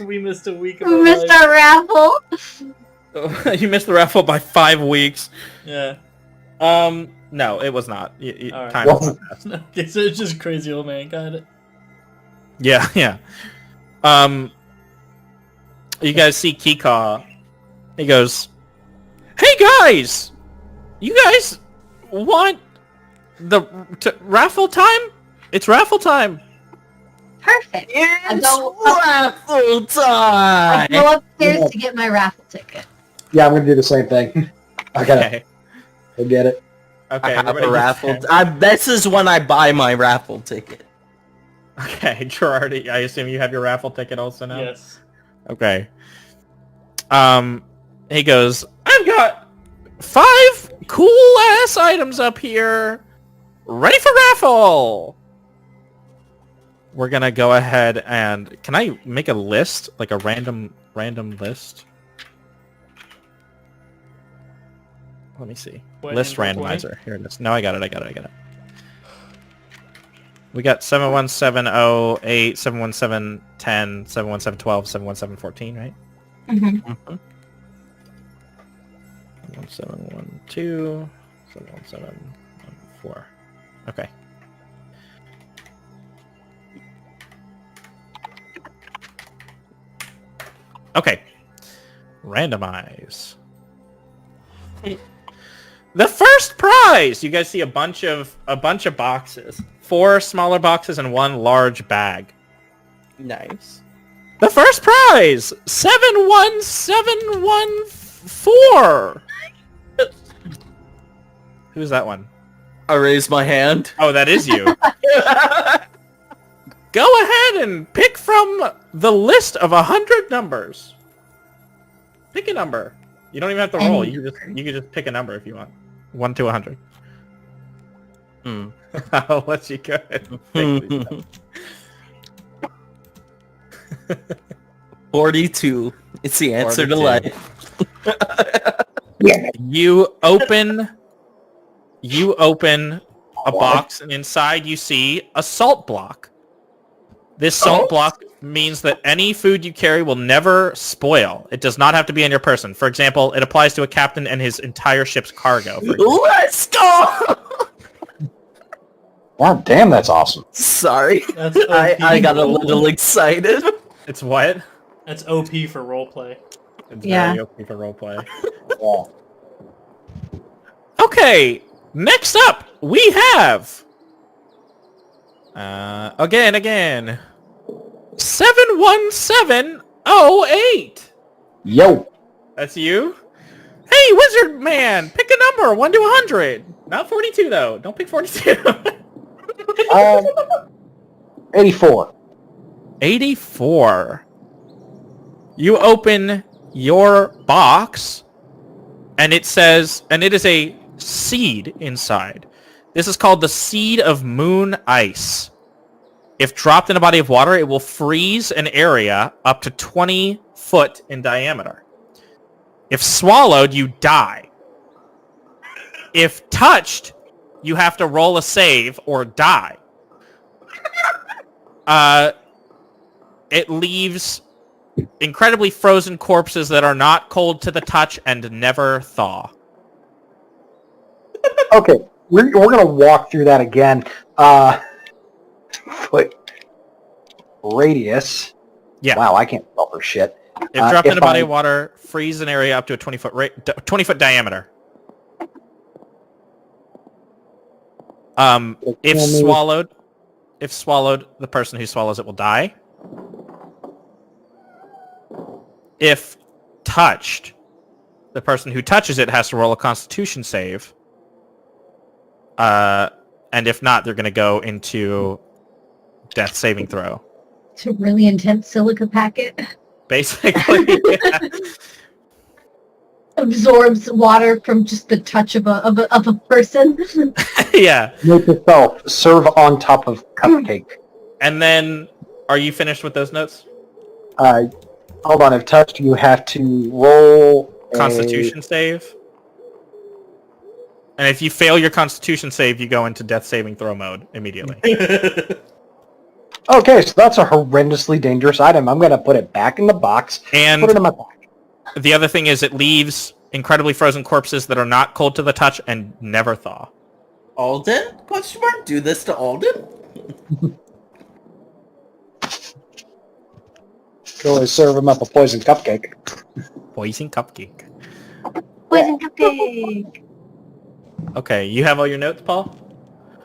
we missed a week of We our missed life? our raffle. You missed the raffle by 5 weeks. Yeah. No, it was not. All right. Time was not passed. Okay, so it's just crazy old man. Got it. Yeah, yeah. You guys see Kika. He goes, "Hey guys, you guys want the raffle time? It's raffle time." Perfect. It's go- raffle I time! go upstairs to get my raffle ticket. Yeah, I'm gonna do the same thing. I gotta Okay. go get it. Okay. I have everybody a gets raffle. there. This is when I buy my raffle ticket. Okay, Gerard, I assume you have your raffle ticket also now? Yes. Okay. He goes, "I've got 5 cool ass items up here, ready for raffle." We're gonna go ahead and can I make a list, like a random list? Let me see. What, List in 420? randomizer. Here it is. No, I got it. We got 71708, 71710, 71712, 71714, right? Mm-hmm. 1712, 71714. Okay. Okay. Randomize. The first prize! You guys see a bunch of boxes. 4 smaller boxes and 1 large bag. Nice. The first prize! 71714! Who's that one? I raise my hand. Oh, that is you. Go ahead and pick from the list of 100 numbers. Pick a number. You don't even have to roll. You can just pick a number if you want. 1 to 100. Hmm. I'll let you go ahead and pick these numbers. 42. It's the answer to 42. life. You open a box, and inside you see a salt block. This salt block means that any food you carry will never spoil. It does not have to be on your person. For example, it applies to a captain and his entire ship's cargo. For example. Let's go! God damn, that's awesome. Sorry. That's I OP. got a little excited. It's what? That's OP for roleplay. It's Yeah. very open for roleplay. Yeah. Okay, next up, we have... again. 71708! Yo. That's you? Hey, Wizard Man! Pick a number, 1 to 100! Not 42, though. Don't pick 42. 84. 84. You open your box, and it says, and it is a seed inside. This is called the Seed of Moon Ice. If dropped in a body of water, it will freeze an area up to 20 foot in diameter. If swallowed, you die. If touched, you have to roll a save or die. It leaves incredibly frozen corpses that are not cold to the touch and never thaw. Okay, we're gonna walk through that again. Foot radius. Yeah. Wow, I can't spell for shit. If dropped in if a body I- of water, freeze an area up to a 20 foot diameter. If Tell me- swallowed, the person who swallows it will die. If touched, The person who touches it has to roll a Constitution save. And if not, they're going to go into death saving throw. It's a really intense silica packet. Basically, yeah. Absorbs water from just the touch of a person. Yeah. Make yourself serve on top of cupcake. And then, are you finished with those notes? Hold on, if touched, you have to roll Constitution save. And if you fail your Constitution save, you go into death saving throw mode immediately. Okay, so that's a horrendously dangerous item. I'm going to put it back in the box. And put it in my pack. the other thing is it leaves incredibly frozen corpses that are not cold to the touch and never thaw. Alden? Question mark? Do this to Alden? Could always serve him up a poison cupcake. Poison cupcake. Poison cupcake. Okay, you have all your notes, Paul?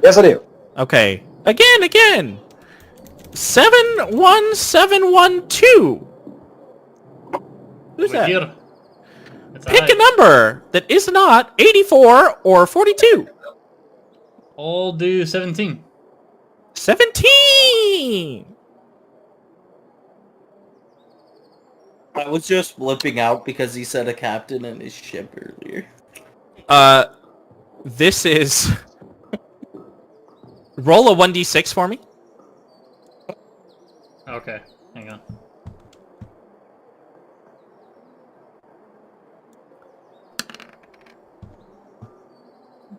Yes, I do. Okay. Again! 71712! Who's We're that? here. It's Pick I. a number that is not 84 or 42. I'll do 17. 17! I was just flipping out because he said a captain in his ship earlier. This is... Roll a 1d6 for me. Okay, hang on.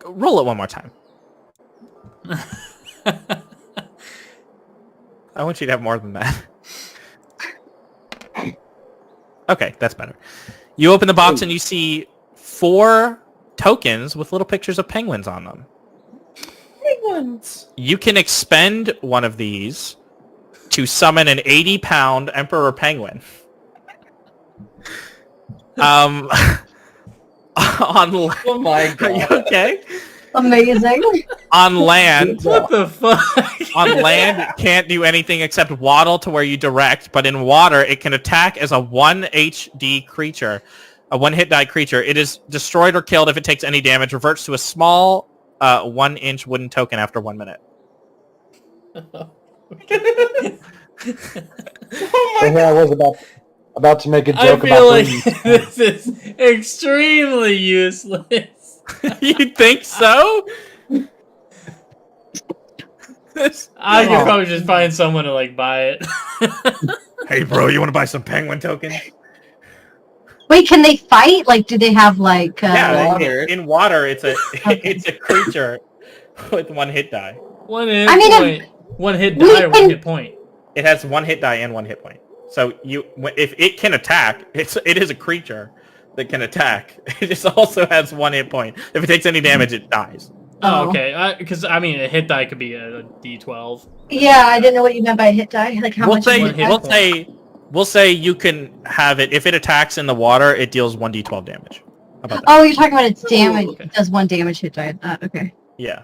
Roll it one more time. I want you to have more than that. Okay, that's better. You open the box and you see 4 tokens with little pictures of penguins on them. Penguins! You can expend one of these to summon an 80-pound emperor penguin. On Oh my Are you god. okay? Amazing. On land, What the fuck? on land, it can't do anything except waddle to where you direct, but in water, it can attack as a 1 HD creature, a 1 hit die creature. It is destroyed or killed if it takes any damage, reverts to a small 1-inch wooden token after 1 minute. Oh I my was about to make a I joke feel about like bringing- this is extremely useless. You think so? I could probably just find someone to like buy it. Hey, bro, you want to buy some penguin tokens? Wait, can they fight? Like, do they have like? Yeah, water. in water, it's a it's a creature with 1 hit die. 1 hit I mean, point. 1 hit we die or 1 can- hit point. It has 1 hit die and 1 hit point. So if it can attack, it is a creature that can attack. It just also has 1 hit point. If it takes any damage, it dies. Oh, Oh. okay. Because I mean, a hit die could be a D12. Yeah, I didn't know what you meant by hit die. Like how We'll much? say is it? we'll say you can have it if it attacks in the water. It deals 1d12 damage. How about that? Oh, you're talking about its damage. okay. It does 1 damage hit die. Okay. Yeah.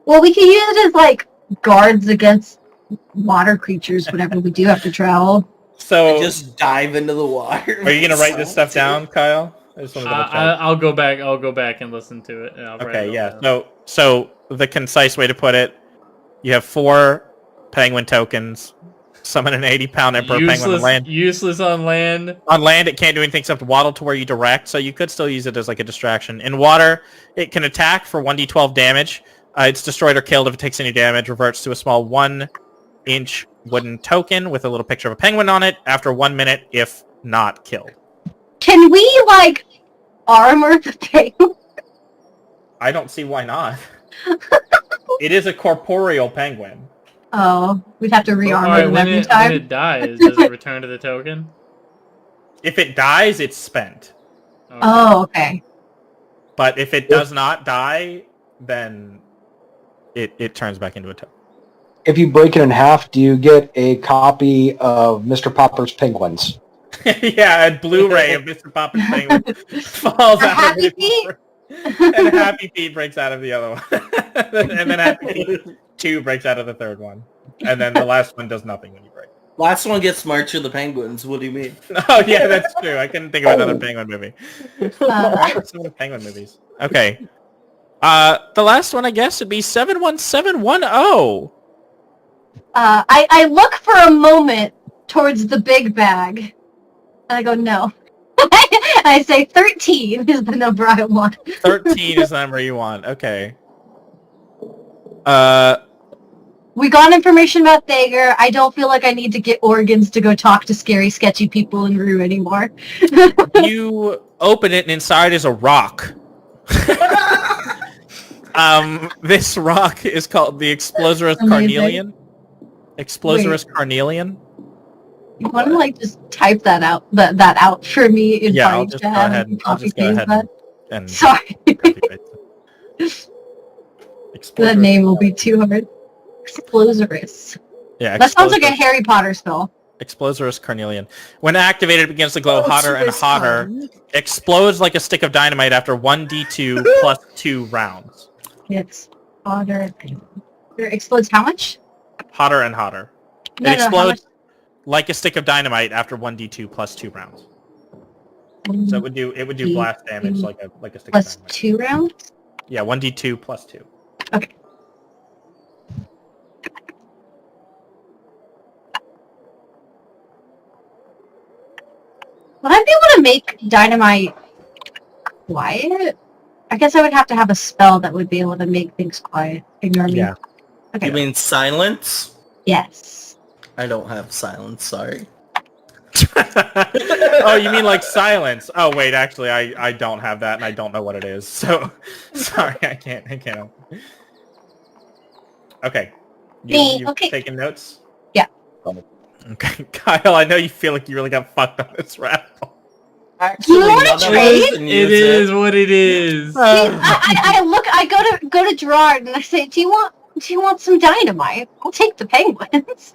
Well, we can use it as like guards against water creatures whenever we do have to travel. So Just dive into the water. are you gonna write this stuff down, Kyle? I just want to double check. I'll go back. I'll go back and listen to it. And I'll write Okay, it yeah. all down. So the concise way to put it, you have 4 penguin tokens. Summon an 80-pound emperor penguin on land. Useless on land. On land, it can't do anything except waddle to where you direct, so you could still use it as like a distraction. In water, it can attack for 1d12 damage. It's destroyed or killed if it takes any damage. Reverts to a small 1-inch wooden token with a little picture of a penguin on it after 1 minute, if not killed. Can we like armor the thing? I don't see why not. It is a corporeal penguin. Oh, we'd have to re-armor Alright, them when every it time. dies, does it return to the token? If it dies, it's spent. Okay. Oh, okay. But if it does not die, then it turns back into a token. If you break it in half, do you get a copy of Mr. Popper's Penguins? Yeah, a Blu-ray of Mr. Popper's penguin falls A out Happy of it. Feet? And Happy Feet breaks out of the other one. And then Happy Feet 2 breaks out of the third one. And then the last one does nothing when you break. Last one gets March of the Penguins. What do you mean? Oh yeah, that's true. I couldn't think of another Penguin movie. Alright, some of the Penguin movies. Okay. The last one I guess would be 71710. I look for a moment towards the big bag, and I go, no. I say 13 is the number I want. 13 is the number you want. Okay. We got information about Thager. I don't feel like I need to get organs to go talk to scary, sketchy people in Rue anymore. You open it and inside is a rock. This rock is called the Explosorus Amazing. carnelian. Explosorus carnelian. You want to like just type that out, that out for me in Yeah, I'll Party just go Chat ahead. and I'll copy just go paste ahead that? and Sorry, the name will be too hard. Explosorus. Yeah, That sounds like a Harry Potter spell. Explosorus carnelian. When activated, it begins to glow hotter and hotter. Explodes like a stick of dynamite after 1d2 plus 2 rounds. It's hotter. It explodes how much? Hotter and hotter. No, It no, how explodes like a stick of dynamite after 1d2 plus 2 rounds. much? So it would do blast damage like a stick Plus of dynamite. 2 rounds? Yeah, 1d2 plus 2. Okay. Would I be able to make dynamite quiet? I guess I would have to have a spell that would be able to make things quiet. Ignore me. Yeah. Okay. You mean silence? Yes. I don't have silence, sorry. Oh, you mean like silence? Oh wait, actually I don't have that and I don't know what it is. So sorry, I can't. Okay. You Okay. taking notes? Yeah. Okay. Kyle, I know you feel like you really got fucked on this raffle. Actually, You wanna none of us trade? can It use is what it is. I go to Gerard and I say, do you want some dynamite? I'll take the penguins.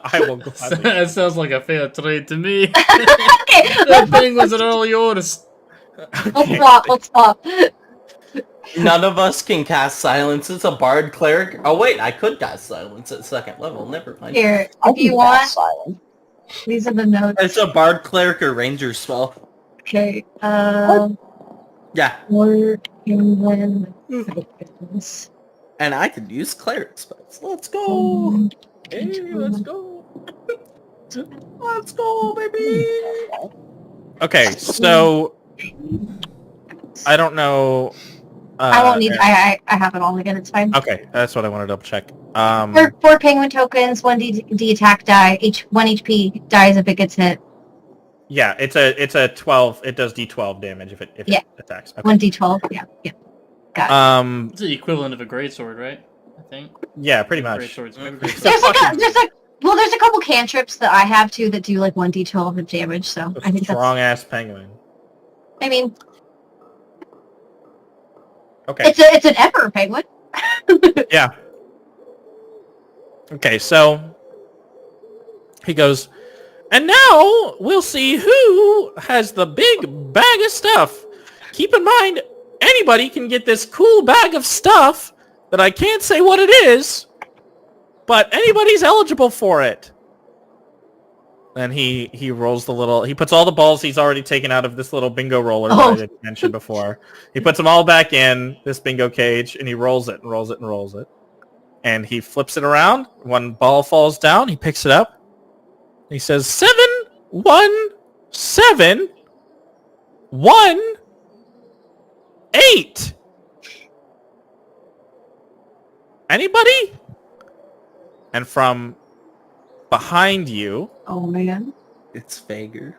I will gladly. That sounds like a fair trade to me. Okay, The penguins are all yours. let's swap. None of us can cast silence. It's a bard cleric. Oh wait, I could cast silence at 2nd level. Never mind. Here, I if you can want, cast silence. these are the notes. It's a bard cleric or ranger spell. Okay, Yeah, more penguin penguins. and I could use cleric spells. Let's go. Hey, let's go. Let's go, baby. Okay, so I don't know. I won't need. I have it all again. It's fine. Okay, that's what I wanted to double check. Four penguin tokens, 1d attack die, each 1 HP dies if it gets hit. Yeah, it's a 12. It does d12 damage if it Yeah. attacks. Okay. 1d12. Yeah. Got it. It's the equivalent of a greatsword, right? I think. Yeah, pretty much. Greatswords. Maybe It's greatswords. There's a couple cantrips that I have too that do like 1d12 of damage. So I think Strong ass penguin. I mean, Okay. it's an emperor penguin. Yeah. Okay, so he goes, and now we'll see who has the big bag of stuff. Keep in mind, anybody can get this cool bag of stuff that I can't say what it is, but anybody's eligible for it. Then he rolls he puts all the balls he's already taken out of this little bingo roller that I didn't mention before. He puts them all back in this bingo cage, and he rolls it and rolls it and rolls it. And he flips it around. One ball falls down. He picks it up. He says, 7, 1, 7, 1, 8. Anybody? And from behind you, Oh man. It's Fager.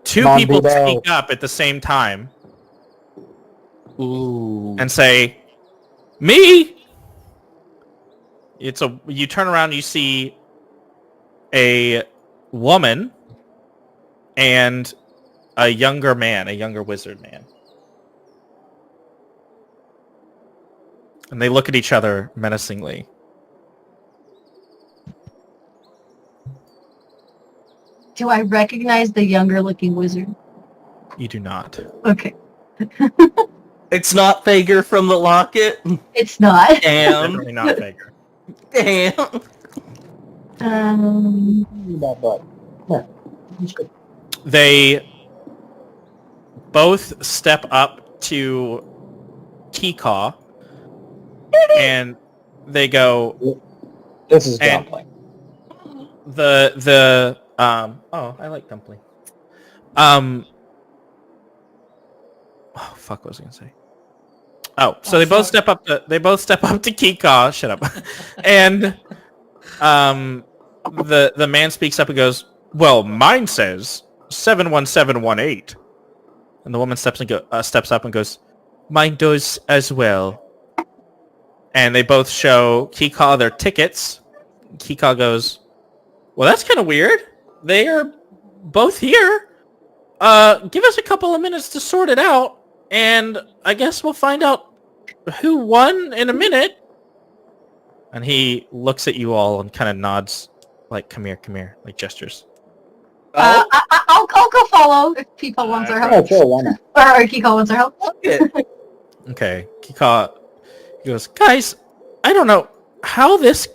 two Come on, people Bebo. speak up at the same time Ooh. and say, "Me." You turn around and you see a woman and a younger wizard man. And they look at each other menacingly. Do I recognize the younger looking wizard? You do not. Okay. It's not Fager from the locket. It's not. Damn. Definitely not Fager. Damn. But yeah, it's good. They both step up to Kika, and they go, This is And- Dumpling. oh, I like dumpling. Oh fuck, what was I gonna say? Oh, so they both step up to Kika. Shut up. And the man speaks up and goes, "Well, mine says 71718." And the woman steps up and goes, "Mine does as well." And they both show Kika their tickets. Kika goes, "Well, that's kind of weird. They are both here. Give us a couple of minutes to sort it out, and I guess we'll find out who won in a minute." And he looks at you all and kind of nods, like, come here, like gestures. I'll go follow if Kiko wants our Oh, help. sure, why not? Or Kiko wants our help. Okay, Kika goes, "Guys, I don't know how this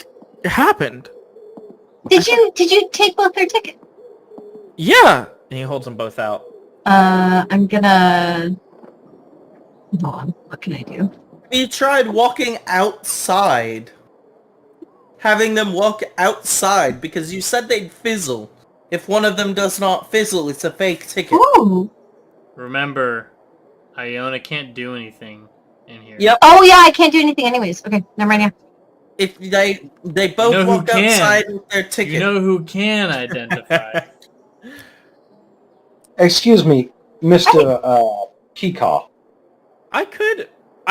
happened." Did you take both their tickets? Yeah, and he holds them both out. I'm gonna... Hold on, what can I do? We tried walking outside. Having them walk outside because you said they'd fizzle. If one of them does not fizzle, it's a fake ticket. Ooh! Remember, Iona can't do anything in here. Yep. Oh yeah, I can't do anything anyways. Okay, never mind, yeah. If they both You know who walk can. outside with their ticket. You know who can identify? Excuse me, Mr. Kika. I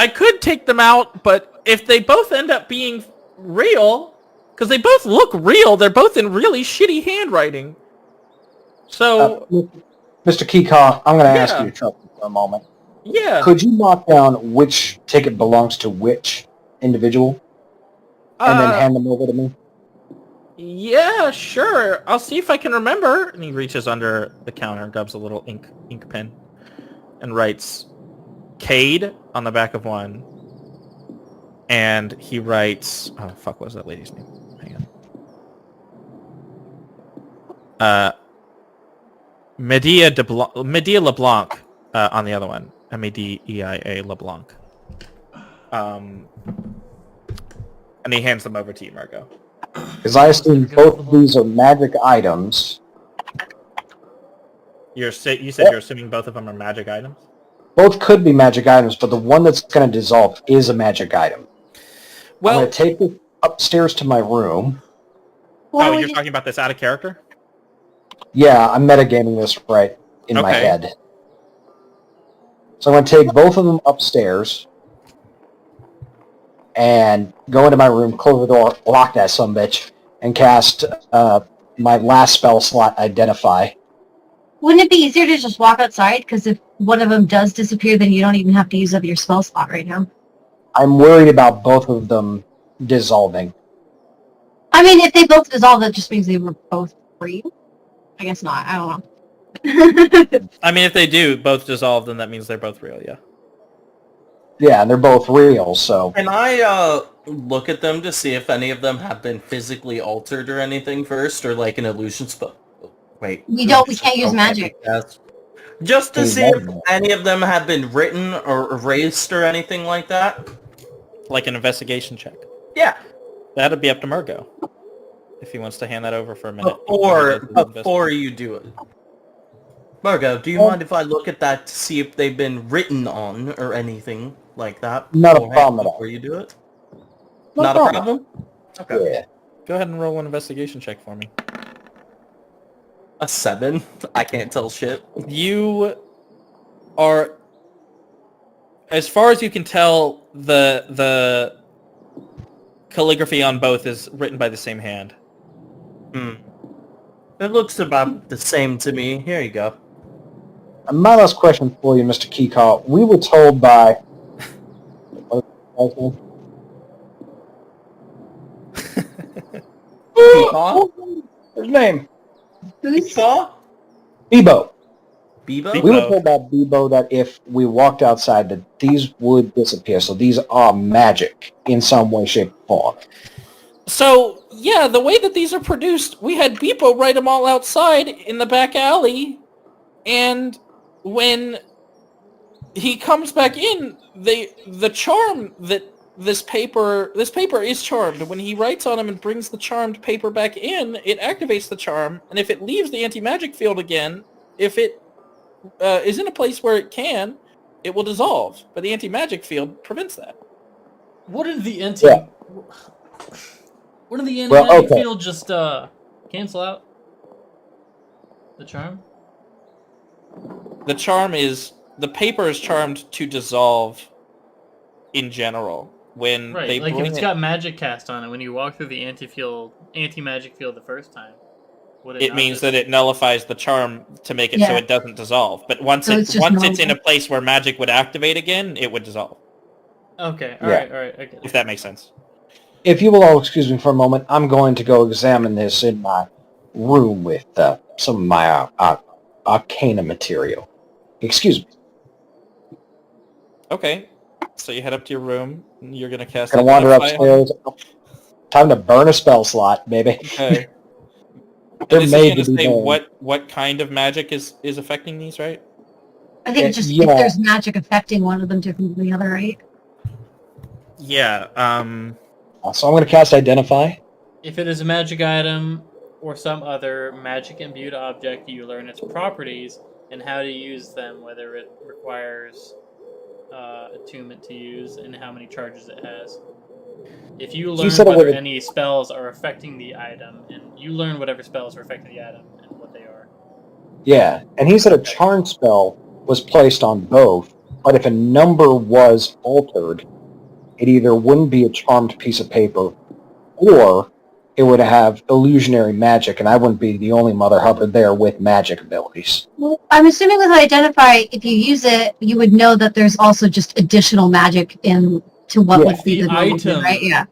could take them out, but if they both end up being real, because they both look real, they're both in really shitty handwriting. So, Mr. Kika, I'm going to ask Yeah. you to trust me for a moment. yeah. Could you mark down which ticket belongs to which individual, and then hand them over to me? Yeah, sure. I'll see if I can remember. And he reaches under the counter and grabs a little ink pen and writes Cade on the back of one. And he writes, oh fuck, what was that lady's name? Hang on. Medea LeBlanc on the other one. Media LeBlanc. And he hands them over to you, Margot. Because I assume both of these are magic items. You said you're assuming both of them are magic items? Both could be magic items, but the one that's going to dissolve is a magic item. I'm Well, going to take it upstairs to my room. Why oh, would you're you- talking about this out of character? Yeah, I'm metagaming this right in my Okay. head. So I'm going to take both of them upstairs and go into my room, close the door, lock that sumbitch, and cast my last spell slot, Identify. Wouldn't it be easier to just walk outside? Because if one of them does disappear, then you don't even have to use up your spell slot right now. I'm worried about both of them dissolving. I mean, if they both dissolve, that just means they were both free. I guess not. I don't know. I mean, if they do both dissolve, then that means they're both real, yeah. Yeah, and they're both real, so... Can I look at them to see if any of them have been physically altered or anything first, or like an illusion spell? Wait. We can't use magic. Yes. Just to Use see if magic. any of them have been written or erased or anything like that. Like an investigation check. Yeah. That'd be up to Margot. If he wants to hand that over for a minute. Before you do it. Margot, do you mind if I look at that to see if they've been written on or anything like that? Not a beforehand problem at all. Before you do it? No Not problem. a problem? Okay. Yeah. Go ahead and roll an investigation check for me. A 7? I can't tell shit. You are, as far as you can tell, the calligraphy on both is written by the same hand. It looks about the same to me. Here you go. And my last question for you, Mr. Keycall. We were told by... His name? Who's? Bebo? Bebo. Bebo? We were told by Bebo that if we walked outside that these would disappear. So these are magic in some way, shape, or form. So, yeah, the way that these are produced, we had Beepo write them all outside in the back alley, and when he comes back in, the charm that this paper is charmed. When he writes on him and brings the charmed paper back in, it activates the charm, and if it leaves the anti-magic field again, if it is in a place where it can, it will dissolve, but the anti-magic field prevents that. What did the anti? Yeah. What did the Well, anti-magic okay. field just cancel out? The charm? The charm is the paper is charmed to dissolve in general. When Right, they like if bring it's it, got magic cast on it, when you walk through the anti-magic field the first time, would it not means just... that it nullifies the charm to make it so Yeah. it doesn't dissolve. But once So it's just it's in a normal. place where magic would activate again, it would dissolve. Okay, Yeah. alright, I get it. If that makes sense. If you will all excuse me for a moment, I'm going to go examine this in my room with some of my arcana material. Excuse me. Okay. So you head up to your room. And you're gonna cast. Gonna wander Identify on- upstairs. Time to burn a spell slot, baby. Okay. They're And this made is to gonna be say burned. what kind of magic is affecting these, right? I think just Yeah. if there's magic affecting one of them different than the other, right? Yeah. So I'm going to cast Identify. If it is a magic item or some other magic-imbued object, you learn its properties and how to use them, whether it requires attunement to use and how many charges it has. If you learn said it whether would- any spells are affecting the item, and you learn whatever spells are affecting the item and what they are. Yeah, and he said a charm spell was placed on both, but if a number was altered, it either wouldn't be a charmed piece of paper, or it would have illusionary magic, and I wouldn't be the only Mother Hubbard there with magic abilities. Well, I'm assuming with Identify, if you use it, you would know that there's also just additional magic in to what Yeah. would be the normal thing, item- right? Yeah.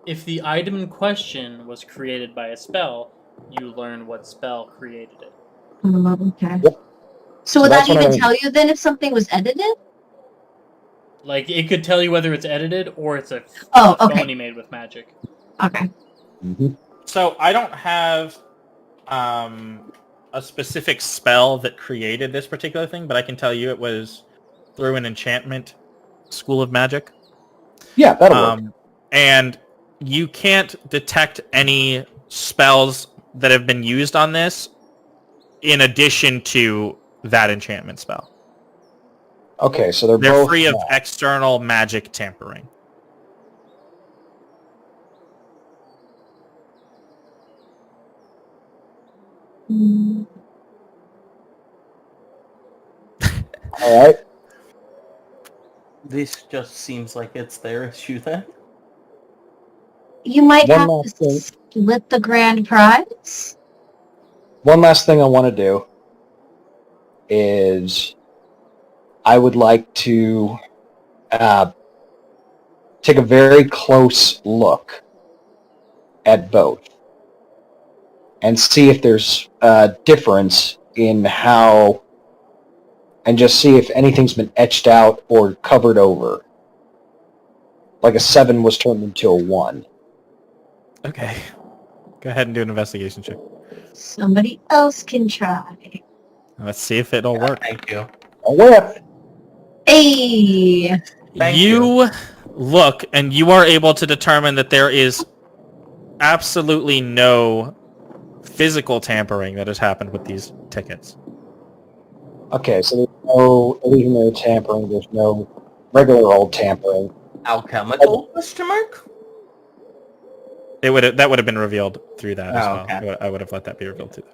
If the item in question was created by a spell, you learn what spell created it. Okay. Yep. So So would that that's what even I- tell you then if something was edited? Like, it could tell you whether it's edited or it's a Oh, okay. phony made with magic. Okay. Mm-hmm. So I don't have a specific spell that created this particular thing, but I can tell you it was through an enchantment school of magic. Yeah, that'll work. And you can't detect any spells that have been used on this in addition to that enchantment spell. Okay, so they're They're both free of external magic tampering. Mm, all right. This just seems like it's their issue then. You might One have last to thing. split the grand prize. One last thing I want to do is I would like to take a very close look at both and see if there's a difference in how, and just see if anything's been etched out or covered over. Like a 7 was turned into a 1. Okay. Go ahead and do an investigation check. Somebody else can try. Let's see if it'll work. Thank you. A whip! Hey! Thank you look and you are able to determine that there is absolutely no physical tampering that has happened with these tickets. Okay, so there's no illusionary tampering, there's no regular old tampering. Alchemical question mark? That would have been revealed through that as Oh, well. okay. I would have let that be revealed too.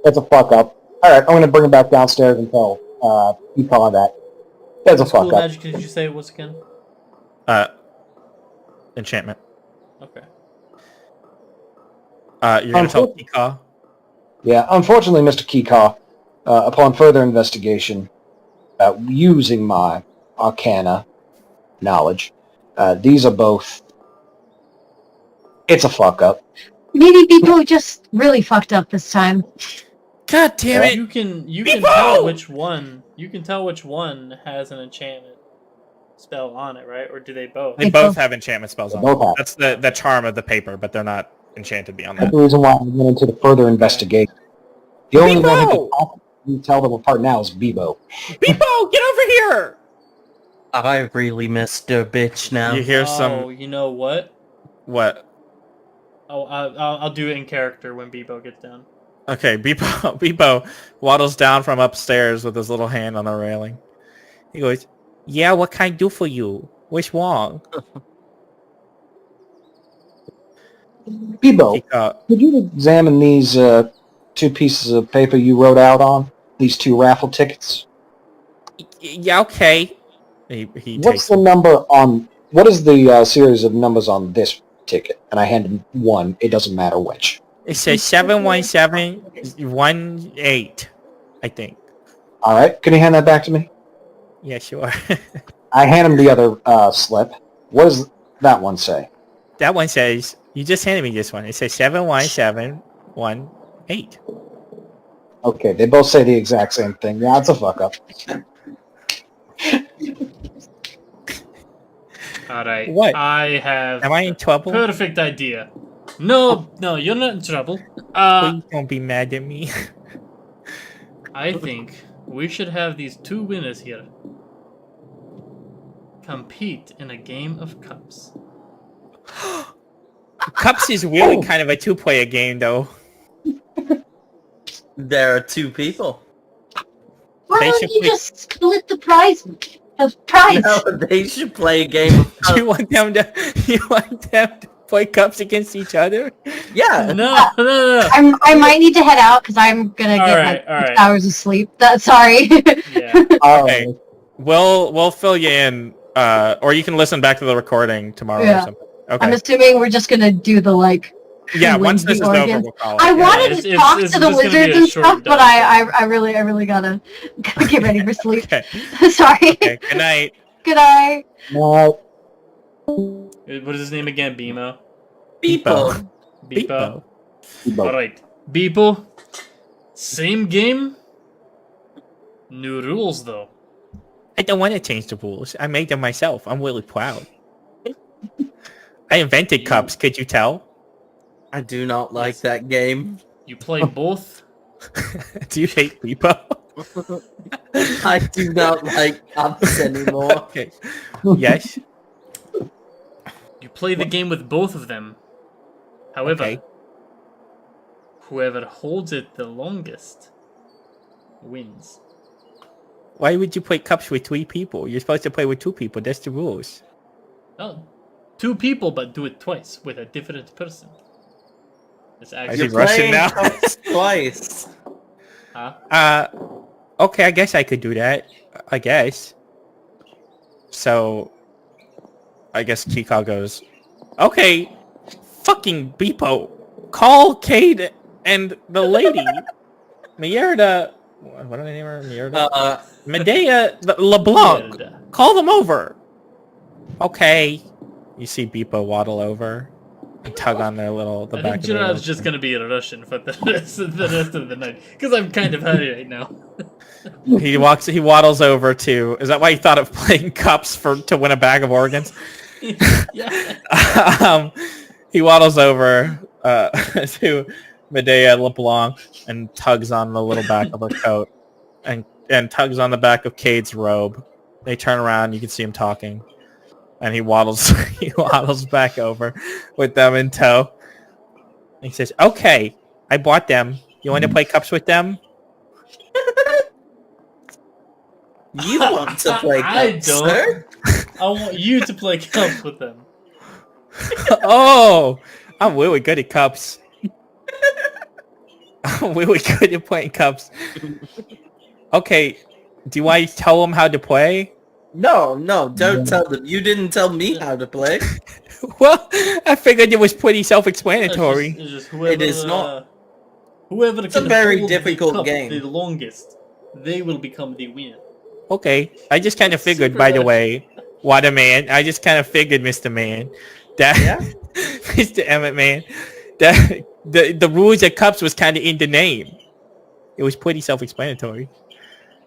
That's a fuck up. Alright, I'm gonna bring him back downstairs and tell Econ that. That's a What school fuck of up. magic did you say it was again? Enchantment. Okay. You're gonna tell Ika. Yeah, unfortunately, Mr. Keycaw, upon further investigation, using my arcana knowledge, these are both... It's a fuck up. Maybe people just really fucked up this time. God damn it! You can Beepo! tell which one. You can tell which one has an enchantment. spell on it, right? Or do they both? They They both both- have enchantment spells They on both them. have. That's the charm of the paper, but they're not enchanted beyond That's that. the reason why I went into the further investigation. The only one who Bebo! can possibly tell them apart now is Bebo. Bebo, get over here! I really missed a bitch now. You hear Oh, some... you know what? What? Oh, I'll do it in character when Bebo gets down. Okay, Bebo waddles down from upstairs with his little hand on the railing. He goes, yeah, what can I do for you? What's wrong? Bebo, could you examine these 2 pieces of paper you wrote out on? These 2 raffle tickets? Yeah, okay. He What's takes the number on... What is the series of numbers on this ticket? And I hand him 1. It doesn't matter which. It says 71718, I think. All right. Can you hand that back to me? Yeah, sure. I hand him the other slip. What does that one say? That one says, you just handed me this one. It says 71718. Okay, they both say the exact same thing. Yeah, it's a fuck up. Alright. What? I have Am I in trouble? perfect idea. No, you're not in trouble. Please don't be mad at me. I think we should have these 2 winners here compete in a game of cups. Cups is really kind of a 2-player game, though. There are 2 people. Why They don't should you pick- just split the prize? The prize. No, they should play a game of cups. You want them to play cups against each other? Yeah. No. I might need to head out because I'm gonna get Alright, like 6 alright. hours of sleep. Sorry. Yeah. Okay. We'll fill you in, or you can listen back to the recording tomorrow or Yeah. something. Okay. I'm assuming we're just gonna do the like. Yeah, who once wins this the is over, organs. we'll call it. I Yeah. wanted it's- to it's- talk it's to the just gonna be wizards a and short stuff, but dive. I really gotta get ready for sleep. Okay. Sorry. Okay. Good night. Good night. No. What is his name again? Bimo? People. Beepo? Bebo. Alright. Beepo. Same game. New rules, though. I don't want to change the rules. I made them myself. I'm really proud. I invented cups. Could you tell? I do not like that game. You play both. Do you hate Beepo? I do not like cups anymore. Okay. Yes. You play the game with both of them. However, Okay. whoever holds it the longest wins. Why would you play cups with 3 people? You're supposed to play with 2 people. That's the rules. No, 2 people, but do it twice with a different person. It's Is actually he You're Russian playing now? cups twice. huh? Okay, I guess I could do that. I guess. So, I guess Kikal goes, okay, fucking Beepo, call Cade and the lady, Mierda, what did I name her? Mierda? Medea LeBlanc. Mierda. Call them over. Okay. You see Beepo waddle over and tug on their the I back think of their Gerard's little- just gonna be a Russian for the rest of the night because I'm kind of hungry right now. He waddles over to, is that why you thought of playing cups to win a bag of organs? Yeah. He waddles over to Medea LeBlanc and tugs on the little back of her coat and tugs on the back of Cade's robe. They turn around, you can see him talking. And he waddles back over with them in tow. He says, okay, I bought them. You want to play cups with them? You want to play cups, I don't. sir? I want you to play cups with them. Oh, I'm really good at cups. I'm really good at playing cups. Okay, do I tell them how to play? No, don't tell them. You didn't tell me how to play. Well, I figured it was pretty self-explanatory. It's just whoever, It is not. Whoever It's a can very hold difficult the cup game. the longest, they will become the winner. Okay, I just kind of figured, Super by the good. way, what a man. I just kind of figured, Mr. Man, that Yeah? Mr. Emmett Man, that the rules of cups was kind of in the name. It was pretty self-explanatory.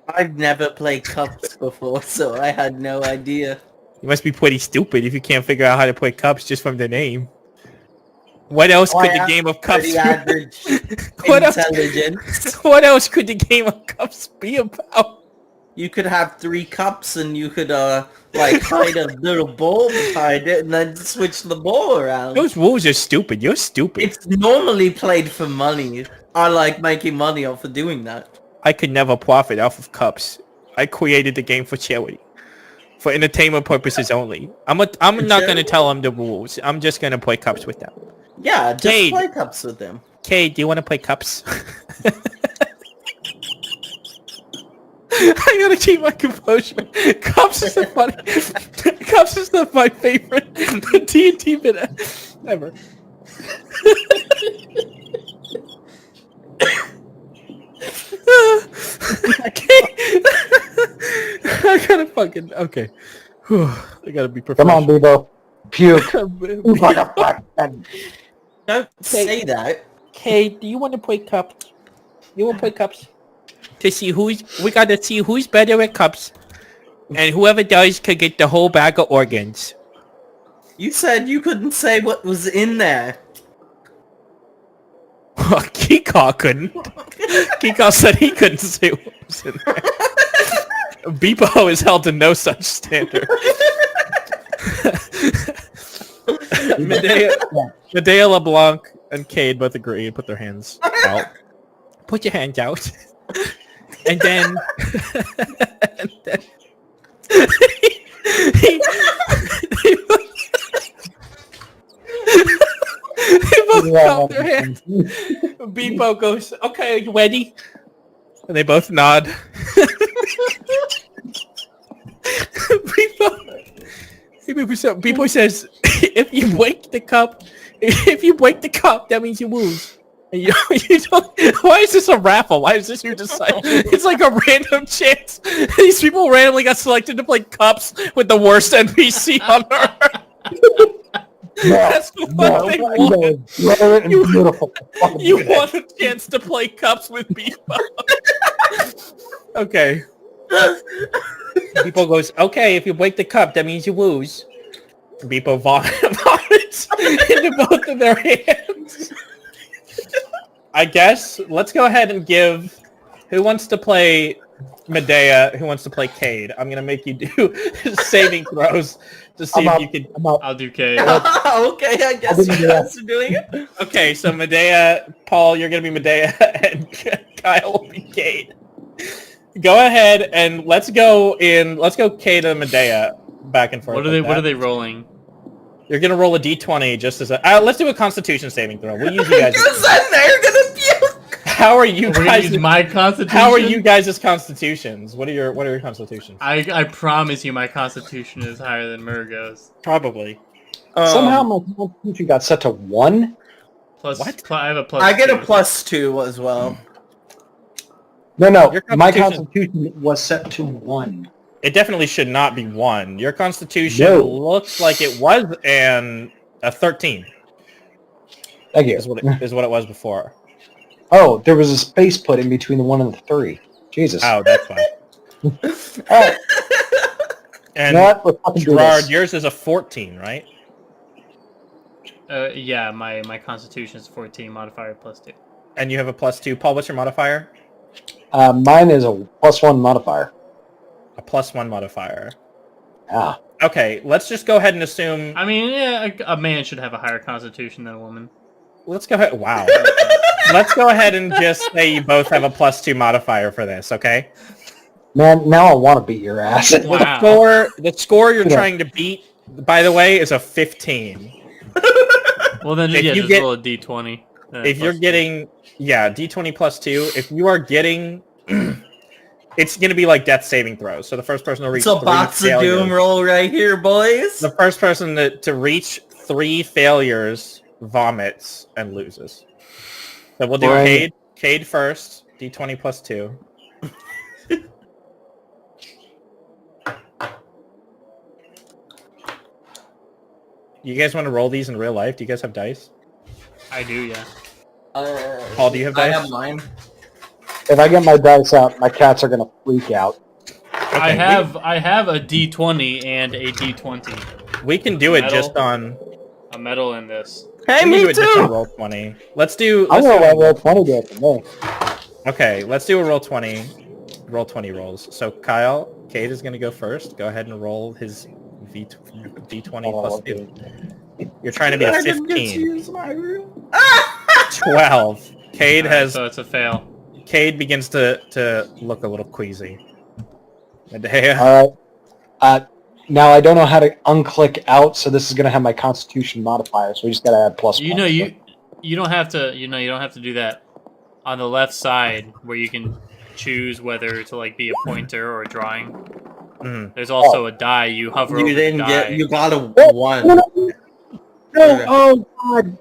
I've never played cups before, so I had no idea. You must be pretty stupid if you can't figure out how to play cups just from the name. What else could the game of cups? Pretty average What else? intelligence. What else could the game of cups be about? You could have 3 cups and you could like hide a little bowl behind it and then switch the bowl around. Those rules are stupid. You're stupid. It's normally played for money. I like making money off of doing that. I could never profit off of cups. I created the game for charity. For entertainment purposes only. I'm not gonna tell them the rules. I'm just gonna play cups with them. Yeah, just Cade. play cups with them. Kay, do you want to play cups? I gotta keep my composure. Cups is my favorite D&D bit ever. I gotta fucking okay. I gotta be Come on, professional. Bebo. Puke. Don't say that. Kay, do you want to play cups? You want to play cups? To see we gotta see who's better at cups, and whoever does could get the whole bag of organs. You said you couldn't say what was in there. Kika couldn't. Kika said he couldn't say what was in there. Beepo is held to no such standard. Medea LeBlanc and Cade both agree and put their hands out. Put your hands out. And then... and then they both count their hands. Beepo goes, okay, you ready? And they both nod. Beepo says, if you break the cup, that means you lose. And you don't, why is this a raffle? Why is this you decide? It's like a random chance. These people randomly got selected to play cups with the worst NPC on Earth. That's what they want. You want a chance to play cups with Beepo. Okay. Beepo goes, okay, if you break the cup, that means you lose. Beepo vomits into both of their hands. I guess, let's go ahead and give... Who wants to play Medea? Who wants to play Cade? I'm going to make you do saving throws to see if you can... I'll do K. Okay, I guess you guys are doing it. Okay, so Medea, Paul, you're going to be Medea, and Kyle will be Cade. Go ahead and let's go Cade and Medea back and forth. What are they rolling? You're gonna roll a d20 just as a... let's do a Constitution saving throw. We'll use you guys. Because then they're gonna puke. How are you guys? My Constitution. How are you guys' constitutions? What are your constitutions? I promise you, my Constitution is higher than Murgo's. Probably. Somehow my constitution got set to 1. Plus, What? I have a plus. I get a 2. +2 as well. No, Your my constitution- constitution was set to 1. It definitely should not be 1. Your constitution No. looks like it was a 13. Thank you. Is what it was before. Oh, there was a space put in between the 1 and the 3. Jesus. Oh, that's fine. Alright, And you know what? Let's fucking do Gerard, this. yours is a 14, right? Yeah, my Constitution is 14, modifier +2. And you have a +2. Paul, what's your modifier? Mine is a +1 modifier. A +1 modifier. Ah. Okay, let's just go ahead and assume... I mean, yeah, a man should have a higher Constitution than a woman. Let's go ahead... Wow. Let's go ahead and just say you both have a +2 modifier for this, okay? Man, now I want to beat your ass. Wow. The score you're Yeah. trying to beat, by the way, is a 15. Well, then If yeah, you just get- roll a d20. If you're getting... Yeah, d20 +2. If you are getting... It's going to be like death saving throws. So the first person to reach It's a 3 box of failures... doom roll right here, boys. The first person to reach 3 failures vomits and loses. So we'll do Boring. Cade first. D20 +2. You guys want to roll these in real life? Do you guys have dice? I do, yeah. Paul, do you have I dice? have mine. If I get my dice out, my cats are going to freak out. I have a D20 and a D20. We can do it Metal. just on. A medal in this. Hey, We can me do it just on too. roll 20. Let's do. I'm Let's gonna do let roll 20 do it for me. okay, let's do a roll 20. Roll 20 rolls. So Kyle, Cade is gonna go first. Go ahead and roll his D20 plus 2. You're trying to be a I didn't get to 15. use my room. 12. Cade Alright, has. so it's a fail. Cade begins to look a little queasy. Medea. All right. Now I don't know how to unclick out, so this is gonna have my Constitution modifier. So we just gotta add plus You one. know you don't have to you don't have to do that on the left side where you can choose whether to like be a pointer or a drawing. Mhm. There's also a die. You hover over You the didn't die. get. You got a Oh, 1. No, oh god.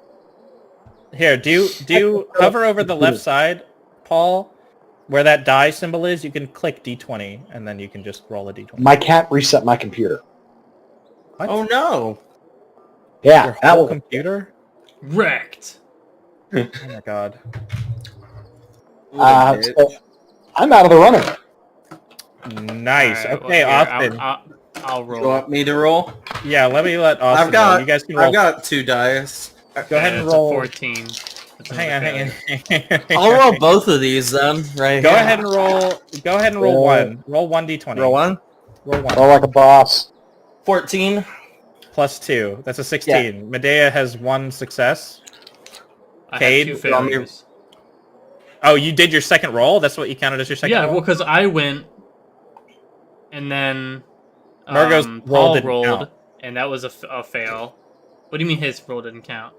Here, do hover over the left side, Paul, where that die symbol is. You can click D20, and then you can just roll a D20. My cat reset my computer. What? Oh no. Yeah, Your that whole will. computer? Wrecked. Oh my god. So I'm out of the running. Nice. Alright, Okay, well, Austin. I'll You roll. want me to roll? Yeah, let Austin I've got. roll. You guys can roll. I've got 2 dice. Go ahead and It's roll. a 14. It's Hang on, another hang on. I'll roll both of these then. Right. Go here. ahead and roll. Go ahead and roll Roll. one. Roll 1d20. Roll 1. Roll one. Roll like a boss. 14. Plus 2. That's a 16. Medea has 1 success. I Cade, have 2 want me- failures. Oh, you did your second roll? That's what you counted as your second Yeah, roll? well, because I went, and then Margot's roll Paul didn't rolled, count. and that was a fail. What do you mean his roll didn't count?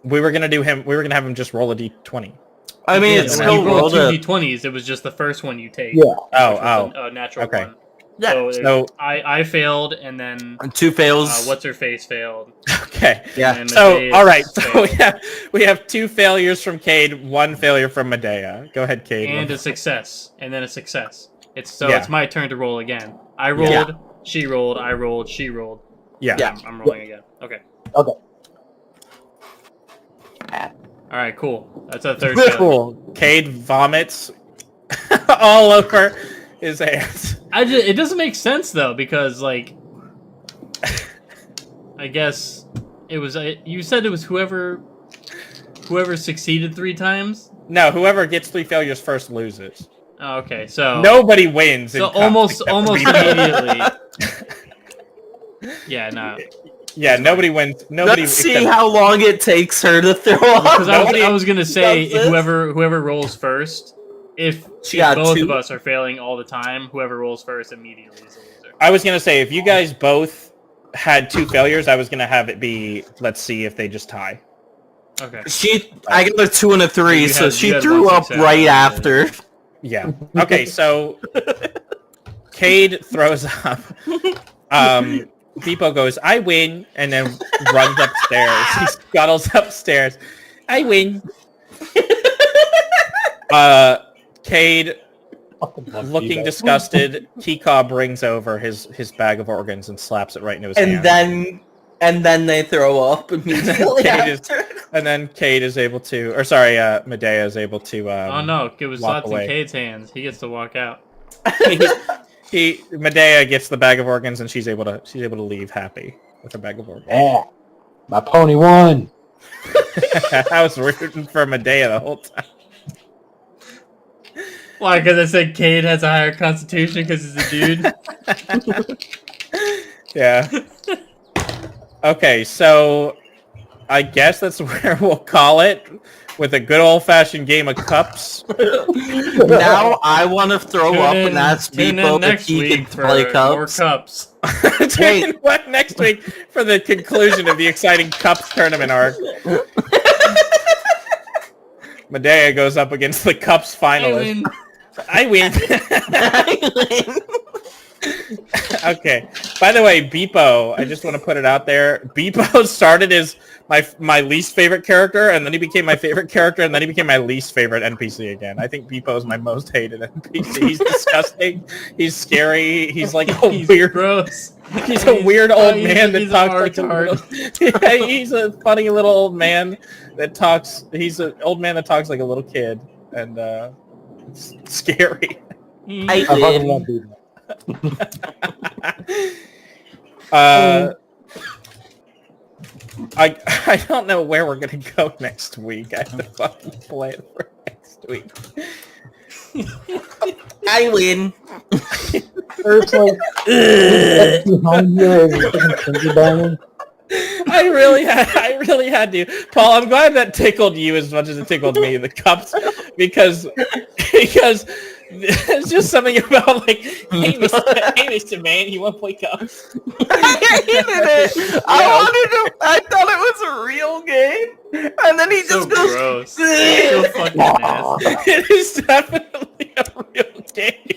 We were gonna have him just roll a d20. I mean, Yeah, it's when still you rolled rolled 2 a. d20s. It was just the first one you take. Yeah. which was Oh, a natural okay. one. Yeah. So, So- I failed, and then 2 fails. what's her face failed. Okay. Yeah. And So, Medea's all right. So failed. we have 2 failures from Cade, 1 failure from Medea. Go ahead, Cade. And a success, and then a success. It's Yeah. it's my turn to roll again. I rolled, she rolled, I rolled, she rolled. Yeah. Yeah. I'm rolling again. Okay. Okay. All right. Cool. That's a third failure. Cool. Cade vomits all over his hands. It doesn't make sense though, because like, I guess it was you said it was whoever succeeded 3 times. No, whoever gets 3 failures first loses. Oh, okay, so Nobody wins. so in cups almost except for me. immediately. Yeah, no, Yeah, nobody wins. Nobody. Let's see except- how long it takes her to throw up. because Nobody I was gonna say does this. whoever rolls first. If Yeah, both 2. of us are failing all the time, whoever rolls first immediately is a loser. I was gonna say if you guys both had 2 failures, I was gonna have it be let's see if they just tie. Okay. I got a 2 and a 3, You so had- she you had threw 1 up success. right after. Yeah. Okay, so Cade throws up. Beepo goes, I win, and then runs upstairs. He scuttles upstairs. I win. Cade, looking disgusted, Kika brings over his bag of organs and slaps it right into his hand. And then they throw up immediately Cade is- after. And then Cade is able to, Medea is able to. Oh no, it was walk slots away. in Cade's hands. He gets to walk out. Medea gets the bag of organs and she's able to leave happy with her bag of organs. Yeah. My pony won. I was rooting for Medea the whole time. Why? Because I said Cade has a higher constitution because he's a dude. Yeah. Okay, so I guess that's where we'll call it with a good old-fashioned game of cups. Now I want to throw up and ask Tune in people if next he can week play for more cups. cups. Tune in next week for the conclusion of the exciting cups tournament arc. Medea goes up against the cups finalist. I win. Okay. By the way, Beepo, I just want to put it out there. Beepo started as my least favorite character, and then he became my favorite character, and then he became my least favorite NPC again. I think Beepo is my most hated NPC. He's disgusting. He's scary. He's like a weird. Gross. He's a weird old man that he's a talks like a retard. little. Yeah, he's a funny little old man that talks. He's an old man that talks like a little kid, and it's scary. I I fucking win. love Beepo. I don't know where we're gonna go next week. I have to fucking plan for next week. I win. It's like behind you as a fucking finger banging. I really had to. Paul, I'm glad that tickled you as much as it tickled me, the cups, because there's just something about like, hey, Mr. Man, you want to play cups? I hated it. I thought it was a real game, and then he So just goes. gross. So fucking nasty. It is definitely a real game.